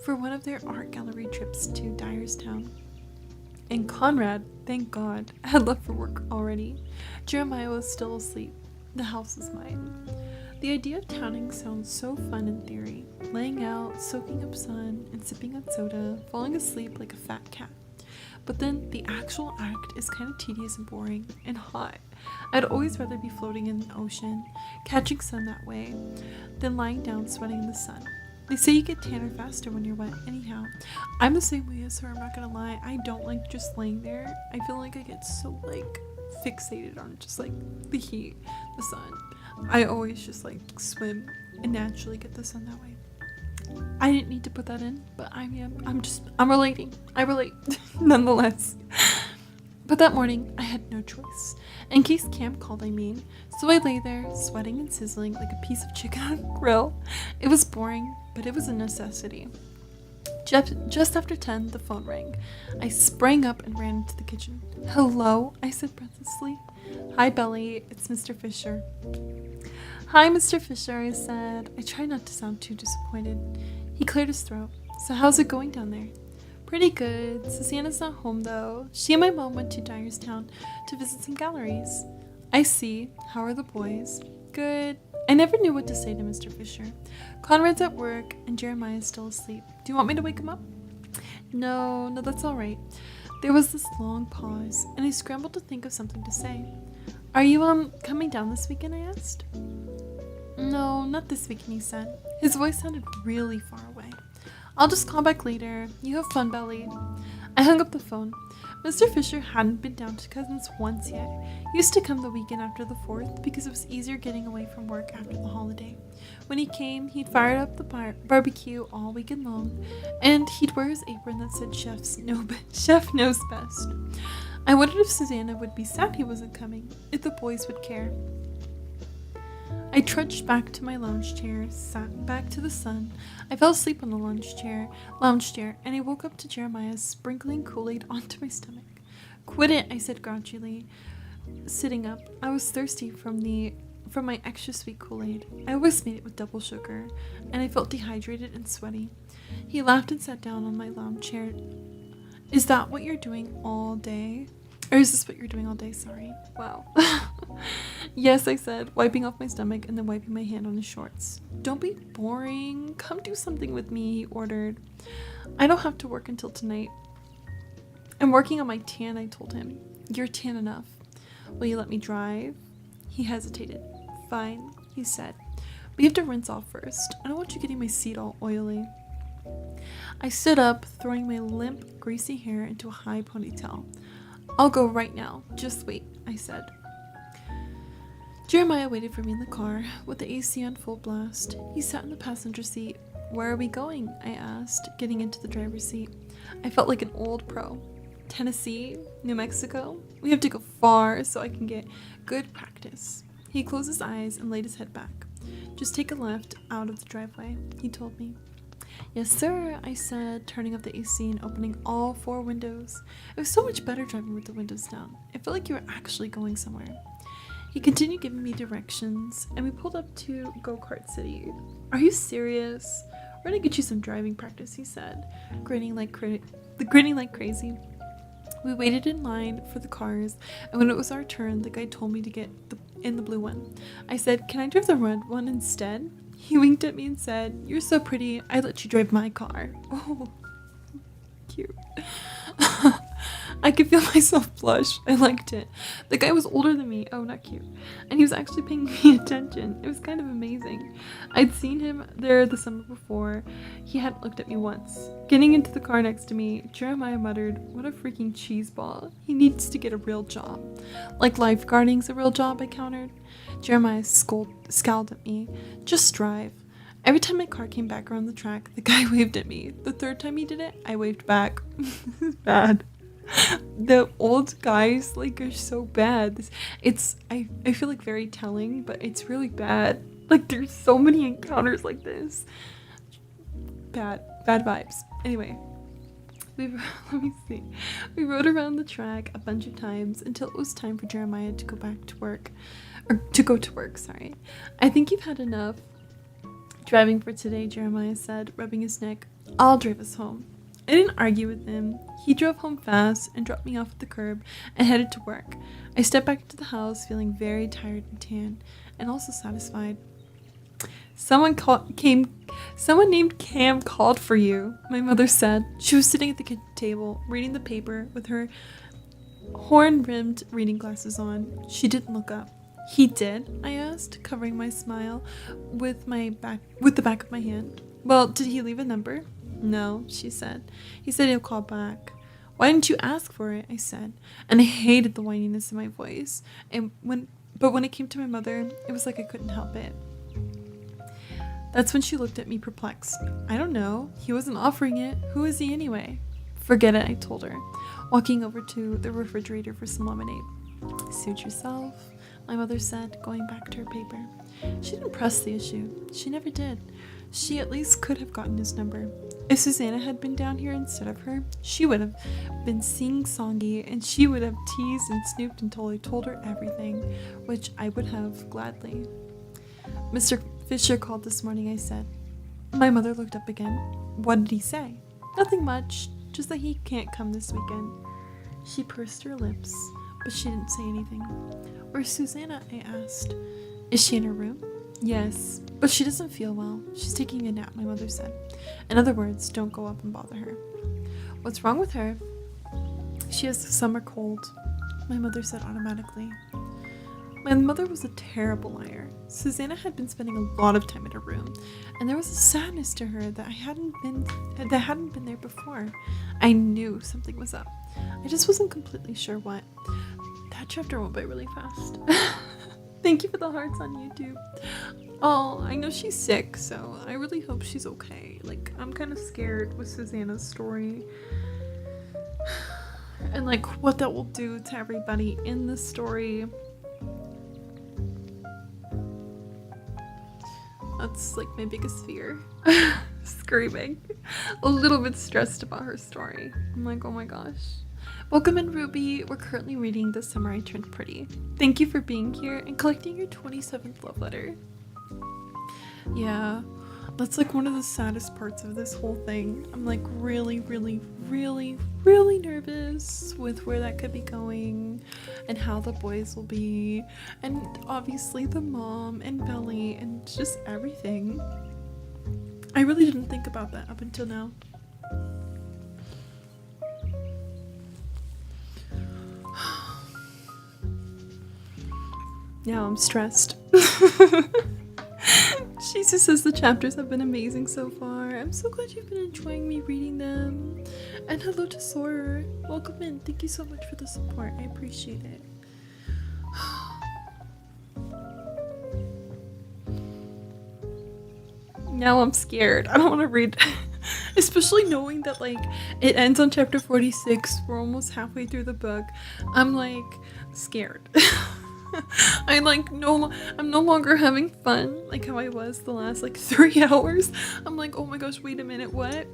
for one of their art gallery trips to Dyerstown. And Conrad, thank God, had left for work already. Jeremiah was still asleep. The house was mine. The idea of towning sounds so fun in theory. Laying out, soaking up sun, and sipping on soda, falling asleep like a fat cat. But then the actual act is kind of tedious and boring and hot. I'd always rather be floating in the ocean, catching sun that way, than lying down sweating in the sun. They say you get tanner faster when you're wet anyhow. I'm the same way as her, I'm not gonna lie. I don't like just laying there. I feel like I get so like fixated on just like the heat, the sun. I always just like swim and naturally get the sun that way. I didn't need to put that in, but I'm relating. I relate nonetheless. But that morning, I had no choice. In case Cam called, I mean. So I lay there, sweating and sizzling like a piece of chicken on a grill. It was boring, but it was a necessity. Just after 10, the phone rang. I sprang up and ran into the kitchen. Hello, I said breathlessly. Hi, Belly, it's Mr. Fisher. Hi, Mr. Fisher, I said. I tried not to sound too disappointed. He cleared his throat. So how's it going down there? Pretty good. Susanna's not home, though. She and my mom went to Dyerstown to visit some galleries. I see. How are the boys? Good. I never knew what to say to Mr. Fisher. Conrad's at work, and Jeremiah's still asleep. Do you want me to wake him up? No, that's all right. There was this long pause, and I scrambled to think of something to say. Are you, coming down this weekend, I asked. No, not this weekend, he said. His voice sounded really far away. I'll just call back later. You have fun, Belly. I hung up the phone. Mr. Fisher hadn't been down to Cousins once yet. He used to come the weekend after the 4th because it was easier getting away from work after the holiday. When he came, he'd fire up the barbecue all weekend long, and he'd wear his apron that said Chef knows best. I wondered if Susanna would be sad he wasn't coming, if the boys would care. I trudged back to my lounge chair, sat back to the sun. I fell asleep on the lounge chair, and I woke up to Jeremiah sprinkling Kool-Aid onto my stomach. Quit it, I said grouchily, sitting up. I was thirsty from my extra sweet Kool-Aid. I always made it with double sugar, and I felt dehydrated and sweaty. He laughed and sat down on my lounge chair. Is that what you're doing all day? Or is this what you're doing all day? Sorry. Wow. Yes, I said, wiping off my stomach and then wiping my hand on his shorts. Don't be boring. Come do something with me, he ordered. I don't have to work until tonight. I'm working on my tan, I told him. You're tan enough. Will you let me drive? He hesitated. Fine, he said. We have to rinse off first. I don't want you getting my seat all oily. I stood up, throwing my limp, greasy hair into a high ponytail. I'll go right now. Just wait, I said. Jeremiah waited for me in the car, with the AC on full blast. He sat in the passenger seat. Where are we going? I asked, getting into the driver's seat. I felt like an old pro. Tennessee? New Mexico? We have to go far so I can get good practice. He closed his eyes and laid his head back. Just take a left out of the driveway, he told me. Yes, sir, I said, turning up the AC and opening all 4 windows. It was so much better driving with the windows down. It felt like you were actually going somewhere. He continued giving me directions, and we pulled up to Go-Kart City. Are you serious? We're gonna get you some driving practice, he said, grinning like crazy. We waited in line for the cars, and when it was our turn, the guy told me to get in the blue one. I said, can I drive the red one instead? He winked at me and said, you're so pretty, I'd let you drive my car. Oh, cute. I could feel myself blush. I liked it. The guy was older than me. Oh, not cute. And he was actually paying me attention. It was kind of amazing. I'd seen him there the summer before. He hadn't looked at me once. Getting into the car next to me, Jeremiah muttered, what a freaking cheeseball. He needs to get a real job. Like lifeguarding's a real job, I countered. Jeremiah scowled at me. Just drive. Every time my car came back around the track, the guy waved at me. The 3rd time he did it, I waved back. This is bad. The old guys are so bad. I feel like very telling, but it's really bad. Like there's so many encounters like this. Bad vibes. Anyway, let me see. We rode around the track a bunch of times until it was time for Jeremiah to go back to work, or to go to work. Sorry. I think you've had enough driving for today, Jeremiah said, rubbing his neck. I'll drive us home. I didn't argue with him. He drove home fast and dropped me off at the curb and headed to work. I stepped back into the house feeling very tired and tan, and also satisfied. Someone named Cam called for you, my mother said. She was sitting at the kitchen table, reading the paper with her horn-rimmed reading glasses on. She didn't look up. He did? I asked, covering my smile with the back of my hand. Well, did he leave a number? No, she said. He said he'll call back. Why didn't you ask for it? I said, and I hated the whininess in my voice. But when it came to my mother, it was like I couldn't help it. That's when she looked at me perplexed. I don't know. He wasn't offering it. Who is he anyway? Forget it, I told her, walking over to the refrigerator for some lemonade. Suit yourself, my mother said, going back to her paper. She didn't press the issue. She never did. She at least could have gotten his number. If Susanna had been down here instead of her, she would have been sing-songy, and she would have teased and snooped until I told her everything, which I would have gladly. Mr. Fisher called this morning, I said. My mother looked up again. What did he say? Nothing much, just that he can't come this weekend. She pursed her lips, but she didn't say anything. Where's Susanna? I asked. Is she in her room? Yes, but she doesn't feel well. She's taking a nap, my mother said. In other words, don't go up and bother her. What's wrong with her? She has the summer cold, my mother said automatically. My mother was a terrible liar. Susanna had been spending a lot of time in her room, and there was a sadness to her that hadn't been there before. I knew something was up. I just wasn't completely sure what. That chapter went by really fast. Thank you for the hearts on YouTube. Oh, I know she's sick, so I really hope she's okay. Like, I'm kind of scared with Susanna's story. And like what that will do to everybody in the story. That's like my biggest fear. Screaming. A little bit stressed about her story. I'm like, oh my gosh. Welcome in, Ruby. We're currently reading The Summer I Turned Pretty. Thank you for being here and collecting your 27th love letter. Yeah, that's like one of the saddest parts of this whole thing. I'm like really nervous with where that could be going and how the boys will be, and obviously the mom and Belly and just everything. I really didn't think about that up until now. Now I'm stressed. Jesus says the chapters have been amazing so far. I'm so glad you've been enjoying me reading them. And hello to Sora. Welcome in. Thank you so much for the support. I appreciate it. Now I'm scared. I don't want to read. Especially knowing that like it ends on chapter 46. We're almost halfway through the book. I'm like scared. I'm no longer having fun like how I was the last like 3 hours. I'm like, oh my gosh, wait a minute, what?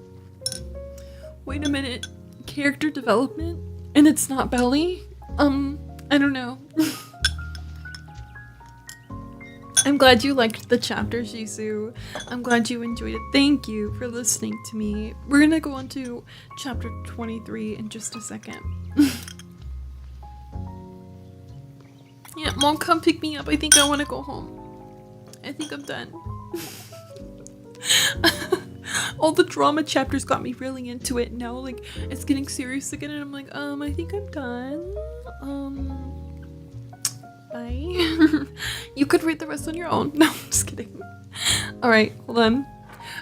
Wait a minute, character development? And it's not Belly? I don't know. I'm glad you liked the chapter, Jisoo. I'm glad you enjoyed it. Thank you for listening to me. We're gonna go on to chapter 23 in just a second. Yeah, Mom, come pick me up. I think I want to go home. I think I'm done. All the drama chapters got me really into it. Now, like, it's getting serious again, and I'm like, I think I'm done. Bye. You could read the rest on your own. No, I'm just kidding. Alright, hold on.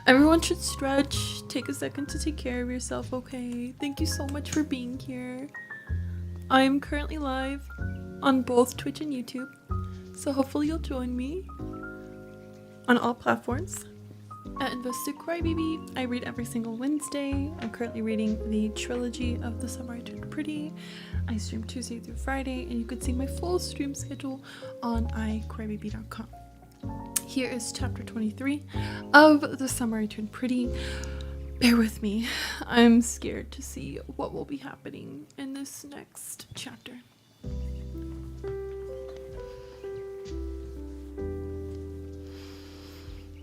Everyone should stretch. Take a second to take care of yourself, okay? Thank you so much for being here. I'm currently live on both Twitch and YouTube, so hopefully you'll join me on all platforms. At investedcrybaby, I read every single Wednesday. I'm currently reading the trilogy of The Summer I Turned Pretty. I stream Tuesday through Friday, and you can see my full stream schedule on icrybaby.com. Here is chapter 23 of The Summer I Turned Pretty. Bear with me. I'm scared to see what will be happening in this next chapter.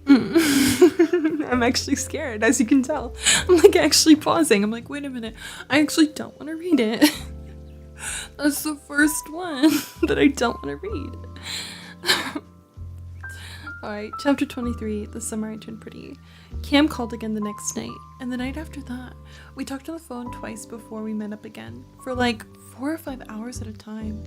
I'm actually scared, as you can tell. I'm like actually pausing. I'm like, wait a minute. I actually don't want to read it. That's the first one that I don't want to read. Alright, chapter 23, The Summer I Turned Pretty. Cam called again the next night, and the night after that. We talked on the phone twice before we met up again, for like 4 or 5 hours at a time.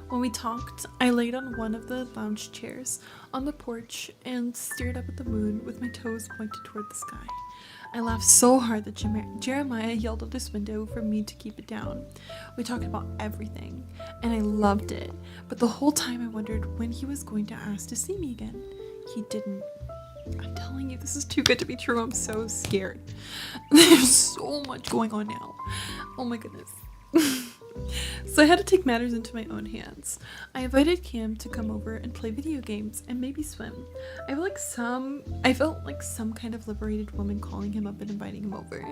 When we talked, I laid on one of the lounge chairs on the porch and stared up at the moon with my toes pointed toward the sky. I laughed so hard that Jeremiah yelled at his window for me to keep it down. We talked about everything, and I loved it, but the whole time I wondered when he was going to ask to see me again. He didn't. I'm telling you, this is too good to be true. I'm so scared. There's so much going on now. Oh my goodness. So I had to take matters into my own hands. I invited Cam to come over and play video games and maybe swim. I felt like some kind of liberated woman calling him up and inviting him over.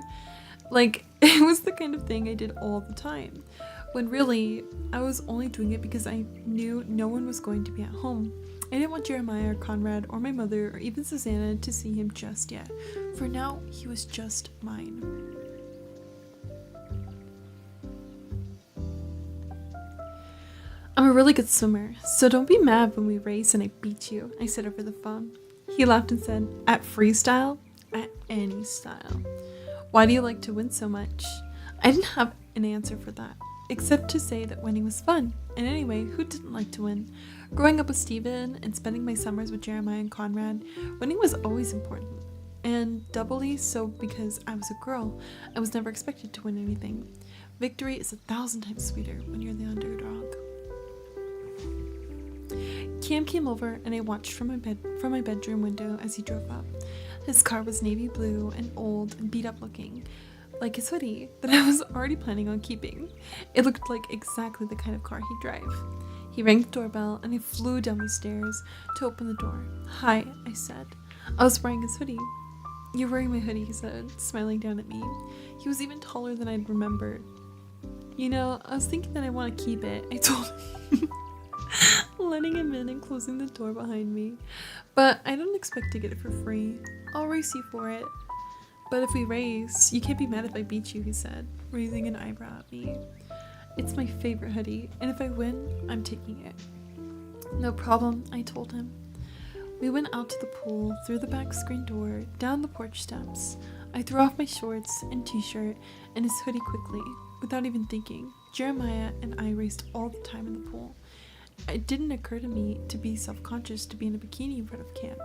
Like, it was the kind of thing I did all the time. When really, I was only doing it because I knew no one was going to be at home. I didn't want Jeremiah or Conrad or my mother or even Susanna to see him just yet. For now, he was just mine. I'm a really good swimmer, so don't be mad when we race and I beat you, I said over the phone. He laughed and said, at freestyle? At any style. Why do you like to win so much? I didn't have an answer for that, except to say that winning was fun. And anyway, who didn't like to win? Growing up with Steven and spending my summers with Jeremiah and Conrad, winning was always important. And doubly so because I was a girl. I was never expected to win anything. Victory is 1,000 times sweeter when you're the underdog. Cam came over and I watched from my bedroom window as he drove up. His car was navy blue and old and beat up looking, like his hoodie that I was already planning on keeping. It looked like exactly the kind of car he'd drive. He rang the doorbell and I flew down the stairs to open the door. "Hi," I said. I was wearing his hoodie. "You're wearing my hoodie," he said, smiling down at me. He was even taller than I'd remembered. "You know, I was thinking that I want to keep it," I told him, letting him in and closing the door behind me. "But I don't expect to get it for free. I'll race you for it." "But if we race, you can't be mad if I beat you," he said, raising an eyebrow at me. "It's my favorite hoodie, and if I win, I'm taking it." "No problem," I told him. We went out to the pool, through the back screen door, down the porch steps. I threw off my shorts and t-shirt and his hoodie quickly, without even thinking. Jeremiah and I raced all the time in the pool. It didn't occur to me to be self-conscious to be in a bikini in front of Cam.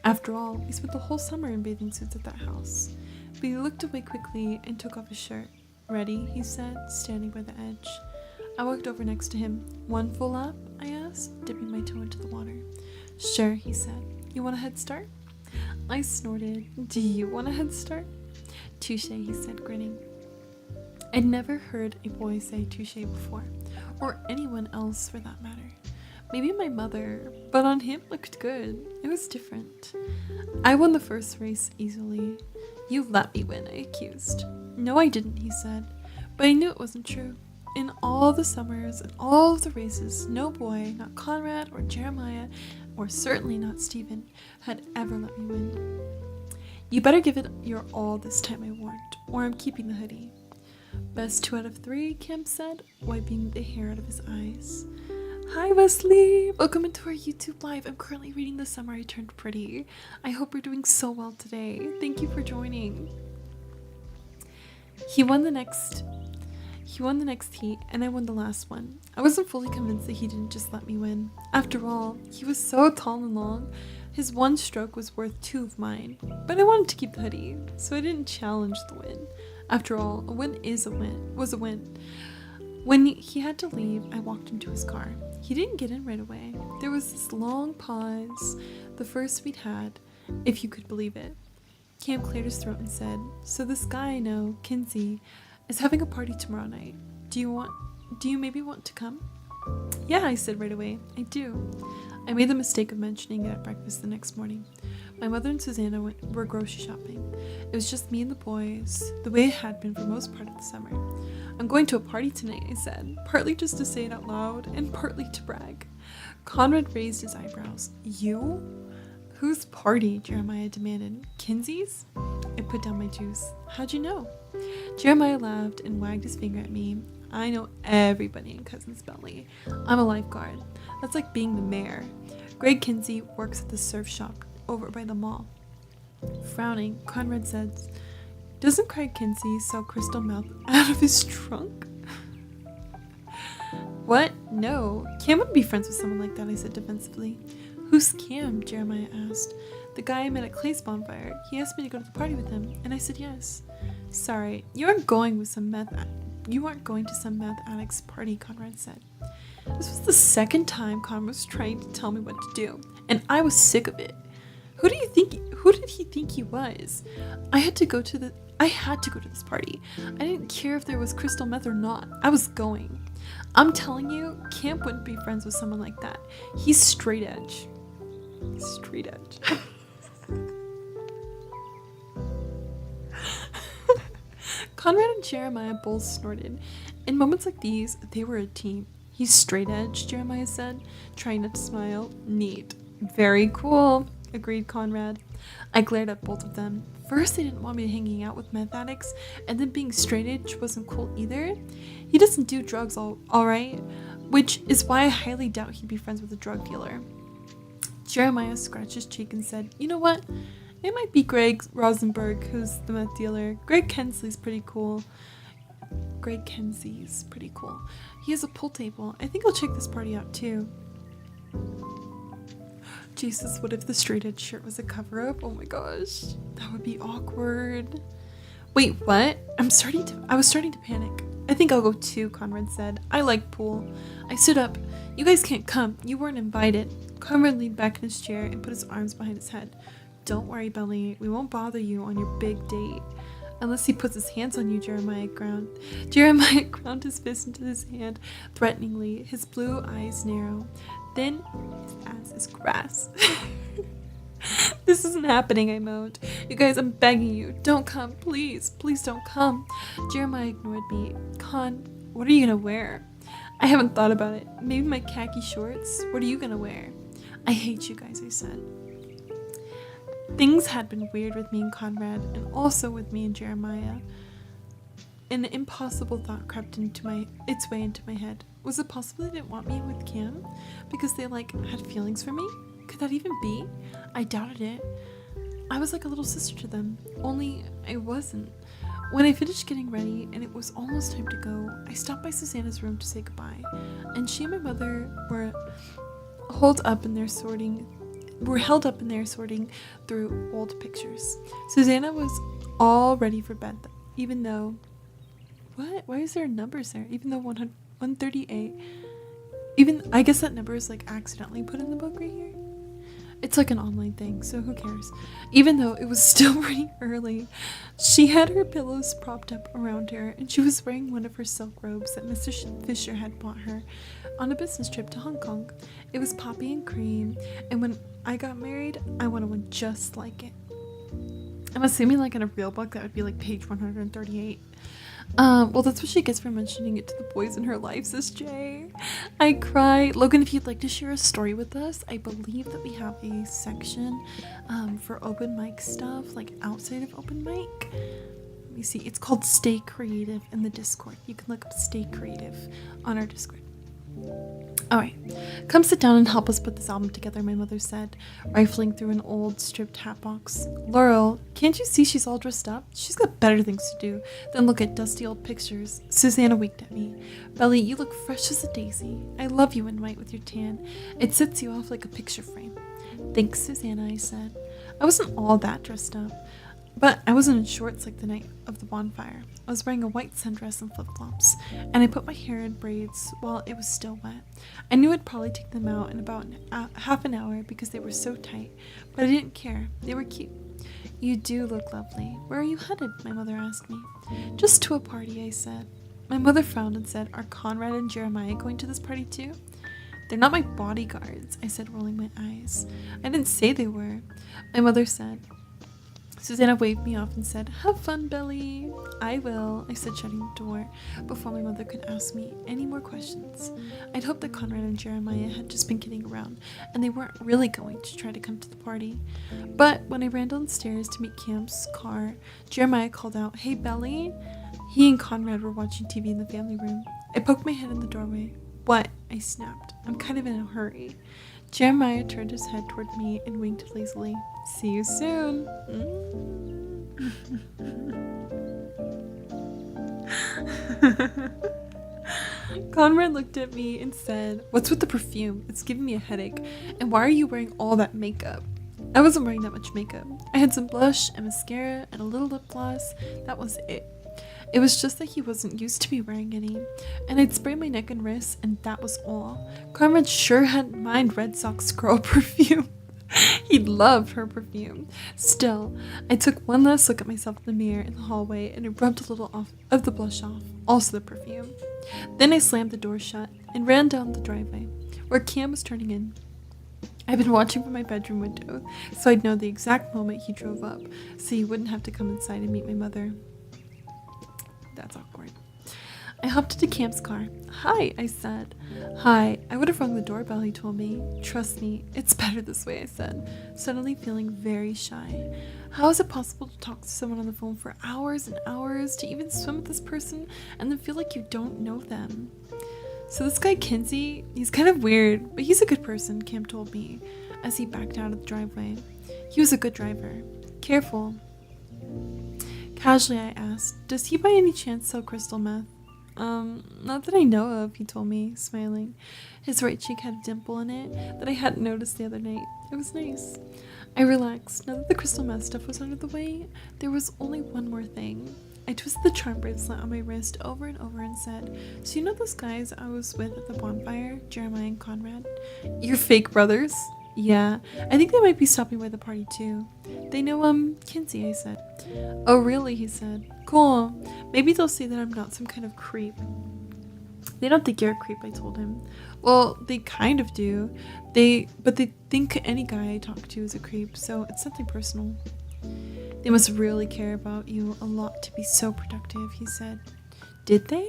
After all, we spent the whole summer in bathing suits at that house. But he looked away quickly and took off his shirt. "Ready?" he said, standing by the edge. I walked over next to him. "One full lap?" I asked, dipping my toe into the water. "Sure," he said. "You want a head start?" I snorted. "Do you want a head start?" "Touche," he said, grinning. I'd never heard a boy say touche before, or anyone else for that matter. Maybe my mother, but on him looked good. It was different. I won the first race easily. "You let me win," I accused. "No, I didn't," he said, but I knew it wasn't true. In all the summers and all of the races, no boy, not Conrad or Jeremiah, or certainly not Steven, had ever let me win. "You better give it your all this time," I warned, "or I'm keeping the hoodie." "Best 2 out of 3, Kemp said, wiping the hair out of his eyes. "Hi, Wesley! Welcome into our YouTube live. I'm currently reading The Summer I Turned Pretty. I hope you're doing so well today. Thank you for joining." He won the next heat, and I won the last one. I wasn't fully convinced that he didn't just let me win. After all, he was so tall and long. His one stroke was worth 2 of mine. But I wanted to keep the hoodie, so I didn't challenge the win. After all, a win was a win. When he had to leave, I walked into his car. He didn't get in right away. There was this long pause, the first we'd had, if you could believe it. Cam cleared his throat and said, "So this guy I know, Kinsey, is having a party tomorrow night. Do you maybe want to come?" "Yeah," I said right away. "I do." I made the mistake of mentioning it at breakfast the next morning. My mother and Susanna were grocery shopping. It was just me and the boys, the way it had been for most part of the summer. "I'm going to a party tonight," I said, partly just to say it out loud and partly to brag. Conrad raised his eyebrows. "You? Whose party?" Jeremiah demanded. "Kinsey's?" I put down my juice. "How'd you know?" Jeremiah laughed and wagged his finger at me. "I know everybody in Cousin's Belly. I'm a lifeguard. That's like being the mayor. Greg Kinsey works at the surf shop over by the mall." Frowning, Conrad said, "Doesn't Craig Kinsey sell crystal meth out of his trunk?" "What? No. Cam wouldn't be friends with someone like that," I said defensively. "Who's Cam?" Jeremiah asked. "The guy I met at Clay's bonfire. He asked me to go to the party with him, and I said yes." "Sorry, you aren't going to some meth addict's party," Conrad said. This was the second time Conrad was trying to tell me what to do, and I was sick of it. Who did he think he was? I had to go to this party. I didn't care if there was crystal meth or not. I was going. I'm telling you, Camp wouldn't be friends with someone like that. He's straight edge. Straight edge. Conrad and Jeremiah both snorted. In moments like these, they were a team. "He's straight edge," Jeremiah said, trying not to smile. "Neat. Very cool," agreed Conrad. I glared at both of them. First, they didn't want me hanging out with meth addicts, and then being straight edge wasn't cool either. He doesn't do drugs all right, which is why I highly doubt he'd be friends with a drug dealer. Jeremiah scratched his cheek and said, "You know what? It might be Greg Rosenberg, who's the meth dealer. Greg Kensey's pretty cool. He has a pool table. I think I'll check this party out too. Jesus, what if the straight edge shirt was a cover-up? Oh my gosh, that would be awkward. Wait, what? I was starting to panic. I think I'll go too, Conrad said. I like pool. I stood up. You guys can't come. You weren't invited. Conrad leaned back in his chair and put his arms behind his head. Don't worry, Belly. We won't bother you on your big date. Unless he puts his hands on you, Jeremiah ground. Jeremiah ground his fist into his hand threateningly, his blue eyes narrow. Then his ass is grass. This isn't happening, I moaned. You guys, I'm begging you. Don't come, please. Please don't come. Jeremiah ignored me. Con, what are you gonna wear? I haven't thought about it. Maybe my khaki shorts? What are you gonna wear? I hate you guys, I said. Things had been weird with me and Conrad, and also with me and Jeremiah. An impossible thought crept its way into my head. Was it possible they didn't want me with Cam? Because they, had feelings for me? Could that even be? I doubted it. I was like a little sister to them, only I wasn't. When I finished getting ready and it was almost time to go, I stopped by Susanna's room to say goodbye, and she and my mother were held up in there sorting through old pictures. Susanna was all ready for bed, even though... What? Why is there numbers there? Even though 138... I guess that number is accidentally put in the book right here. It's like an online thing, so who cares? Even though it was still pretty early, she had her pillows propped up around her, and she was wearing one of her silk robes that Mr. Fisher had bought her on a business trip to Hong Kong. It was poppy and cream, and when I got married, I wanted one just like it. I'm assuming in a real book that would be page 138. Well, that's what she gets for mentioning it to the boys in her life, says Jay. I cry. Logan, if you'd like to share a story with us, I believe that we have a section for open mic stuff, outside of open mic. Let me see. It's called Stay Creative in the Discord. You can look up Stay Creative on our Discord. Alright, come sit down and help us put this album together, my mother said, rifling through an old stripped hat box. Laurel, can't you see she's all dressed up? She's got better things to do than look at dusty old pictures. Susanna winked at me. Belly, you look fresh as a daisy. I love you in white with your tan. It sets you off like a picture frame. Thanks, Susanna, I said. I wasn't all that dressed up, but I wasn't in shorts like the night of the bonfire. I was wearing a white sundress and flip-flops, and I put my hair in braids while it was still wet. I knew I'd probably take them out in about half an hour because they were so tight, but I didn't care. They were cute. You do look lovely. Where are you headed? My mother asked me. Just to a party, I said. My mother frowned and said, Are Conrad and Jeremiah going to this party too? They're not my bodyguards, I said, rolling my eyes. I didn't say they were. My mother said. Susanna waved me off and said, Have fun, Belly. I will, I said, shutting the door before my mother could ask me any more questions. I'd hoped that Conrad and Jeremiah had just been kidding around and they weren't really going to try to come to the party. But when I ran downstairs to meet Cam's car, Jeremiah called out, Hey, Belly. He and Conrad were watching TV in the family room. I poked my head in the doorway. What? I snapped. I'm kind of in a hurry. Jeremiah turned his head toward me and winked lazily. See you soon. Conrad looked at me and said, What's with the perfume? It's giving me a headache. And why are you wearing all that makeup? I wasn't wearing that much makeup. I had some blush and mascara and a little lip gloss. That was it. It was just that he wasn't used to me wearing any, and I'd spray my neck and wrists, and that was all. Conrad sure hadn't mind Red Sox girl perfume. He'd love her perfume. Still, I took one last look at myself in the mirror in the hallway, and I rubbed a little of the blush off, also the perfume. Then I slammed the door shut and ran down the driveway, where Cam was turning in. I'd been watching from my bedroom window, so I'd know the exact moment he drove up, so he wouldn't have to come inside and meet my mother. That's awkward. I hopped into Cam's car. Hi, I said. Hi, I would have rung the doorbell, he told me. Trust me, it's better this way, I said, suddenly feeling very shy. How is it possible to talk to someone on the phone for hours and hours, to even swim with this person, and then feel like you don't know them? So this guy Kinsey, he's kind of weird, but he's a good person, Cam told me, as he backed out of the driveway. He was a good driver. Careful. Casually, I asked, does he by any chance sell crystal meth? Not that I know of, he told me, smiling. His right cheek had a dimple in it that I hadn't noticed the other night. It was nice. I relaxed. Now that the crystal meth stuff was out of the way, there was only one more thing. I twisted the charm bracelet on my wrist over and over and said, so you know those guys I was with at the bonfire, Jeremiah and Conrad? Your fake brothers? Yeah, I think they might be stopping by the party too. They know, Kinsey, I said. Oh really, he said. Cool. Maybe they'll see that I'm not some kind of creep. They don't think you're a creep, I told him. Well, they kind of do. But they think any guy I talk to is a creep, so it's something personal. They must really care about you a lot to be so productive, he said. Did they?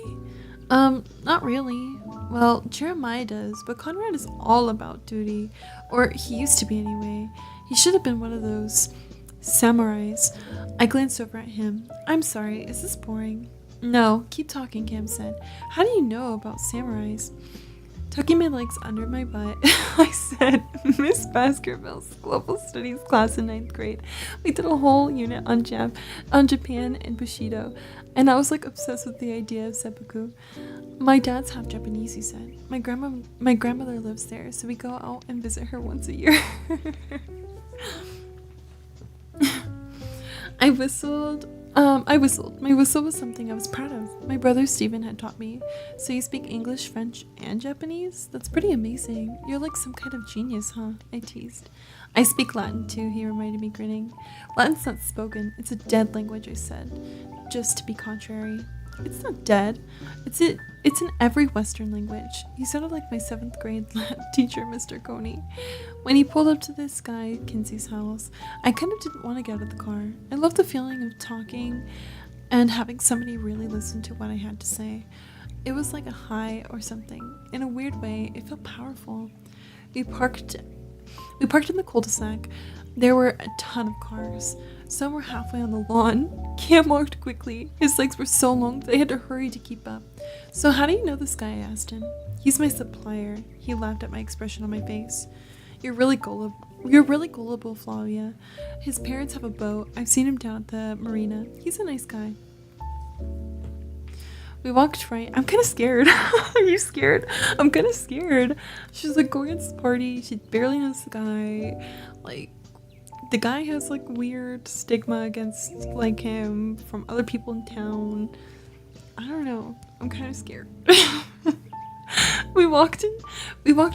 Not really. Well, Jeremiah does, but Conrad is all about duty. Or he used to be anyway. He should have been one of those samurais. I glanced over at him. I'm sorry, is this boring? No, keep talking, Cam said. How do you know about samurais? Tucking my legs under my butt, I said, Miss Baskerville's global studies class in 9th grade. We did a whole unit on Japan and Bushido, and I was like obsessed with the idea of seppuku. My dad's half Japanese, he said. My grandmother lives there, so we go out and visit her once a year. I whistled. My whistle was something I was proud of. My brother Stephen had taught me. So you speak English, French, and Japanese? That's pretty amazing. You're like some kind of genius, huh? I teased. I speak Latin too, he reminded me, grinning. Latin's not spoken. It's a dead language, I said, just to be contrary. It's not dead. It's in every Western language. He sounded like my 7th grade Latin teacher, Mr. Coney. When he pulled up to this guy, Kinsey's house, I kind of didn't want to get out of the car. I loved the feeling of talking and having somebody really listen to what I had to say. It was like a high or something. In a weird way, it felt powerful. We parked in the cul-de-sac. There were a ton of cars. Some were halfway on the lawn. Cam walked quickly. His legs were so long that I had to hurry to keep up. So how do you know this guy? I asked him. He's my supplier. He laughed at my expression on my face. You're really gullible, Flavia. His parents have a boat. I've seen him down at the marina. He's a nice guy. We walked right. I'm kind of scared. Are you scared? I'm kind of scared. She's like going to this party. She barely knows the guy. Like, the guy has like weird stigma against like him from other people in town. I don't know. I'm kind of scared. We walked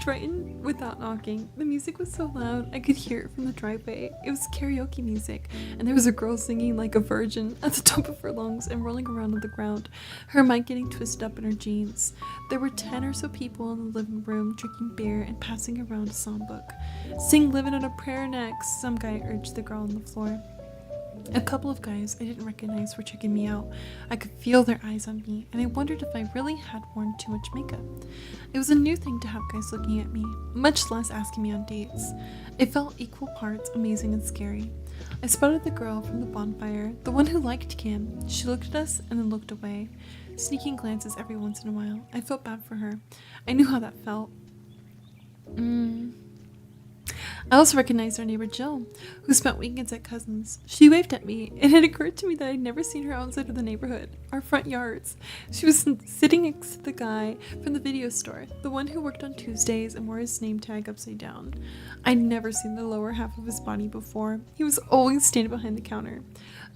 right in without knocking. The music was so loud I could hear it from the driveway. It was karaoke music, and there was a girl singing like a virgin at the top of her lungs and rolling around on the ground, her mic getting twisted up in her jeans. There were 10 or so people in the living room drinking beer and passing around a songbook. Sing Living on a Prayer next, some guy urged the girl on the floor. A couple of guys I didn't recognize were checking me out. I could feel their eyes on me, and I wondered if I really had worn too much makeup. It was a new thing to have guys looking at me, much less asking me on dates. It felt equal parts amazing and scary. I spotted the girl from the bonfire, the one who liked Cam. She looked at us and then looked away, sneaking glances every once in a while. I felt bad for her. I knew how that felt. I also recognized our neighbor Jill, who spent weekends at Cousins. She waved at me, and it occurred to me that I'd never seen her outside of the neighborhood, our front yards. She was sitting next to the guy from the video store, the one who worked on Tuesdays and wore his name tag upside down. I'd never seen the lower half of his body before. He was always standing behind the counter.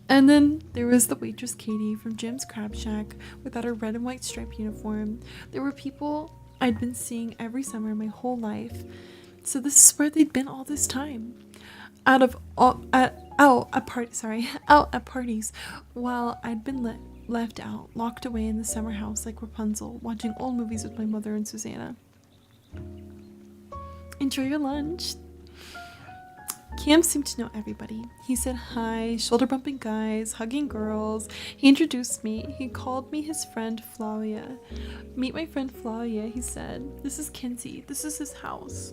And then there was the waitress Katie from Jim's Crab Shack without her red and white striped uniform. There were people I'd been seeing every summer my whole life. So this is where they'd been all this time. Out at parties, while I'd been left out, locked away in the summer house like Rapunzel, watching old movies with my mother and Susanna. Enjoy your lunch. Cam seemed to know everybody. He said hi, shoulder-bumping guys, hugging girls. He introduced me. He called me his friend Flavia. Meet my friend Flavia, he said. This is Kinsey. This is his house.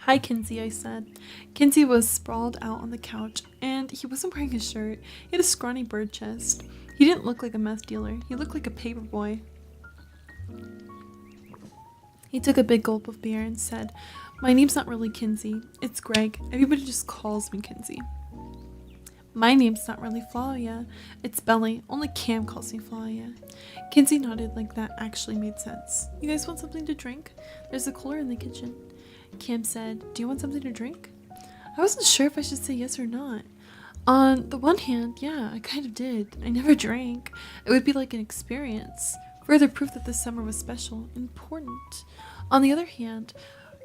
Hi, Kinsey, I said. Kinsey was sprawled out on the couch, and he wasn't wearing a shirt. He had a scrawny bird chest. He didn't look like a meth dealer. He looked like a paper boy. He took a big gulp of beer and said, "My name's not really Kinsey. It's Greg. Everybody just calls me Kinsey." "My name's not really Flavia. It's Belly. Only Cam calls me Flavia." Kinsey nodded like that actually made sense. "You guys want something to drink? There's a cooler in the kitchen." Cam said, "Do you want something to drink?" I wasn't sure if I should say yes or not. On the one hand, yeah, I kind of did. I never drank. It would be like an experience. Further proof that this summer was special, important. On the other hand,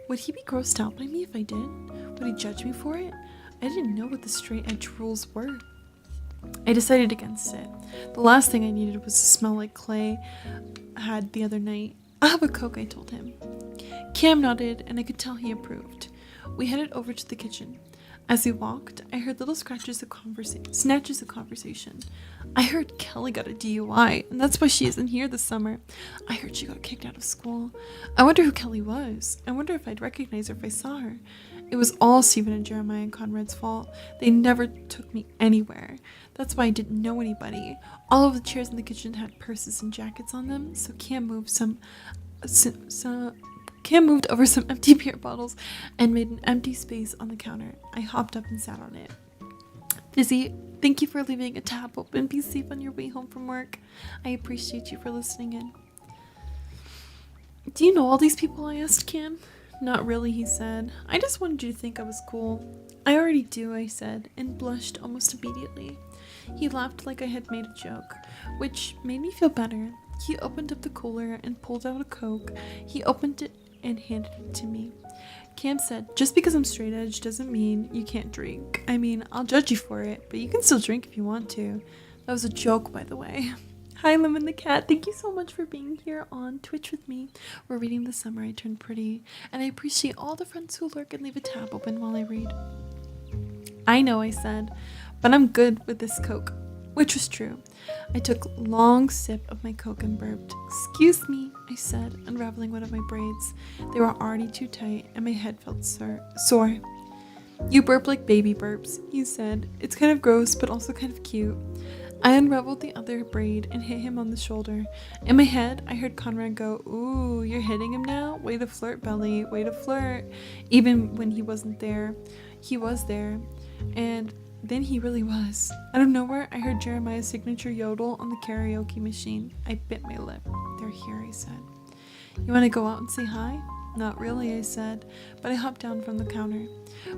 would he be grossed out by me if I did? Would he judge me for it? I didn't know what the straight edge rules were. I decided against it. The last thing I needed was to smell like Clay had the other night. "I'll have a Coke," I told him. Cam nodded, and I could tell he approved. We headed over to the kitchen. As we walked, I heard little snatches of conversation. I heard Kelly got a DUI, and that's why she isn't here this summer. I heard she got kicked out of school. I wonder who Kelly was. I wonder if I'd recognize her if I saw her. It was all Stephen and Jeremiah and Conrad's fault. They never took me anywhere. That's why I didn't know anybody. All of the chairs in the kitchen had purses and jackets on them, so Cam moved over some empty beer bottles and made an empty space on the counter. I hopped up and sat on it. "Fizzy, thank you for leaving a tab open. Be safe on your way home from work. I appreciate you for listening in." "Do you know all these people?" I asked Cam. "Not really," he said. "I just wanted you to think I was cool." "I already do," I said, and blushed almost immediately. He laughed like I had made a joke, which made me feel better. He opened up the cooler and pulled out a Coke. He opened it and handed it to me. Cam said, "Just because I'm straight edge doesn't mean you can't drink. I mean, I'll judge you for it, but you can still drink if you want to." That was a joke, by the way. Hi, Lemon the cat. Thank you so much for being here on Twitch with me. We're reading The Summer I Turned Pretty, and I appreciate all the friends who lurk and leave a tab open while I read. "I know," I said, "but I'm good with this Coke," which was true. I took a long sip of my Coke and burped. "Excuse me," I said, unraveling one of my braids. They were already too tight, and my head felt sore. "You burp like baby burps," he said. "It's kind of gross, but also kind of cute." I unraveled the other braid and hit him on the shoulder. In my head, I heard Conrad go, "Ooh, you're hitting him now? Way to flirt, Belly, way to flirt." Even when he wasn't there, he was there. And then he really was. Out of nowhere, I heard Jeremiah's signature yodel on the karaoke machine. I bit my lip. "They're here," I said. "You want to go out and say hi?" "Not really," I said, but I hopped down from the counter.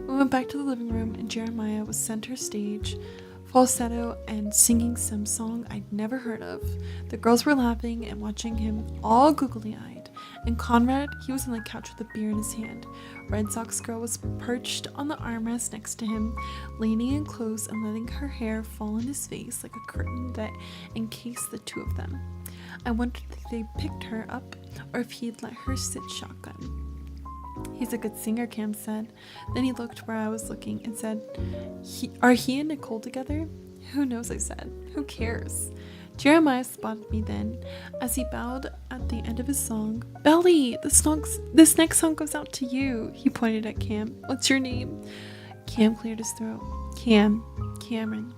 We went back to the living room, and Jeremiah was center stage, falsetto and singing some song I'd never heard of. The girls were laughing and watching him, all googly-eyed. And Conrad, he was on the couch with a beer in his hand. Red Sox girl was perched on the armrest next to him, leaning in close and letting her hair fall on his face like a curtain that encased the two of them. I wondered if they picked her up or if he'd let her sit shotgun. "He's a good singer," Cam said. Then he looked where I was looking and said, Are he and Nicole together?" "Who knows," I said. "Who cares?" Jeremiah spotted me then. As he bowed at the end of his song, "Belly, this next song goes out to you." He pointed at Cam. "What's your name?" Cam cleared his throat. Cameron.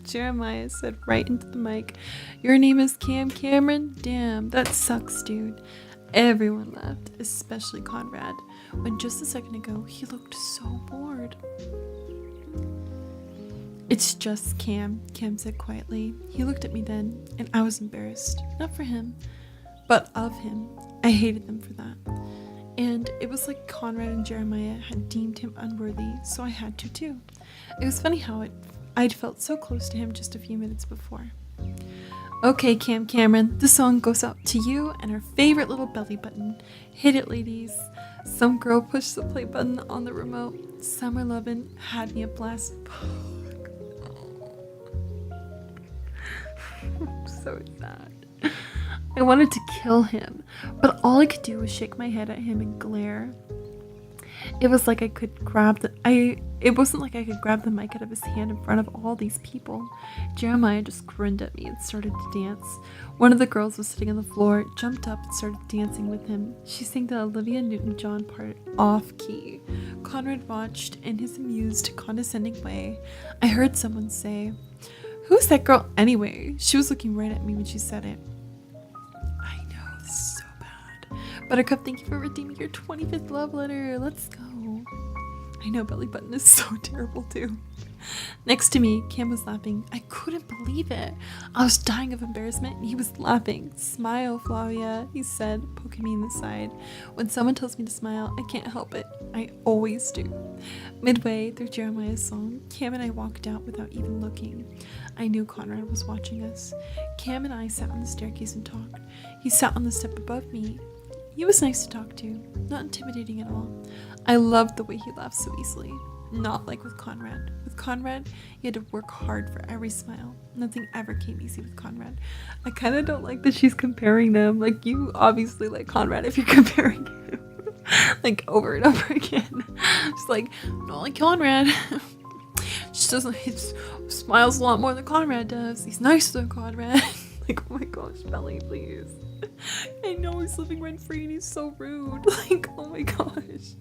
Jeremiah said right into the mic, "Your name is Cameron? Damn, that sucks, dude." Everyone laughed, especially Conrad, when just a second ago he looked so bored. "It's just Cam," Cam said quietly. He looked at me then, and I was embarrassed. Not for him, but of him. I hated them for that. And it was like Conrad and Jeremiah had deemed him unworthy, so I had to too. It was funny how I'd felt so close to him just a few minutes before. "Okay, Cameron, the song goes out to you and our favorite little belly button. Hit it, ladies." Some girl pushed the play button on the remote. Summer Lovin' had me a blast. So sad. I wanted to kill him, but all I could do was shake my head at him and glare. It wasn't like I could grab the mic out of his hand in front of all these people. Jeremiah just grinned at me and started to dance. One of the girls was sitting on the floor, jumped up and started dancing with him. She sang the Olivia Newton-John part off key. Conrad watched in his amused, condescending way. I heard someone say, Who's that girl anyway? She was looking right at me when she said it. I know, this is so bad. Buttercup, thank you for redeeming your 25th love letter. Let's go. I know, belly button is so terrible too. Next to me, Cam was laughing. I couldn't believe it. I was dying of embarrassment and he was laughing. Smile, Flavia, he said, poking me in the side. When someone tells me to smile, I can't help it. I always do. Midway through Jeremiah's song, Cam and I walked out without even looking. I knew Conrad was watching us. Cam and I sat on the staircase and talked. He sat on the step above me. He was nice to talk to, not intimidating at all. I loved the way he laughed so easily. Not like with Conrad. With Conrad, you had to work hard for every smile. Nothing ever came easy with Conrad. I kind of don't like that she's comparing them. Like, you obviously like Conrad if you're comparing him. Like, over and over again. She's like, not like Conrad. He smiles a lot more than Conrad does. He's nicer than Conrad. Like, oh my gosh, Belly, please. I know he's living rent-free and he's so rude. Like, oh my gosh.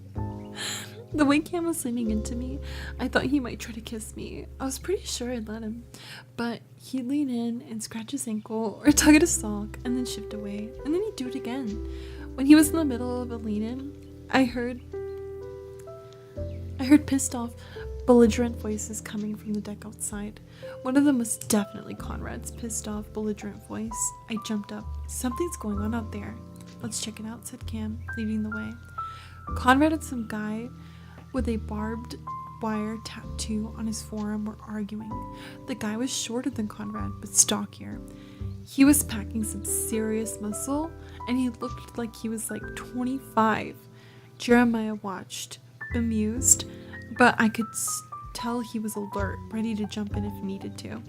The way Cam was leaning into me, I thought he might try to kiss me. I was pretty sure I'd let him. But he'd lean in and scratch his ankle or tug at his sock and then shift away. And then he'd do it again. When he was in the middle of a lean-in, I heard pissed off, belligerent voices coming from the deck outside. One of them was definitely Conrad's pissed off, belligerent voice. I jumped up. Something's going on out there. Let's check it out, said Cam, leading the way. Conrad and some guy with a barbed wire tattoo on his forearm were arguing. The guy was shorter than Conrad, but stockier. He was packing some serious muscle, and he looked like he was like 25. Jeremiah watched, bemused, but I could tell he was alert, ready to jump in if needed to.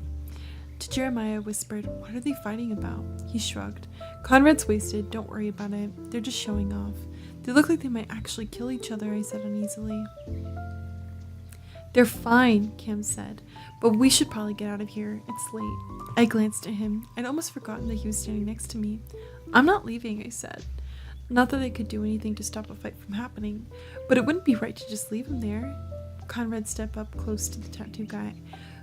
To Jeremiah, I whispered, "What are they fighting about?" He shrugged. "Conrad's wasted, don't worry about it. They're just showing off. They look like they might actually kill each other," I said uneasily. "They're fine," Cam said, "but we should probably get out of here. It's late." I glanced at him. I'd almost forgotten that he was standing next to me. "I'm not leaving," I said. Not that I could do anything to stop a fight from happening, but it wouldn't be right to just leave him there. Conrad stepped up close to the tattoo guy,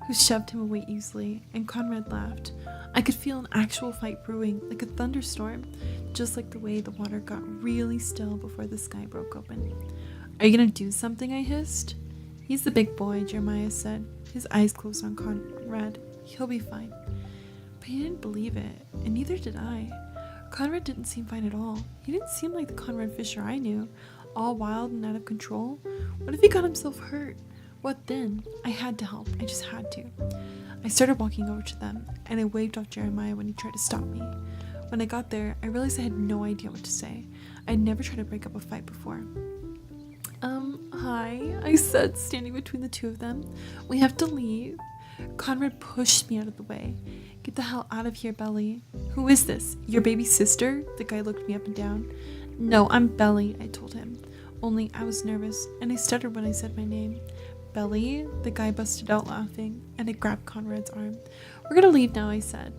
who shoved him away easily, and Conrad laughed. I could feel an actual fight brewing, like a thunderstorm, just like the way the water got really still before the sky broke open. "Are you gonna do something?" I hissed. "He's the big boy," Jeremiah said. His eyes closed on Conrad. "He'll be fine." But he didn't believe it, and neither did I. Conrad didn't seem fine at all. He didn't seem like the Conrad Fisher I knew, all wild and out of control. What if he got himself hurt? What then? I had to help. I just had to. I started walking over to them, and I waved off Jeremiah when he tried to stop me. When I got there, I realized I had no idea what to say. I'd never tried to break up a fight before. Hi, I said, standing between the two of them. "We have to leave." Conrad pushed me out of the way. "Get the hell out of here, Belly." "Who is this? Your baby sister?" The guy looked me up and down. "No, I'm Belly," I told him. Only I was nervous, and I stuttered when I said my name. "Belly?" The guy busted out laughing, and I grabbed Conrad's arm. "We're gonna leave now," I said.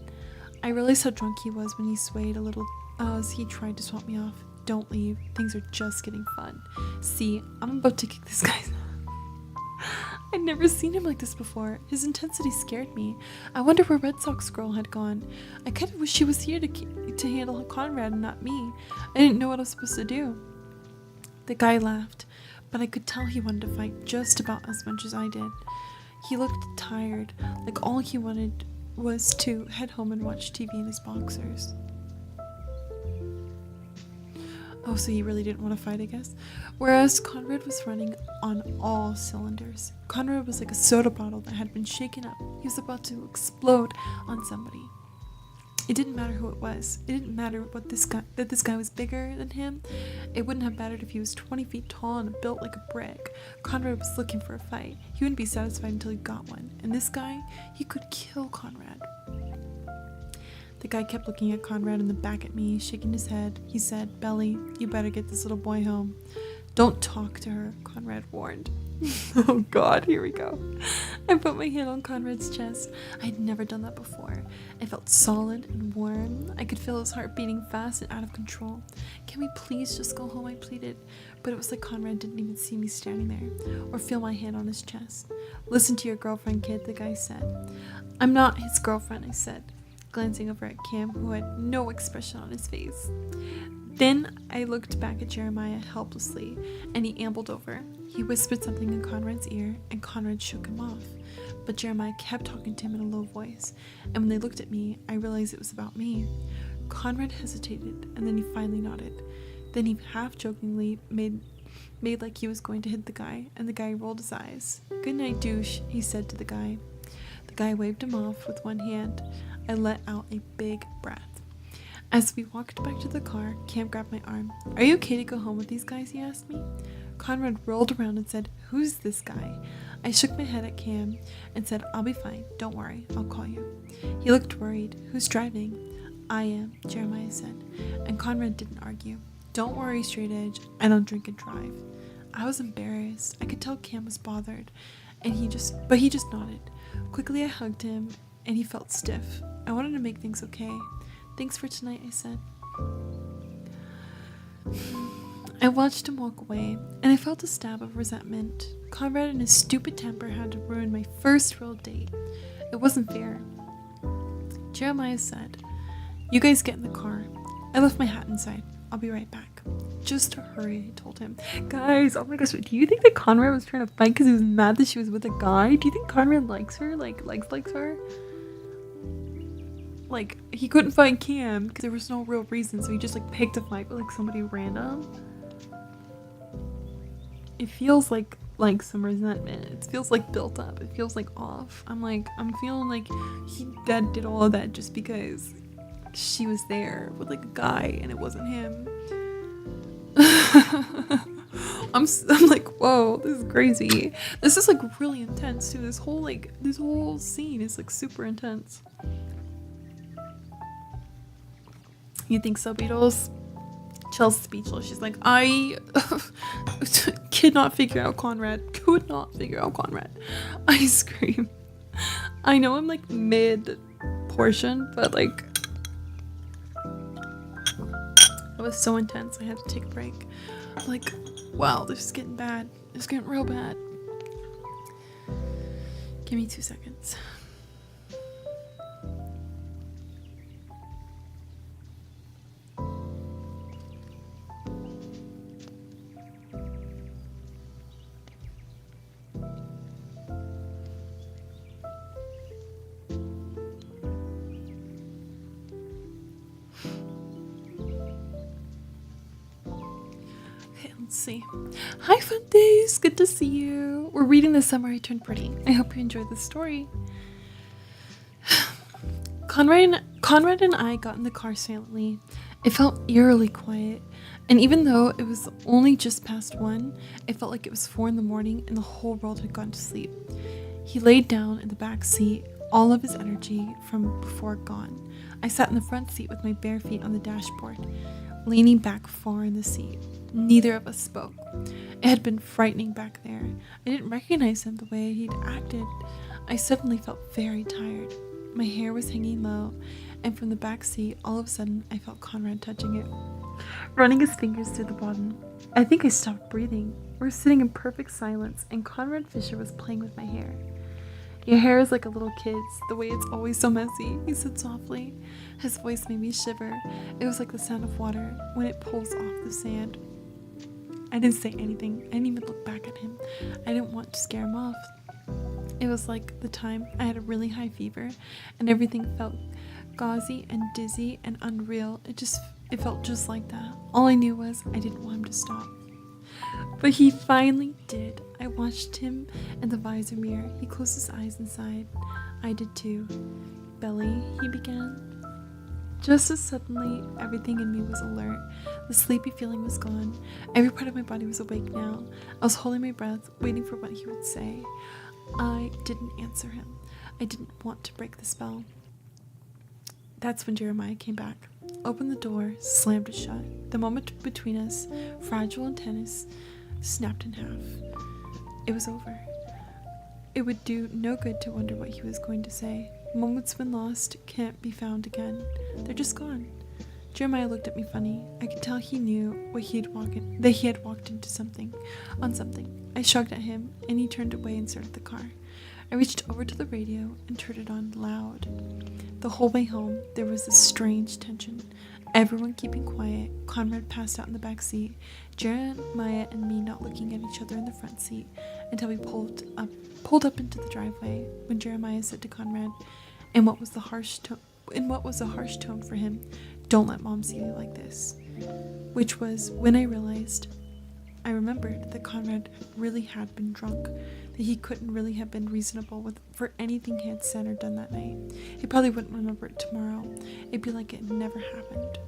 I realized how drunk he was when he swayed a little as he tried to swat me off. "Don't leave. Things are just getting fun. See, I'm about to kick this guy's I'd never seen him like this before. His intensity scared me. I wonder where Red Sox girl had gone. I kind of wish she was here to handle Conrad and not me. I didn't know what I was supposed to do. The guy laughed, but I could tell he wanted to fight just about as much as I did. He looked tired, like all he wanted was to head home and watch TV in his boxers. Oh, so he really didn't want to fight, I guess. Whereas Conrad was running on all cylinders. Conrad was like a soda bottle that had been shaken up. He was about to explode on somebody. It didn't matter who it was. It didn't matter that this guy was bigger than him. It wouldn't have mattered if he was 20 feet tall and built like a brick. Conrad was looking for a fight. He wouldn't be satisfied until he got one. And this guy, he could kill Conrad. The guy kept looking at Conrad and then back at me, shaking his head. He said, "Belly, you better get this little boy home." "Don't talk to her," Conrad warned. Oh God, here we go. I put my hand on Conrad's chest. I'd never done that before. I felt solid and warm. I could feel his heart beating fast and out of control. "Can we please just go home?" I pleaded. But it was like Conrad didn't even see me standing there or feel my hand on his chest. "Listen to your girlfriend, kid," the guy said. I'm not his girlfriend, I said, glancing over at Cam, who had no expression on his face. Then I looked back at Jeremiah helplessly, and he ambled over. He whispered something in Conrad's ear, and Conrad shook him off. But Jeremiah kept talking to him in a low voice, and when they looked at me, I realized it was about me. Conrad hesitated, and then he finally nodded. Then he half-jokingly made like he was going to hit the guy, and the guy rolled his eyes. "Good night, douche," he said to the guy. The guy waved him off with one hand. I let out a big breath. As we walked back to the car, Cam grabbed my arm. "Are you okay to go home with these guys?" he asked me. Conrad rolled around and said, "Who's this guy?" I shook my head at Cam and said, "I'll be fine. Don't worry. I'll call you." He looked worried. "Who's driving?" "I am," Jeremiah said. And Conrad didn't argue. "Don't worry, straight edge. I don't drink and drive." I was embarrassed. I could tell Cam was bothered, and he just nodded. Quickly I hugged him, and he felt stiff. I wanted to make things okay. "Thanks for tonight," I said. I watched him walk away, and I felt a stab of resentment. Conrad and his stupid temper had to ruin my first real date. It wasn't fair. Jeremiah said, "You guys get in the car." I left my hat inside. "I'll be right back." "Just hurry," I told him. Guys, oh my gosh, do you think that Conrad was trying to fight because he was mad that she was with a guy? Do you think Conrad likes her? Likes her? Like, he couldn't find Cam because there was no real reason, so he just picked a fight with somebody random. It feels like some resentment. It feels built up. It feels off. I'm feeling like he did all of that just because she was there with a guy and it wasn't him. I'm like, whoa, this is crazy. This is really intense too. This whole scene is super intense. You think so, Beatles? Chel's speechless. She's like, I could not figure out Conrad. I scream. I know I'm mid portion, but it was so intense I had to take a break. Wow, this is getting bad. It's getting real bad. Give me 2 seconds. Let's see. Hi, Fun Days. Good to see you. We're reading The Summer I Turned Pretty. I hope you enjoyed this story. Conrad and I got in the car silently. It felt eerily quiet, and even though it was only just past 1, it felt like it was 4 in the morning and the whole world had gone to sleep. He laid down in the back seat, all of his energy from before gone. I sat in the front seat with my bare feet on the dashboard, leaning back far in the seat. Neither of us spoke. It had been frightening back there. I didn't recognize him the way he'd acted. I suddenly felt very tired. My hair was hanging low, and from the back seat, all of a sudden, I felt Conrad touching it, running his fingers through the bottom. I think I stopped breathing. We were sitting in perfect silence, and Conrad Fisher was playing with my hair. "Your hair is like a little kid's, the way it's always so messy," he said softly. His voice made me shiver. It was like the sound of water when it pulls off the sand. I didn't say anything. I didn't even look back at him. I didn't want to scare him off. It was like the time I had a really high fever and everything felt gauzy and dizzy and unreal. It felt just like that. All I knew was I didn't want him to stop. But he finally did. I watched him in the visor mirror. He closed his eyes and sighed. I did too. "Belly," he began. Just as suddenly, everything in me was alert. The sleepy feeling was gone. Every part of my body was awake now. I was holding my breath, waiting for what he would say. I didn't answer him. I didn't want to break the spell. That's when Jeremiah came back, opened the door, slammed it shut. The moment between us, fragile and tense, snapped in half. It was over. It would do no good to wonder what he was going to say. Moments when lost can't be found again. They're just gone. Jeremiah looked at me funny. I could tell he knew that he had walked into something. I shrugged at him, and he turned away and started the car. I reached over to the radio and turned it on loud. The whole way home, there was this strange tension. Everyone keeping quiet. Conrad passed out in the back seat. Jeremiah and me not looking at each other in the front seat until we pulled up into the driveway. When Jeremiah said to Conrad, in what was a harsh tone for him, "Don't let Mom see you like this," which was when I remembered that Conrad really had been drunk, that he couldn't really have been reasonable for anything he had said or done that night. He probably wouldn't remember it tomorrow. It'd be like it never happened.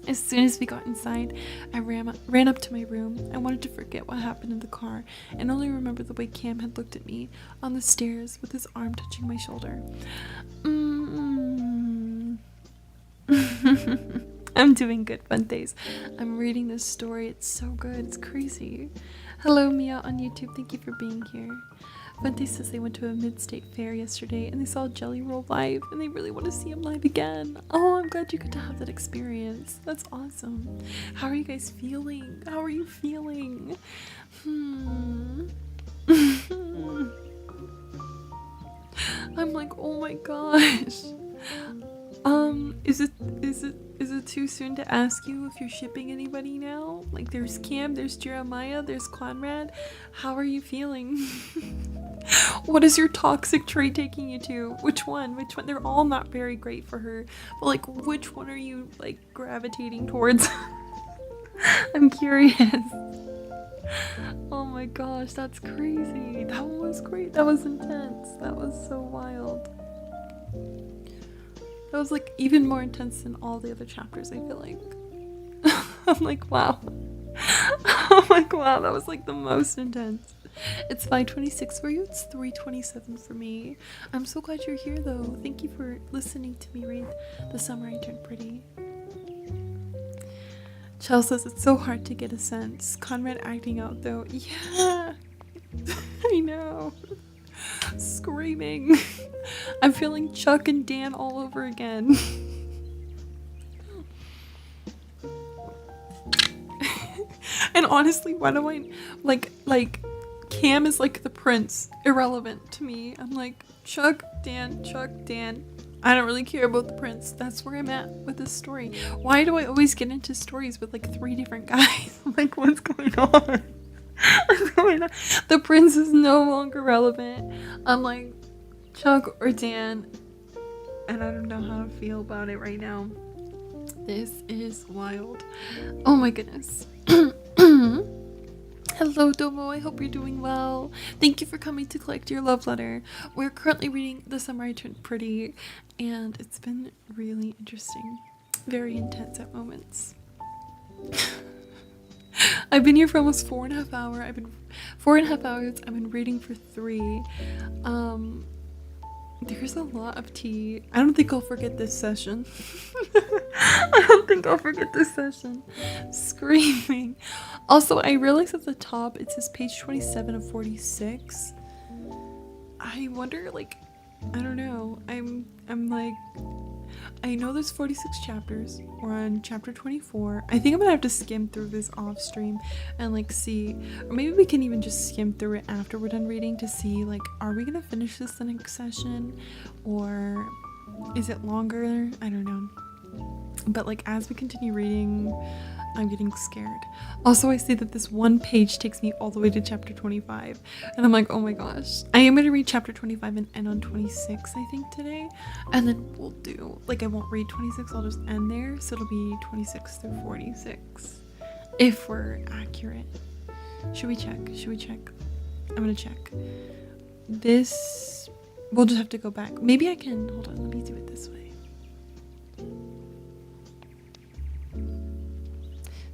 As soon as we got inside, I ran up to my room. I wanted to forget what happened in the car and only remember the way Cam had looked at me on the stairs with his arm touching my shoulder. I'm doing good, Fuentes. I'm reading this story. It's so good. It's crazy. Hello, Mia on YouTube. Thank you for being here. Fuentes says they went to a mid-state fair yesterday and they saw Jelly Roll live and they really want to see him live again. Oh, I'm glad you got to have that experience. That's awesome. How are you guys feeling? How are you feeling? I'm like, oh my gosh. Is it too soon to ask you if you're shipping anybody now? Like, there's Cam, there's Jeremiah, there's Conrad. How are you feeling? What is your toxic trait taking you to? Which one? They're all not very great for her. But like, which one are you like gravitating towards? I'm curious. Oh my gosh, that's crazy. That one was great. That was intense. That was so wild. That was like even more intense than all the other chapters, I feel like. I'm like, wow. I'm like, wow, that was like the most intense. It's 5:26 for you, it's 3:27 for me. I'm so glad you're here though. Thank you for listening to me read The Summer I Turned Pretty. Chell says it's so hard to get a sense. Conrad acting out though. Yeah. I know. Screaming. I'm feeling Chuck and Dan all over again. And honestly, why do I like Cam is like the prince, irrelevant to me. I'm like Chuck, Dan. I don't really care about the prince. That's where I'm at with this story. Why do I always get into stories with like 3 different guys? I'm like, what's going on? What's going on? The prince is no longer relevant. I'm like Chuck or Dan, and I don't know how to feel about it right now. This is wild. Oh my goodness. Hello, Domo. I hope you're doing well. Thank you for coming to collect your love letter. We're currently reading The Summer I Turned Pretty, and it's been really interesting. Very intense at moments. I've been here for almost 4.5 hours. I've been reading for 3. There's a lot of tea. I don't think I'll forget this session. Screaming. Also, I realized at the top it says page 27 of 46. I wonder, like, I don't know. I'm like, I know there's 46 chapters. We're on chapter 24. I think I'm gonna have to skim through this off stream and like see, or maybe we can even just skim through it after we're done reading to see like, are we gonna finish this the next session or is it longer? I don't know. But like as we continue reading, I'm getting scared. Also, I see that this one page takes me all the way to chapter 25. And I'm like, oh my gosh. I am going to read chapter 25 and end on 26, I think, today. And then we'll do, like, I won't read 26. I'll just end there. So it'll be 26 through 46. If we're accurate. Should we check? I'm going to check. This, we'll just have to go back. Maybe I can, hold on, let me do it this way.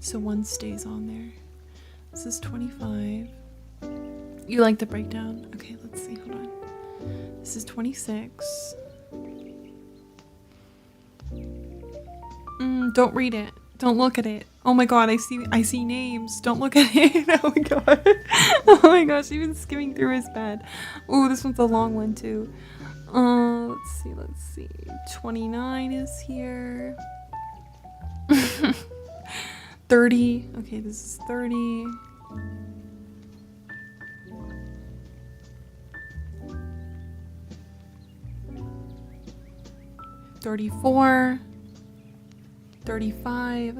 So one stays on there. This is 25. You like the breakdown? Okay, let's see. Hold on. This is 26. Don't read it. Don't look at it. Oh my god, I see names. Don't look at it. Oh my god. Oh my gosh, even skimming through is bad. Oh, this one's a long one too. Let's see. 29 is here. 30. Okay, this is 30. 34, 35.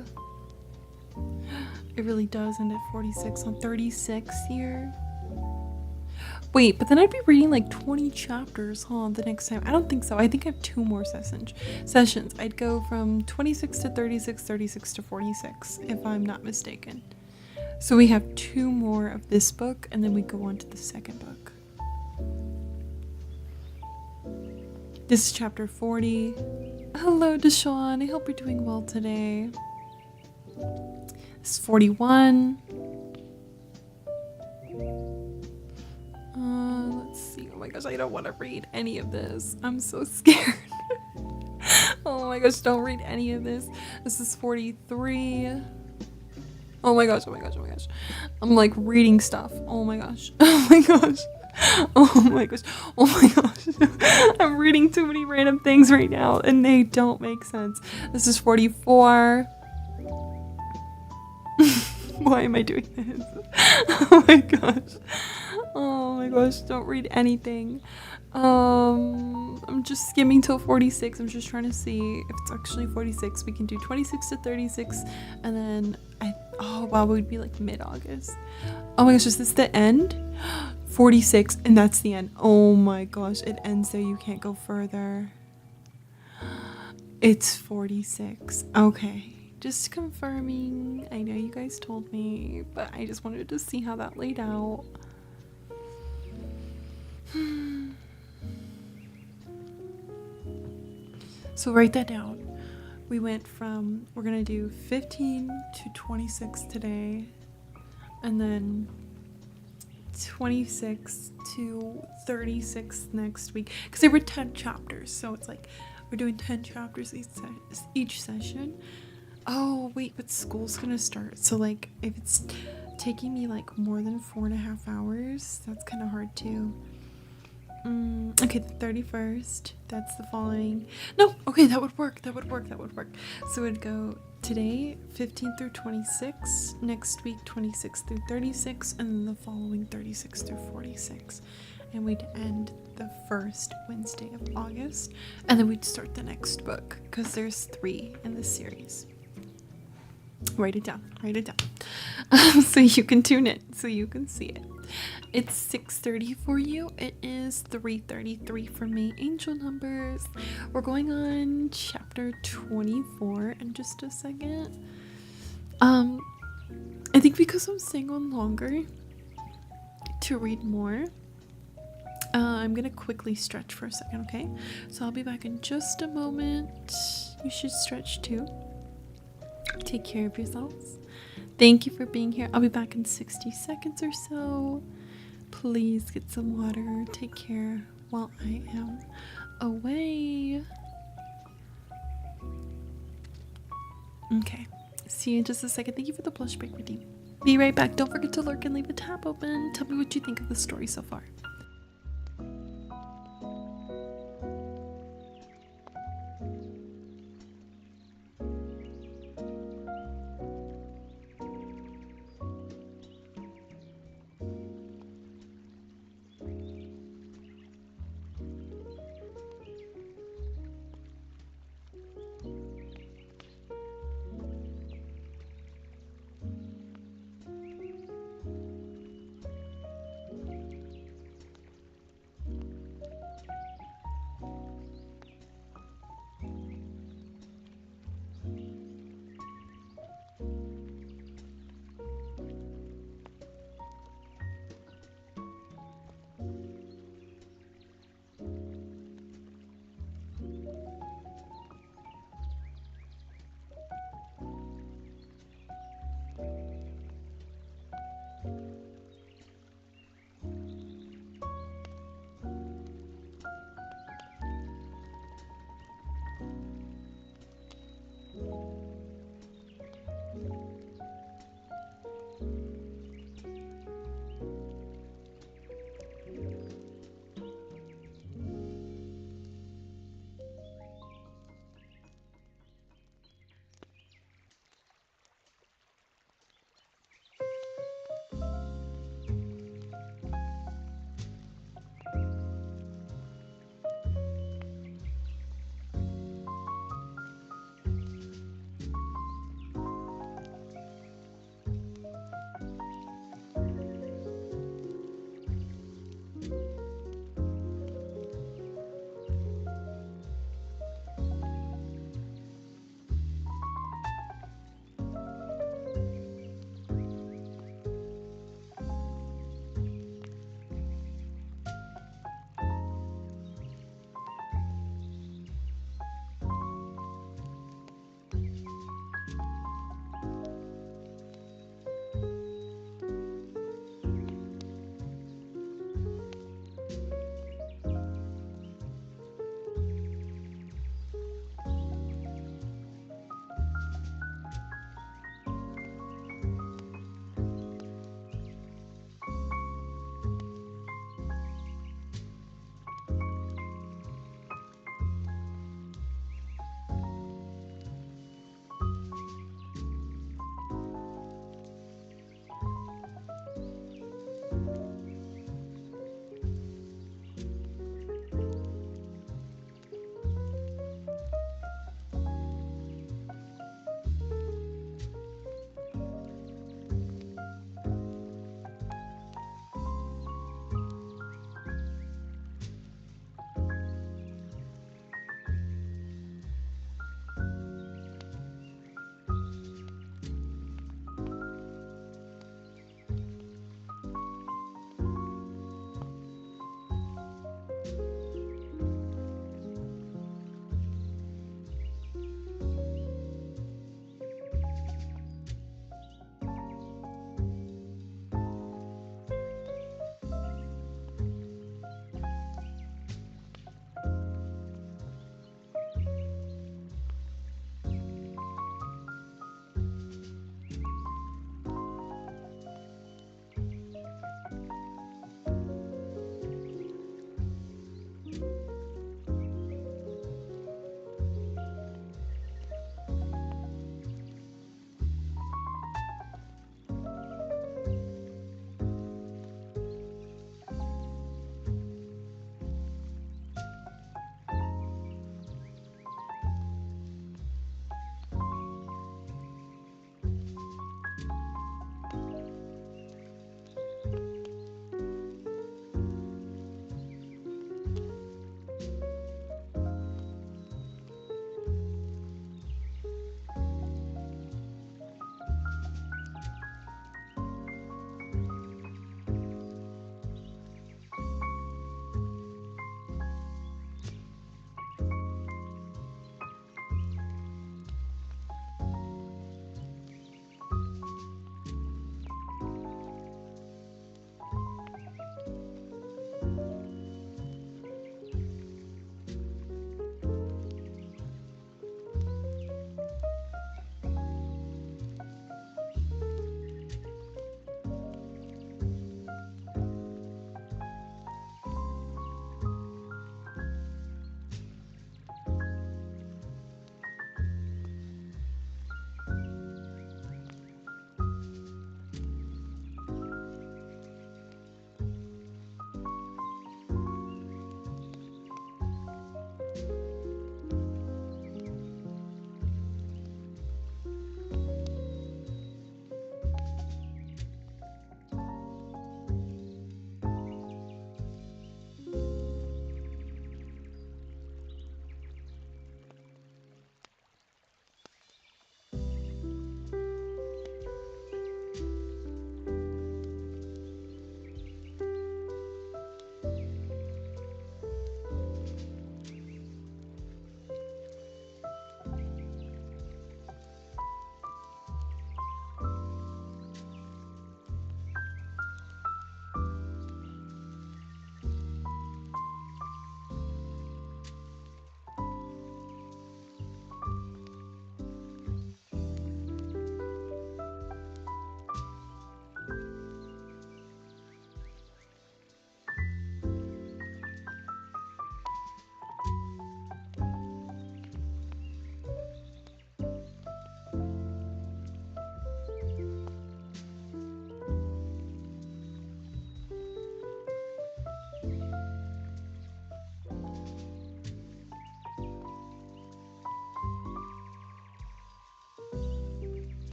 It really does end at 46 on 36 here. Wait, but then I'd be reading like 20 chapters, huh, the next time. I don't think so. I think I have 2 more sessions. I'd go from 26 to 36, 36 to 46, if I'm not mistaken. So we have 2 more of this book, and then we go on to the second book. This is chapter 40. Hello, Deshawn. I hope you're doing well today. This is 41. Let's see. Oh my gosh, I don't want to read any of this. I'm so scared. Oh my gosh, don't read any of this. This is 43. Oh my gosh, oh my gosh, oh my gosh. I'm like reading stuff. Oh my gosh. Oh my gosh. Oh my gosh. Oh my gosh. I'm reading too many random things right now and they don't make sense. This is 44. Why am I doing this? Oh my gosh. Oh my gosh, don't read anything. I'm just skimming till 46. I'm just trying to see if it's actually 46. We can do 26 to 36 and then oh wow, we'd be like mid-August. Oh my gosh, is this the end? 46 and that's the end. Oh my gosh, it ends there. You can't go further. It's 46. Okay. Just confirming. I know you guys told me, but I just wanted to see how that laid out. So write that down. We went from, we're gonna do 15 to 26 today, and then 26 to 36 next week, because there were 10 chapters, so it's like we're doing 10 chapters each session. Oh wait, but school's gonna start, so like if it's taking me like more than 4.5 hours, that's kind of hard too. Okay, the 31st, that's the following. No, okay, that would work. So it'd go today 15 through 26, next week 26 through 36, and then the following 36 through 46. And we'd end the first Wednesday of August, and then we'd start the next book, because there's 3 in this series. Write it down. So you can tune in, so you can see it. It's 6:30 for you. It is 3:33 for me. Angel numbers. We're going on chapter 24 in just a second. I think because I'm staying on longer to read more, I'm gonna quickly stretch for a second, okay? So I'll be back in just a moment. You should stretch too. Take care of yourselves. Thank you for being here. I'll be back in 60 seconds or so. Please get some water. Take care while I am away. Okay. See you in just a second. Thank you for the blush break redeem. Be right back. Don't forget to lurk and leave a tab open. Tell me what you think of the story so far.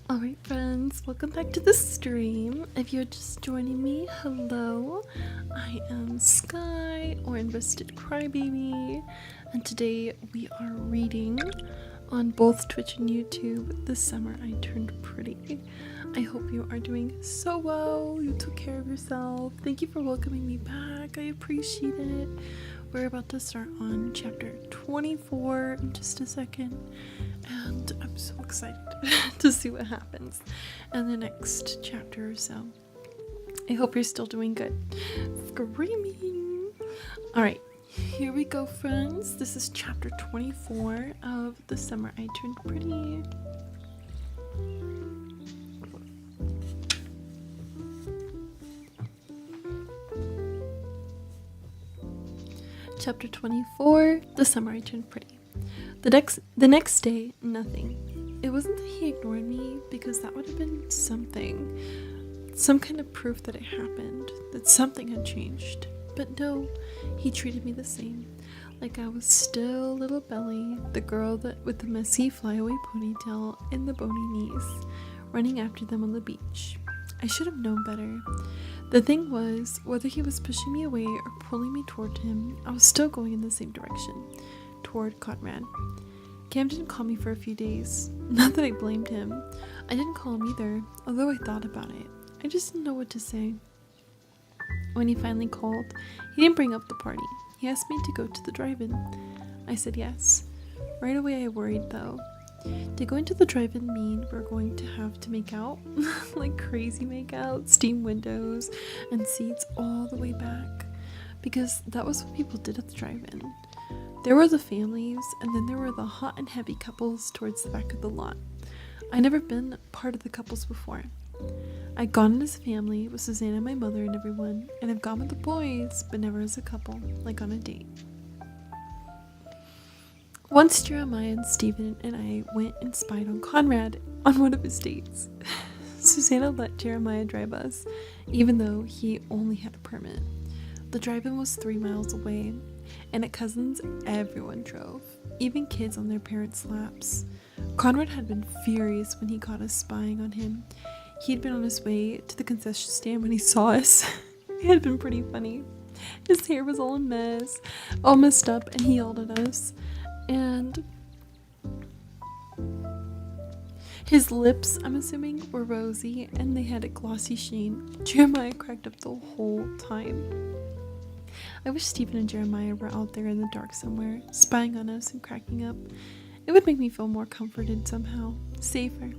Alright friends, welcome back to the stream. If you're just joining me, hello. I am Sky, or Invested Crybaby, and today we are reading on both Twitch and YouTube, This Summer I Turned Pretty. I hope you are doing so well, you took care of yourself. Thank you for welcoming me back, I appreciate it. We're about to start on chapter 24 in just a second, and I'm so excited to see what happens in the next chapter or so. I hope you're still doing good. Screaming! Alright, here we go friends. This is chapter 24 of The Summer I Turned Pretty. Chapter 24, The Summer I Turned Pretty. The next day, nothing. It wasn't that he ignored me, because that would have been something. Some kind of proof that it happened, that something had changed. But no, he treated me the same. Like I was still little Belly, the girl with the messy flyaway ponytail and the bony knees, running after them on the beach. I should have known better. The thing was, whether he was pushing me away or pulling me toward him, I was still going in the same direction, toward Conrad. Cam didn't call me for a few days. Not that I blamed him. I didn't call him either, although I thought about it. I just didn't know what to say. When he finally called, he didn't bring up the party. He asked me to go to the drive-in. I said yes. Right away I worried though. Did going to the drive-in mean we're going to have to make out? Like crazy make out, steam windows, and seats all the way back? Because that was what people did at the drive-in. There were the families, and then there were the hot and heavy couples towards the back of the lot. I'd never been part of the couples before. I'd gone as a family with Susanna, my mother, and everyone, and I've gone with the boys, but never as a couple, like on a date. Once Jeremiah and Stephen and I went and spied on Conrad on one of his dates. Susanna let Jeremiah drive us, even though he only had a permit. The drive-in was 3 miles away, and at Cousins, everyone drove, even kids on their parents' laps. Conrad had been furious when he caught us spying on him. He'd been on his way to the concession stand when he saw us. It had been pretty funny. His hair was all a mess, all messed up, and he yelled at us. And his lips, I'm assuming, were rosy, and they had a glossy sheen. Jeremiah cracked up the whole time. I wish Stephen and Jeremiah were out there in the dark somewhere, spying on us and cracking up. It would make me feel more comforted somehow, safer.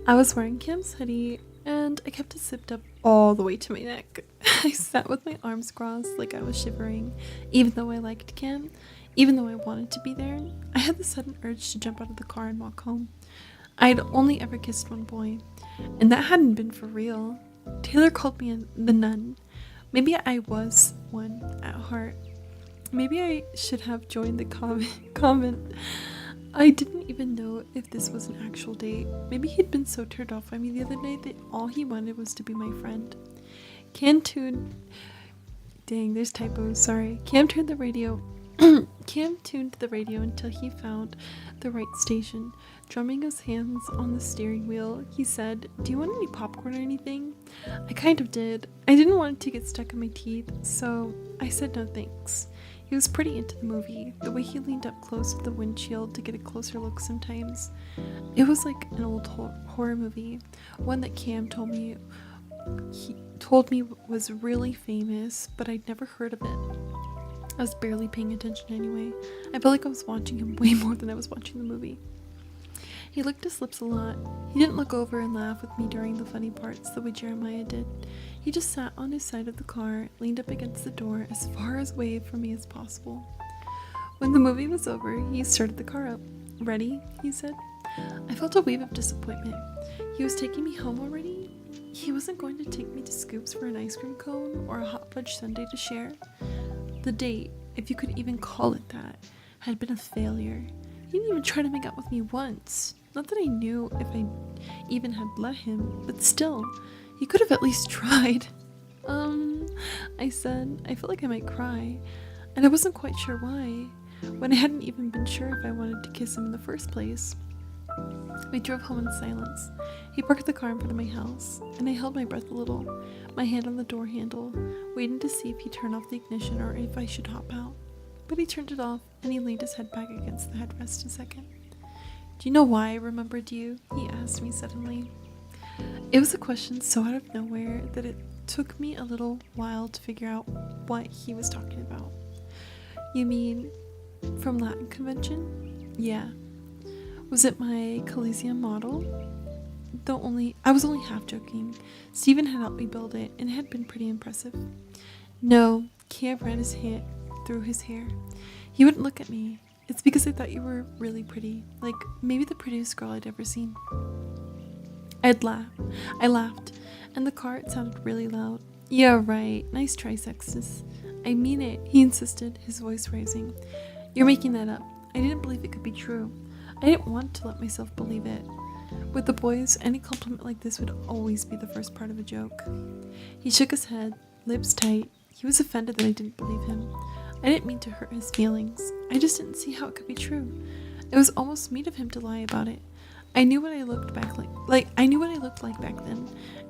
I was wearing Cam's hoodie, and I kept it zipped up all the way to my neck. I sat with my arms crossed like I was shivering, even though I liked Cam. Even though I wanted to be there, I had the sudden urge to jump out of the car and walk home. I had only ever kissed one boy, and that hadn't been for real. Taylor called me the nun. Maybe I was one at heart. Maybe I should have joined the convent. I didn't even know if this was an actual date. Maybe he'd been so turned off by me the other night that all he wanted was to be my friend. Cam tuned the radio. Cam tuned the radio until he found the right station. Drumming his hands on the steering wheel, he said, "Do you want any popcorn or anything?" I kind of did. I didn't want it to get stuck in my teeth, so I said no thanks. He was pretty into the movie, the way he leaned up close to the windshield to get a closer look sometimes. It was like an old horror movie, one that Cam told me was really famous, but I'd never heard of it. I was barely paying attention anyway. I felt like I was watching him way more than I was watching the movie. He licked his lips a lot. He didn't look over and laugh with me during the funny parts the way Jeremiah did. He just sat on his side of the car, leaned up against the door as far away from me as possible. When the movie was over, he started the car up. "Ready?" he said. I felt a wave of disappointment. He was taking me home already? He wasn't going to take me to Scoops for an ice cream cone or a hot fudge sundae to share? The date, if you could even call it that, had been a failure. He didn't even try to make out with me once. Not that I knew if I even had let him, but still, he could have at least tried. I said. I felt like I might cry, and I wasn't quite sure why, when I hadn't even been sure if I wanted to kiss him in the first place. We drove home in silence. He parked the car in front of my house, and I held my breath a little, my hand on the door handle, waiting to see if he turned off the ignition or if I should hop out. But he turned it off, and he leaned his head back against the headrest a second. "Do you know why I remembered you?" he asked me suddenly. It was a question so out of nowhere that it took me a little while to figure out what he was talking about. "You mean from Latin convention?" "Yeah." "Was it my Coliseum model?" I was only half joking. Stephen had helped me build it, and it had been pretty impressive. "No," Cam ran his hand through his hair. "He wouldn't look at me. It's because I thought you were really pretty, like maybe the prettiest girl I'd ever seen." I laughed, and the car sounded really loud. "Yeah, right. Nice try, Sextus." "I mean it," he insisted, his voice raising. "You're making that up. I didn't believe it could be true. I didn't want to let myself believe it. With the boys, any compliment like this would always be the first part of a joke." He shook his head, lips tight. He was offended that I didn't believe him. I didn't mean to hurt his feelings. I just didn't see how it could be true. It was almost mean of him to lie about it. I knew what I looked like back then,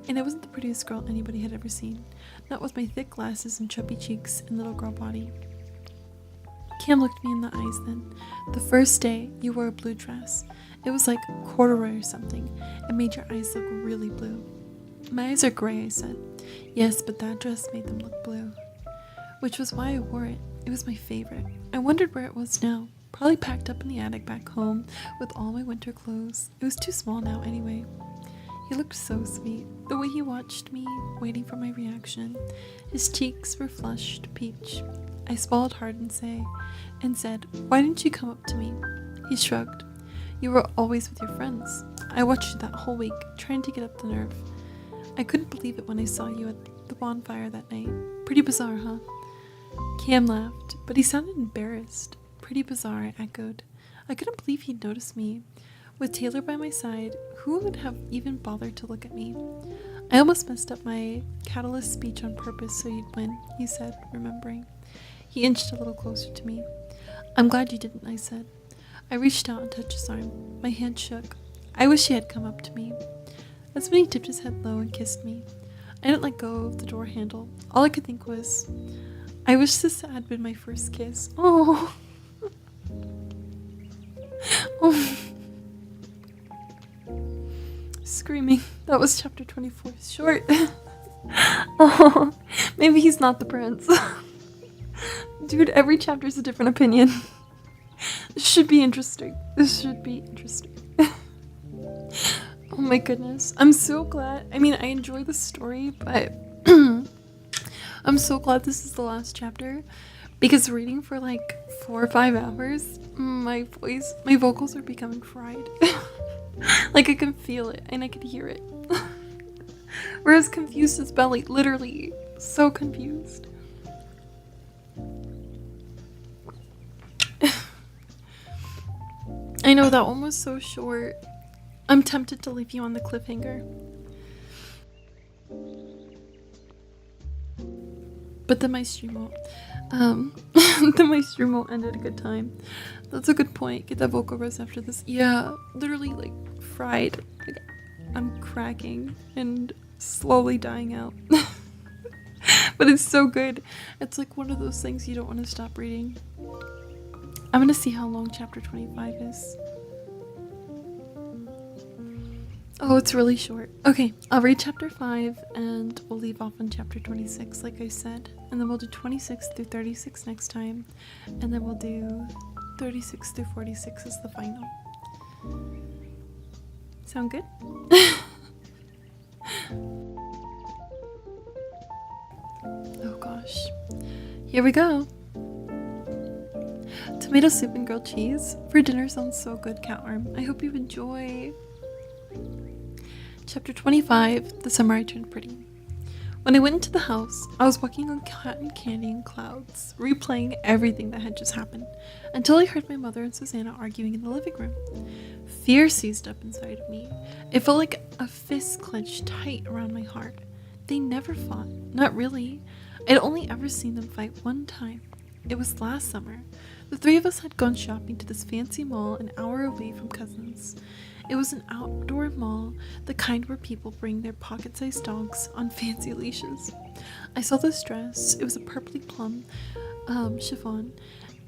and I wasn't the prettiest girl anybody had ever seen. Not with my thick glasses and chubby cheeks and little girl body. Cam looked me in the eyes then. "The first day, you wore a blue dress. It was like corduroy or something. It made your eyes look really blue." "My eyes are gray," I said. "Yes, but that dress made them look blue." Which was why I wore it. It was my favorite. I wondered where it was now. Probably packed up in the attic back home with all my winter clothes. It was too small now anyway. He looked so sweet. The way he watched me, waiting for my reaction. His cheeks were flushed peach. I swallowed hard and said, "Why didn't you come up to me?" He shrugged. "You were always with your friends. I watched you that whole week, trying to get up the nerve. I couldn't believe it when I saw you at the bonfire that night. Pretty bizarre, huh?" Cam laughed, but he sounded embarrassed. "Pretty bizarre," I echoed. I couldn't believe he'd noticed me. With Taylor by my side, who would have even bothered to look at me? "I almost messed up my catalyst speech on purpose so you'd win," he said, remembering. He inched a little closer to me. "I'm glad you didn't," I said. I reached out and touched his arm. My hand shook. I wish he had come up to me. That's when he tipped his head low and kissed me. I didn't let go of the door handle. All I could think was, I wish this had been my first kiss. Oh. Oh. Screaming. That was chapter 24. Short. Oh, maybe he's not the prince. Dude, every chapter is a different opinion. This should be interesting. Oh my goodness. I'm so glad. I mean, I enjoy the story, but I'm so glad this is the last chapter, because reading for like 4 or 5 hours, my vocals are becoming fried. Like I can feel it and I can hear it. We're as confused as Belly, literally. So confused. I know that one was so short. I'm tempted to leave you on the cliffhanger. But then my stream won't. Then my stream won't end at a good time. That's a good point. Get that vocal rest after this. Yeah, literally like fried. Like, I'm cracking and slowly dying out. But it's so good. It's like one of those things you don't want to stop reading. I'm gonna see how long chapter 25 is. Oh, it's really short. Okay, I'll read chapter 5 and we'll leave off on chapter 26 like I said. And then we'll do 26 through 36 next time. And then we'll do 36 through 46 as the final. Sound good? Oh gosh. Here we go. Tomato soup and grilled cheese. For dinner sounds so good, Catworm. I hope you enjoy. Chapter 25, The Summer I Turned Pretty. When I went into the house, I was walking on cotton candy and clouds, replaying everything that had just happened, until I heard my mother and Susanna arguing in the living room. Fear seized up inside of me. It felt like a fist clenched tight around my heart. They never fought. Not really. I'd only ever seen them fight one time. It was last summer. The three of us had gone shopping to this fancy mall an hour away from Cousins. It was an outdoor mall, the kind where people bring their pocket-sized dogs on fancy leashes. I saw this dress. It was a purpley plum chiffon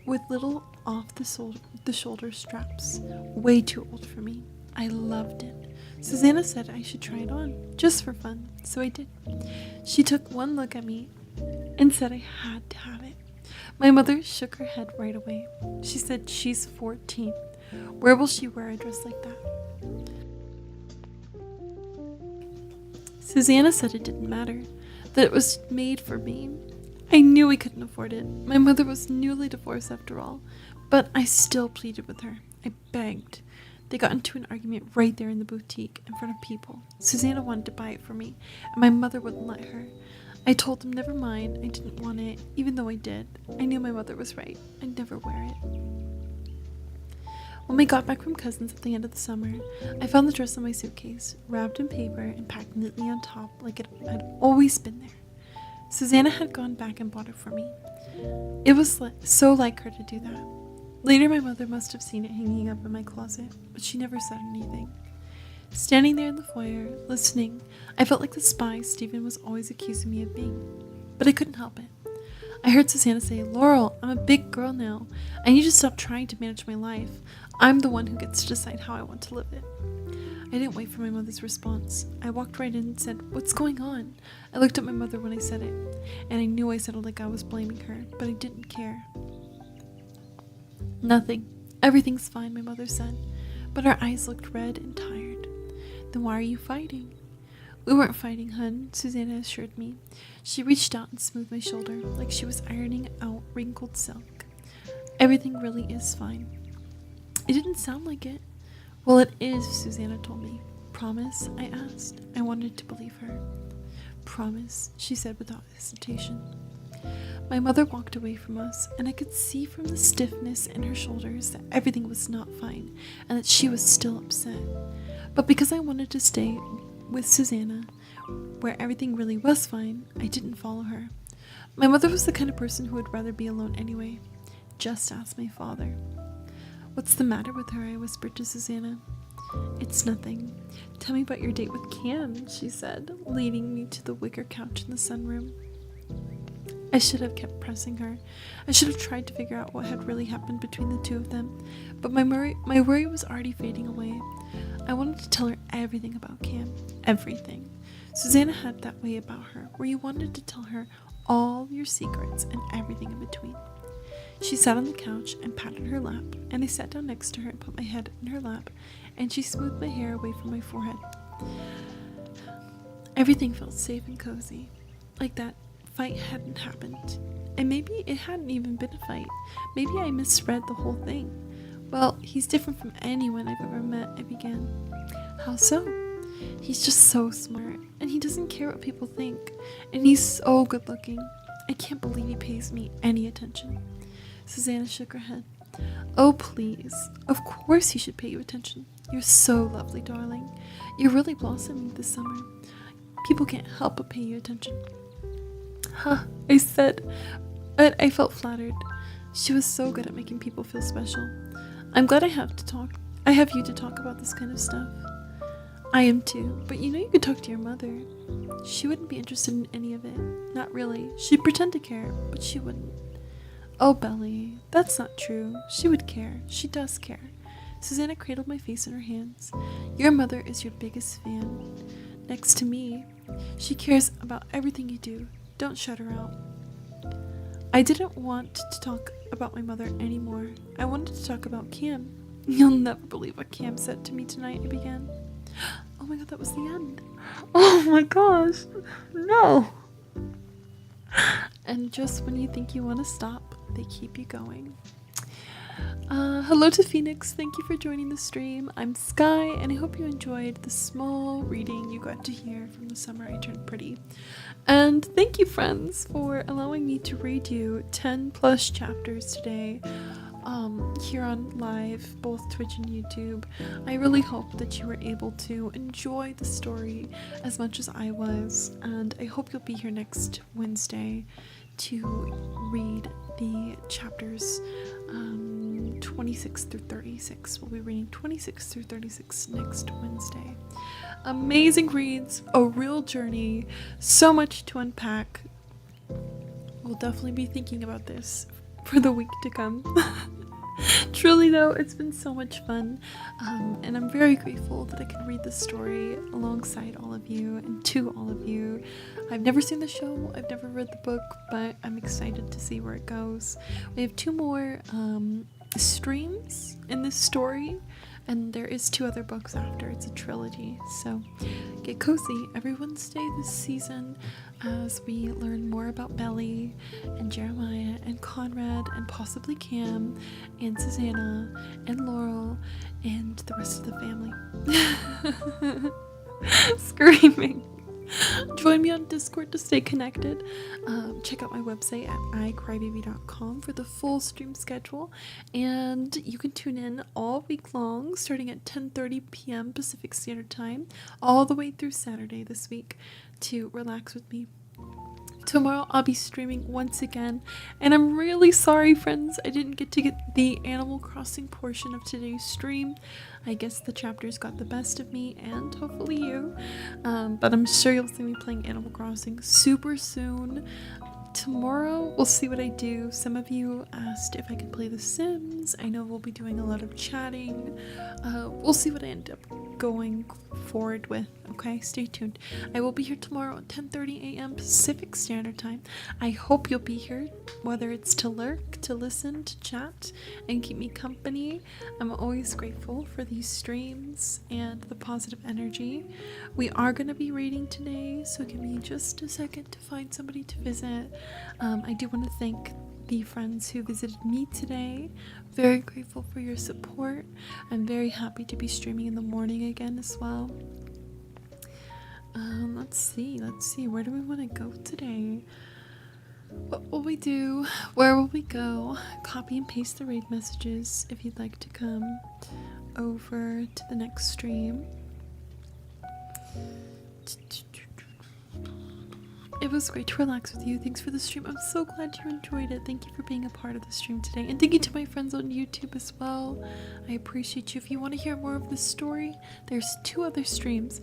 with little off the shoulder straps. Way too old for me. I loved it. Susanna said I should try it on, just for fun, so I did. She took one look at me and said I had to have it. My mother shook her head right away. She said she's 14. Where will she wear a dress like that? Susanna said it didn't matter, that it was made for me. I knew we couldn't afford it. My mother was newly divorced after all, but I still pleaded with her. I begged. They got into an argument right there in the boutique in front of people. Susanna wanted to buy it for me, and my mother wouldn't let her. I told them never mind, I didn't want it, even though I did. I knew my mother was right. I'd never wear it. When we got back from cousins at the end of the summer, I found the dress in my suitcase, wrapped in paper and packed neatly on top like it had always been there. Susanna had gone back and bought it for me. It was so like her to do that. Later, my mother must have seen it hanging up in my closet, but she never said anything. Standing there in the foyer, listening, I felt like the spy Stephen was always accusing me of being, but I couldn't help it. I heard Susanna say, "Laurel, I'm a big girl now. I need to stop trying to manage my life. I'm the one who gets to decide how I want to live it." I didn't wait for my mother's response. I walked right in and said, "What's going on?" I looked at my mother when I said it, and I knew I said it like I was blaming her, but I didn't care. "Nothing. Everything's fine," my mother said, but her eyes looked red and tired. "Then why are you fighting?" "We weren't fighting, hun," Susanna assured me. She reached out and smoothed my shoulder like she was ironing out wrinkled silk. "Everything really is fine." It didn't sound like it. "Well, it is," Susanna told me. "Promise?" I asked. I wanted to believe her. "Promise," she said without hesitation. My mother walked away from us, and I could see from the stiffness in her shoulders that everything was not fine, and that she was still upset. But because I wanted to stay with Susanna, where everything really was fine, I didn't follow her. My mother was the kind of person who would rather be alone anyway. Just ask my father. "What's the matter with her?" I whispered to Susanna. "It's nothing. Tell me about your date with Cam," she said, leading me to the wicker couch in the sunroom. I should have kept pressing her. I should have tried to figure out what had really happened between the two of them, but my worry was already fading away. I wanted to tell her everything about Cam. Everything. Susanna had that way about her, where you wanted to tell her all your secrets and everything in between. She sat on the couch and patted her lap, and I sat down next to her and put my head in her lap, and she smoothed my hair away from my forehead. Everything felt safe and cozy, like that fight hadn't happened. And maybe it hadn't even been a fight. Maybe I misread the whole thing. "Well, he's different from anyone I've ever met," I began. "How so?" "He's just so smart, and he doesn't care what people think, and he's so good looking. I can't believe he pays me any attention." Susanna shook her head. "Oh, please. Of course he should pay you attention. You're so lovely, darling. You're really blossoming this summer. People can't help but pay you attention." "Huh," I said, but I felt flattered. She was so good at making people feel special. "I'm glad I have you to talk about this kind of stuff." "I am too, but you know you could talk to your mother." "She wouldn't be interested in any of it. Not really. She'd pretend to care, but she wouldn't." "Oh, Belly, that's not true. She would care. She does care." Susanna cradled my face in her hands. "Your mother is your biggest fan. Next to me. She cares about everything you do. Don't shut her out." I didn't want to talk about my mother anymore. I wanted to talk about Cam. "You'll never believe what Cam said to me tonight," I began. Oh my god, that was the end. Oh my gosh. No. And just when you think you want to stop, they keep you going. Hello to Phoenix. Thank you for joining the stream. I'm Sky, and I hope you enjoyed the small reading you got to hear from The Summer I Turned Pretty. And thank you, friends, for allowing me to read you 10 plus chapters today here on live, both Twitch and YouTube. I really hope that you were able to enjoy the story as much as I was, and I hope you'll be here next Wednesday to read the chapters 26 through 36. We'll be reading 26 through 36 next Wednesday. Amazing reads, a real journey, so much to unpack. We'll definitely be thinking about this for the week to come. Truly though, it's been so much fun, and I'm very grateful that I can read this story alongside all of you and to all of you. I've never seen the show, I've never read the book, but I'm excited to see where it goes. We have 2 more streams in this story, and there is 2 other books after. It's a trilogy, so get cozy every Wednesday this season as we learn more about Belly and Jeremiah and Conrad and possibly Cam and Susanna and Laurel and the rest of the family. Screaming. Join me on Discord to stay connected. Check out my website at icrybaby.com for the full stream schedule, and you can tune in all week long starting at 10:30 p.m. Pacific Standard Time all the way through Saturday this week to relax with me. Tomorrow I'll be streaming once again, and I'm really sorry, friends, I didn't get to get the Animal Crossing portion of today's stream. I guess the chapters got the best of me and hopefully you, but I'm sure you'll see me playing Animal Crossing super soon. Tomorrow we'll see what I do. Some of you asked if I could play The Sims. I know we'll be doing a lot of chatting. We'll see what I end up going forward with. Okay, stay tuned. I will be here tomorrow at 10:30 a.m. Pacific Standard Time. I hope you'll be here, whether it's to lurk, to listen, to chat, and keep me company. I'm always grateful for these streams and the positive energy. We are going to be reading today, so give me just a second to find somebody to visit. I do want to thank the friends who visited me today. Very grateful for your support. I'm very happy to be streaming in the morning again as well. Let's see, where do we want to go today? What will we do? Where will we go? Copy and paste the raid messages if you'd like to come over to the next stream. It was great to relax with you. Thanks for the stream. I'm so glad you enjoyed it. Thank you for being a part of the stream today. And thank you to my friends on YouTube as well. I appreciate you. If you want to hear more of this story, there's 2 other streams.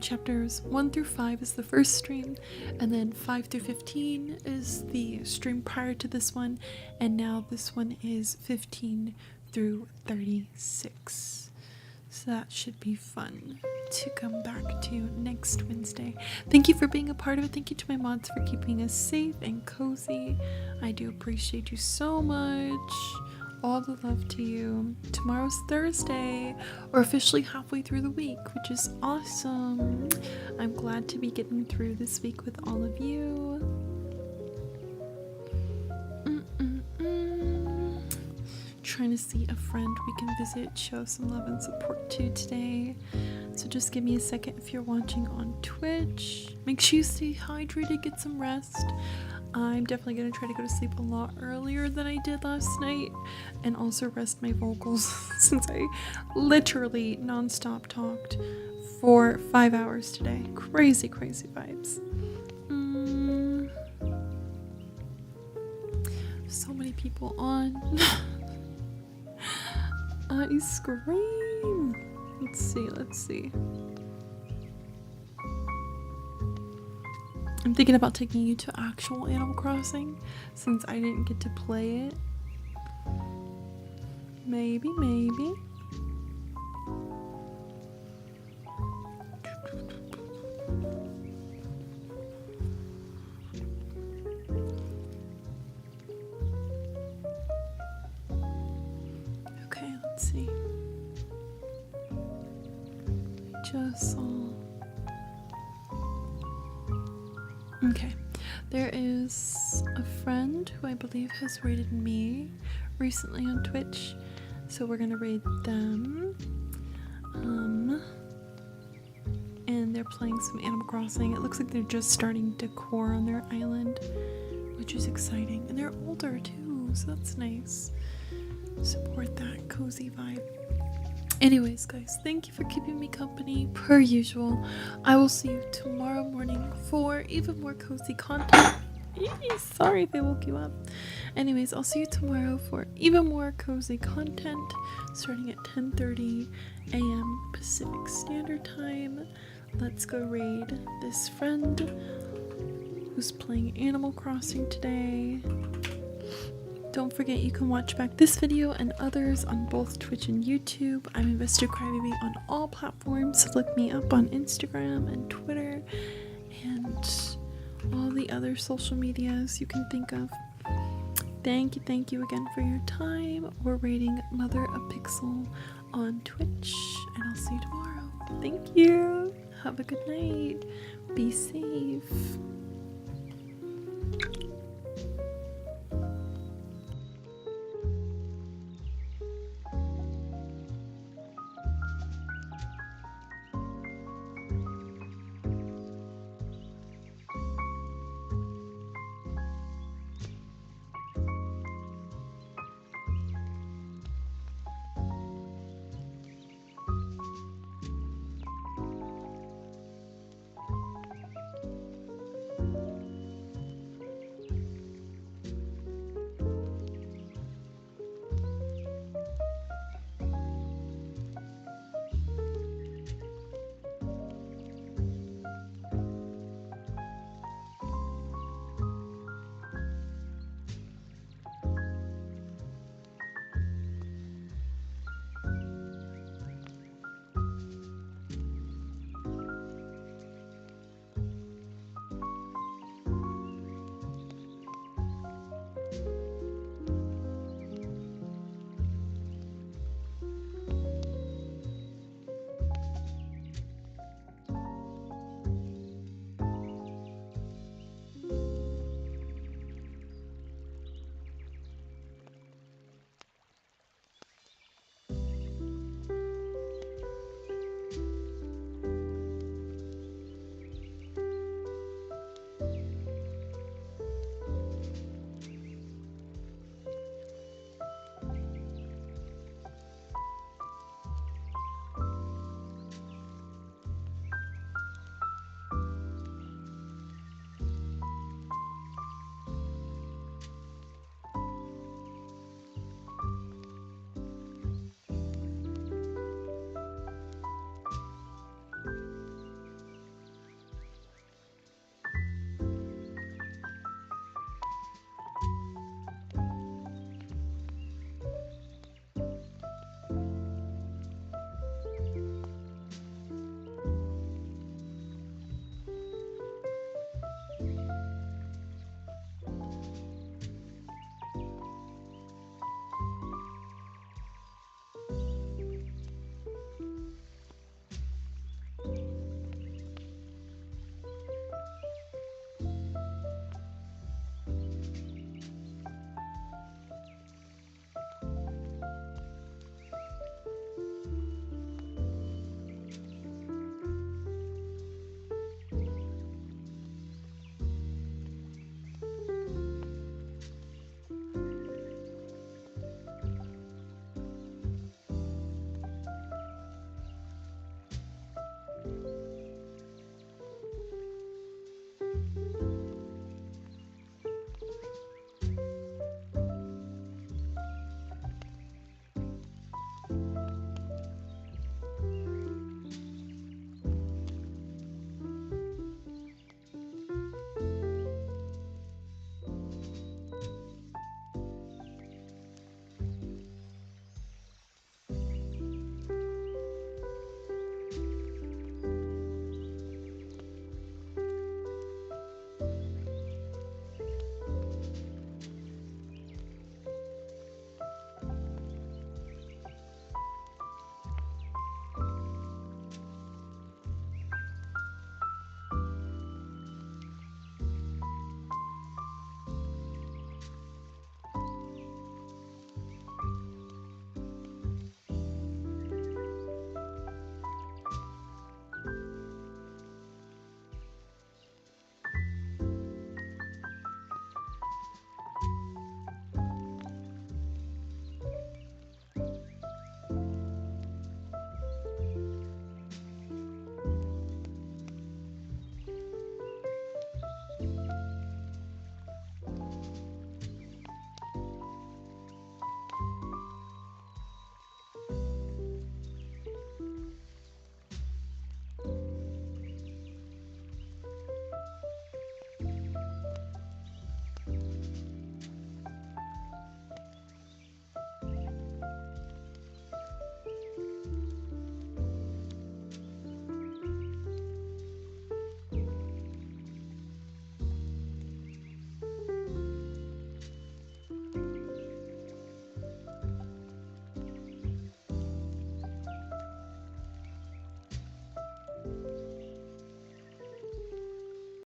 Chapters 1 through 5 is the first stream, and then 5 through 15 is the stream prior to this one, and now this one is 15 through 36. So that should be fun to come back to next Wednesday. Thank you for being a part of it. Thank you to my mods for keeping us safe and cozy. I do appreciate you so much. All the love to you. Tomorrow's Thursday. We're officially halfway through the week, which is awesome. I'm glad to be getting through this week with all of you. Trying to see a friend we can visit, show some love and support to today. So just give me a second if you're watching on Twitch. Make sure you stay hydrated, get some rest. I'm definitely going to try to go to sleep a lot earlier than I did last night, and also rest my vocals since I literally non-stop talked for 5 hours today. Crazy vibes. So many people on. I scream. Let's see. I'm thinking about taking you to actual Animal Crossing since I didn't get to play it. Maybe. Okay, let's see. Just saw. Okay, there is a friend who I believe has raided me recently on Twitch, so we're gonna raid them. And they're playing some Animal Crossing. It looks like they're just starting decor on their island, which is exciting. And they're older too, so that's nice. Support that cozy vibe. Anyways, guys, thank you for keeping me company per usual. I will see you tomorrow morning for even more cozy content. Sorry if I woke you up. Anyways, I'll see you tomorrow for even more cozy content starting at 10:30 a.m. Pacific Standard Time. Let's go raid this friend who's playing Animal Crossing today. Don't forget you can watch back this video and others on both Twitch and YouTube. I'm investedcrybaby on all platforms. Look me up on Instagram and Twitter and all the other social medias you can think of. Thank you again for your time. We're rating Mother a Pixel on Twitch, and I'll see you tomorrow. Thank you. Have a good night. Be safe.